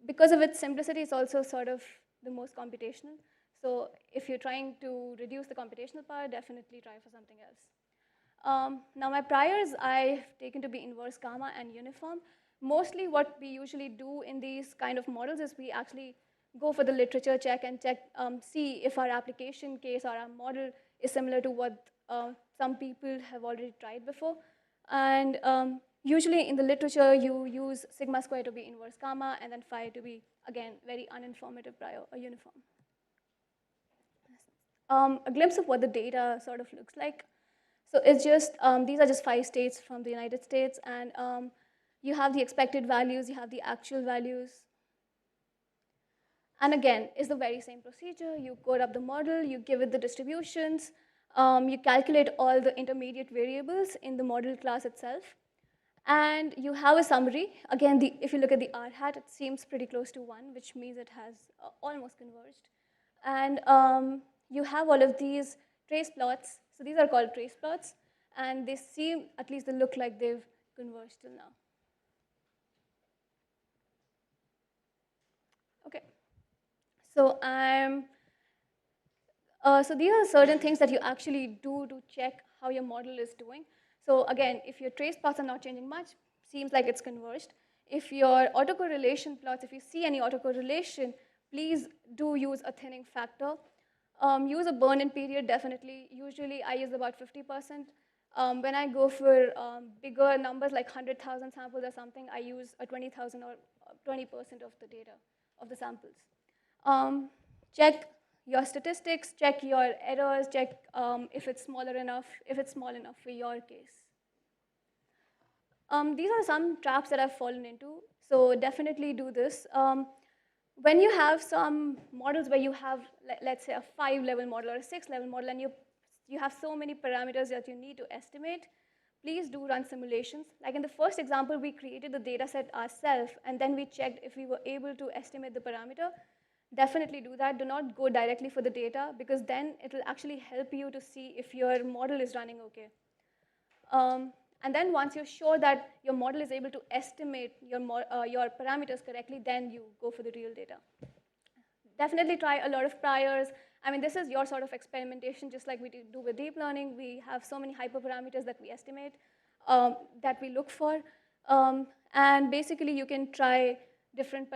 because of its simplicity, it's also sort of the most computational. So if you're trying to reduce the computational part, definitely try for something else. Now my priors, I've taken to be inverse gamma and uniform. Mostly what we usually do in these kind of models is we actually go for the literature check and check, see if our application case or our model is similar to what some people have already tried before. And usually in the literature, you use sigma square to be inverse gamma and then phi to be, again, very uninformative prior or uniform. A glimpse of what the data sort of looks like. So it's just, these are just 5 states from the United States, and you have the expected values, you have the actual values. And again, it's the very same procedure. You code up the model, you give it the distributions, you calculate all the intermediate variables in the model class itself, and you have a summary. Again, if you look at the R hat, it seems pretty close to 1, which means it has almost converged. And you have all of these trace plots. So these are called trace plots, and they seem, at least they look like they've converged till now. Okay. So so these are certain things that you actually do to check how your model is doing. So again, if your trace plots are not changing much, seems like it's converged. If your autocorrelation plots, if you see any autocorrelation, please do use a thinning factor. Use a burn-in period, definitely. Usually, I use about 50%. When I go for bigger numbers, like 100,000 samples or something, I use a 20,000 or 20% of the data, of the samples. Check your statistics, check your errors, check if it's small enough for your case. These are some traps that I've fallen into, so definitely do this. When you have some models where you have, let's say, a 5-level model or a 6-level model, and you have so many parameters that you need to estimate, please do run simulations. Like in the first example, we created the data set ourselves, and then we checked if we were able to estimate the parameter. Definitely do that. Do not go directly for the data, because then it will actually help you to see if your model is running okay. And then once you're sure that your model is able to estimate your parameters correctly, then you go for the real data. Definitely try a lot of priors. I mean, this is your sort of experimentation, just like we do with deep learning. We have so many hyperparameters that we estimate, that we look for. And basically, you can try different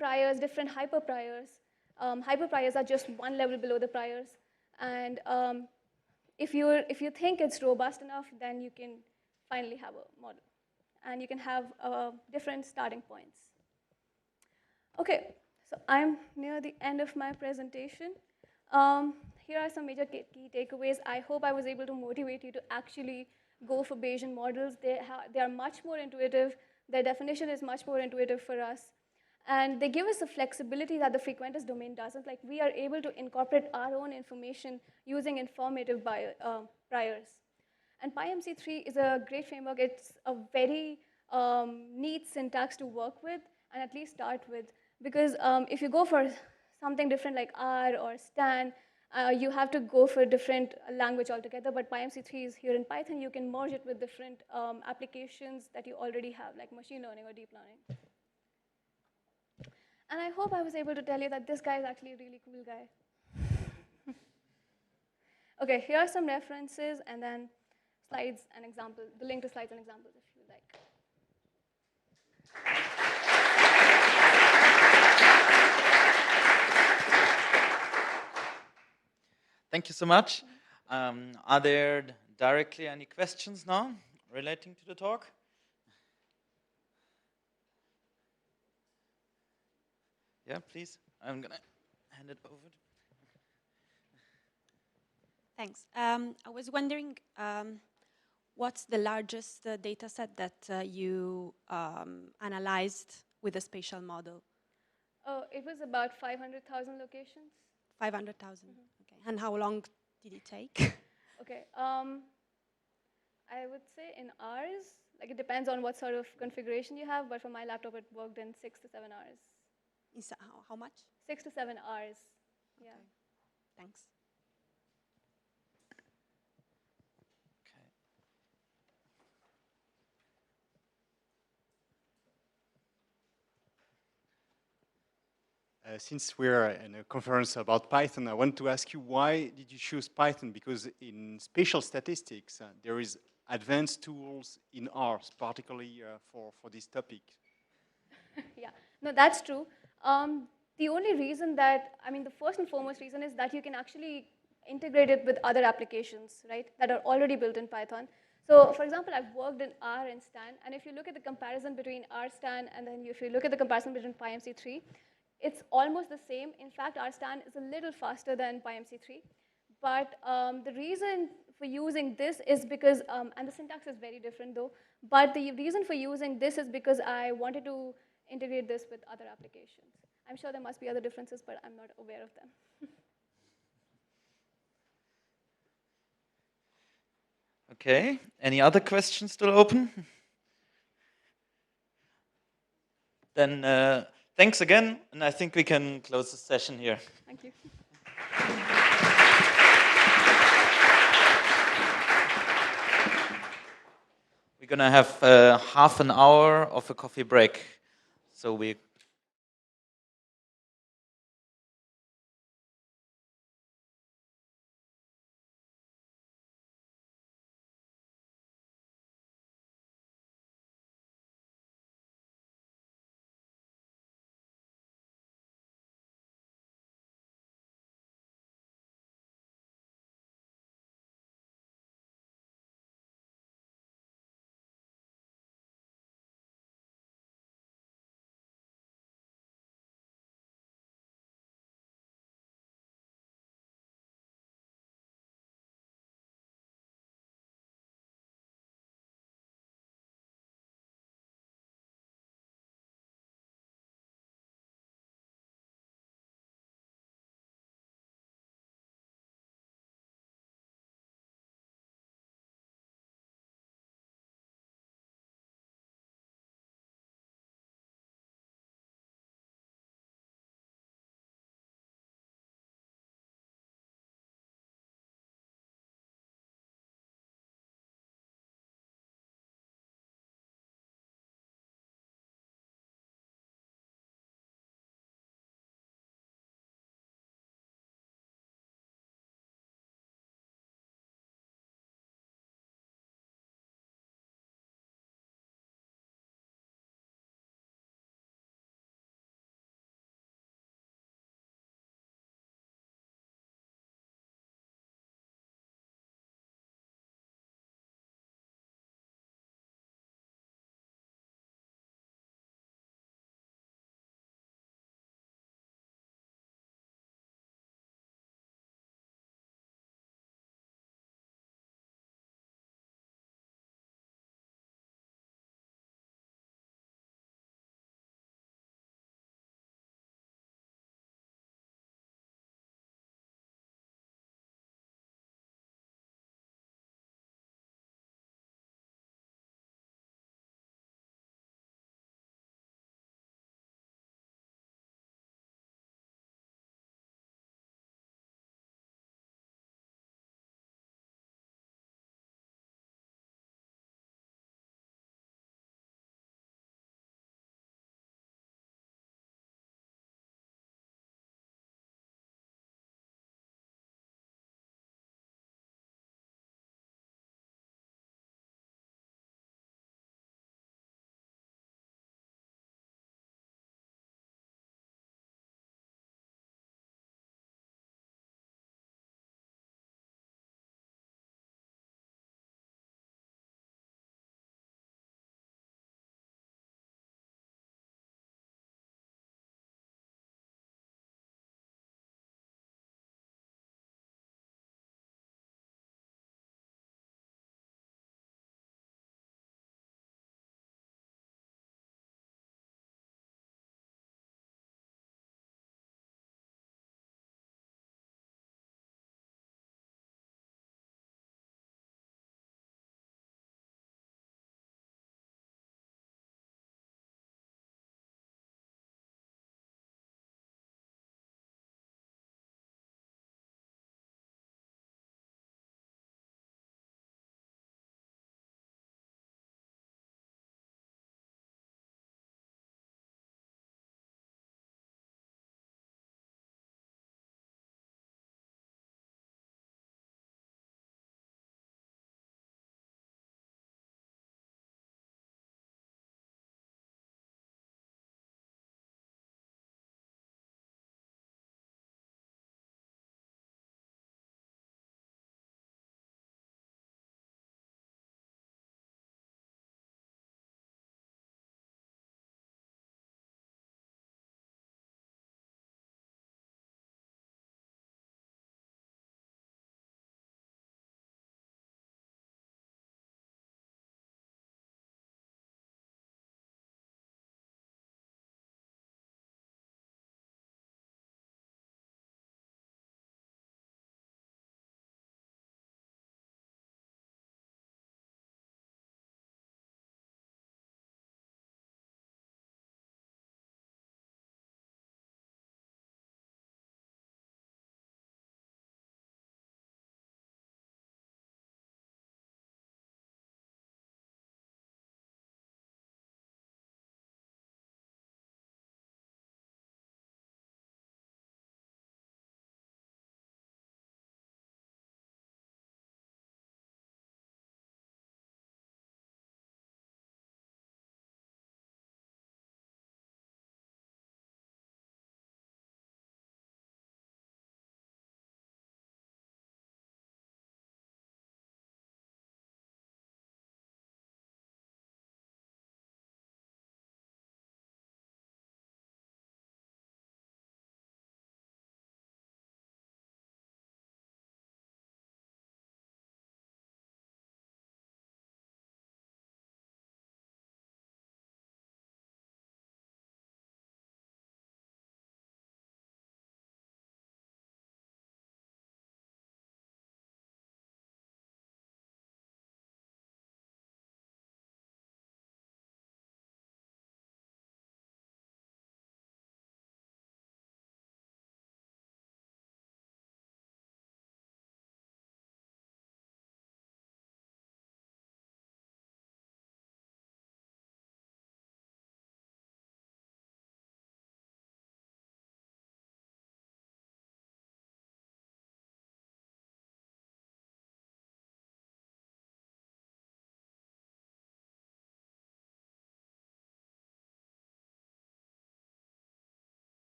priors, different hyperpriors. Hyperpriors are just one level below the priors. And if you think it's robust enough, then you can finally have a model. And you can have different starting points. Okay, so I'm near the end of my presentation. Here are some major key takeaways. I hope I was able to motivate you to actually go for Bayesian models. They are much more intuitive. Their definition is much more intuitive for us. And they give us the flexibility that the frequentist domain doesn't. Like, we are able to incorporate our own information using informative priors. And PyMC3 is a great framework. It's a very neat syntax to work with and at least start with. Because if you go for something different like R or Stan, you have to go for a different language altogether. But PyMC3 is here in Python. You can merge it with different applications that you already have, like machine learning or deep learning. And I hope I was able to tell you that this guy is actually a really cool guy. Okay, here are some references, and then slides and examples, the link to slides and examples if you like. Thank you so much. Are there directly any questions now relating to the talk? Yeah, please. I'm going to hand it over. Thanks. I was wondering, what's the largest data set that you analyzed with a spatial model? Oh, it was about 500,000 locations. 500,000. Okay. And how long did it take? Okay. I would say in hours, like it depends on what sort of configuration you have, but for my laptop, it worked in 6 to 7 hours. How much? 6 to 7 hours. Okay. Yeah. Thanks. Since we're in a conference about Python, I want to ask you, why did you choose Python? Because in spatial statistics, there is advanced tools in R, particularly for this topic. Yeah, no, that's true. The only reason that, I mean, the first and foremost reason is that you can actually integrate it with other applications, right, that are already built in Python. So, for example, I've worked in R and Stan, and if you look at the comparison between R Stan and then if you look at the comparison between PyMC3, it's almost the same. In fact, R Stan is a little faster than PyMC3. But the reason for using this is because, and the syntax is very different though, but the reason for using this is because I wanted to integrate this with other applications. I'm sure there must be other differences, but I'm not aware of them. Okay, any other questions still open? Then thanks again, and I think we can close the session here. Thank you. We're going to have half an hour of a coffee break. So we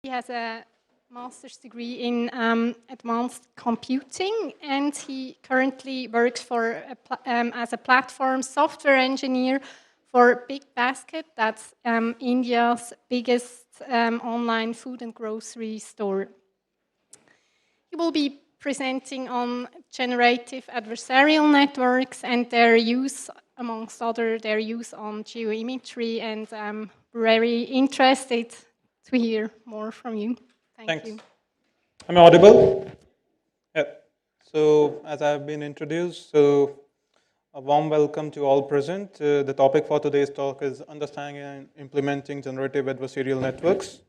He has a master's degree in advanced computing, and he currently works for as a platform software engineer for Big Basket. That's India's biggest online food and grocery store. He will be presenting on generative adversarial networks and their use, amongst other, their use on geoimagery, and I'm very interested to hear more from you. Thank you. Am I audible? Yeah. So, as I've been introduced, so a warm welcome to all present. The topic for today's talk is understanding and implementing generative adversarial networks.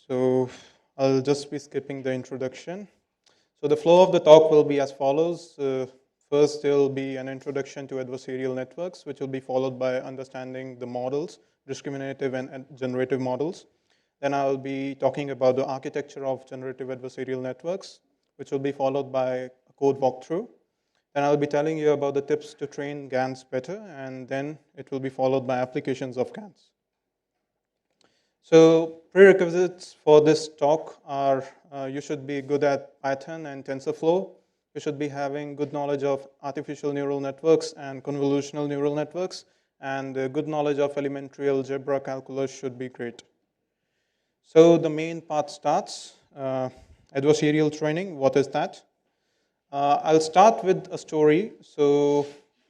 So, I'll just be skipping the introduction. So, the flow of the talk will be as follows. First, there will be an introduction to adversarial networks, which will be followed by understanding the models, discriminative and generative models. Then I'll be talking about the architecture of generative adversarial networks, which will be followed by a code walkthrough. Then I'll be telling you about the tips to train GANs better, and then it will be followed by applications of GANs. So prerequisites for this talk are you should be good at Python and TensorFlow. You should be having good knowledge of artificial neural networks and convolutional neural networks, and good knowledge of elementary algebra calculus should be great. So the main part starts, adversarial training. What is that? I'll start with a story. So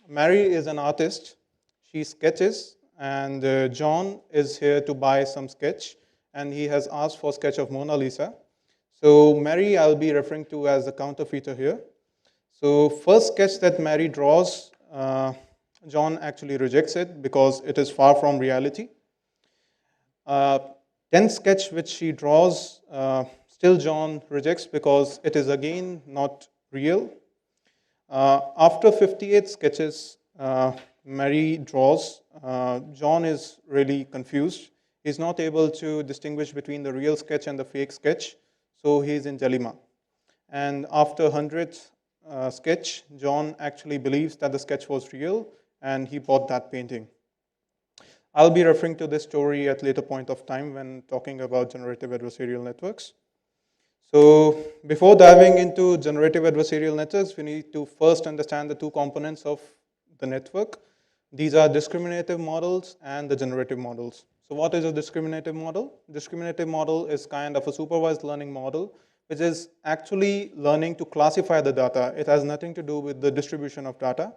Mary is an artist. She sketches, and John is here to buy some sketch, and he has asked for a sketch of Mona Lisa. So Mary, I'll be referring to as the counterfeiter here. So first sketch that Mary draws, John actually rejects it because it is far from reality. 10th sketch which she draws, still John rejects because it is again not real. After 58 sketches Mary draws, John is really confused. He's not able to distinguish between the real sketch and the fake sketch, so he's in dilemma. And after 100th sketch, John actually believes that the sketch was real, and he bought that painting. I'll be referring to this story at a later point of time when talking about generative adversarial networks. So before diving into generative adversarial networks, we need to first understand the two components of the network. These are discriminative models and the generative models. So what is a discriminative model? Discriminative model is kind of a supervised learning model, which is actually learning to classify the data. It has nothing to do with the distribution of data.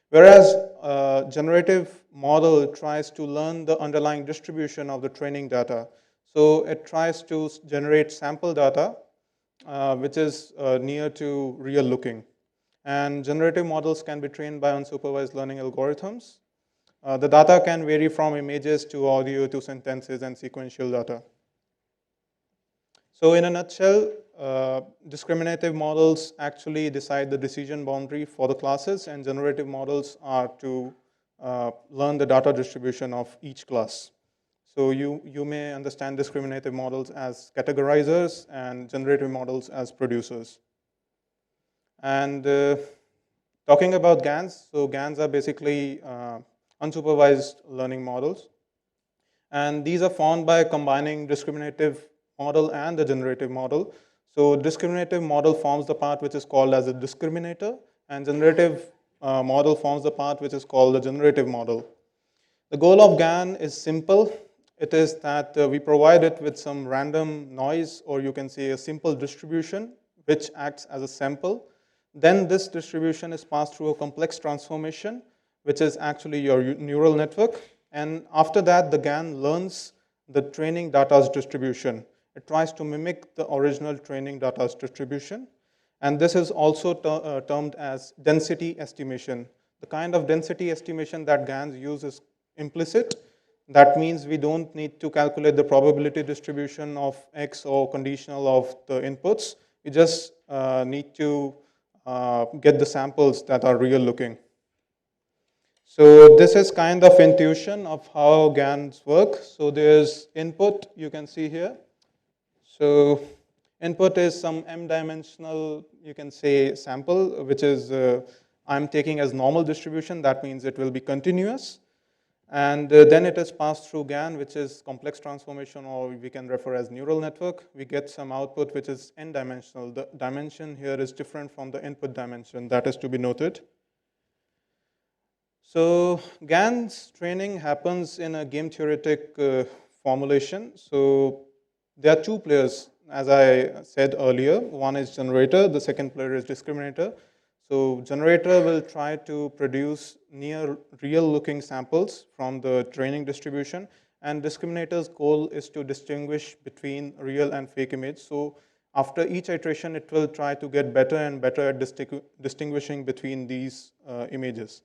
Whereas a generative model tries to learn the underlying distribution of the training data. So it tries to generate sample data, which is near to real looking. And generative models can be trained by unsupervised learning algorithms. The data can vary from images to audio to sentences and sequential data. So in a nutshell, discriminative models actually decide the decision boundary for the classes, and generative models are to learn the data distribution of each class. So you may understand discriminative models as categorizers and generative models as producers. And talking about GANs, so GANs are basically unsupervised learning models. And these are formed by combining discriminative model and the generative model. So discriminative model forms the part which is called as a discriminator, and generative model forms the part which is called the generative model. The goal of GAN is simple. It is that we provide it with some random noise, or you can say a simple distribution, which acts as a sample. Then this distribution is passed through a complex transformation, which is actually your neural network. And after that, the GAN learns the training data's distribution. It tries to mimic the original training data's distribution. And this is also termed as density estimation. The kind of density estimation that GANs use is implicit. That means we don't need to calculate the probability distribution of X or conditional of the inputs. We just need to get the samples that are real looking. So this is kind of intuition of how GANs work. So there's input, you can see here. So input is some m-dimensional, you can say, sample, which is I'm taking as normal distribution. That means it will be continuous. And then it is passed through GAN, which is complex transformation, or we can refer as neural network. We get some output which is n-dimensional. The dimension here is different from the input dimension. That is to be noted. So GAN's training happens in a game theoretic formulation. So there are two players, as I said earlier. One is generator, the second player is discriminator. So generator will try to produce near real looking samples from the training distribution, and discriminator's goal is to distinguish between real and fake image. So after each iteration, it will try to get better and better at distinguishing between these images.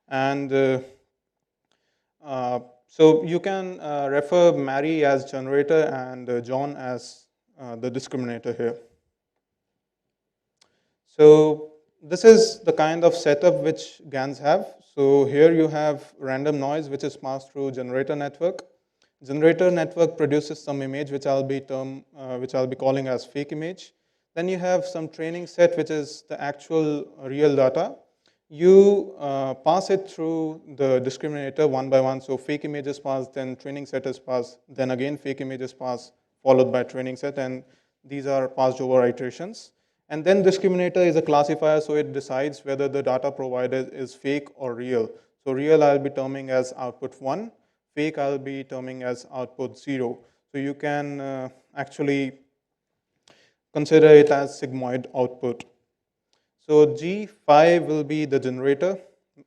And so you can refer Mary as generator and John as the discriminator here. So this is the kind of setup which GANs have. So here you have random noise which is passed through generator network. Generator network produces some image which I'll be calling as fake image. Then you have some training set which is the actual real data. You pass it through the discriminator one by one. So fake image is passed, then training set is passed, then again fake image is passed, followed by training set, and these are passed over iterations. And then discriminator is a classifier, so it decides whether the data provided is fake or real. So real I'll be terming as output 1, fake I'll be terming as output 0. So you can actually consider it as sigmoid output. So G phi will be the generator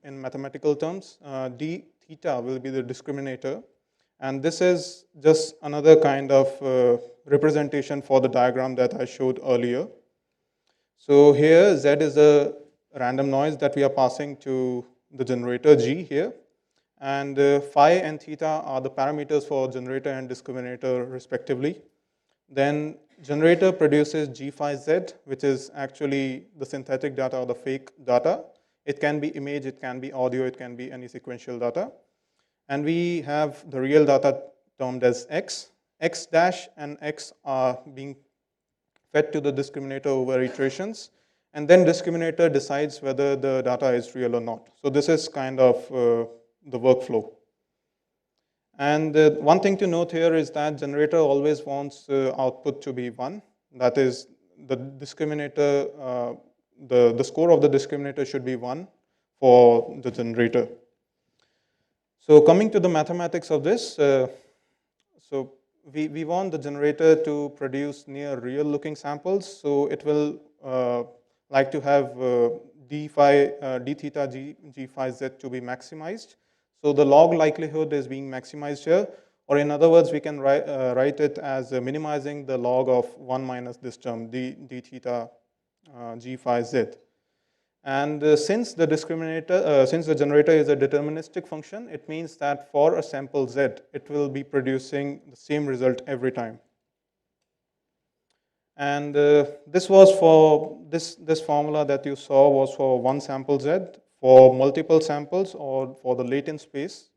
in mathematical terms. D theta will be the discriminator. And this is just another kind of representation for the diagram that I showed earlier. So here Z is a random noise that we are passing to the generator G here. And phi and theta are the parameters for generator and discriminator respectively. Then generator produces G phi Z, which is actually the synthetic data or the fake data. It can be image, it can be audio, it can be any sequential data. And we have the real data termed as X. X dash and X are being fed to the discriminator over iterations. And then discriminator decides whether the data is real or not. So this is kind of the workflow. And one thing to note here is that generator always wants output to be 1. That is, the discriminator, the score of the discriminator should be 1 for the generator. So coming to the mathematics of this, so we want the generator to produce near real looking samples. So it will like to have d theta g phi z to be maximized. So the log likelihood is being maximized here, or in other words, we can write it as minimizing the log of 1 minus this term, d theta g phi z. And since the discriminator, since the generator is a deterministic function, it means that for a sample z, it will be producing the same result every time. And this was for this formula that you saw was for one sample z. For multiple samples or for the latent space,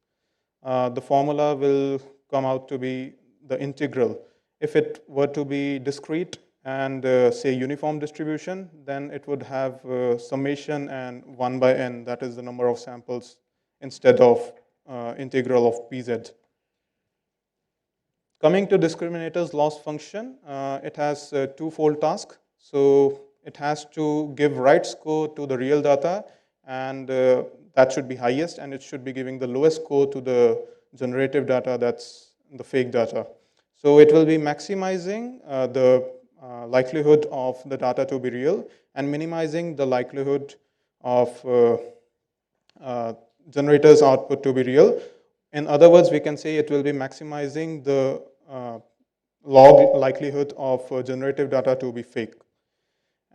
the formula will come out to be the integral. If it were to be discrete and say uniform distribution, then it would have summation and 1 by n, that is the number of samples, instead of integral of pz. Coming to discriminator's loss function, it has a twofold task. So it has to give right score to the real data, and that should be highest, and it should be giving the lowest score to the generative data, that's the fake data. So it will be maximizing the likelihood of the data to be real and minimizing the likelihood of generator's output to be real. In other words, we can say it will be maximizing the log likelihood of generative data to be fake.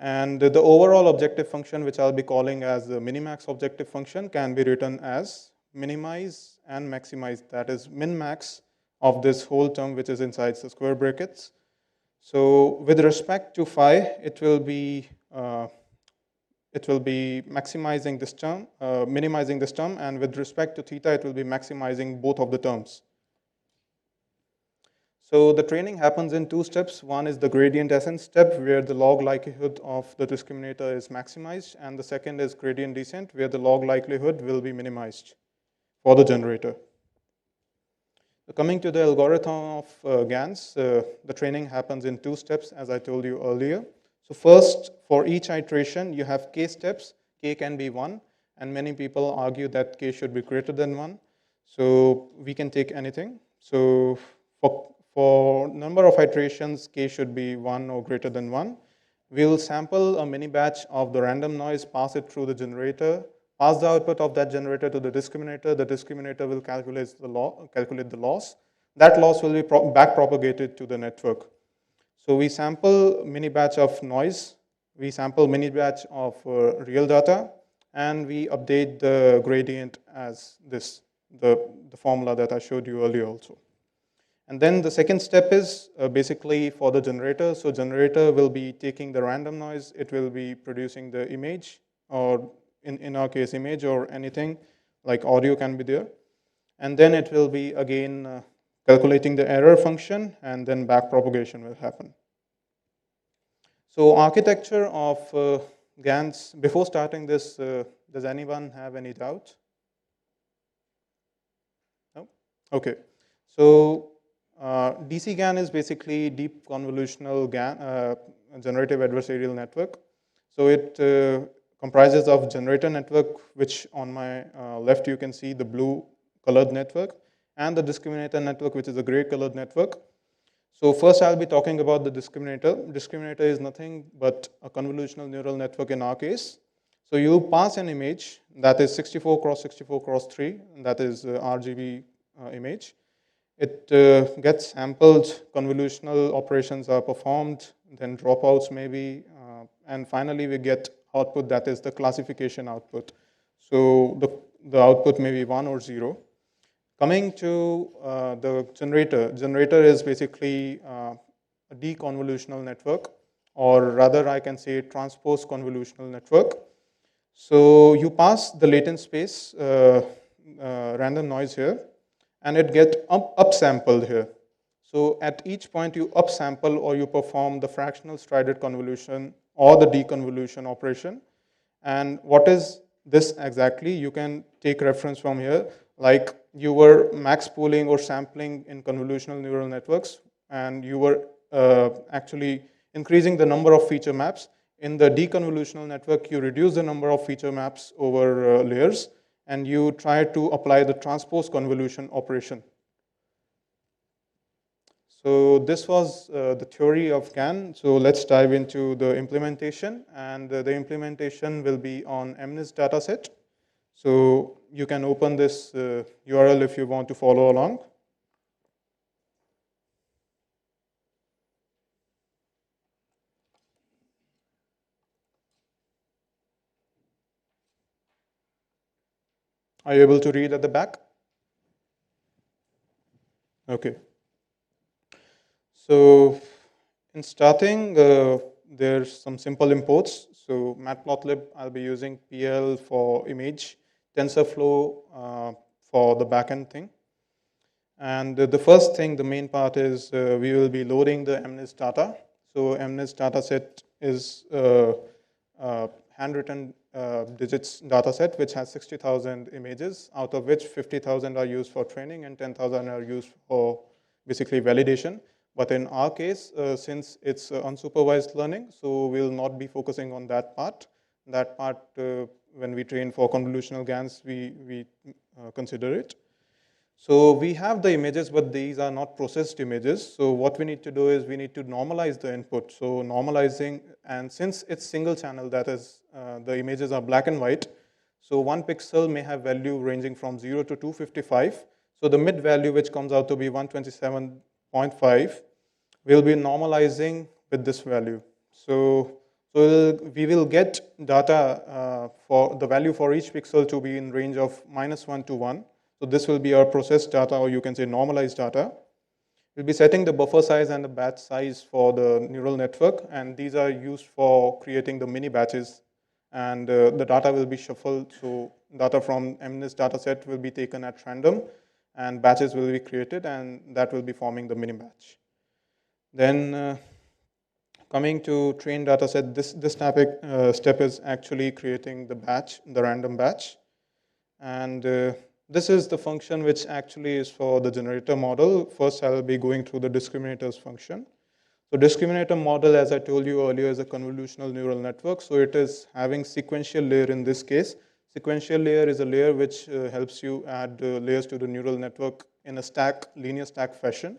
And the overall objective function, which I'll be calling as the minimax objective function, can be written as minimize and maximize. That is min-max of this whole term, which is inside the square brackets. So with respect to phi, it will be maximizing this term, minimizing this term, and with respect to theta, it will be maximizing both of the terms. So the training happens in two steps. One is the gradient ascent step, where the log likelihood of the discriminator is maximized, and the second is gradient descent, where the log likelihood will be minimized for the generator. Coming to the algorithm of GANs, the training happens in 2 steps, as I told you earlier. So first, for each iteration, you have k steps. K can be 1, and many people argue that k should be greater than 1. So we can take anything. So for number of iterations, k should be 1 or greater than 1. We'll sample a mini batch of the random noise, pass it through the generator, pass the output of that generator to the discriminator. The discriminator will calculate the loss. That loss will be back propagated to the network. So we sample mini batch of noise, we sample mini batch of real data, and we update the gradient as this, the formula that I showed you earlier also. And then the second step is basically for the generator. So generator will be taking the random noise, it will be producing the image, or in our case image or anything, like audio can be there. And then it will be again calculating the error function, and then back propagation will happen. So architecture of GANs, before starting this, does anyone have any doubt? No? Okay. So DC GAN is basically deep convolutional GAN, generative adversarial network. So it comprises of generator network, which on my left you can see the blue colored network, and the discriminator network, which is a gray colored network. So first I'll be talking about the discriminator. Discriminator is nothing but a convolutional neural network in our case. So you pass an image that is 64 cross 64 cross 3, and that is RGB image. It gets sampled, convolutional operations are performed, then dropouts maybe, and finally we get output that is the classification output. So the output may be 1 or 0. Coming to the generator is basically a deconvolutional network, or rather I can say transpose convolutional network. So you pass the latent space random noise here, and it gets upsampled here. So at each point you upsample or you perform the fractional strided convolution or the deconvolution operation. And what is this exactly? You can take reference from here, like you were max pooling or sampling in convolutional neural networks, and you were actually increasing the number of feature maps. In the deconvolutional network, you reduce the number of feature maps over layers, and you try to apply the transpose convolution operation. So this was the theory of GAN. So let's dive into the implementation, and the implementation will be on MNIST dataset. So you can open this URL if you want to follow along. Are you able to read at the back? Okay. So in starting, there's some simple imports. So matplotlib, I'll be using PL for image, TensorFlow for the backend thing. And the first thing, the main part is we will be loading the MNIST data. So MNIST dataset is handwritten digits dataset, which has 60,000 images, out of which 50,000 are used for training and 10,000 are used for basically validation. But in our case, since it's unsupervised learning, so we'll not be focusing on that part. That part, when we train for convolutional GANs, we consider it. So we have the images, but these are not processed images. So what we need to do is we need to normalize the input. So normalizing, and since it's single channel, that is, the images are black and white, so 1 pixel may have value ranging from 0 to 255. So the mid value, which comes out to be 127.5, we'll be normalizing with this value. So we will get data for the value for each pixel to be in range of -1 to 1. So this will be our processed data, or you can say normalized data. We'll be setting the buffer size and the batch size for the neural network, and these are used for creating the mini batches. And the data will be shuffled, so data from MNIST dataset will be taken at random, and batches will be created, and that will be forming the mini batch. Then coming to train dataset, this step is actually creating the batch, the random batch. And This is the function which actually is for the generator model. First, I'll be going through the discriminators function. So discriminator model, as I told you earlier, is a convolutional neural network. So it is having sequential layer in this case. Sequential layer is a layer which helps you add layers to the neural network in a stack, linear stack fashion.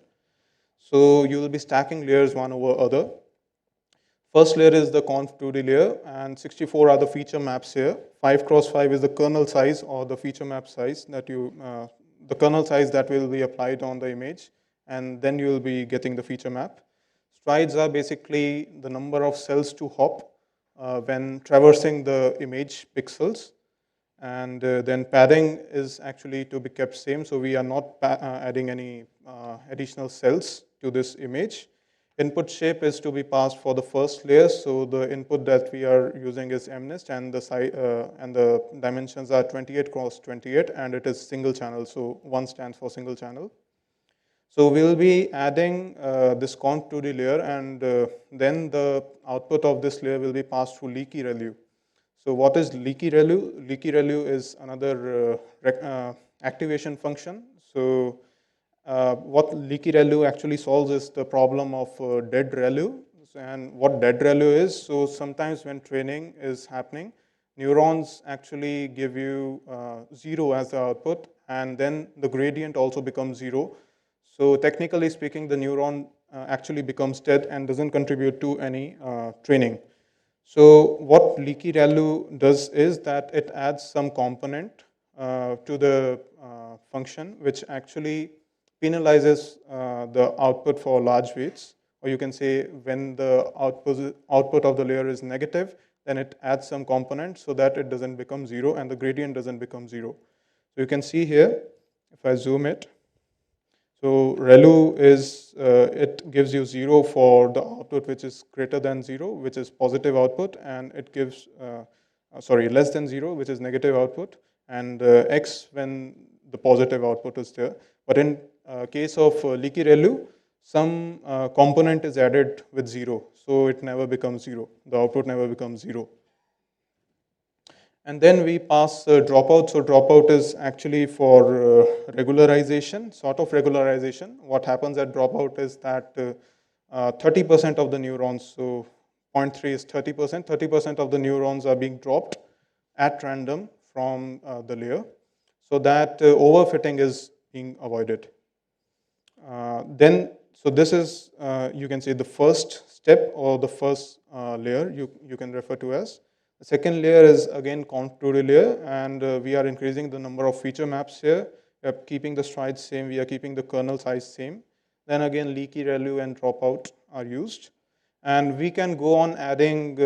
So you will be stacking layers one over other. First layer is the conv2D layer, and 64 are the feature maps here. 5 cross 5 is the kernel size or the feature map size that the kernel size that will be applied on the image, and then you will be getting the feature map. Strides are basically the number of cells to hop when traversing the image pixels. And then padding is actually to be kept same, so we are not adding any additional cells to this image. Input shape is to be passed for the first layer, so the input that we are using is MNIST, and the dimensions are 28 cross 28, and it is single channel, so 1 stands for single channel. So we'll be adding this conv2D layer, and then the output of this layer will be passed through leaky ReLU. So what is leaky ReLU? Leaky ReLU is another activation function. So what leaky ReLU actually solves is the problem of dead ReLU. And what dead ReLU is, so sometimes when training is happening, neurons actually give you 0 as the output, and then the gradient also becomes 0. So technically speaking, the neuron actually becomes dead and doesn't contribute to any training. So what leaky ReLU does is that it adds some component to the function which actually penalizes the output for large weights, or you can say when the output of the layer is negative, then it adds some component so that it doesn't become 0 and the gradient doesn't become 0. So you can see here, if I zoom it, so ReLU is, it gives you 0 for the output which is greater than 0, which is positive output, and it gives, less than 0, which is negative output, and X when the positive output is there. But in case of leaky ReLU, some component is added with 0, so it never becomes 0. The output never becomes 0. And then we pass dropout. So dropout is actually for regularization, sort of regularization. What happens at dropout is that 30% of the neurons, so 0.3 is 30%, 30% of the neurons are being dropped at random from the layer, so that overfitting is being avoided. So this is, you can say, the first step or the first layer you can refer to as. The second layer is again conv2D layer, and we are increasing the number of feature maps here. We are keeping the strides same, we are keeping the kernel size same. Then again leaky ReLU and dropout are used. And we can go on adding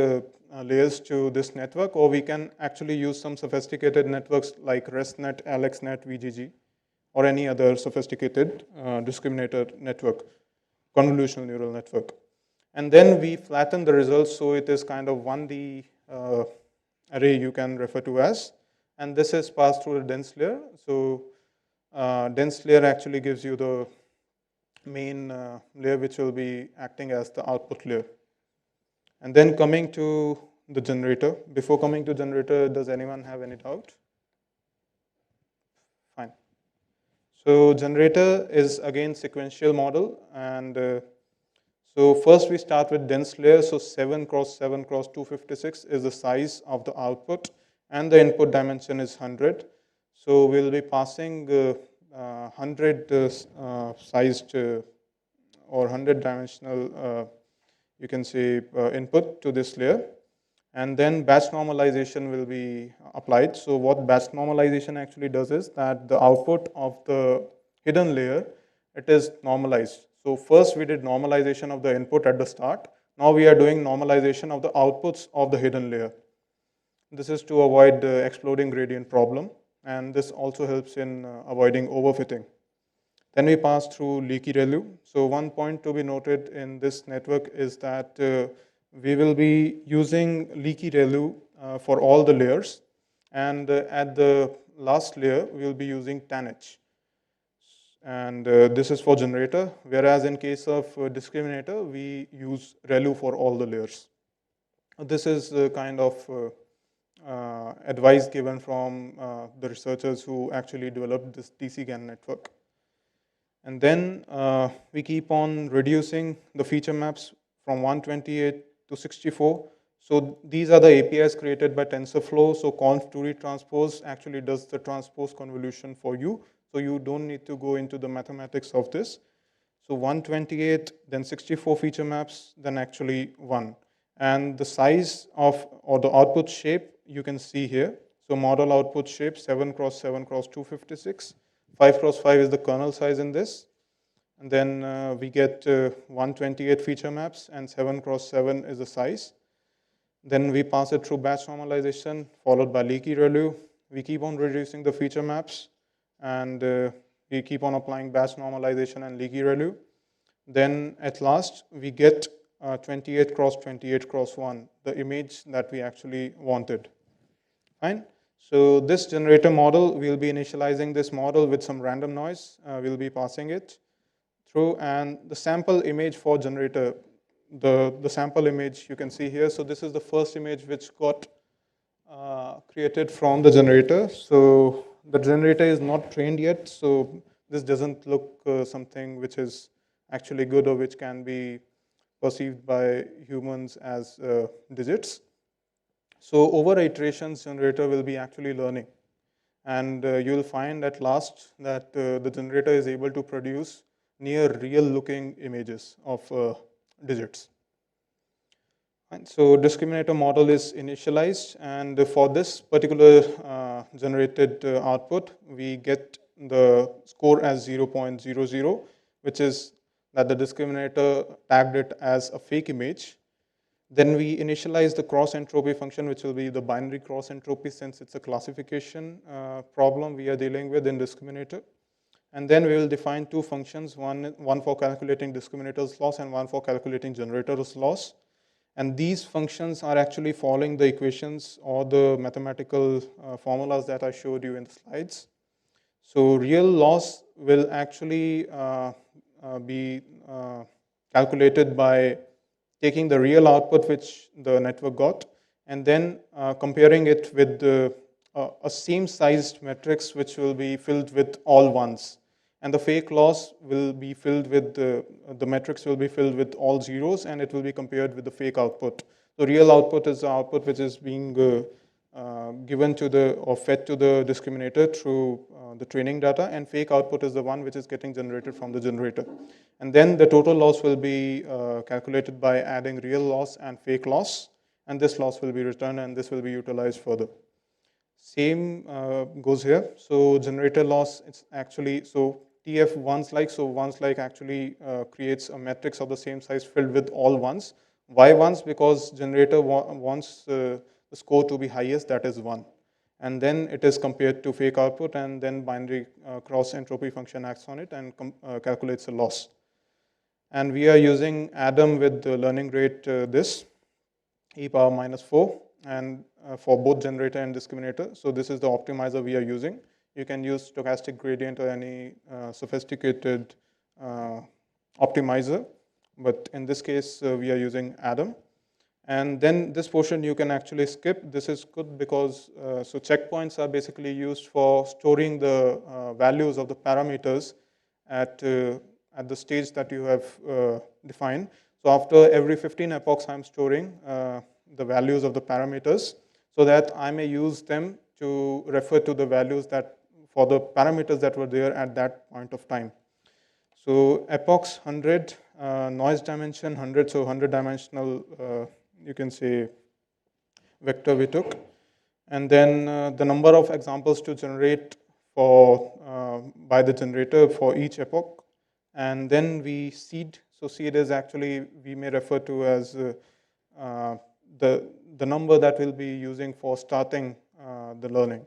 layers to this network, or we can actually use some sophisticated networks like ResNet, AlexNet, VGG, or any other sophisticated discriminator network, convolutional neural network. And then we flatten the results, so it is kind of 1D array you can refer to as, and this is passed through a dense layer. So dense layer actually gives you the main layer which will be acting as the output layer. And then coming to the generator. Before coming to generator, does anyone have any doubt? Fine. So generator is again sequential model, and so first we start with dense layer. So 7 cross 7 cross 256 is the size of the output, and the input dimension is 100. So we'll be passing 100 sized or 100 dimensional, you can say, input to this layer. And then batch normalization will be applied. So what batch normalization actually does is that the output of the hidden layer, it is normalized. So first we did normalization of the input at the start. Now we are doing normalization of the outputs of the hidden layer. This is to avoid the exploding gradient problem, and this also helps in avoiding overfitting. Then we pass through leaky ReLU. So one point to be noted in this network is that we will be using leaky ReLU for all the layers, and at the last layer we will be using TANH. And this is for generator, whereas in case of discriminator, we use ReLU for all the layers. This is kind of advice given from the researchers who actually developed this DC GAN network. And then we keep on reducing the feature maps from 128 to 64. So these are the APIs created by TensorFlow. So conv2d transpose actually does the transpose convolution for you. So you don't need to go into the mathematics of this. So 128, then 64 feature maps, then actually 1. And the size of, or the output shape, you can see here. So model output shape, 7 cross 7 cross 256. 5 cross 5 is the kernel size in this. And then we get 128 feature maps, and 7 cross 7 is the size. Then we pass it through batch normalization, followed by leaky ReLU. We keep on reducing the feature maps, and we keep on applying batch normalization and leaky ReLU. Then at last, we get 28 cross 28 cross 1, the image that we actually wanted. Fine. So this generator model, we'll be initializing this model with some random noise. We'll be passing it through, and the sample image for generator, the sample image you can see here. So this is the first image which got created from the generator. So the generator is not trained yet, so this doesn't look something which is actually good or which can be perceived by humans as digits. So over iterations, generator will be actually learning. And you'll find at last that the generator is able to produce near real looking images of digits. And so discriminator model is initialized, and for this particular generated output, we get the score as 0.00, which is that the discriminator tagged it as a fake image. Then we initialize the cross entropy function, which will be the binary cross entropy, since it's a classification problem we are dealing with in discriminator. And then we will define two functions, one for calculating discriminator's loss and one for calculating generator's loss. And these functions are actually following the equations or the mathematical formulas that I showed you in the slides. So real loss will actually be calculated by taking the real output which the network got, and then comparing it with a same-sized matrix which will be filled with all ones. And the fake loss will be filled with, the matrix will be filled with all zeros, and it will be compared with the fake output. The real output is the output which is being given to the, or fed to the discriminator through the training data, and fake output is the one which is getting generated from the generator. And then the total loss will be calculated by adding real loss and fake loss, and this loss will be returned, and this will be utilized further. Same goes here. So generator loss, it's actually, so TF ones like, so ones like actually creates a matrix of the same size filled with all ones. Why ones? Because generator wants the score to be highest, that is 1. And then it is compared to fake output, and then binary cross entropy function acts on it and calculates a loss. And we are using Adam with the learning rate this, e power minus 4, and for both generator and discriminator. So this is the optimizer we are using. You can use stochastic gradient or any sophisticated optimizer, but in this case we are using Adam. And then this portion you can actually skip. This is good because so checkpoints are basically used for storing the values of the parameters at the stage that you have defined. So after every 15 epochs, I'm storing the values of the parameters so that I may use them to refer to the values that for the parameters that were there at that point of time. So epochs 100, noise dimension 100, so 100 dimensional you can say vector we took. And then the number of examples to generate for by the generator for each epoch. And then we seed. So seed is actually, we may refer to as the number that we'll be using for starting the learning.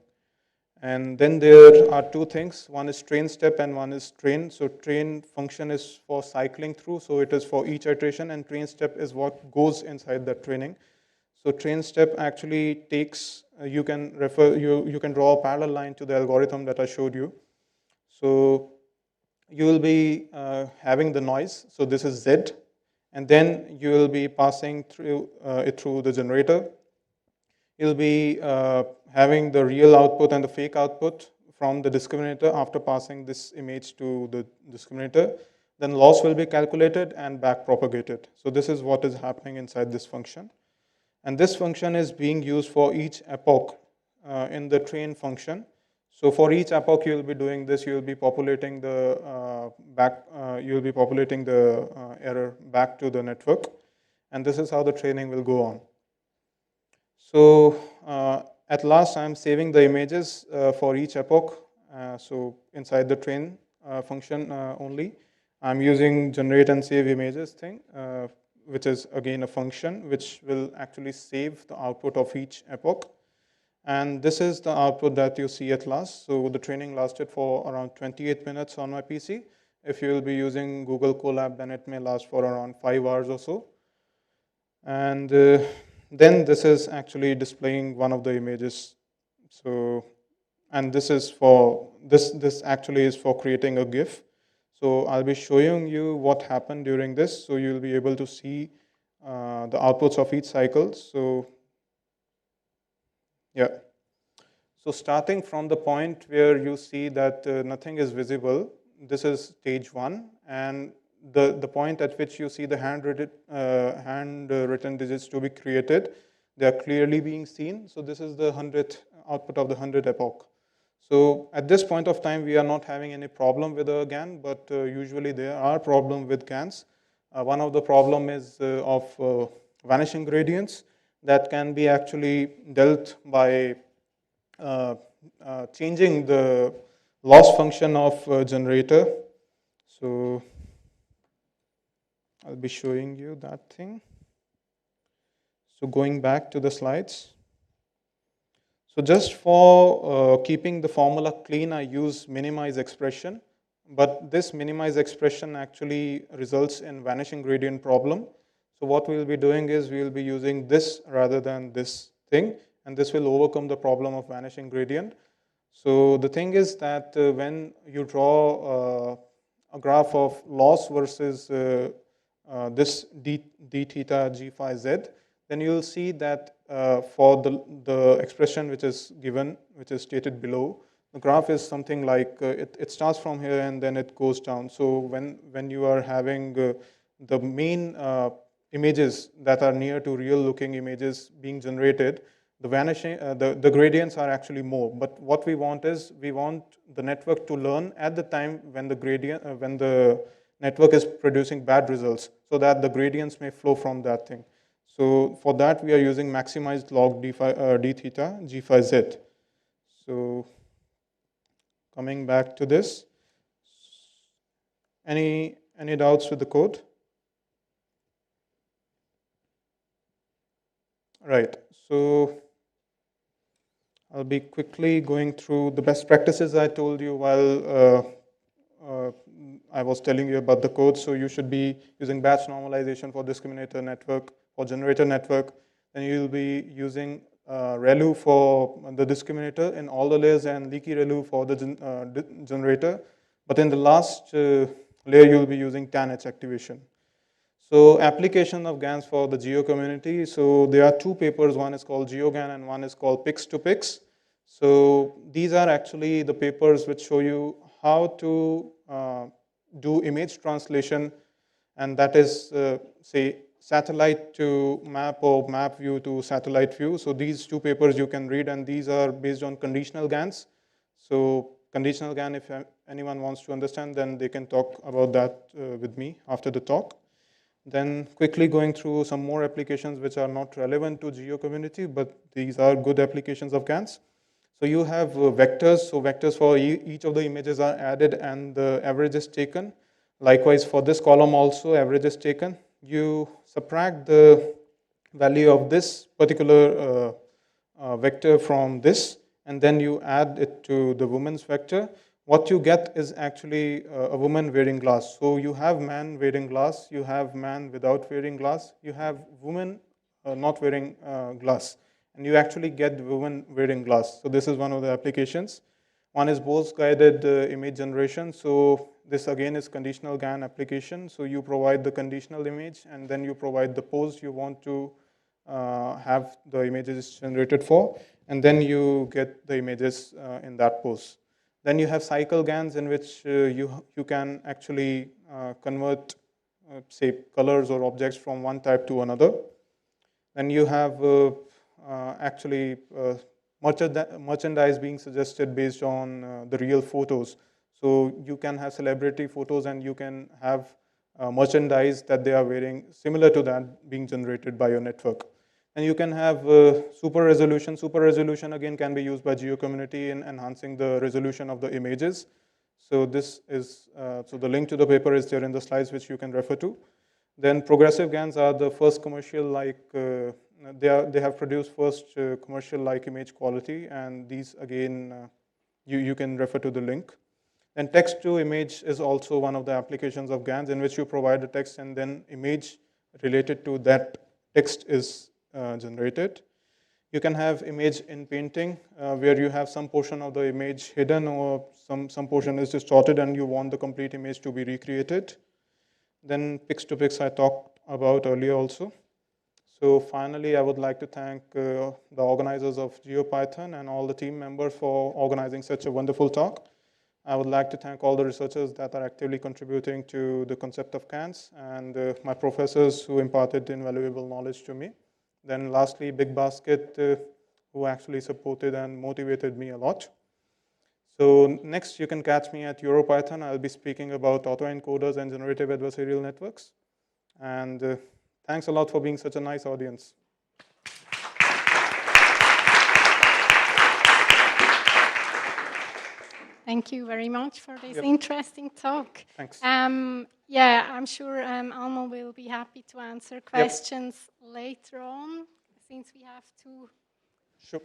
And then there are two things. One is train step and one is train. So train function is for cycling through. So it is for each iteration, and train step is what goes inside the training. So train step actually takes, you can draw a parallel line to the algorithm that I showed you. So you will be having the noise. So this is Z. And then you will be passing through it through the generator. you'll be having the real output and the fake output from the discriminator after passing this image to the discriminator. Then loss will be calculated and back propagated. So this is what is happening inside this function. And this function is being used for each epoch in the train function. So for each epoch you'll be doing this, you'll be populating the error back to the network. And this is how the training will go on. So at last I'm saving the images for each epoch. So inside the train function only, I'm using generate and save images thing, which is again a function which will actually save the output of each epoch. And this is the output that you see at last. So the training lasted for around 28 minutes on my PC. If you will be using Google Colab, then it may last for around 5 hours or so. And then this is actually displaying one of the images. So, and this is for, this actually is for creating a GIF. So I'll be showing you what happened during this. So you'll be able to see the outputs of each cycle. So yeah. So starting from the point where you see that nothing is visible, this is stage 1. And the point at which you see the handwritten digits to be created, they are clearly being seen. So this is the 100th output of the 100th epoch. So at this point of time, we are not having any problem with a GAN, but usually there are problems with GANs. One of the problem is of vanishing gradients that can be actually dealt by changing the loss function of generator. So I'll be showing you that thing. So going back to the slides. So just for keeping the formula clean, I use minimize expression. But this minimize expression actually results in vanishing gradient problem. So what we'll be doing is we'll be using this rather than this thing. And this will overcome the problem of vanishing gradient. So the thing is that when you draw a graph of loss versus this d theta g phi z, then you will see that for the expression which is given, which is stated below, the graph is something like, it starts from here and then it goes down. So when you are having the main images that are near to real looking images being generated, the vanishing, the gradients are actually more. But what we want is, we want the network to learn at the time when the gradient, when the network is producing bad results, so that the gradients may flow from that thing. So for that, we are using maximized log d theta g phi z. So coming back to this, any doubts with the code? Right. So I'll be quickly going through the best practices I told you while I was telling you about the code. So you should be using batch normalization for discriminator network or generator network. Then you'll be using ReLU for the discriminator in all the layers and leaky ReLU for the generator. But in the last layer, you'll be using TANH activation. So application of GANs for the geo community. So there are 2 papers. One is called GeoGAN and one is called Pix to Pix. So these are actually the papers which show you how to do image translation, and that is, say, satellite to map or map view to satellite view. So these 2 papers you can read, and these are based on conditional GANs. So conditional GAN, if anyone wants to understand, then they can talk about that with me after the talk. Then quickly going through some more applications which are not relevant to geo community, but these are good applications of GANs. So you have vectors. So vectors for each of the images are added and the average is taken. Likewise, for this column also, average is taken. You subtract the value of this particular vector from this, and then you add it to the woman's vector. What you get is actually a woman wearing glass. So you have man wearing glass, you have man without wearing glass, you have woman not wearing glass, and you actually get woman wearing glass. So this is one of the applications. One is Bose guided image generation. So this again is conditional GAN application. So you provide the conditional image and then you provide the pose you want to have the images generated for, and then you get the images in that pose. Then you have cycle GANs in which you can actually convert, say, colors or objects from one type to another. Then you have actually merchandise being suggested based on the real photos. So you can have celebrity photos and you can have merchandise that they are wearing similar to that being generated by your network. And you can have super resolution. Super resolution again can be used by geo community in enhancing the resolution of the images. So this is so the link to the paper is there in the slides, which you can refer to. Then progressive GANs are the first commercial like they have produced first commercial like image quality, and these again you can refer to the link. And text to image is also one of the applications of GANs in which you provide a text and then image related to that text is generated. You can have image in painting where you have some portion of the image hidden or some portion is distorted and you want the complete image to be recreated. Then Pix2Pix I talked about earlier also. So finally, I would like to thank the organizers of GeoPython and all the team members for organizing such a wonderful talk. I would like to thank all the researchers that are actively contributing to the concept of GANs and my professors who imparted invaluable knowledge to me. Then lastly, Big Basket, who actually supported and motivated me a lot. So next, you can catch me at EuroPython. I'll be speaking about autoencoders and generative adversarial networks. And thanks a lot for being such a nice audience. Thank you very much for this interesting talk. Thanks. Yeah, I'm sure Alma will be happy to answer questions later on, since we have to. Sure.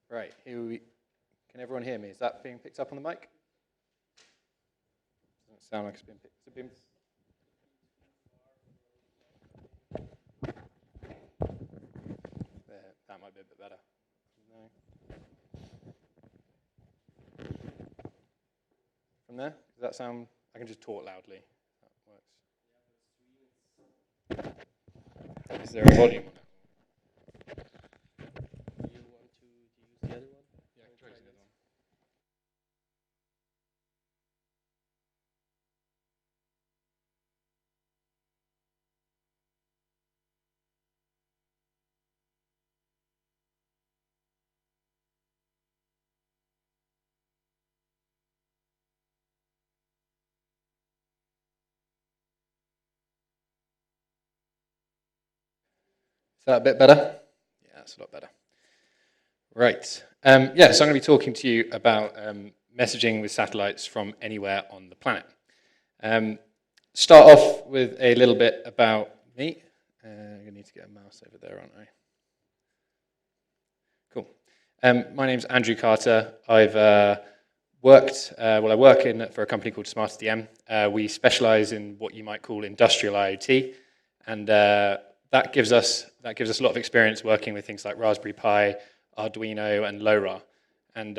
Right, can everyone hear me? Is that being picked up on the mic? Doesn't sound like it's being picked. Is it being... There, that might be a bit better. No. From there? Does that sound... I can just talk loudly. That works. Is there a volume on it? Do you want to use the other one? Yeah, I can try the other one. that a bit better? Yeah, that's a lot better. Right. Yeah, so I'm going to be talking to you about messaging with satellites from anywhere on the planet. Start off with a little bit about me. I'm going to need to get a mouse over there, aren't I? Cool. My name's Andrew Carter. I work for a company called SmartSDM. We specialize in what you might call industrial IoT, and that gives us a lot of experience working with things like Raspberry Pi, Arduino, and LoRa. And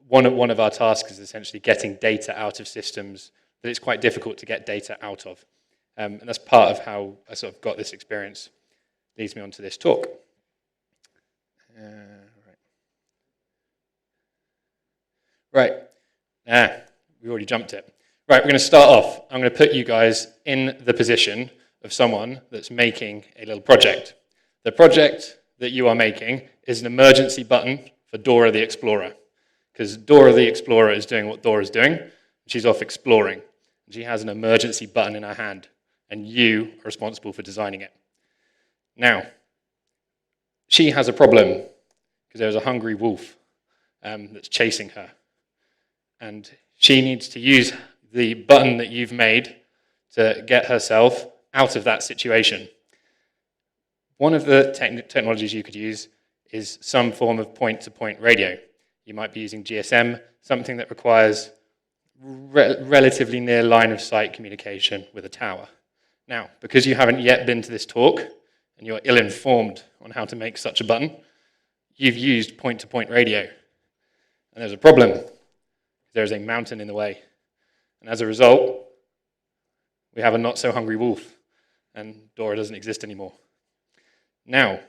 one of our tasks is essentially getting data out of systems that it's quite difficult to get data out of. And that's part of how I sort of got this experience. Leads me on to this talk. Right. We already jumped it. Right, we're going to start off. I'm going to put you guys in the position of someone that's making a little project. The project that you are making is an emergency button for Dora the Explorer, because Dora the Explorer is doing what Dora's doing. She's off exploring. She has an emergency button in her hand, and you are responsible for designing it. Now, she has a problem, because there's a hungry wolf that's chasing her. And she needs to use the button that you've made to get herself out of that situation. One of the technologies you could use is some form of point-to-point radio. You might be using GSM, something that requires relatively near line-of-sight communication with a tower. Now, because you haven't yet been to this talk, and you're ill-informed on how to make such a button, you've used point-to-point radio. And there's a problem. There's a mountain in the way. And as a result, we have a not-so-hungry wolf, and Dora doesn't exist anymore. Now,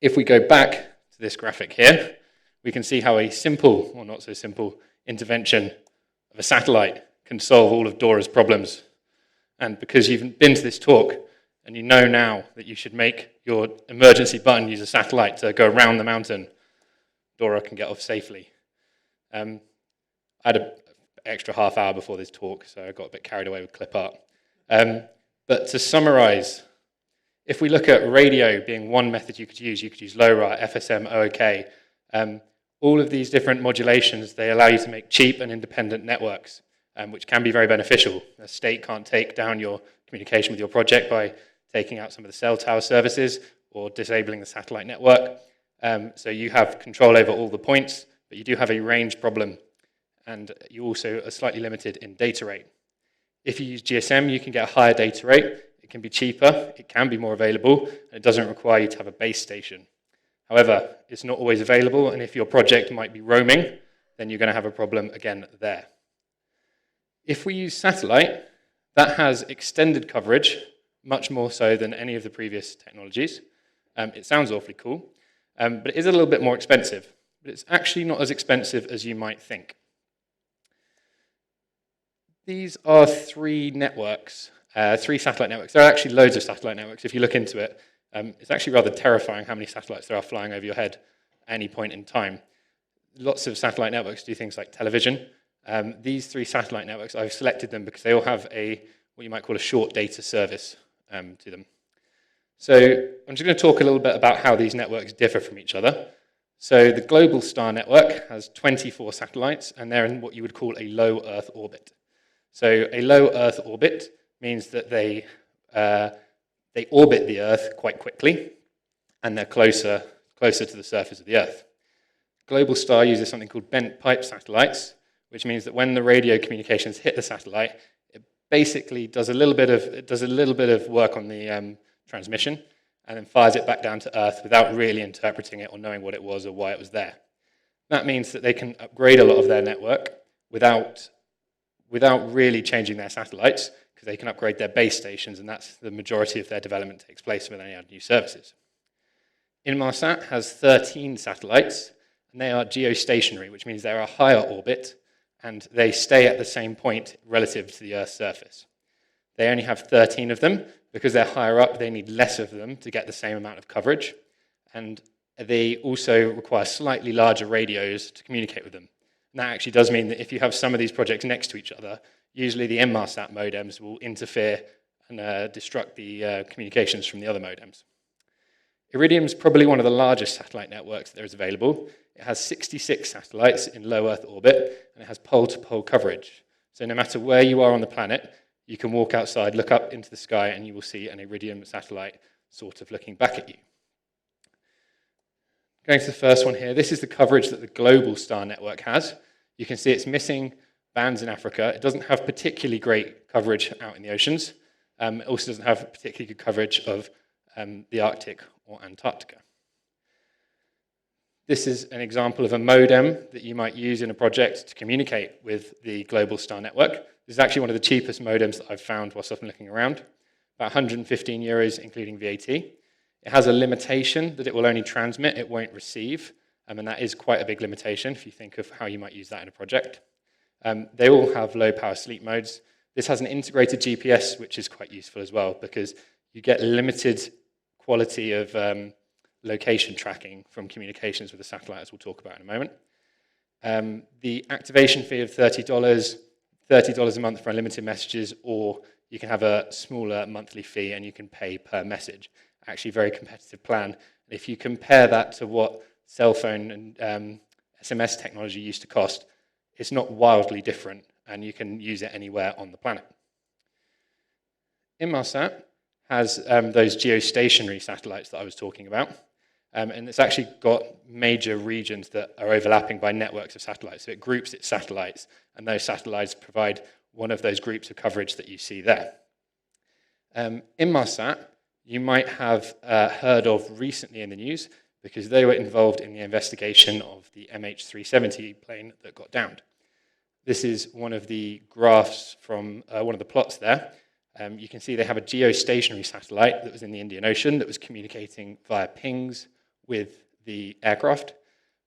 if we go back to this graphic here, we can see how a simple, or not so simple, intervention of a satellite can solve all of Dora's problems. And because you've been to this talk, and you know now that you should make your emergency button use a satellite to go around the mountain, Dora can get off safely. I had an extra half hour before this talk, so I got a bit carried away with clip art. But to summarize, if we look at radio being one method you could use LoRa, FSM, OOK. All of these different modulations, they allow you to make cheap and independent networks, which can be very beneficial. The state can't take down your communication with your project by taking out some of the cell tower services or disabling the satellite network. So you have control over all the points, but you do have a range problem, and you also are slightly limited in data rate. If you use GSM, you can get a higher data rate. It can be cheaper, it can be more available, and it doesn't require you to have a base station. However, it's not always available, and if your project might be roaming, then you're going to have a problem again there. If we use satellite, that has extended coverage, much more so than any of the previous technologies. It sounds awfully cool, but it is a little bit more expensive. But it's actually not as expensive as you might think. These are three networks, three satellite networks. There are actually loads of satellite networks. If you look into it, it's actually rather terrifying how many satellites there are flying over your head at any point in time. Lots of satellite networks do things like television. These three satellite networks, I've selected them because they all have what you might call a short data service to them. So I'm just going to talk a little bit about how these networks differ from each other. So the global star network has 24 satellites, and they're in what you would call a low Earth orbit. So a low Earth orbit means that they orbit the Earth quite quickly, and they're closer to the surface of the Earth. Global star uses something called bent pipe satellites, which means that when the radio communications hit the satellite, it basically does a little bit of work on the transmission, and then fires it back down to Earth without really interpreting it or knowing what it was or why it was there. That means that they can upgrade a lot of their network without really changing their satellites, because they can upgrade their base stations, and that's the majority of their development takes place when they add new services. Inmarsat has 13 satellites, and they are geostationary, which means they're a higher orbit, and they stay at the same point relative to the Earth's surface. They only have 13 of them. Because they're higher up, they need less of them to get the same amount of coverage. And they also require slightly larger radios to communicate with them. And that actually does mean that if you have some of these projects next to each other, usually the Inmarsat modems will interfere and disrupt the communications from the other modems. Iridium's probably one of the largest satellite networks there is available. It has 66 satellites in low Earth orbit, and it has pole-to-pole coverage. So no matter where you are on the planet, you can walk outside, look up into the sky, and you will see an Iridium satellite sort of looking back at you. Going to the first one here, this is the coverage that the global star network has. You can see it's missing bands in Africa. It doesn't have particularly great coverage out in the oceans. It also doesn't have particularly good coverage of the Arctic or Antarctica. This is an example of a modem that you might use in a project to communicate with the global star network. This is actually one of the cheapest modems that I've found whilst I've been looking around, about 115 euros, including VAT. It has a limitation that it will only transmit, it won't receive, and that is quite a big limitation if you think of how you might use that in a project. They all have low power sleep modes. This has an integrated GPS, which is quite useful as well, because you get limited quality of location tracking from communications with the satellite, as we'll talk about in a moment. The activation fee of $30 a month for unlimited messages, or you can have a smaller monthly fee and you can pay per message. Actually, a very competitive plan. If you compare that to what cell phone and SMS technology used to cost, it's not wildly different, and you can use it anywhere on the planet. Inmarsat has those geostationary satellites that I was talking about, and it's actually got major regions that are overlapping by networks of satellites. So it groups its satellites, and those satellites provide one of those groups of coverage that you see there. Inmarsat, you might have heard of recently in the news, because they were involved in the investigation of the MH370 plane that got downed. This is one of the graphs from one of the plots there. You can see they have a geostationary satellite that was in the Indian Ocean that was communicating via pings with the aircraft.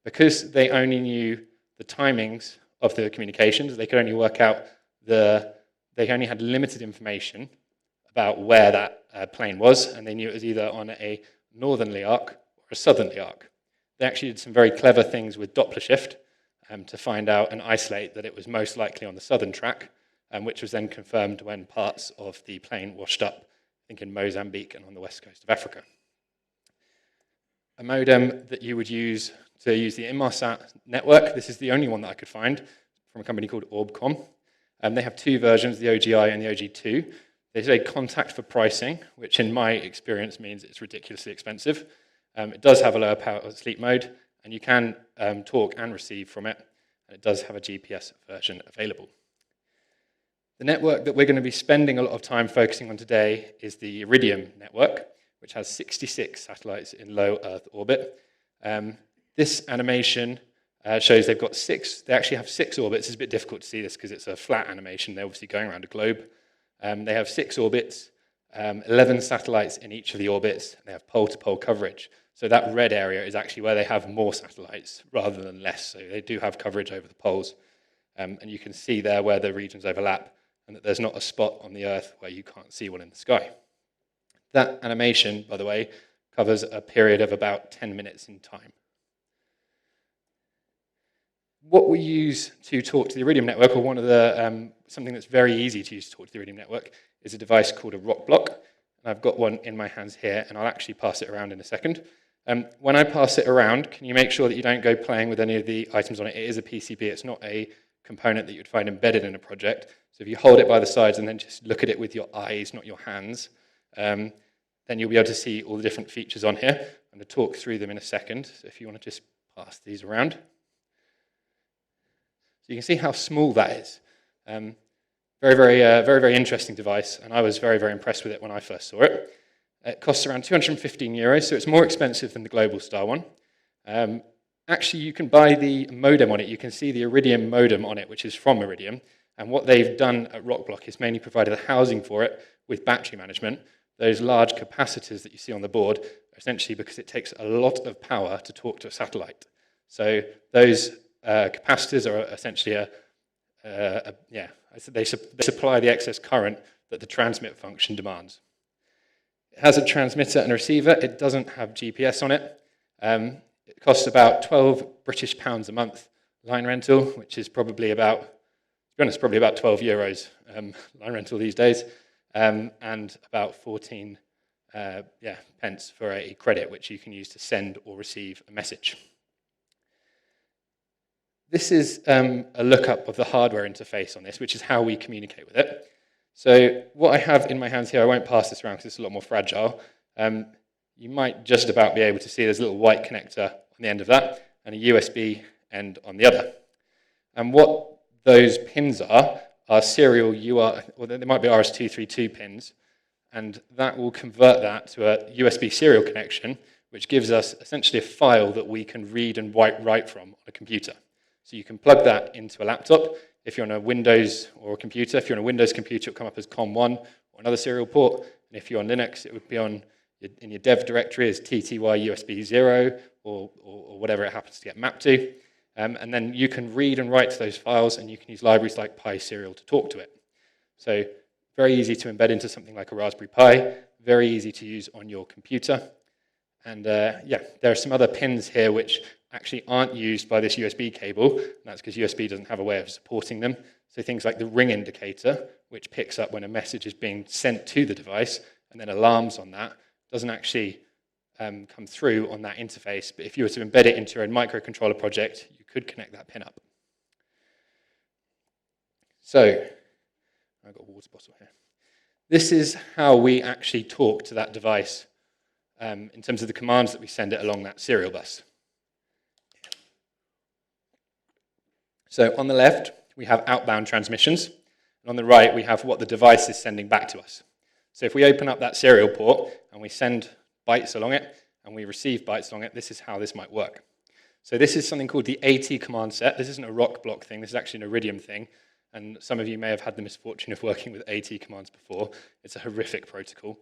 Because they only knew the timings of the communications, they could only work out they only had limited information about where that plane was, and they knew it was either on a northerly arc or a southerly arc. They actually did some very clever things with Doppler shift to find out and isolate that it was most likely on the southern track, which was then confirmed when parts of the plane washed up, I think in Mozambique and on the west coast of Africa. A modem that you would use to use the Inmarsat network, this is the only one that I could find from a company called Orbcomm. They have two versions, the OGI and the OG2. They say contact for pricing, which in my experience means it's ridiculously expensive. It does have a lower power sleep mode, and you can talk and receive from it, and it does have a GPS version available. The network that we're going to be spending a lot of time focusing on today is the Iridium network, which has 66 satellites in low Earth orbit. This animation shows they've got they actually have 6 orbits. It's a bit difficult to see this because it's a flat animation. They're obviously going around a globe. They have 6 orbits, 11 satellites in each of the orbits, and they have pole-to-pole coverage. So that red area is actually where they have more satellites rather than less. So they do have coverage over the poles. And you can see there where the regions overlap, and that there's not a spot on the Earth where you can't see one in the sky. That animation, by the way, covers a period of about 10 minutes in time. What we use to talk to the Iridium network, or one of the something that's very easy to use to talk to the Iridium network, is a device called a rock block. And I've got one in my hands here, and I'll actually pass it around in a second. When I pass it around, can you make sure that you don't go playing with any of the items on it? It is a PCB. It's not a component that you'd find embedded in a project. So if you hold it by the sides and then just look at it with your eyes, not your hands, then you'll be able to see all the different features on here. I'm going to talk through them in a second. So if you want to just pass these around. So you can see how small that is. Very interesting device, and I was very, very impressed with it when I first saw it. It costs around 215 euros, so it's more expensive than the Global Star one. Actually, you can buy the modem on it. You can see the Iridium modem on it, which is from Iridium. And what they've done at Rockblock is mainly provided the housing for it with battery management. Those large capacitors that you see on the board are essentially because it takes a lot of power to talk to a satellite. So those capacitors are essentially they supply the excess current that the transmit function demands. It has a transmitter and a receiver. It doesn't have GPS on it. It costs about 12 British pounds a month line rental, which is probably about, to be honest, probably about 12 euros line rental these days, and about 14 pence for a credit, which you can use to send or receive a message. This is a lookup of the hardware interface on this, which is how we communicate with it. So what I have in my hands here, I won't pass this around because it's a lot more fragile. You might just about be able to see there's a little white connector on the end of that and a USB end on the other. And what those pins are serial UR, or they might be RS-232 pins, and that will convert that to a USB serial connection, which gives us essentially a file that we can read and write from on a computer. So you can plug that into a laptop. If you're on a Windows or a computer, if you're on a Windows computer, it'll come up as COM1 or another serial port. And if you're on Linux, it would be in your dev directory as TTY USB 0 or whatever it happens to get mapped to. And then you can read and write to those files, and you can use libraries like PySerial to talk to it. So very easy to embed into something like a Raspberry Pi, very easy to use on your computer. And yeah, there are some other pins here which actually aren't used by this USB cable, and that's because USB doesn't have a way of supporting them. So things like the ring indicator, which picks up when a message is being sent to the device, and then alarms on that, doesn't actually come through on that interface. But if you were to embed it into your own microcontroller project, you could connect that pin up. So, I've got a water bottle here. This is how we actually talk to that device in terms of the commands that we send it along that serial bus. So on the left, we have outbound transmissions, and on the right, we have what the device is sending back to us. So if we open up that serial port and we send bytes along it, and we receive bytes along it, this is how this might work. So this is something called the AT command set. This isn't a rock block thing, this is actually an Iridium thing, and some of you may have had the misfortune of working with AT commands before. It's a horrific protocol.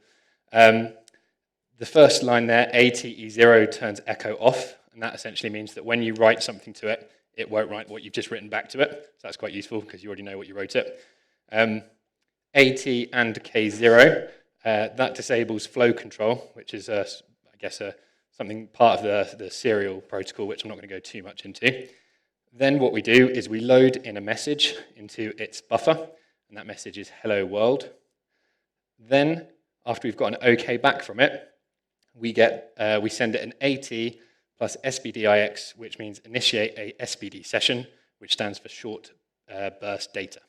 The first line there, ATE0, turns echo off, and that essentially means that when you write something to it, it won't write what you've just written back to it. So that's quite useful because you already know what you wrote it. AT and K0, that disables flow control, which is, I guess, something part of the serial protocol, which I'm not going to go too much into. Then what we do is we load in a message into its buffer, and that message is hello world. Then, after we've got an OK back from it, we send it an AT plus SBDIX, which means initiate a SBD session, which stands for short burst data.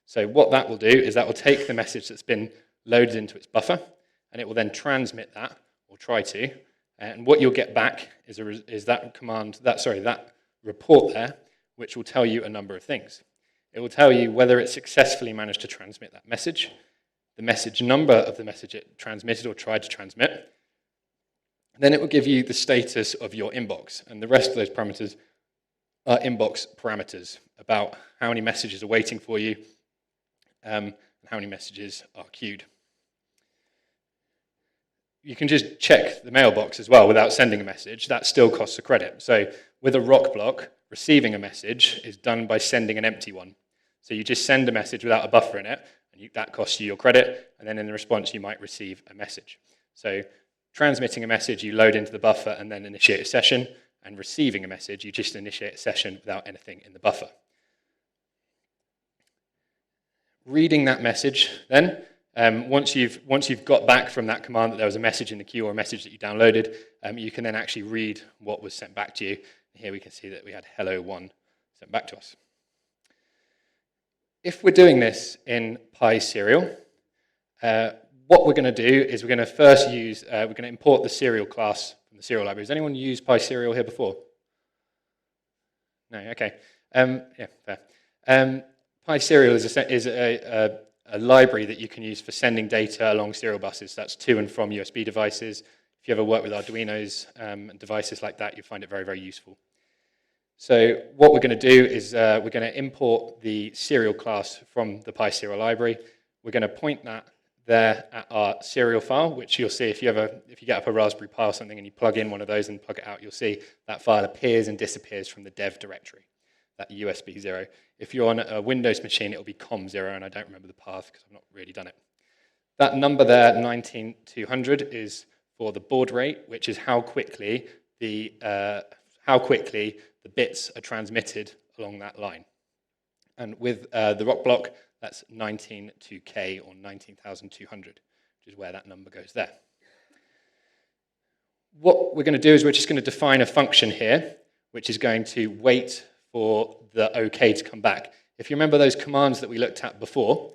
So what that will do is that will take the message that's been loaded into its buffer, and it will then transmit that, or try to, and what you'll get back is that report there, which will tell you a number of things. It will tell you whether it successfully managed to transmit that message, the message number of the message it transmitted or tried to transmit. Then it will give you the status of your inbox, and the rest of those parameters are inbox parameters about how many messages are waiting for you and how many messages are queued. You can just check the mailbox as well without sending a message. That still costs a credit. So with a rock block, receiving a message is done by sending an empty one. So you just send a message without a buffer in it, and that costs you your credit, and then in the response you might receive a message. So transmitting a message, you load into the buffer and then initiate a session, and receiving a message, you just initiate a session without anything in the buffer. Reading that message then, once you've got back from that command that there was a message in the queue or a message that you downloaded, you can then actually read what was sent back to you. Here we can see that we had hello 1 sent back to us. If we're doing this in PySerial, what we're going to do is we're going to first use, we're going to import the serial class from the serial library. Has anyone used PySerial here before? No, okay. Yeah, fair. PySerial is a library that you can use for sending data along serial buses. That's to and from USB devices. If you ever work with Arduinos and devices like that, you'll find it very, very useful. So what we're going to do is we're going to import the serial class from the PySerial library. We're going to point that there at our serial file, which you'll see if you get up a Raspberry Pi or something and you plug in one of those and plug it out, you'll see that file appears and disappears from the dev directory, that USB 0. If you're on a Windows machine, it'll be COM0, and I don't remember the path because I've not really done it. That number there, 19200, is for the baud rate, which is how quickly the bits are transmitted along that line. And with the rock block, that's 192K or 19,200, which is where that number goes there. what we're going to do is we're just going to define a function here, which is going to wait for the OK to come back. If you remember those commands that we looked at before,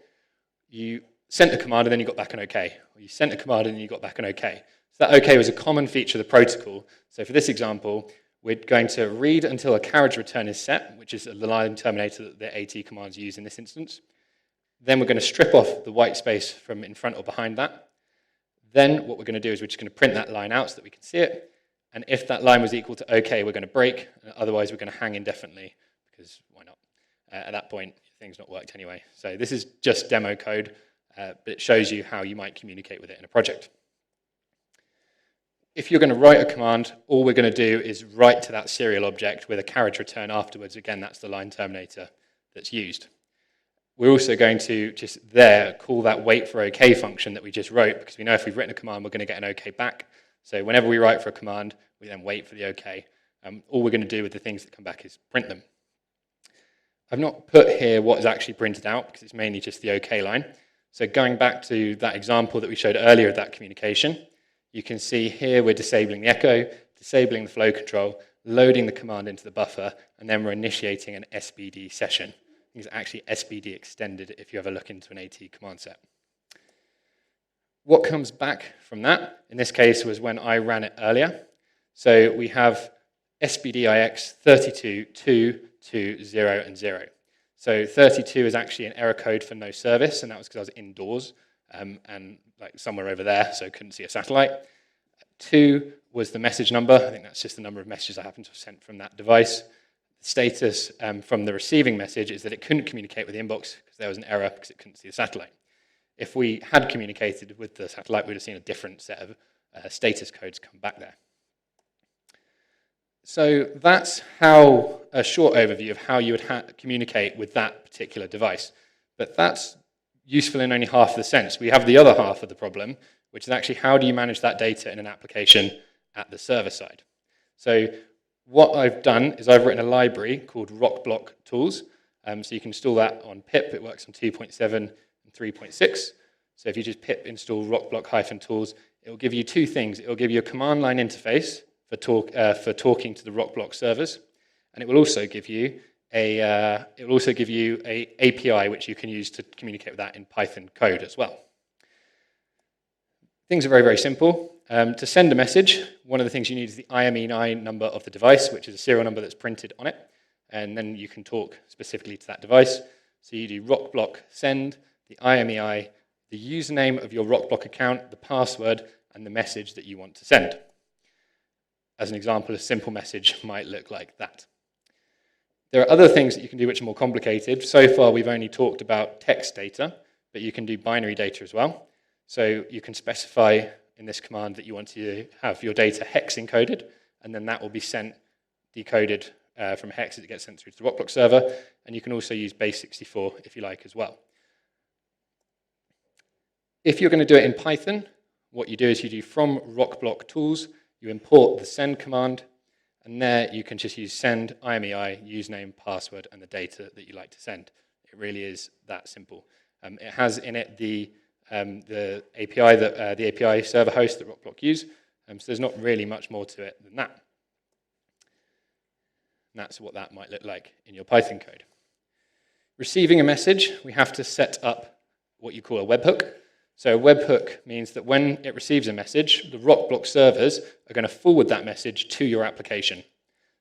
you sent a command and then you got back an OK. Or you sent a command and then you got back an OK. So that OK was a common feature of the protocol. So for this example, we're going to read until a carriage return is set, which is the line terminator that the AT commands use in this instance. Then we're going to strip off the white space from in front or behind that. Then what we're going to do is we're just going to print that line out so that we can see it. And if that line was equal to OK, we're going to break. Otherwise, we're going to hang indefinitely, because why not? At that point, things not worked anyway. So this is just demo code, but it shows you how you might communicate with it in a project. If you're going to write a command, all we're going to do is write to that serial object with a carriage return afterwards. Again, that's the line terminator that's used. We're also going to just there call that wait for OK function that we just wrote, because we know if we've written a command, we're going to get an OK back. So whenever we write for a command, we then wait for the OK. All we're going to do with the things that come back is print them. I've not put here what is actually printed out, because it's mainly just the OK line. So going back to that example that we showed earlier of that communication, you can see here we're disabling the echo, disabling the flow control, loading the command into the buffer, and then we're initiating an SBD session. It's actually SBD extended if you ever look into an AT command set. What comes back from that, in this case, was when I ran it earlier. So we have SBDIX 32, 2, 2, 0, and 0. So 32 is actually an error code for no service, and that was because I was indoors and like somewhere over there, so couldn't see a satellite. 2 was the message number. I think that's just the number of messages I happened to have sent from that device. The status from the receiving message is that it couldn't communicate with the inbox because there was an error because it couldn't see the satellite. If we had communicated with the satellite, we'd have seen a different set of status codes come back there. So that's how a short overview of how you would communicate with that particular device. But that's useful in only half the sense. We have the other half of the problem, which is actually how do you manage that data in an application at the server side. So what I've done is I've written a library called RockBlock Tools. So you can install that on pip. It works on 2.7 and 3.6. So if you just pip install RockBlock-tools, it will give you two things. It will give you a command line interface for talking to the RockBlock servers, and it will also give you a API which you can use to communicate with that in Python code as well. Things are very, very simple. To send a message, one of the things you need is the IMEI number of the device, which is a serial number that's printed on it, and then you can talk specifically to that device. So you do RockBlock send, the IMEI, the username of your RockBlock account, the password, and the message that you want to send. As an example, a simple message might look like that. There are other things that you can do which are more complicated. So far, we've only talked about text data, but you can do binary data as well. So you can specify in this command that you want to have your data hex encoded, and then that will be sent decoded from hex as it gets sent through to the RockBlock server. And you can also use base64 if you like as well. If you're going to do it in Python, what you do is you do from RockBlock tools, you import the send command, and there you can just use send, IMEI, username, password, and the data that you like to send. It really is that simple. It has in it the API that the API server host that RockBlock use. So there's not really much more to it than that. And that's what that might look like in your Python code. Receiving a message, we have to set up what you call a webhook. So a webhook means that when it receives a message, the RockBlock servers are going to forward that message to your application.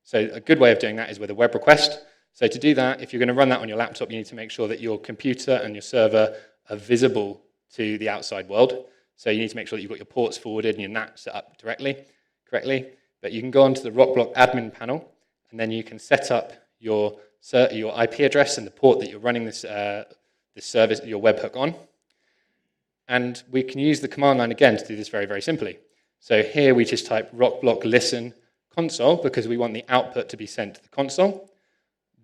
So a good way of doing that is with a web request. So to do that, if you're going to run that on your laptop, you need to make sure that your computer and your server are visible to the outside world. So you need to make sure that you've got your ports forwarded and your NAT set up correctly. But you can go onto the RockBlock admin panel, and then you can set up your IP address and the port that you're running this service, your webhook on. And we can use the command line again to do this very, very simply. So here we just type RockBlock listen console because we want the output to be sent to the console,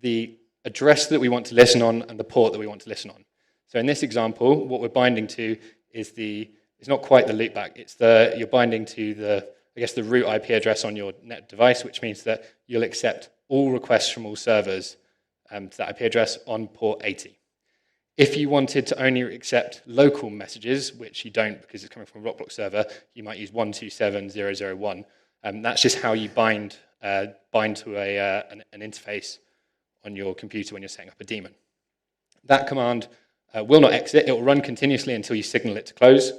the address that we want to listen on, and the port that we want to listen on. So in this example, what we're binding to is it's not quite the loopback, you're binding to the root IP address on your net device, which means that you'll accept all requests from all servers to that IP address on port 80. If you wanted to only accept local messages, which you don't because it's coming from a RockBlock server, you might use 127.0.0.1 That's just how you bind to an interface on your computer when you're setting up a daemon. That command will not exit. It will run continuously until you signal it to close.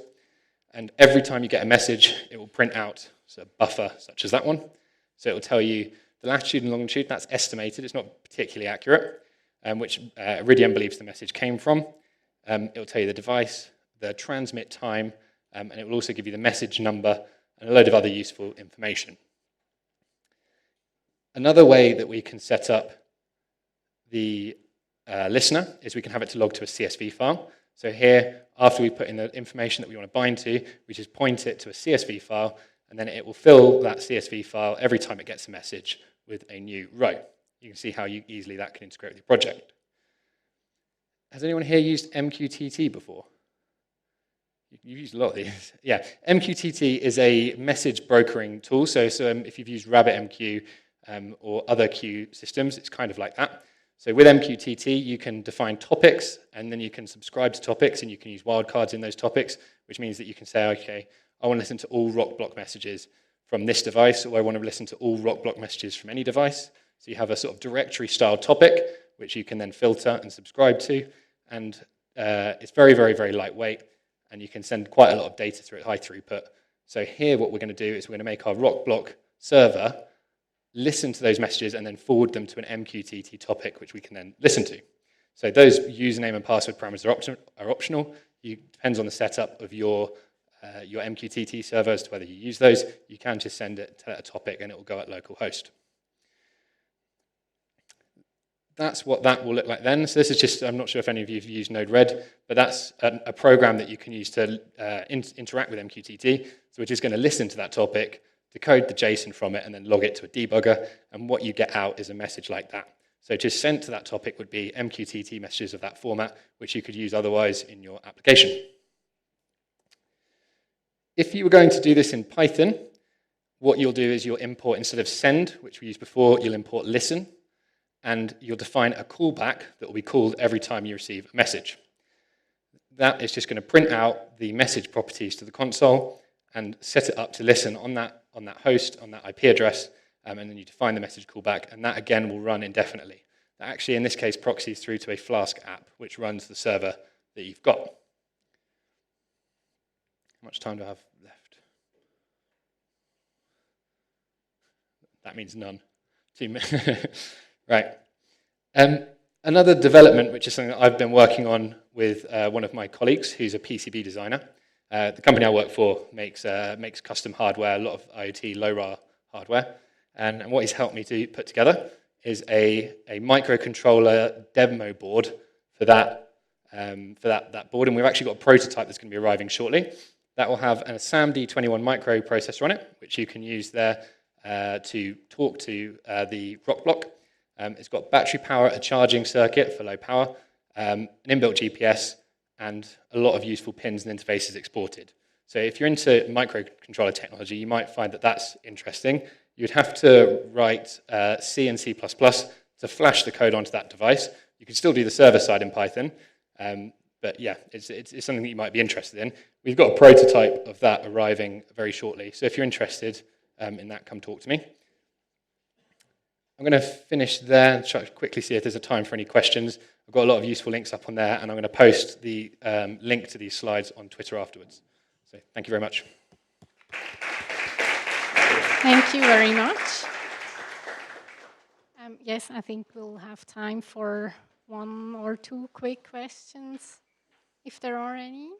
And every time you get a message, it will print out a buffer such as that one. So it will tell you the latitude and longitude. That's estimated. It's not particularly accurate, which Iridium believes the message came from. It will tell you the device, the transmit time, and it will also give you the message number and a load of other useful information. Another way that we can set up the listener is we can have it to log to a CSV file. So here, after we put in the information that we want to bind to, we just point it to a CSV file, and then it will fill that CSV file every time it gets a message with a new row. You can see how easily that can integrate with your project. Has anyone here used MQTT before? You've used a lot of these. Yeah, MQTT is a message brokering tool. So if you've used RabbitMQ or other queue systems, it's kind of like that. So with MQTT, you can define topics, and then you can subscribe to topics, and you can use wildcards in those topics, which means that you can say, okay, I want to listen to all rock-block messages from this device, or I want to listen to all rock-block messages from any device. So you have a sort of directory-style topic, which you can then filter and subscribe to, and it's very, very, very lightweight, and you can send quite a lot of data through it, high throughput. So here what we're going to do is we're going to make our rock-block server listen to those messages and then forward them to an MQTT topic, which we can then listen to. So those username and password parameters are optional. It depends on the setup of your MQTT server as to whether you use those. You can just send it to a topic and it will go at localhost. That's what that will look like then. So this is just, I'm not sure if any of you have used Node-RED, but that's a program that you can use to interact with MQTT. So we're just going to listen to that topic, decode the JSON from it, and then log it to a debugger, and what you get out is a message like that. So just sent to that topic would be MQTT messages of that format, which you could use otherwise in your application. If you were going to do this in Python, what you'll do is you'll import, instead of send, which we used before, you'll import listen, and you'll define a callback that will be called every time you receive a message. That is just going to print out the message properties to the console and set it up to listen on that host, on that IP address, and then you define the message callback, and that again will run indefinitely. That actually, in this case, proxies through to a Flask app, which runs the server that you've got. How much time do I have left? That means none. 2 minutes. Right. Another development, which is something that I've been working on with one of my colleagues, who's a PCB designer. The company I work for makes custom hardware, a lot of IoT low-RAR hardware. And what he's helped me to put together is a microcontroller demo board for that board. And we've actually got a prototype that's going to be arriving shortly. That will have a SAMD21 microprocessor on it, which you can use there to talk to the rock block. It's got battery power, a charging circuit for low power, an inbuilt GPS, and a lot of useful pins and interfaces exported. So if you're into microcontroller technology, you might find that that's interesting. You'd have to write C and C++ to flash the code onto that device. You can still do the server side in Python, but yeah, it's something that you might be interested in. We've got a prototype of that arriving very shortly. So if you're interested in that, come talk to me. I'm going to finish there and try to quickly see if there's a time for any questions. I've got a lot of useful links up on there, and I'm going to post the link to these slides on Twitter afterwards. So thank you very much. Thank you very much. Yes, I think we'll have time for 1 or 2 quick questions, if there are any.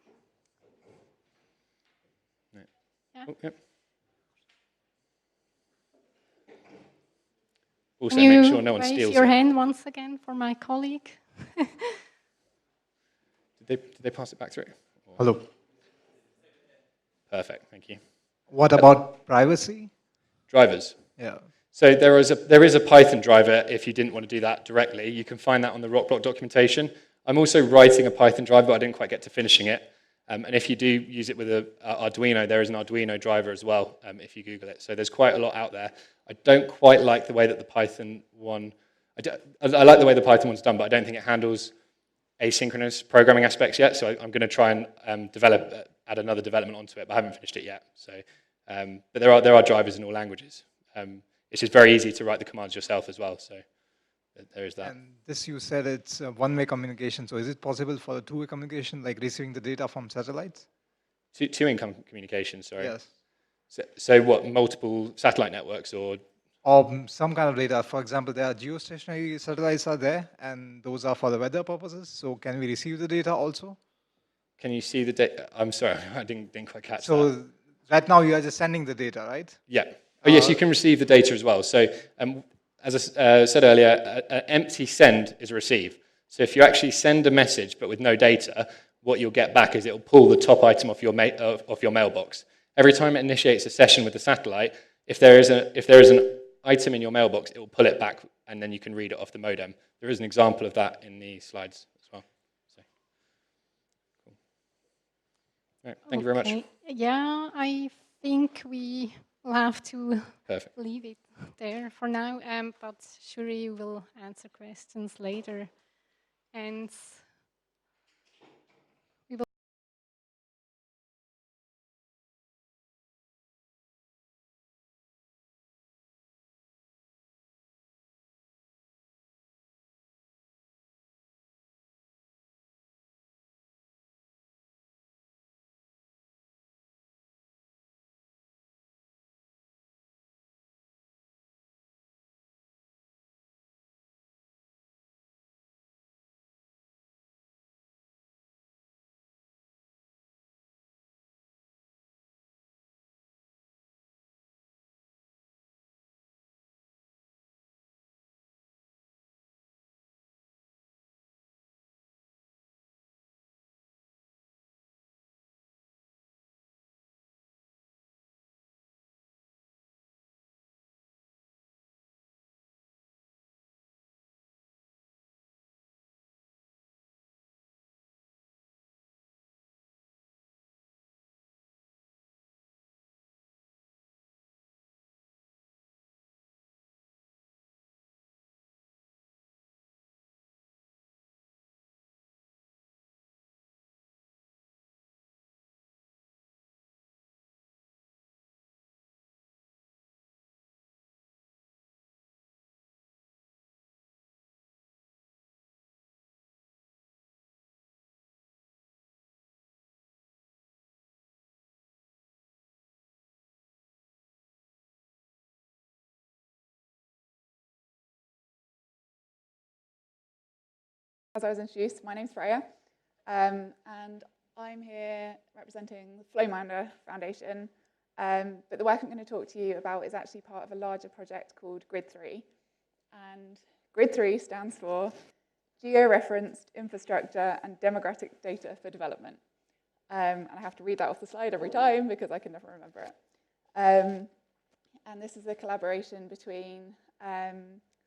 Yeah. Oh, yep. Also, Can make you sure no one raise steals your it. hand once again for my colleague? Did they pass it back through? Or? Hello. Perfect, thank you. What about privacy? Drivers. Yeah. So there is a Python driver if you didn't want to do that directly. You can find that on the Rockblock documentation. I'm also writing a Python driver, but I didn't quite get to finishing it. And if you do use it with an Arduino, there is an Arduino driver as well, if you Google it. So there's quite a lot out there. I don't quite like the way that the Python one, I like the way the Python one's done, but I don't think it handles asynchronous programming aspects yet. So I'm going to try and add another development onto it, but I haven't finished it yet. So But there are drivers in all languages. It's just very easy to write the commands yourself as well. So there is that. And this, you said it's a one-way communication. So is it possible for a two-way communication, like receiving the data from satellites? Two-way communication, sorry. Yes. So what, multiple satellite networks or? Some kind of data. For example, there are geostationary satellites are there, and those are for the weather purposes. So can we receive the data also? Can you see the data? I'm sorry, I didn't quite catch that. So right now you are just sending the data, right? Yeah. Oh, yes, you can receive the data as well. So as I said earlier, an empty send is a receive. So if you actually send a message but with no data, what you'll get back is it'll pull the top item off your mailbox. Every time it initiates a session with the satellite, if there is an item in your mailbox, it will pull it back, and then you can read it off the modem. There is an example of that in the slides as well. So, cool. All right, thank you very much. Yeah, I think we will have to Perfect. leave it there for now, but Shuri will answer questions later. And we will As I was introduced, my name's Freya, and I'm here representing the FlowMinder Foundation. But the work I'm going to talk to you about is actually part of a larger project called Grid3. And Grid3 stands for Geo-Referenced Infrastructure and Demographic Data for Development. And I have to read that off the slide every time because I can never remember it. And this is a collaboration between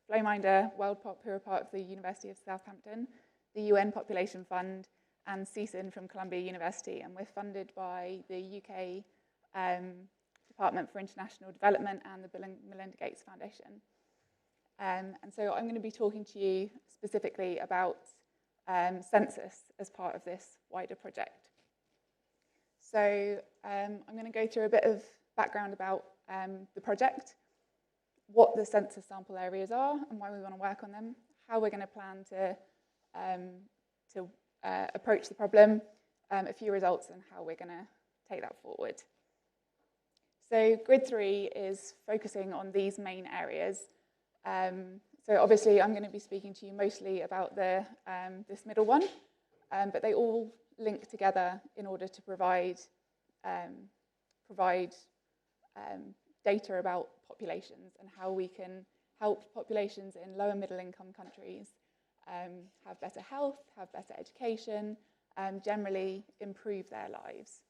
FlowMinder, WorldPop, who are part of the University of Southampton, the UN Population Fund, and CSIN from Columbia University. And we're funded by the UK Department for International Development and the Bill and Melinda Gates Foundation. And so I'm going to be talking to you specifically about census as part of this wider project. So I'm going to go through a bit of background about the project, what the census sample areas are and why we want to work on them, how we're going to plan to approach the problem, a few results, and how we're going to take that forward. So Grid3 is focusing on these main areas. So obviously I'm going to be speaking to you mostly about this middle one, but they all link together in order to provide data about populations and how we can help populations in lower middle income countries have better health, have better education, generally improve their lives.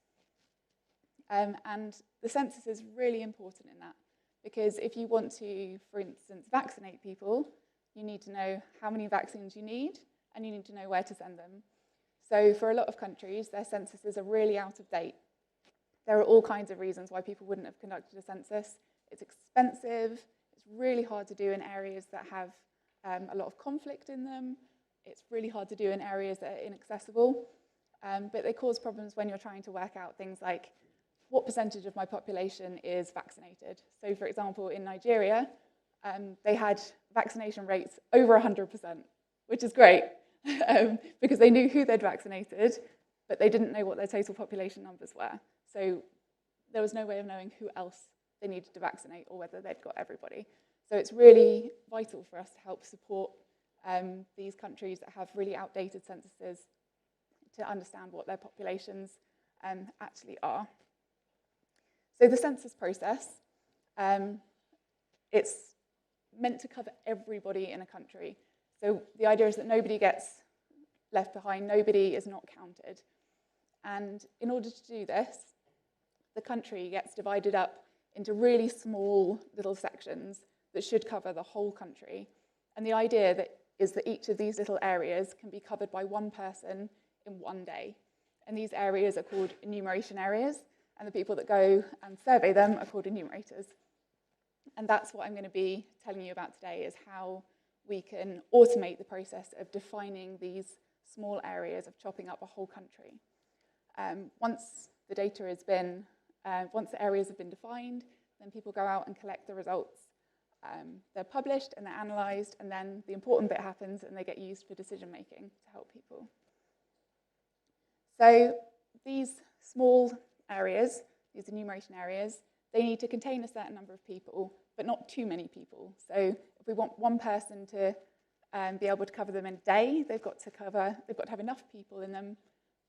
And the census is really important in that because if you want to, for instance, vaccinate people, you need to know how many vaccines you need and you need to know where to send them. So for a lot of countries, their censuses are really out of date. There are all kinds of reasons why people wouldn't have conducted a census. It's expensive, it's really hard to do in areas that have a lot of conflict in them. It's really hard to do in areas that are inaccessible. But they cause problems when you're trying to work out things like what percentage of my population is vaccinated. So for example, in Nigeria, they had vaccination rates over 100%, which is great because they knew who they'd vaccinated, but they didn't know what their total population numbers were. So there was no way of knowing who else they needed to vaccinate or whether they'd got everybody. So it's really vital for us to help support these countries that have really outdated censuses to understand what their populations actually are. So the census process, it's meant to cover everybody in a country. So the idea is that nobody gets left behind, nobody is not counted. And in order to do this, the country gets divided up into really small little sections that should cover the whole country. And the idea is that each of these little areas can be covered by one person in one day. And these areas are called enumeration areas, and the people that go and survey them are called enumerators. And that's what I'm going to be telling you about today, is how we can automate the process of defining these small areas, of chopping up a whole country. Once the data has been, once the areas have been defined, then people go out and collect the results. They're published and they're analysed, and then the important bit happens and they get used for decision making to help people. So these small areas, these enumeration areas, they need to contain a certain number of people, but not too many people. So if we want one person to be able to cover them in a day, they've got to have enough people in them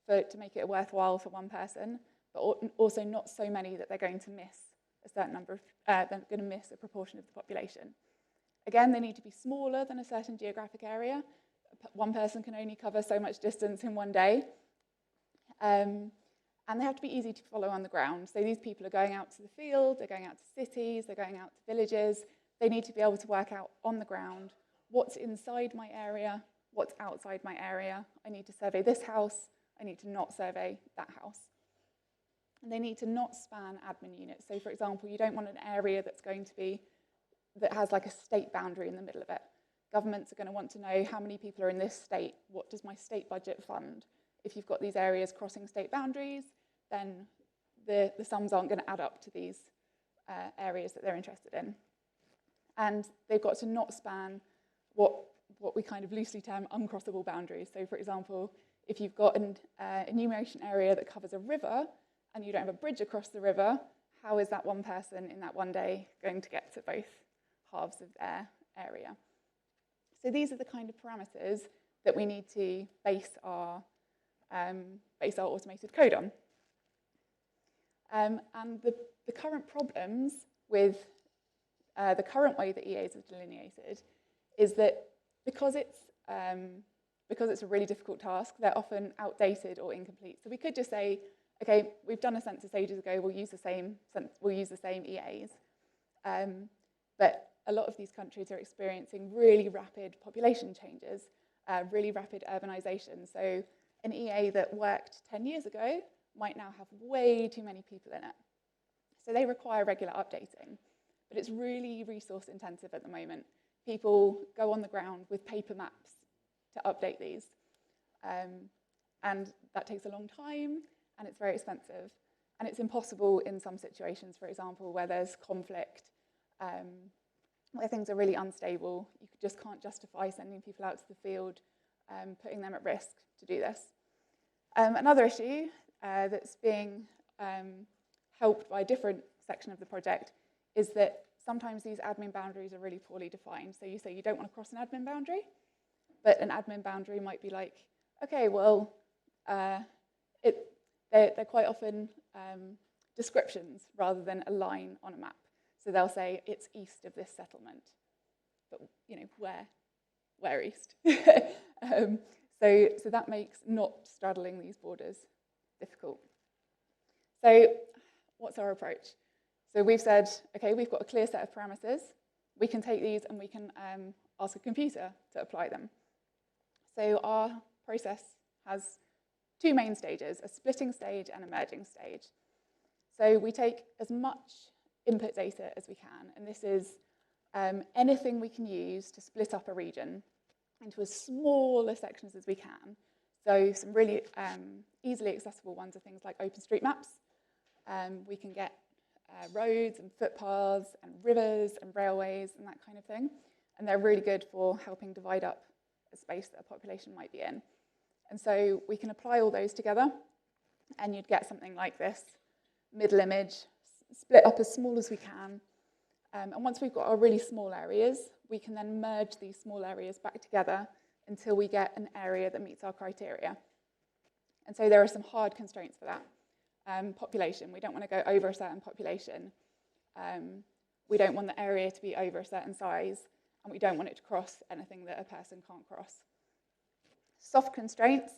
to make it worthwhile for one person, but also not so many that they're going to miss a certain number of, they're going to miss a proportion of the population. Again, they need to be smaller than a certain geographic area. One person can only cover so much distance in one day. And they have to be easy to follow on the ground. So these people are going out to the field, they're going out to cities, they're going out to villages. They need to be able to work out on the ground what's inside my area, what's outside my area. I need to survey this house, I need to not survey that house. And they need to not span admin units. So for example, you don't want an area that has like a state boundary in the middle of it. Governments are going to want to know how many people are in this state, what does my state budget fund? If you've got these areas crossing state boundaries, then the sums aren't going to add up to these areas that they're interested in. And they've got to not span what we kind of loosely term uncrossable boundaries. So for example, if you've got an enumeration area that covers a river and you don't have a bridge across the river, how is that one person in that one day going to get to both halves of their area? So these are the kind of parameters that we need to base our automated code on. And the current problems with the current way that EAs are delineated is that because it's a really difficult task, they're often outdated or incomplete. So we could just say, okay, we've done a census ages ago, we'll use the same EAs. But a lot of these countries are experiencing really rapid population changes, really rapid urbanization. So an EA that worked 10 years ago might now have way too many people in it. So they require regular updating. But it's really resource intensive at the moment. People go on the ground with paper maps to update these. And that takes a long time, and it's very expensive. And it's impossible in some situations, for example, where there's conflict, where things are really unstable. You just can't justify sending people out to the field, putting them at risk to do this. Another issue that's being helped by a different section of the project is that sometimes these admin boundaries are really poorly defined. So you say you don't want to cross an admin boundary, but an admin boundary might be like, okay, well, they're quite often descriptions rather than a line on a map. So they'll say it's east of this settlement, but where east? So that makes not straddling these borders difficult. So what's our approach? So we've said, okay, we've got a clear set of parameters. We can take these and we can ask a computer to apply them. So our process has two main stages, a splitting stage and a merging stage. So we take as much input data as we can, and this is anything we can use to split up a region into as smaller sections as we can. So some really easily accessible ones are things like OpenStreetMaps. We can get roads and footpaths and rivers and railways and that kind of thing. And they're really good for helping divide up a space that a population might be in. And so we can apply all those together, and you'd get something like this middle image, split up as small as we can. And once we've got our really small areas, we can then merge these small areas back together until we get an area that meets our criteria. And so there are some hard constraints for that. Population, we don't want to go over a certain population. We don't want the area to be over a certain size, and we don't want it to cross anything that a person can't cross. Soft constraints,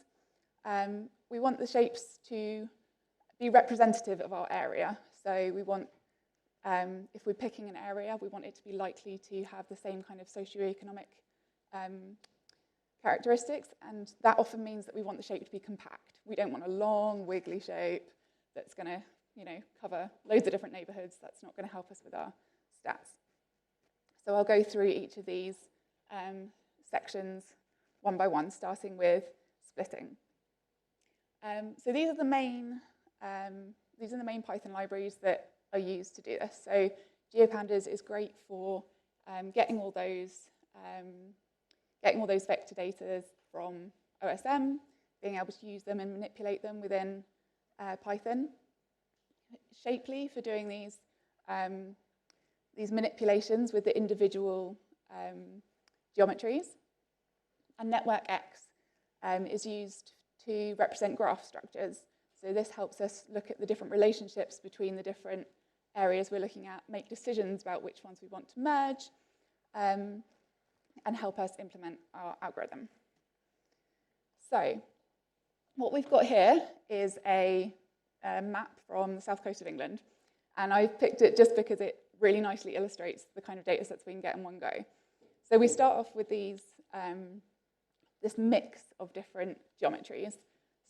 we want the shapes to be representative of our area. So we want, if we're picking an area, we want it to be likely to have the same kind of socioeconomic characteristics, and that often means that we want the shape to be compact. We don't want a long, wiggly shape that's going to, cover loads of different neighborhoods. That's not going to help us with our stats. So I'll go through each of these sections one by one, starting with splitting. So these are the main Python libraries that are used to do this. So GeoPandas is great for getting all those vector data from OSM, being able to use them and manipulate them within Python. Shapely for doing these manipulations with the individual geometries. And NetworkX is used to represent graph structures. So this helps us look at the different relationships between the different areas we're looking at, make decisions about which ones we want to merge, and help us implement our algorithm. So what we've got here is a map from the south coast of England. And I've picked it just because it really nicely illustrates the kind of data sets we can get in one go. So we start off with these, this mix of different geometries.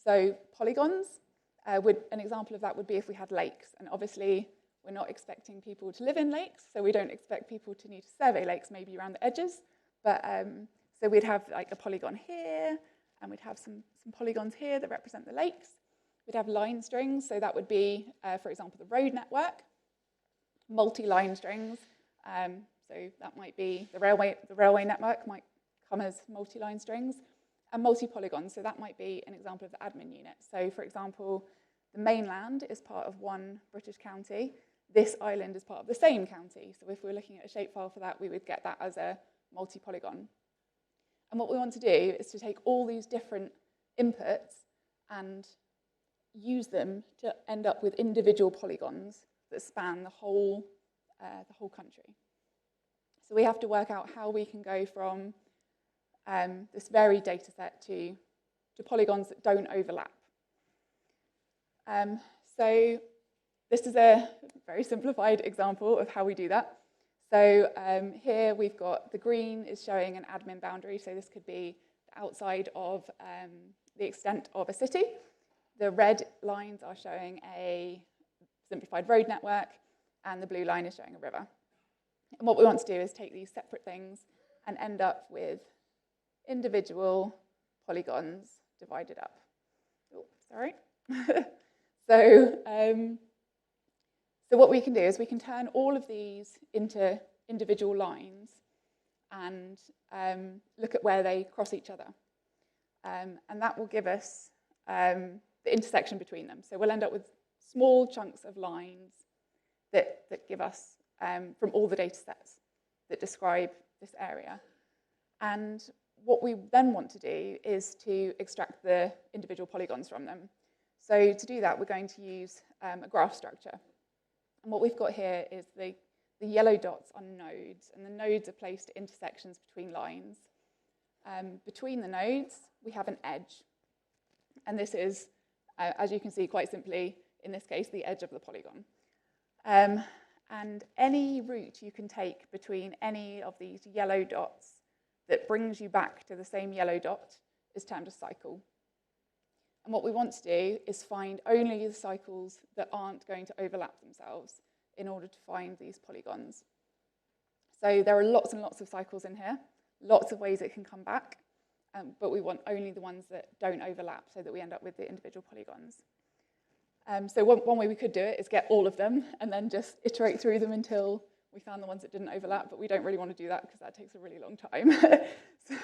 So polygons, an example of that would be if we had lakes. And obviously, we're not expecting people to live in lakes, so we don't expect people to need to survey lakes, maybe around the edges. But so we'd have like a polygon here, and we'd have some polygons here that represent the lakes. We'd have line strings, so that would be, for example, the road network. Multi-line strings, so that might be the railway network might come as multi-line strings. And multi-polygons, so that might be an example of the admin unit. So, for example, the mainland is part of one British county. This island is part of the same county. So if we're looking at a shapefile for that, we would get that as a multi-polygon. And what we want to do is to take all these different inputs and use them to end up with individual polygons that span the whole country. So we have to work out how we can go from this varied data set to polygons that don't overlap. So this is a very simplified example of how we do that. So here we've got the green is showing an admin boundary. So this could be the outside of the extent of a city. The red lines are showing a simplified road network, and the blue line is showing a river. And what we want to do is take these separate things and end up with individual polygons divided up. Oh, sorry. So what we can do is we can turn all of these into individual lines and look at where they cross each other. And that will give us the intersection between them. So we'll end up with small chunks of lines that give us from all the data sets that describe this area. And what we then want to do is to extract the individual polygons from them. So to do that, we're going to use a graph structure. And what we've got here is the yellow dots are nodes, and the nodes are placed at intersections between lines. Between the nodes, we have an edge. And this is, as you can see quite simply, in this case, the edge of the polygon. And any route you can take between any of these yellow dots that brings you back to the same yellow dot is termed a cycle. And what we want to do is find only the cycles that aren't going to overlap themselves in order to find these polygons. So there are lots and lots of cycles in here, lots of ways it can come back, but we want only the ones that don't overlap so that we end up with the individual polygons. So one way we could do it is get all of them and then just iterate through them until we found the ones that didn't overlap, but we don't really want to do that because that takes a really long time. So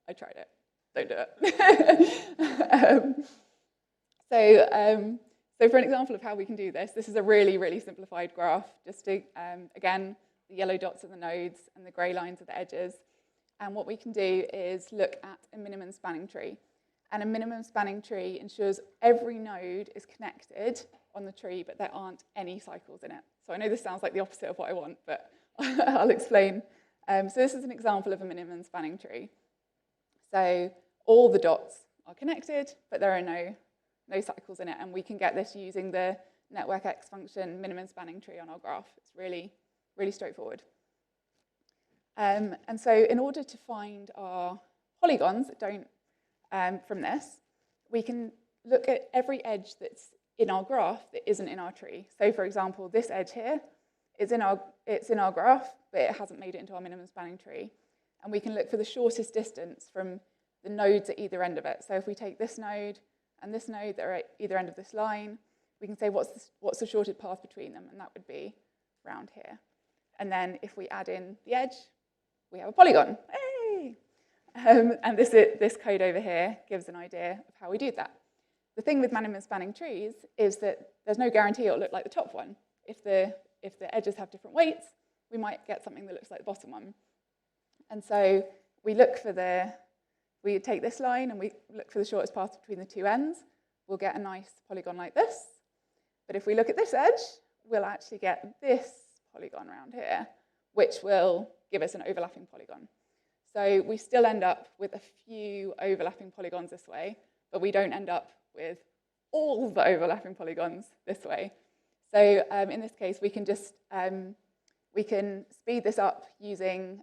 I tried it. Don't do it. So for an example of how we can do this, this is a really, really simplified graph. Just to, again, the yellow dots are the nodes and the grey lines are the edges. And what we can do is look at a minimum spanning tree. And a minimum spanning tree ensures every node is connected on the tree, but there aren't any cycles in it. So I know this sounds like the opposite of what I want, but I'll explain. So this is an example of a minimum spanning tree. So all the dots are connected, but there are no cycles in it. And we can get this using the network X function minimum spanning tree on our graph. It's really, really straightforward. And so in order to find our polygons that don't from this, we can look at every edge that's in our graph that isn't in our tree. So for example, this edge here is in our graph, but it hasn't made it into our minimum spanning tree. And we can look for the shortest distance from the nodes at either end of it. So if we take this node and this node that are at either end of this line, we can say what's the shortest path between them, and that would be around here. And then if we add in the edge, we have a polygon. Hey! And this code over here gives an idea of how we do that. The thing with minimum spanning trees is that there's no guarantee it'll look like the top one. If the edges have different weights, we might get something that looks like the bottom one. And so we take this line and we look for the shortest path between the two ends. We'll get a nice polygon like this. But if we look at this edge, we'll actually get this polygon around here, which will give us an overlapping polygon. So we still end up with a few overlapping polygons this way, but we don't end up with all the overlapping polygons this way. So in this case, we can just we can speed this up using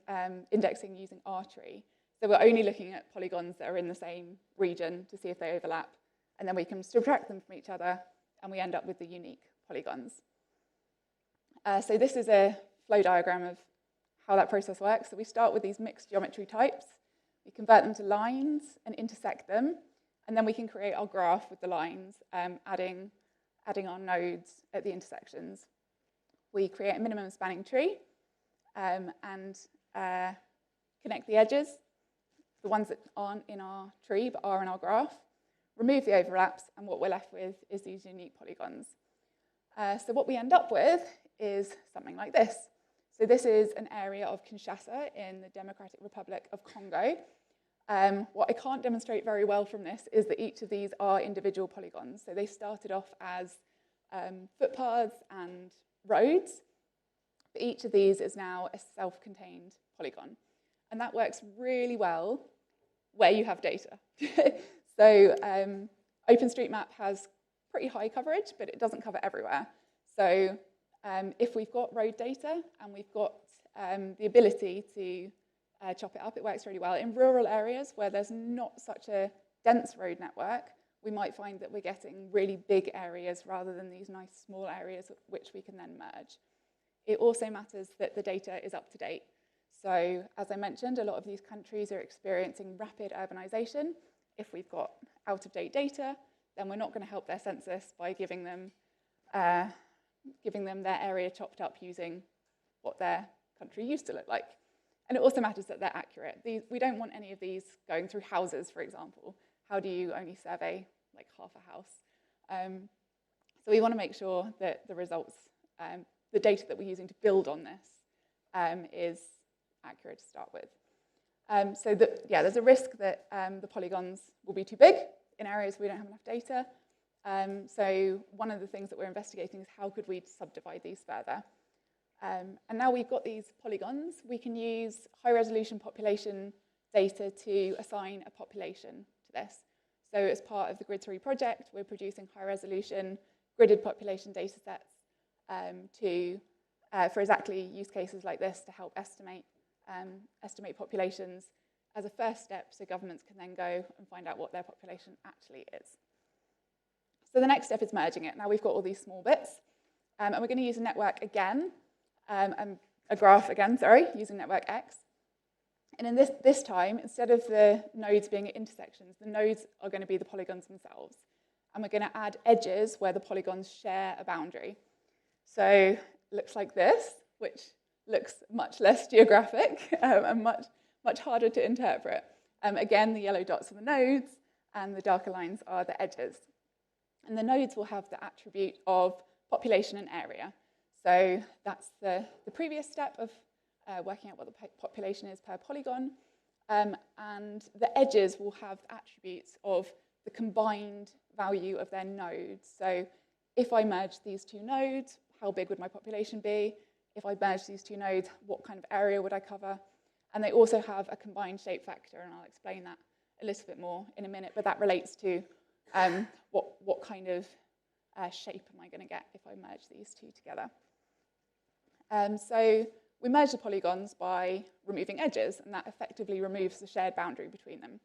indexing using R-tree. So we're only looking at polygons that are in the same region to see if they overlap, and then we can subtract them from each other, and we end up with the unique polygons. So this is a flow diagram of how that process works. So we start with these mixed geometry types. We convert them to lines and intersect them, and then we can create our graph with the lines, adding our nodes at the intersections. We create a minimum spanning tree and connect the edges, the ones that aren't in our tree but are in our graph, remove the overlaps, and what we're left with is these unique polygons. So what we end up with is something like this. So this is an area of Kinshasa in the Democratic Republic of Congo. What I can't demonstrate very well from this is that each of these are individual polygons. So they started off as footpaths and roads, but each of these is now a self-contained polygon. And that works really well where you have data. So OpenStreetMap has pretty high coverage, but it doesn't cover everywhere. So if we've got road data and we've got the ability to chop it up, it works really well. In rural areas where there's not such a dense road network, we might find that we're getting really big areas rather than these nice small areas which we can then merge. It also matters that the data is up to date. So as I mentioned, a lot of these countries are experiencing rapid urbanization. If we've got out-of-date data, then we're not going to help their census by giving them their area chopped up using what their country used to look like. And it also matters that they're accurate. We don't want any of these going through houses, for example. How do you only survey like half a house? So we want to make sure that the results, the data that we're using to build on this is accurate to start with. So there's a risk that the polygons will be too big in areas where we don't have enough data. So one of the things that we're investigating is how could we subdivide these further. And now we've got these polygons, we can use high-resolution population data to assign a population to this. So as part of the Grid3 project, we're producing high-resolution gridded population data sets for exactly use cases like this to help estimate populations as a first step so governments can then go and find out what their population actually is. So the next step is merging it. Now we've got all these small bits, and we're going to use a network again, a graph again, sorry, using network X. And in this time, instead of the nodes being at intersections, the nodes are going to be the polygons themselves. and we're going to add edges where the polygons share a boundary. So it looks like this, which looks much less geographic and much harder to interpret. Again, the yellow dots are the nodes, and the darker lines are the edges. And the nodes will have the attribute of population and area. So that's the previous step of working out what the population is per polygon. And the edges will have attributes of the combined value of their nodes. So if I merge these two nodes, how big would my population be? If I merge these two nodes, what kind of area would I cover? And they also have a combined shape factor, and I'll explain that a little bit more in a minute, but that relates to what kind of shape am I going to get if I merge these two together. So we merge the polygons by removing edges, and that effectively removes the shared boundary between them.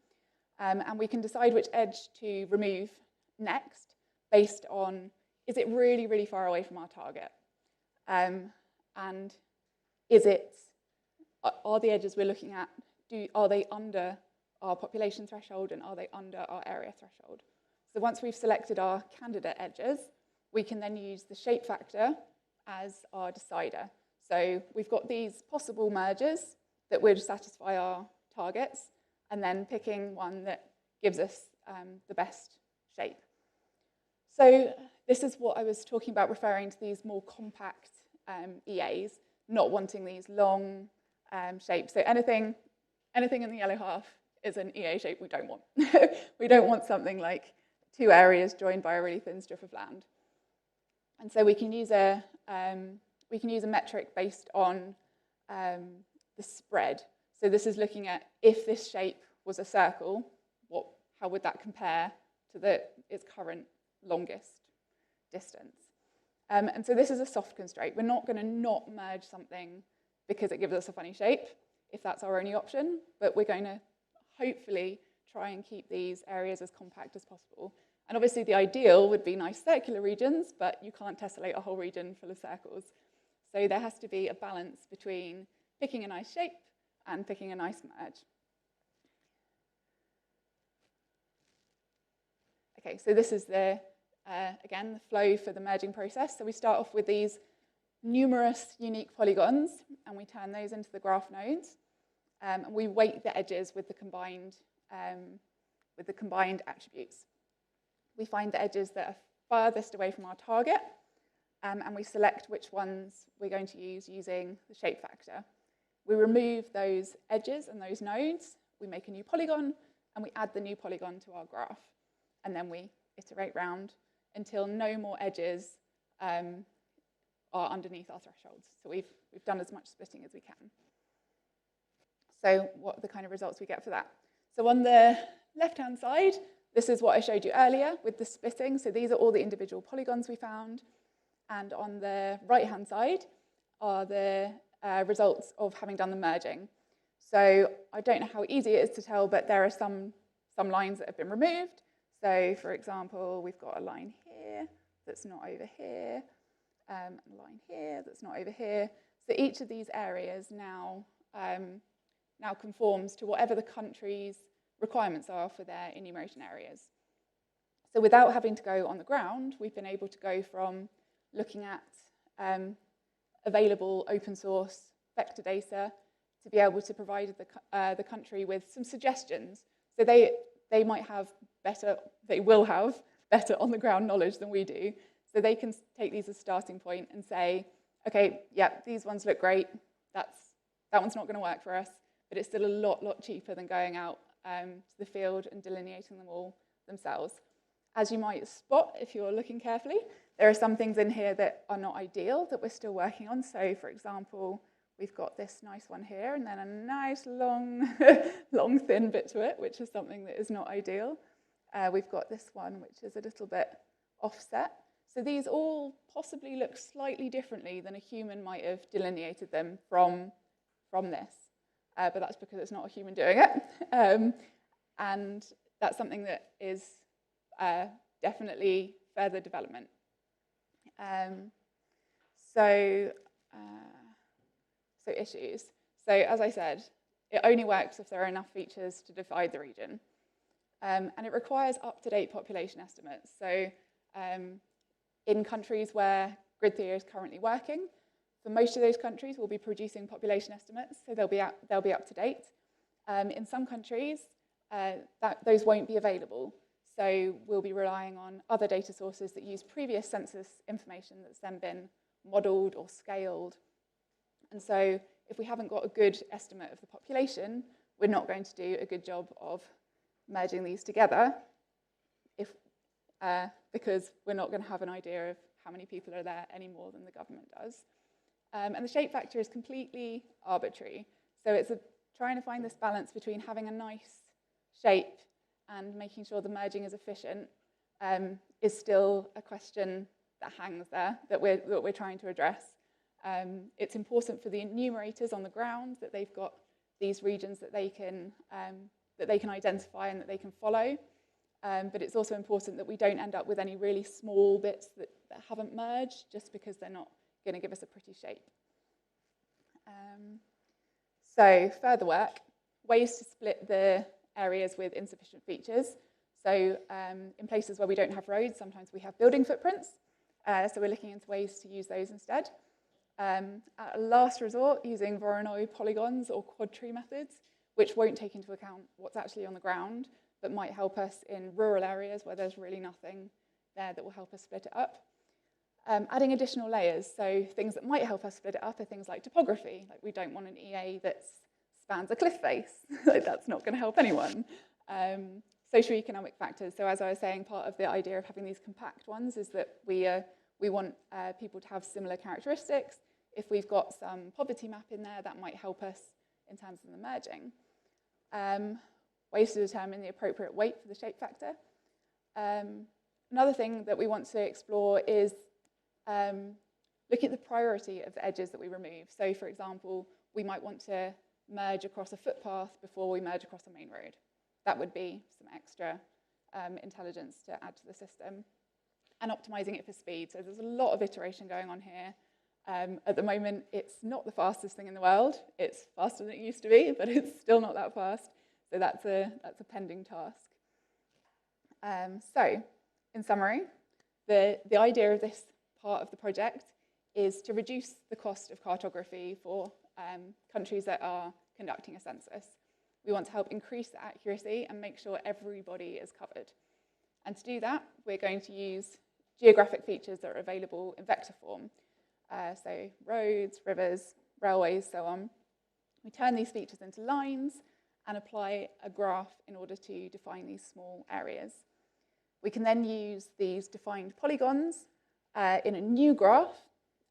And we can decide which edge to remove next based on, is it really, really far away from our target? And are the edges we're looking at, are they under our population threshold, and are they under our area threshold? So once we've selected our candidate edges, we can then use the shape factor as our decider. So we've got these possible mergers that would satisfy our targets, and then picking one that gives us the best shape. So this is what I was talking about, referring to these more compact EAs, not wanting these long shapes. So anything in the yellow half is an EA shape we don't want. We don't want something like two areas joined by a really thin strip of land. And so we can use a metric based on the spread. So this is looking at, if this shape was a circle, how would that compare to its current longest distance? And so this is a soft constraint. We're not going to not merge something because it gives us a funny shape, if that's our only option, but we're going to hopefully try and keep these areas as compact as possible. And obviously the ideal would be nice circular regions, but you can't tessellate a whole region full of circles. So there has to be a balance between picking a nice shape and picking a nice merge. Okay, so this is again, the flow for the merging process. So we start off with these numerous unique polygons, and we turn those into the graph nodes. And we weight the edges with the combined attributes. We find the edges that are farthest away from our target, and we select which ones we're going to use using the shape factor. We remove those edges and those nodes, we make a new polygon, and we add the new polygon to our graph. And then we iterate round until no more edges are underneath our thresholds. So we've done as much splitting as we can. So what are the kind of results we get for that? So on the left-hand side, this is what I showed you earlier with the splitting. So these are all the individual polygons we found. And on the right-hand side are the results of having done the merging. So I don't know how easy it is to tell, but there are some lines that have been removed. So for example, we've got a line here that's not over here, a line here that's not over here. So each of these areas now conforms to whatever the country's requirements are for their enumeration areas. So without having to go on the ground, we've been able to go from looking at available open source vector data to be able to provide the country with some suggestions. So they might have they will have better on the ground knowledge than we do. So they can take these as a starting point and say, okay, yeah, these ones look great. That one's not going to work for us, but it's still a lot cheaper than going out to the field and delineating them all themselves. As you might spot if you're looking carefully, there are some things in here that are not ideal that we're still working on. So for example, we've got this nice one here and then a nice long, long thin bit to it, which is something that is not ideal. We've got this one, which is a little bit offset. So these all possibly look slightly differently than a human might have delineated them from this. But that's because it's not a human doing it. And that's something that is definitely further development. So issues. So as I said, it only works if there are enough features to divide the region. And it requires up-to-date population estimates. So in countries where grid theory is currently working, for most of those countries, we'll be producing population estimates, so they'll be up to date. In some countries, those won't be available. So we'll be relying on other data sources that use previous census information that's then been modeled or scaled. And so if we haven't got a good estimate of the population, we're not going to do a good job of merging these together because we're not going to have an idea of how many people are there any more than the government does. And the shape factor is completely arbitrary. So it's trying to find this balance between having a nice shape and making sure the merging is efficient is still a question that hangs there that we're trying to address. It's important for the enumerators on the ground that they've got these regions that they can identify and that they can follow. But it's also important that we don't end up with any really small bits that haven't merged just because they're not going to give us a pretty shape. So further work, ways to split the areas with insufficient features. So in places where we don't have roads, sometimes we have building footprints. So we're looking into ways to use those instead. At a last resort, using Voronoi polygons or quad tree methods, which won't take into account what's actually on the ground, but might help us in rural areas where there's really nothing there that will help us split it up. Adding additional layers, so things that might help us split it up are things like topography. Like we don't want an EA that spans a cliff face. That's not going to help anyone. Socioeconomic factors. So as I was saying, part of the idea of having these compact ones is that we want people to have similar characteristics. If we've got some poverty map in there, that might help us in terms of the merging. Ways to determine the appropriate weight for the shape factor. Another thing that we want to explore is looking at the priority of the edges that we remove. So for example, we might want to merge across a footpath before we merge across a main road. That would be some extra intelligence to add to the system. And optimizing it for speed. So there's a lot of iteration going on here. At the moment, it's not the fastest thing in the world. It's faster than it used to be, but it's still not that fast. So that's a pending task. So in summary, the idea of this part of the project is to reduce the cost of cartography for countries that are conducting a census. We want to help increase the accuracy and make sure everybody is covered. And to do that, we're going to use geographic features that are available in vector form. So roads, rivers, railways, so on. We turn these features into lines and apply a graph in order to define these small areas. We can then use these defined polygons in a new graph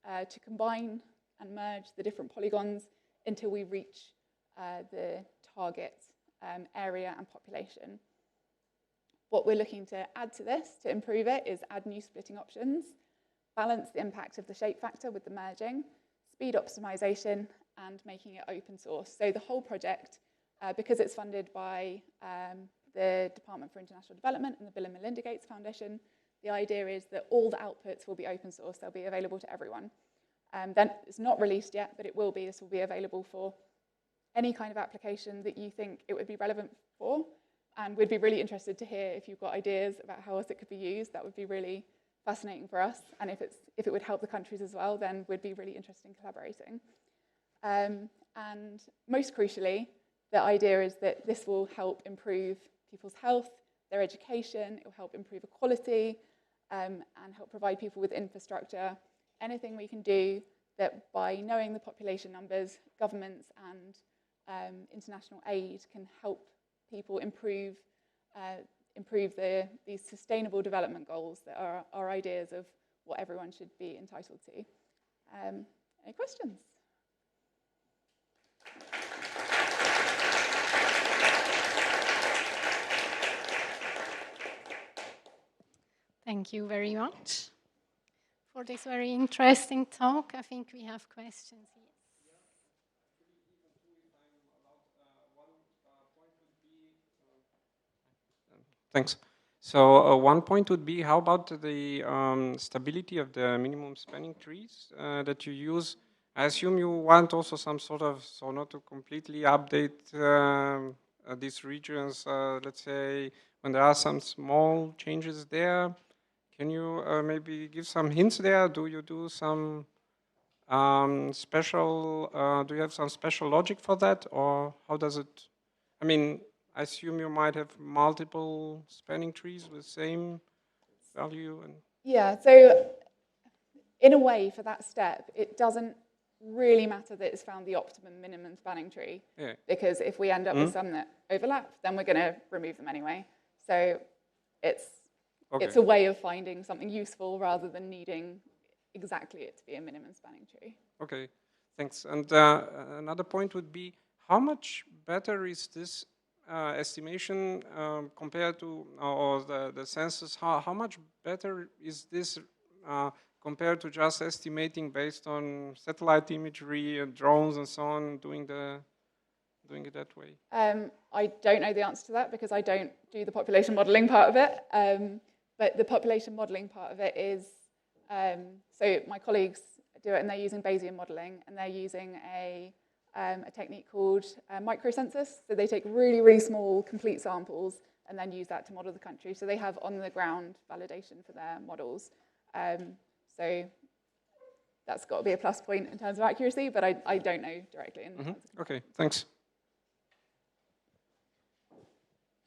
to combine and merge the different polygons until we reach the target area and population. What we're looking to add to this to improve it is add new splitting options, balance the impact of the shape factor with the merging, speed optimization, and making it open source. So the whole project, because it's funded by the Department for International Development and the Bill and Melinda Gates Foundation, the idea is that all the outputs will be open source. They'll be available to everyone. Then it's not released yet, but it will be. This will be available for any kind of application that you think it would be relevant for. And we'd be really interested to hear if you've got ideas about how else it could be used. That would be really fascinating for us. And if it would help the countries as well, then we'd be really interested in collaborating. And most crucially, the idea is that this will help improve people's health, their education, it will help improve equality, and help provide people with infrastructure. Anything we can do that by knowing the population numbers, governments and international aid can help people improve these sustainable development goals that are our ideas of what everyone should be entitled to. Any questions? Thank you very much for this very interesting talk. I think we have questions here. Thanks. So one point would be, how about the stability of the minimum spanning trees that you use? I assume you want also some sort of, so not to completely update these regions, let's say, when there are some small changes there, can you maybe give some hints there? Do you do some special, do you have some special logic for that, or how does it, I mean, I assume you might have multiple spanning trees with same value and... Yeah, so in a way, for that step, it doesn't really matter that it's found the optimum minimum spanning tree, yeah. because if we end up with some that overlap, then we're going to remove them anyway. So it's a way of finding something useful rather than needing exactly it to be a minimum spanning tree. Okay, thanks. And another point would be, how much better is this estimation compared to, or the census, how much better is this compared to just estimating based on satellite imagery and drones and so on, doing it that way? I don't know the answer to that because I don't do the population modeling part of it. But the population modeling part of it is, so my colleagues do it and they're using Bayesian modeling and they're using a technique called microcensus. So they take really, really small complete samples and then use that to model the country. So they have on-the-ground validation for their models. So that's got to be a plus point in terms of accuracy, but I don't know directly. Okay, thanks.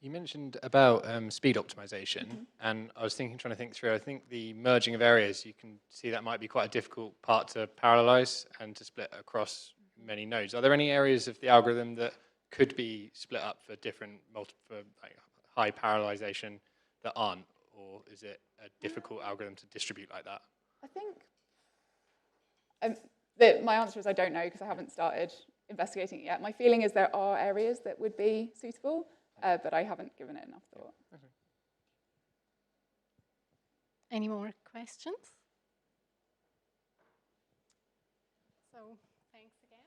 You mentioned about speed optimization, and I was trying to think through, I think the merging of areas, you can see that might be quite a difficult part to parallelize and to split across many nodes. Are there any areas of the algorithm that could be split up for different, like high parallelization that aren't, or is it a difficult algorithm to distribute like that? I think my answer is I don't know because I haven't started investigating it yet. My feeling is there are areas that would be suitable, but I haven't given it enough thought. Okay. Any more questions? So, thanks again.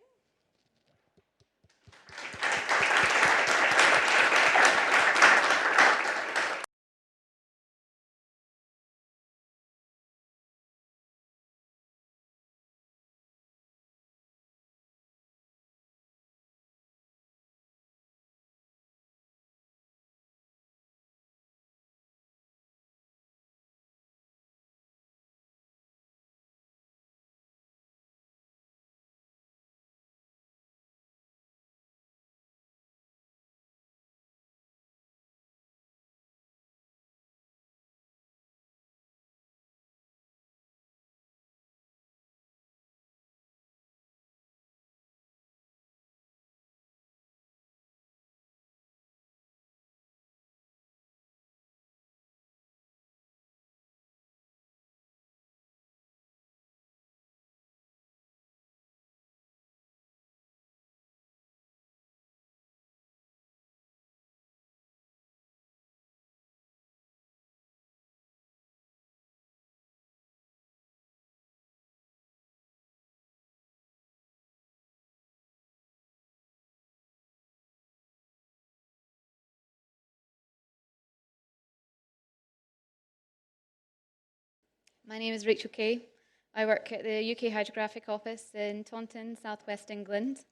My name is Rachel Kay. I work at the UK Hydrographic Office in Taunton, southwest England.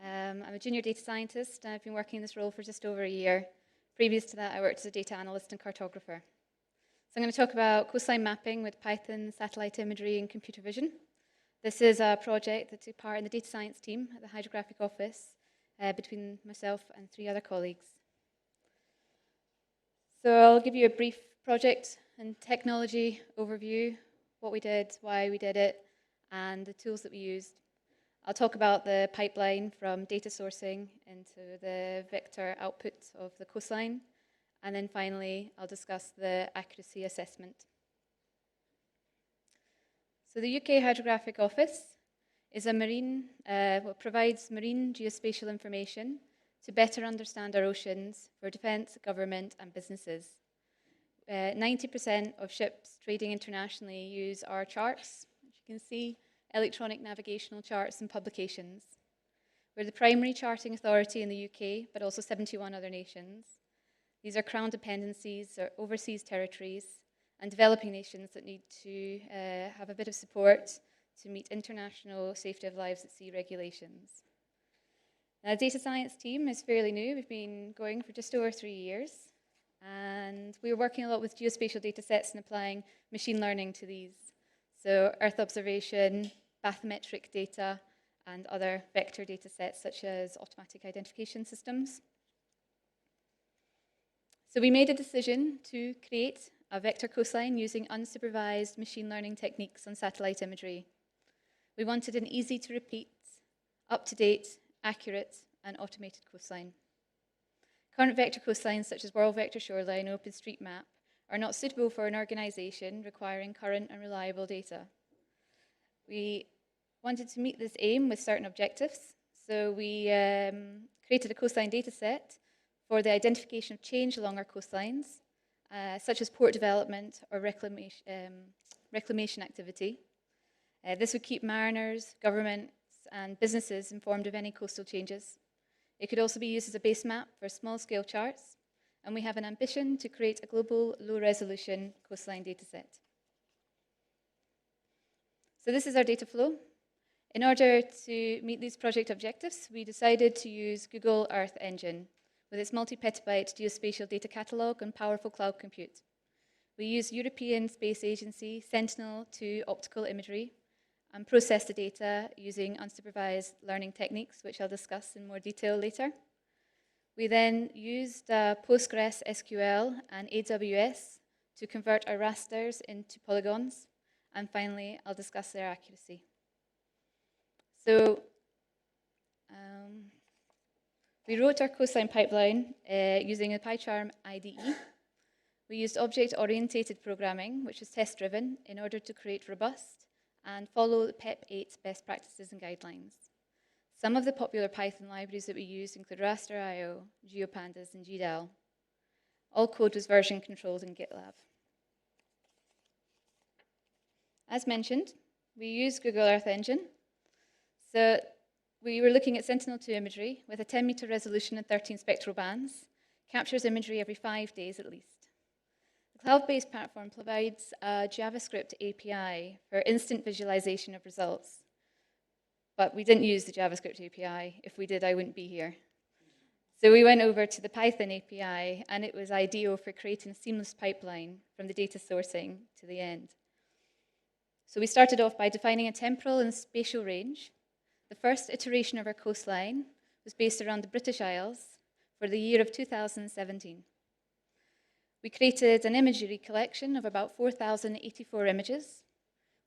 I'm a junior data scientist and I've been working in this role for just over a year. Previous to that, I worked as a data analyst and cartographer. So I'm going to talk about coastline mapping with Python, satellite imagery and computer vision. This is a project that took part in the data science team at the Hydrographic Office between myself and 3 other colleagues. So I'll give you a brief project and technology overview, what we did, why we did it, and the tools that we used. I'll talk about the pipeline from data sourcing into the vector output of the coastline, and then finally I'll discuss the accuracy assessment. So the UK Hydrographic Office is a provides marine geospatial information to better understand our oceans for defence, government and businesses. 90% of ships trading internationally use our charts, as you can see, electronic navigational charts and publications. We're the primary charting authority in the UK, but also 71 other nations. These are crown dependencies or overseas territories and developing nations that need to have a bit of support to meet international safety of lives at sea regulations. Now, the data science team is fairly new. We've been going for just over 3 years. And we were working a lot with geospatial data sets and applying machine learning to these. So Earth observation, bathymetric data, and other vector data sets such as automatic identification systems. So we made a decision to create a vector coastline using unsupervised machine learning techniques on satellite imagery. We wanted an easy to repeat, up-to-date, accurate, and automated coastline. Current vector coastlines such as World Vector Shoreline and OpenStreetMap are not suitable for an organization requiring current and reliable data. We wanted to meet this aim with certain objectives, so we created a coastline data set for the identification of change along our coastlines, such as port development or reclamation activity. This would keep mariners, governments, and businesses informed of any coastal changes. It could also be used as a base map for small-scale charts, and we have an ambition to create a global low-resolution coastline dataset. So this is our data flow. In order to meet these project objectives, we decided to use Google Earth Engine with its multi-petabyte geospatial data catalog and powerful cloud compute. We use European Space Agency Sentinel-2 optical imagery and process the data using unsupervised learning techniques, which I'll discuss in more detail later. We then used Postgres SQL and AWS to convert our rasters into polygons. And finally, I'll discuss their accuracy. So we wrote our coastline pipeline using a PyCharm IDE. We used object-oriented programming, which is test-driven, in order to create robust and follow the PEP 8 best practices and guidelines. Some of the popular Python libraries that we used include Raster.io, GeoPandas, and GDAL. All code was version controlled in GitLab. As mentioned, we used Google Earth Engine. So we were looking at Sentinel-2 imagery with a 10-meter resolution and 13 spectral bands, captures imagery every 5 days at least. The cloud-based platform provides a JavaScript API for instant visualization of results. But we didn't use the JavaScript API. If we did, I wouldn't be here. So we went over to the Python API, and it was ideal for creating a seamless pipeline from the data sourcing to the end. So we started off by defining a temporal and spatial range. The first iteration of our coastline was based around the British Isles for the year of 2017. We created an imagery collection of about 4,084 images.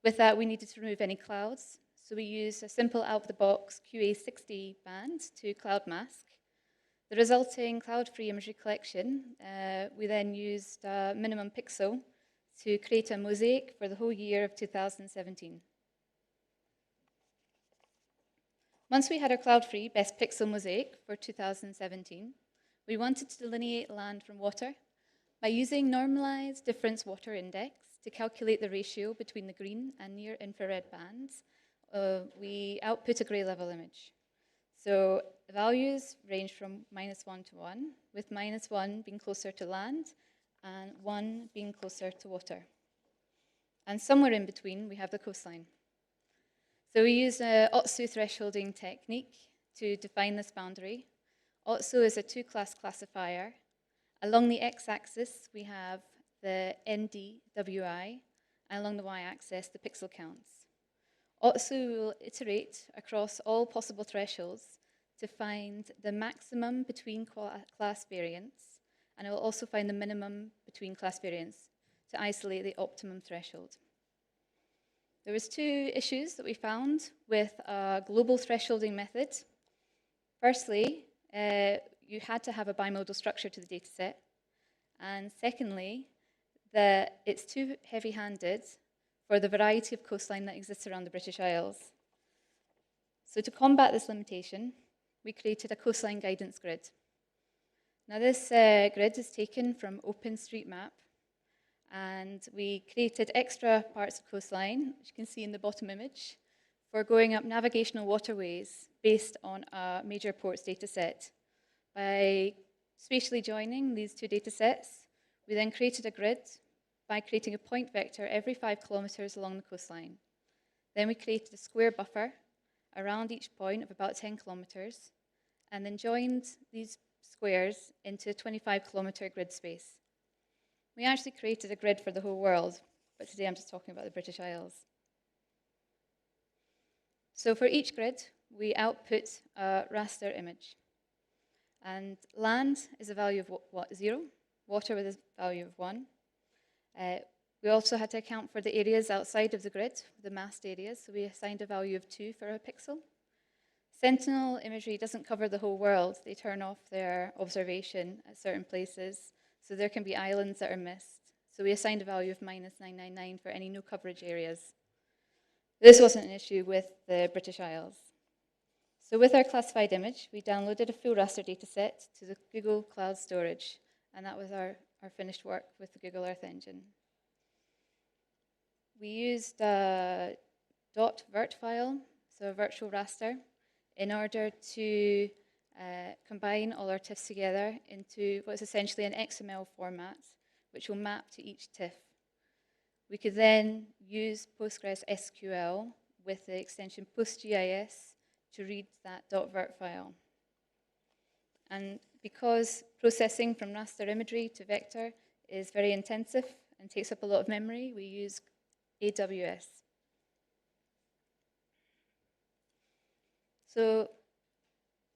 With that, we needed to remove any clouds. So we used a simple out-of-the-box QA60 band to cloud mask. The resulting cloud-free imagery collection, we then used minimum pixel to create a mosaic for the whole year of 2017. Once we had our cloud-free best pixel mosaic for 2017, we wanted to delineate land from water by using normalized difference water index to calculate the ratio between the green and near infrared bands. We output a grey level image. So the values range from -1 to 1, with -1 being closer to land and 1 being closer to water. And somewhere in between, we have the coastline. So we use an OTSU thresholding technique to define this boundary. OTSU is a two-class classifier. Along the x-axis, we have the NDWI, and along the y-axis, the pixel counts. OTSU will iterate across all possible thresholds to find the maximum between class variance, and it will also find the minimum between class variance to isolate the optimum threshold. There was 2 issues that we found with a global thresholding method. Firstly, you had to have a bimodal structure to the data set. And secondly, that it's too heavy-handed for the variety of coastline that exists around the British Isles. So to combat this limitation, we created a coastline guidance grid. Now this grid is taken from OpenStreetMap, and we created extra parts of coastline, which you can see in the bottom image, for going up navigational waterways based on a major ports data set. By spatially joining these 2 data sets, we then created a grid by creating a point vector every 5 kilometers along the coastline. Then we created a square buffer around each point of about 10 kilometers, and then joined these squares into a 25-kilometre grid space. We actually created a grid for the whole world, but today I'm just talking about the British Isles. So for each grid, we output a raster image. And land is a value of 0, water with a value of 1. We also had to account for the areas outside of the grid, the masked areas, so we assigned a value of 2 for a pixel. Sentinel imagery doesn't cover the whole world. They turn off their observation at certain places, so there can be islands that are missed. So we assigned a value of -999 for any no coverage areas. This wasn't an issue with the British Isles. So with our classified image, we downloaded a full raster dataset to the Google Cloud Storage, and that was our finished work with the Google Earth Engine. We used a .virt file, so a virtual raster, in order to combine all our TIFFs together into what's essentially an XML format, which will map to each TIFF. We could then use Postgres SQL with the extension PostGIS to read that .virt file. And because processing from raster imagery to vector is very intensive and takes up a lot of memory, we use AWS. So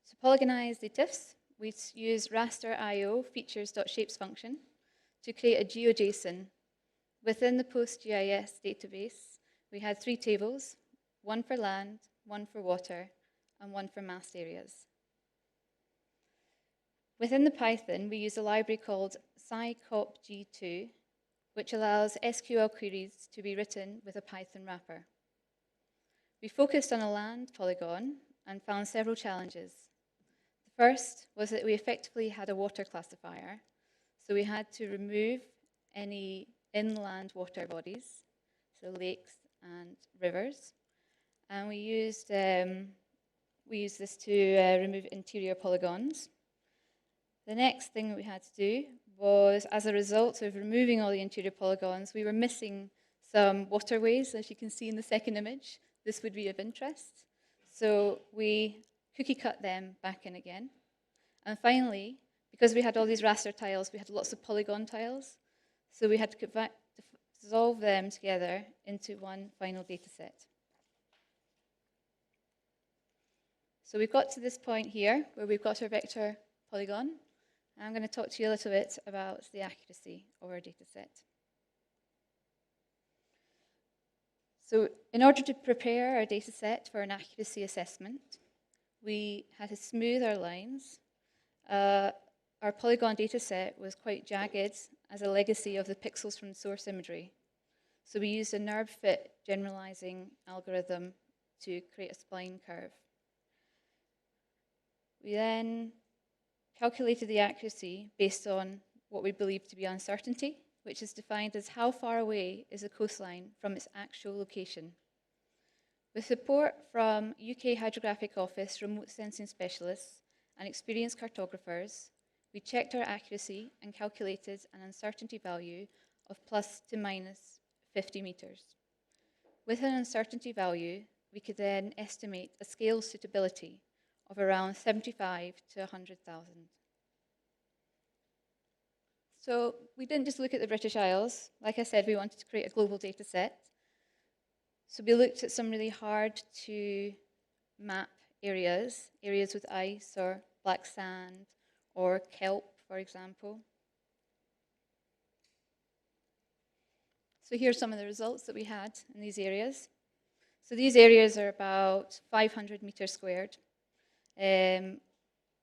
to polygonize the TIFFs, we use raster.io features.shapes function to create a GeoJSON. Within the PostGIS database, we had 3 tables, one for land, one for water, and one for masked areas. Within the Python, we use a library called scicopg2, which allows SQL queries to be written with a Python wrapper. We focused on a land polygon and found several challenges. The first was that we effectively had a water classifier, so we had to remove any inland water bodies, so lakes and rivers, and we used this to remove interior polygons. The next thing that we had to do was, as a result of removing all the interior polygons, we were missing some waterways, as you can see in the second image. This would be of interest. So we cookie cut them back in again. And finally, because we had all these raster tiles, we had lots of polygon tiles. So we had to dissolve them together into one final data set. So we've got to this point here where we've got our vector polygon. I'm going to talk to you a little bit about the accuracy of our data set. So in order to prepare our data set for an accuracy assessment, we had to smooth our lines. Our polygon data set was quite jagged as a legacy of the pixels from the source imagery. So we used a NURB fit generalizing algorithm to create a spline curve. We then calculated the accuracy based on what we believe to be uncertainty, which is defined as how far away is a coastline from its actual location. With support from UK Hydrographic Office remote sensing specialists and experienced cartographers, we checked our accuracy and calculated an uncertainty value of plus to minus 50 meters. With an uncertainty value, we could then estimate a scale suitability of around 75 to 100,000. So we didn't just look at the British Isles. Like I said, we wanted to create a global data set. So we looked at some really hard to map areas with ice or black sand or kelp, for example. So here's some of the results that we had in these areas. So these areas are about 500 meters squared.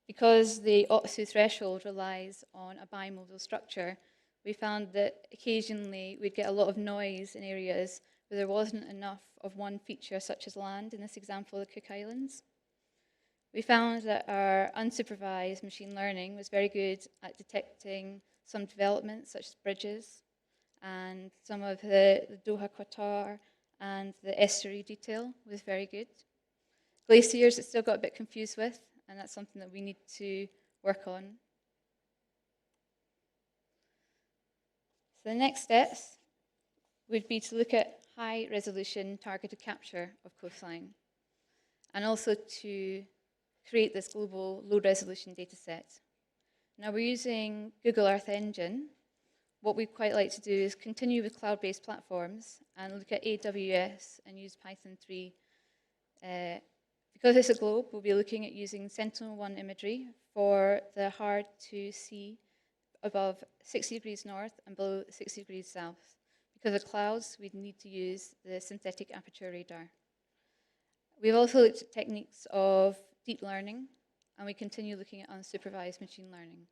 Because the Otsu threshold relies on a bimodal structure, we found that occasionally we'd get a lot of noise in areas where there wasn't enough of one feature, such as land, in this example, the Cook Islands. We found that our unsupervised machine learning was very good at detecting some developments, such as bridges, and some of the Doha Qatar and the estuary detail was very good. Glaciers, it still got a bit confused with, and that's something that we need to work on. So the next steps would be to look at high resolution targeted capture of coastline, and also to create this global low resolution data set. Now we're using Google Earth Engine. What we'd quite like to do is continue with cloud-based platforms and look at AWS and use Python 3. Because it's a globe, we'll be looking at using Sentinel-1 imagery for the hard to see above 60 degrees north and below 60 degrees south. Because of clouds, we'd need to use the synthetic aperture radar. We've also looked at techniques of deep learning, and we continue looking at unsupervised machine learning.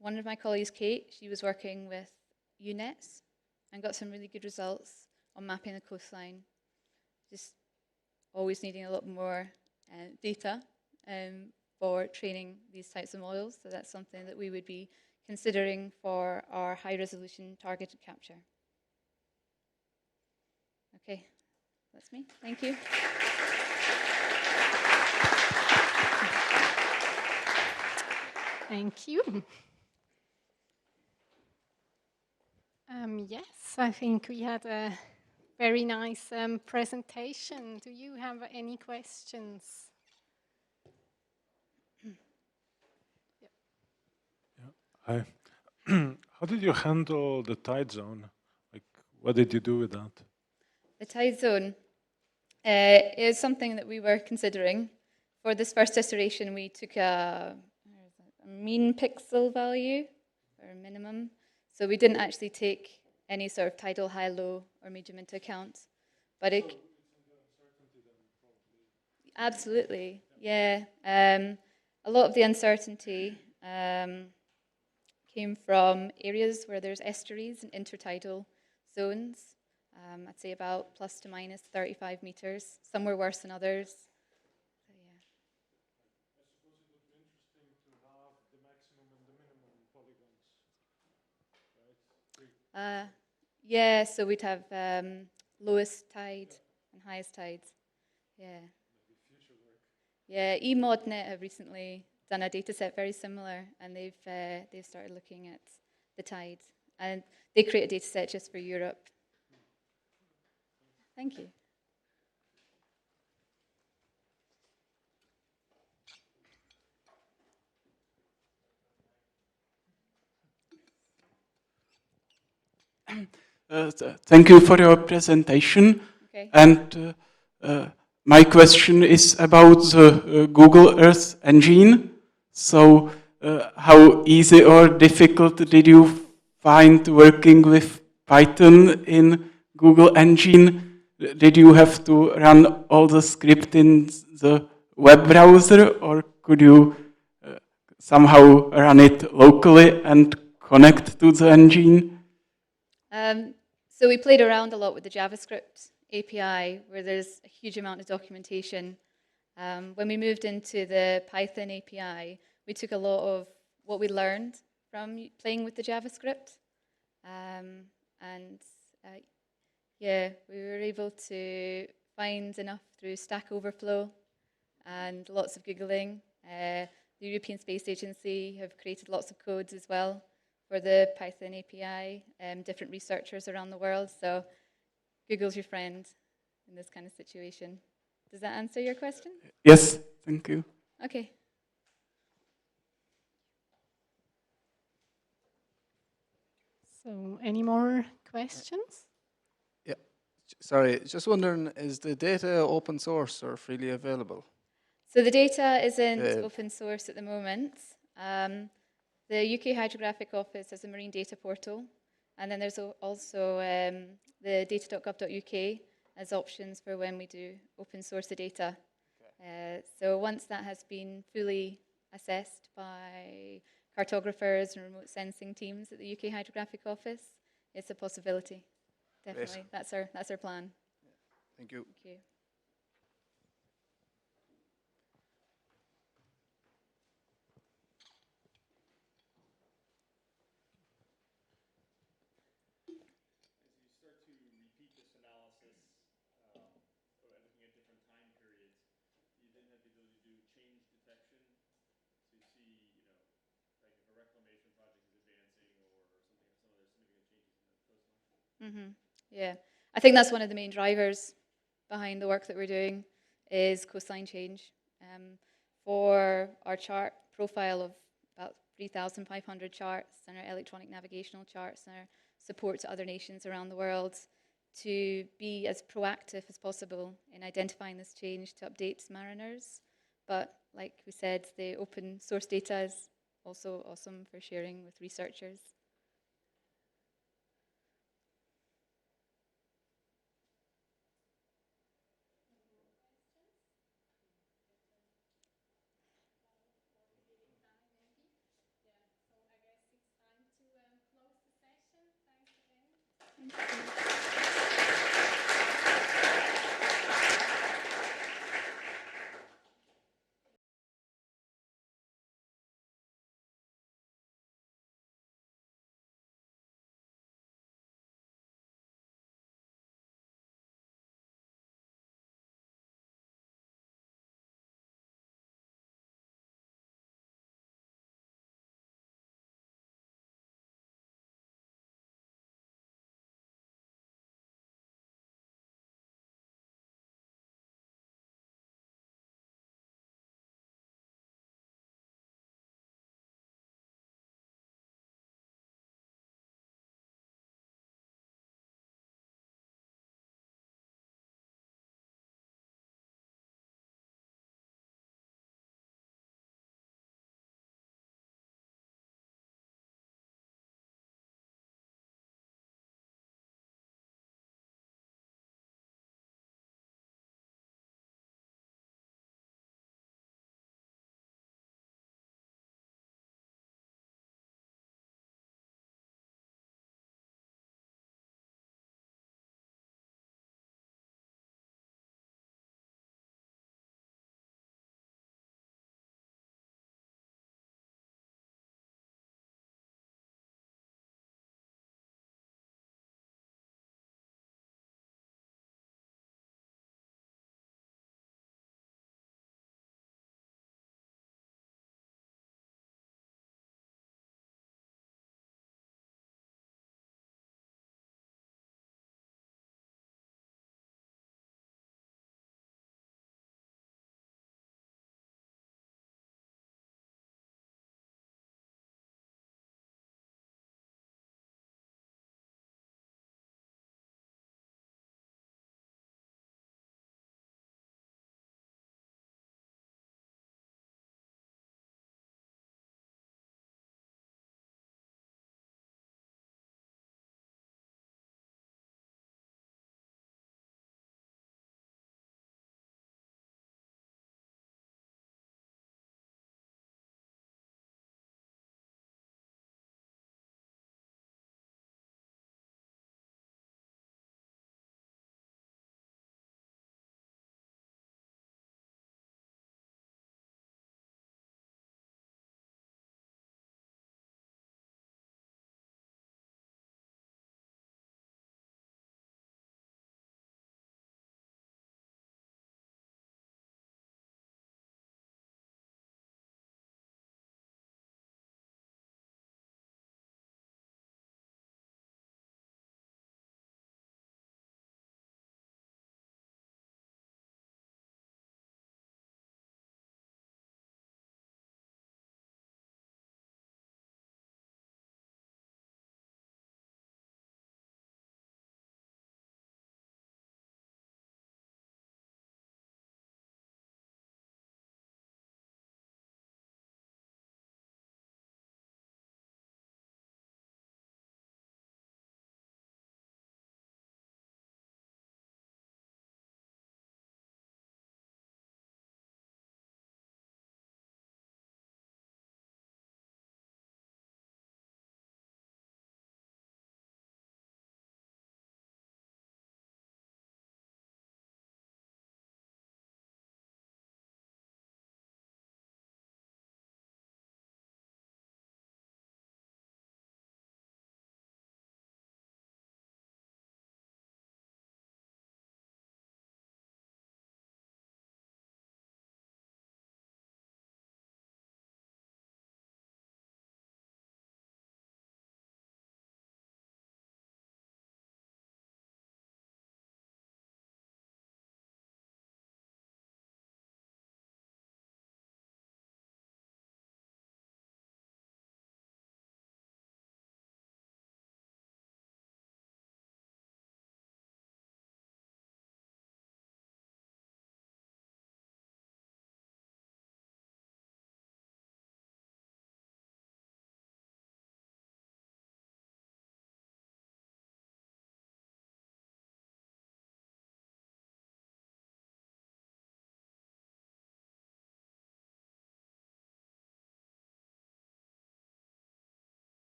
One of my colleagues, Kate, she was working with UNets and got some really good results on mapping the coastline. Just always needing a lot more data for training these types of models. So that's something that we would be considering for our high-resolution targeted capture. Okay, that's me. Thank you. Thank you. Yes, I think we had a very nice presentation. Do you have any questions? Hi. How did you handle the tide zone? Like, what did you do with that? The tide zone is something that we were considering. For this first iteration, we took a mean pixel value, or minimum. So we didn't actually take any sort of tidal high, low, or medium into account. But it... Absolutely, yeah. A lot of the uncertainty came from areas where there's estuaries and intertidal zones. I'd say about plus to minus 35 meters. Some were worse than others. So, yeah. I suppose it would be interesting to have the maximum and the minimum polygons, right? Yeah, so we'd have lowest tide and highest tides. Yeah. Maybe future work. Yeah, eModNet have recently done a data set very similar, and they've started looking at the tide. And they create a data set just for Europe. Thank you. Thank you for your presentation. Okay. And my question is about the Google Earth Engine. So how easy or difficult did you find working with Python in Google Engine? Did you have to run all the script in the web browser, or could you somehow run it locally and connect to the engine? So we played around a lot with the JavaScript API, where there's a huge amount of documentation. When we moved into the Python API, we took a lot of what we learned from playing with the JavaScript. Yeah, we were able to find enough through Stack Overflow and lots of Googling. The European Space Agency have created lots of codes as well for the Python API, different researchers around the world. So Google's your friend in this kind of situation. Does that answer your question? Yes, thank you. Okay. So, any more questions? Yeah. Sorry, just wondering, is the data open source or freely available? So the data isn't open source at the moment. The UK Hydrographic Office has a marine data portal, and then there's also the data.gov.uk as options for when we do open source the data. Okay. So once that has been fully assessed by cartographers and remote sensing teams at the UK Hydrographic Office, it's a possibility. Definitely, that's our plan. Thank you. Thank you. Yeah, I think that's one of the main drivers behind the work that we're doing is coastline change. For our chart profile of about 3,500 charts and our electronic navigational charts and our support to other nations around the world, to be as proactive as possible in identifying this change, to update mariners. But like we said, the open source data is also awesome for sharing with researchers. Thank you.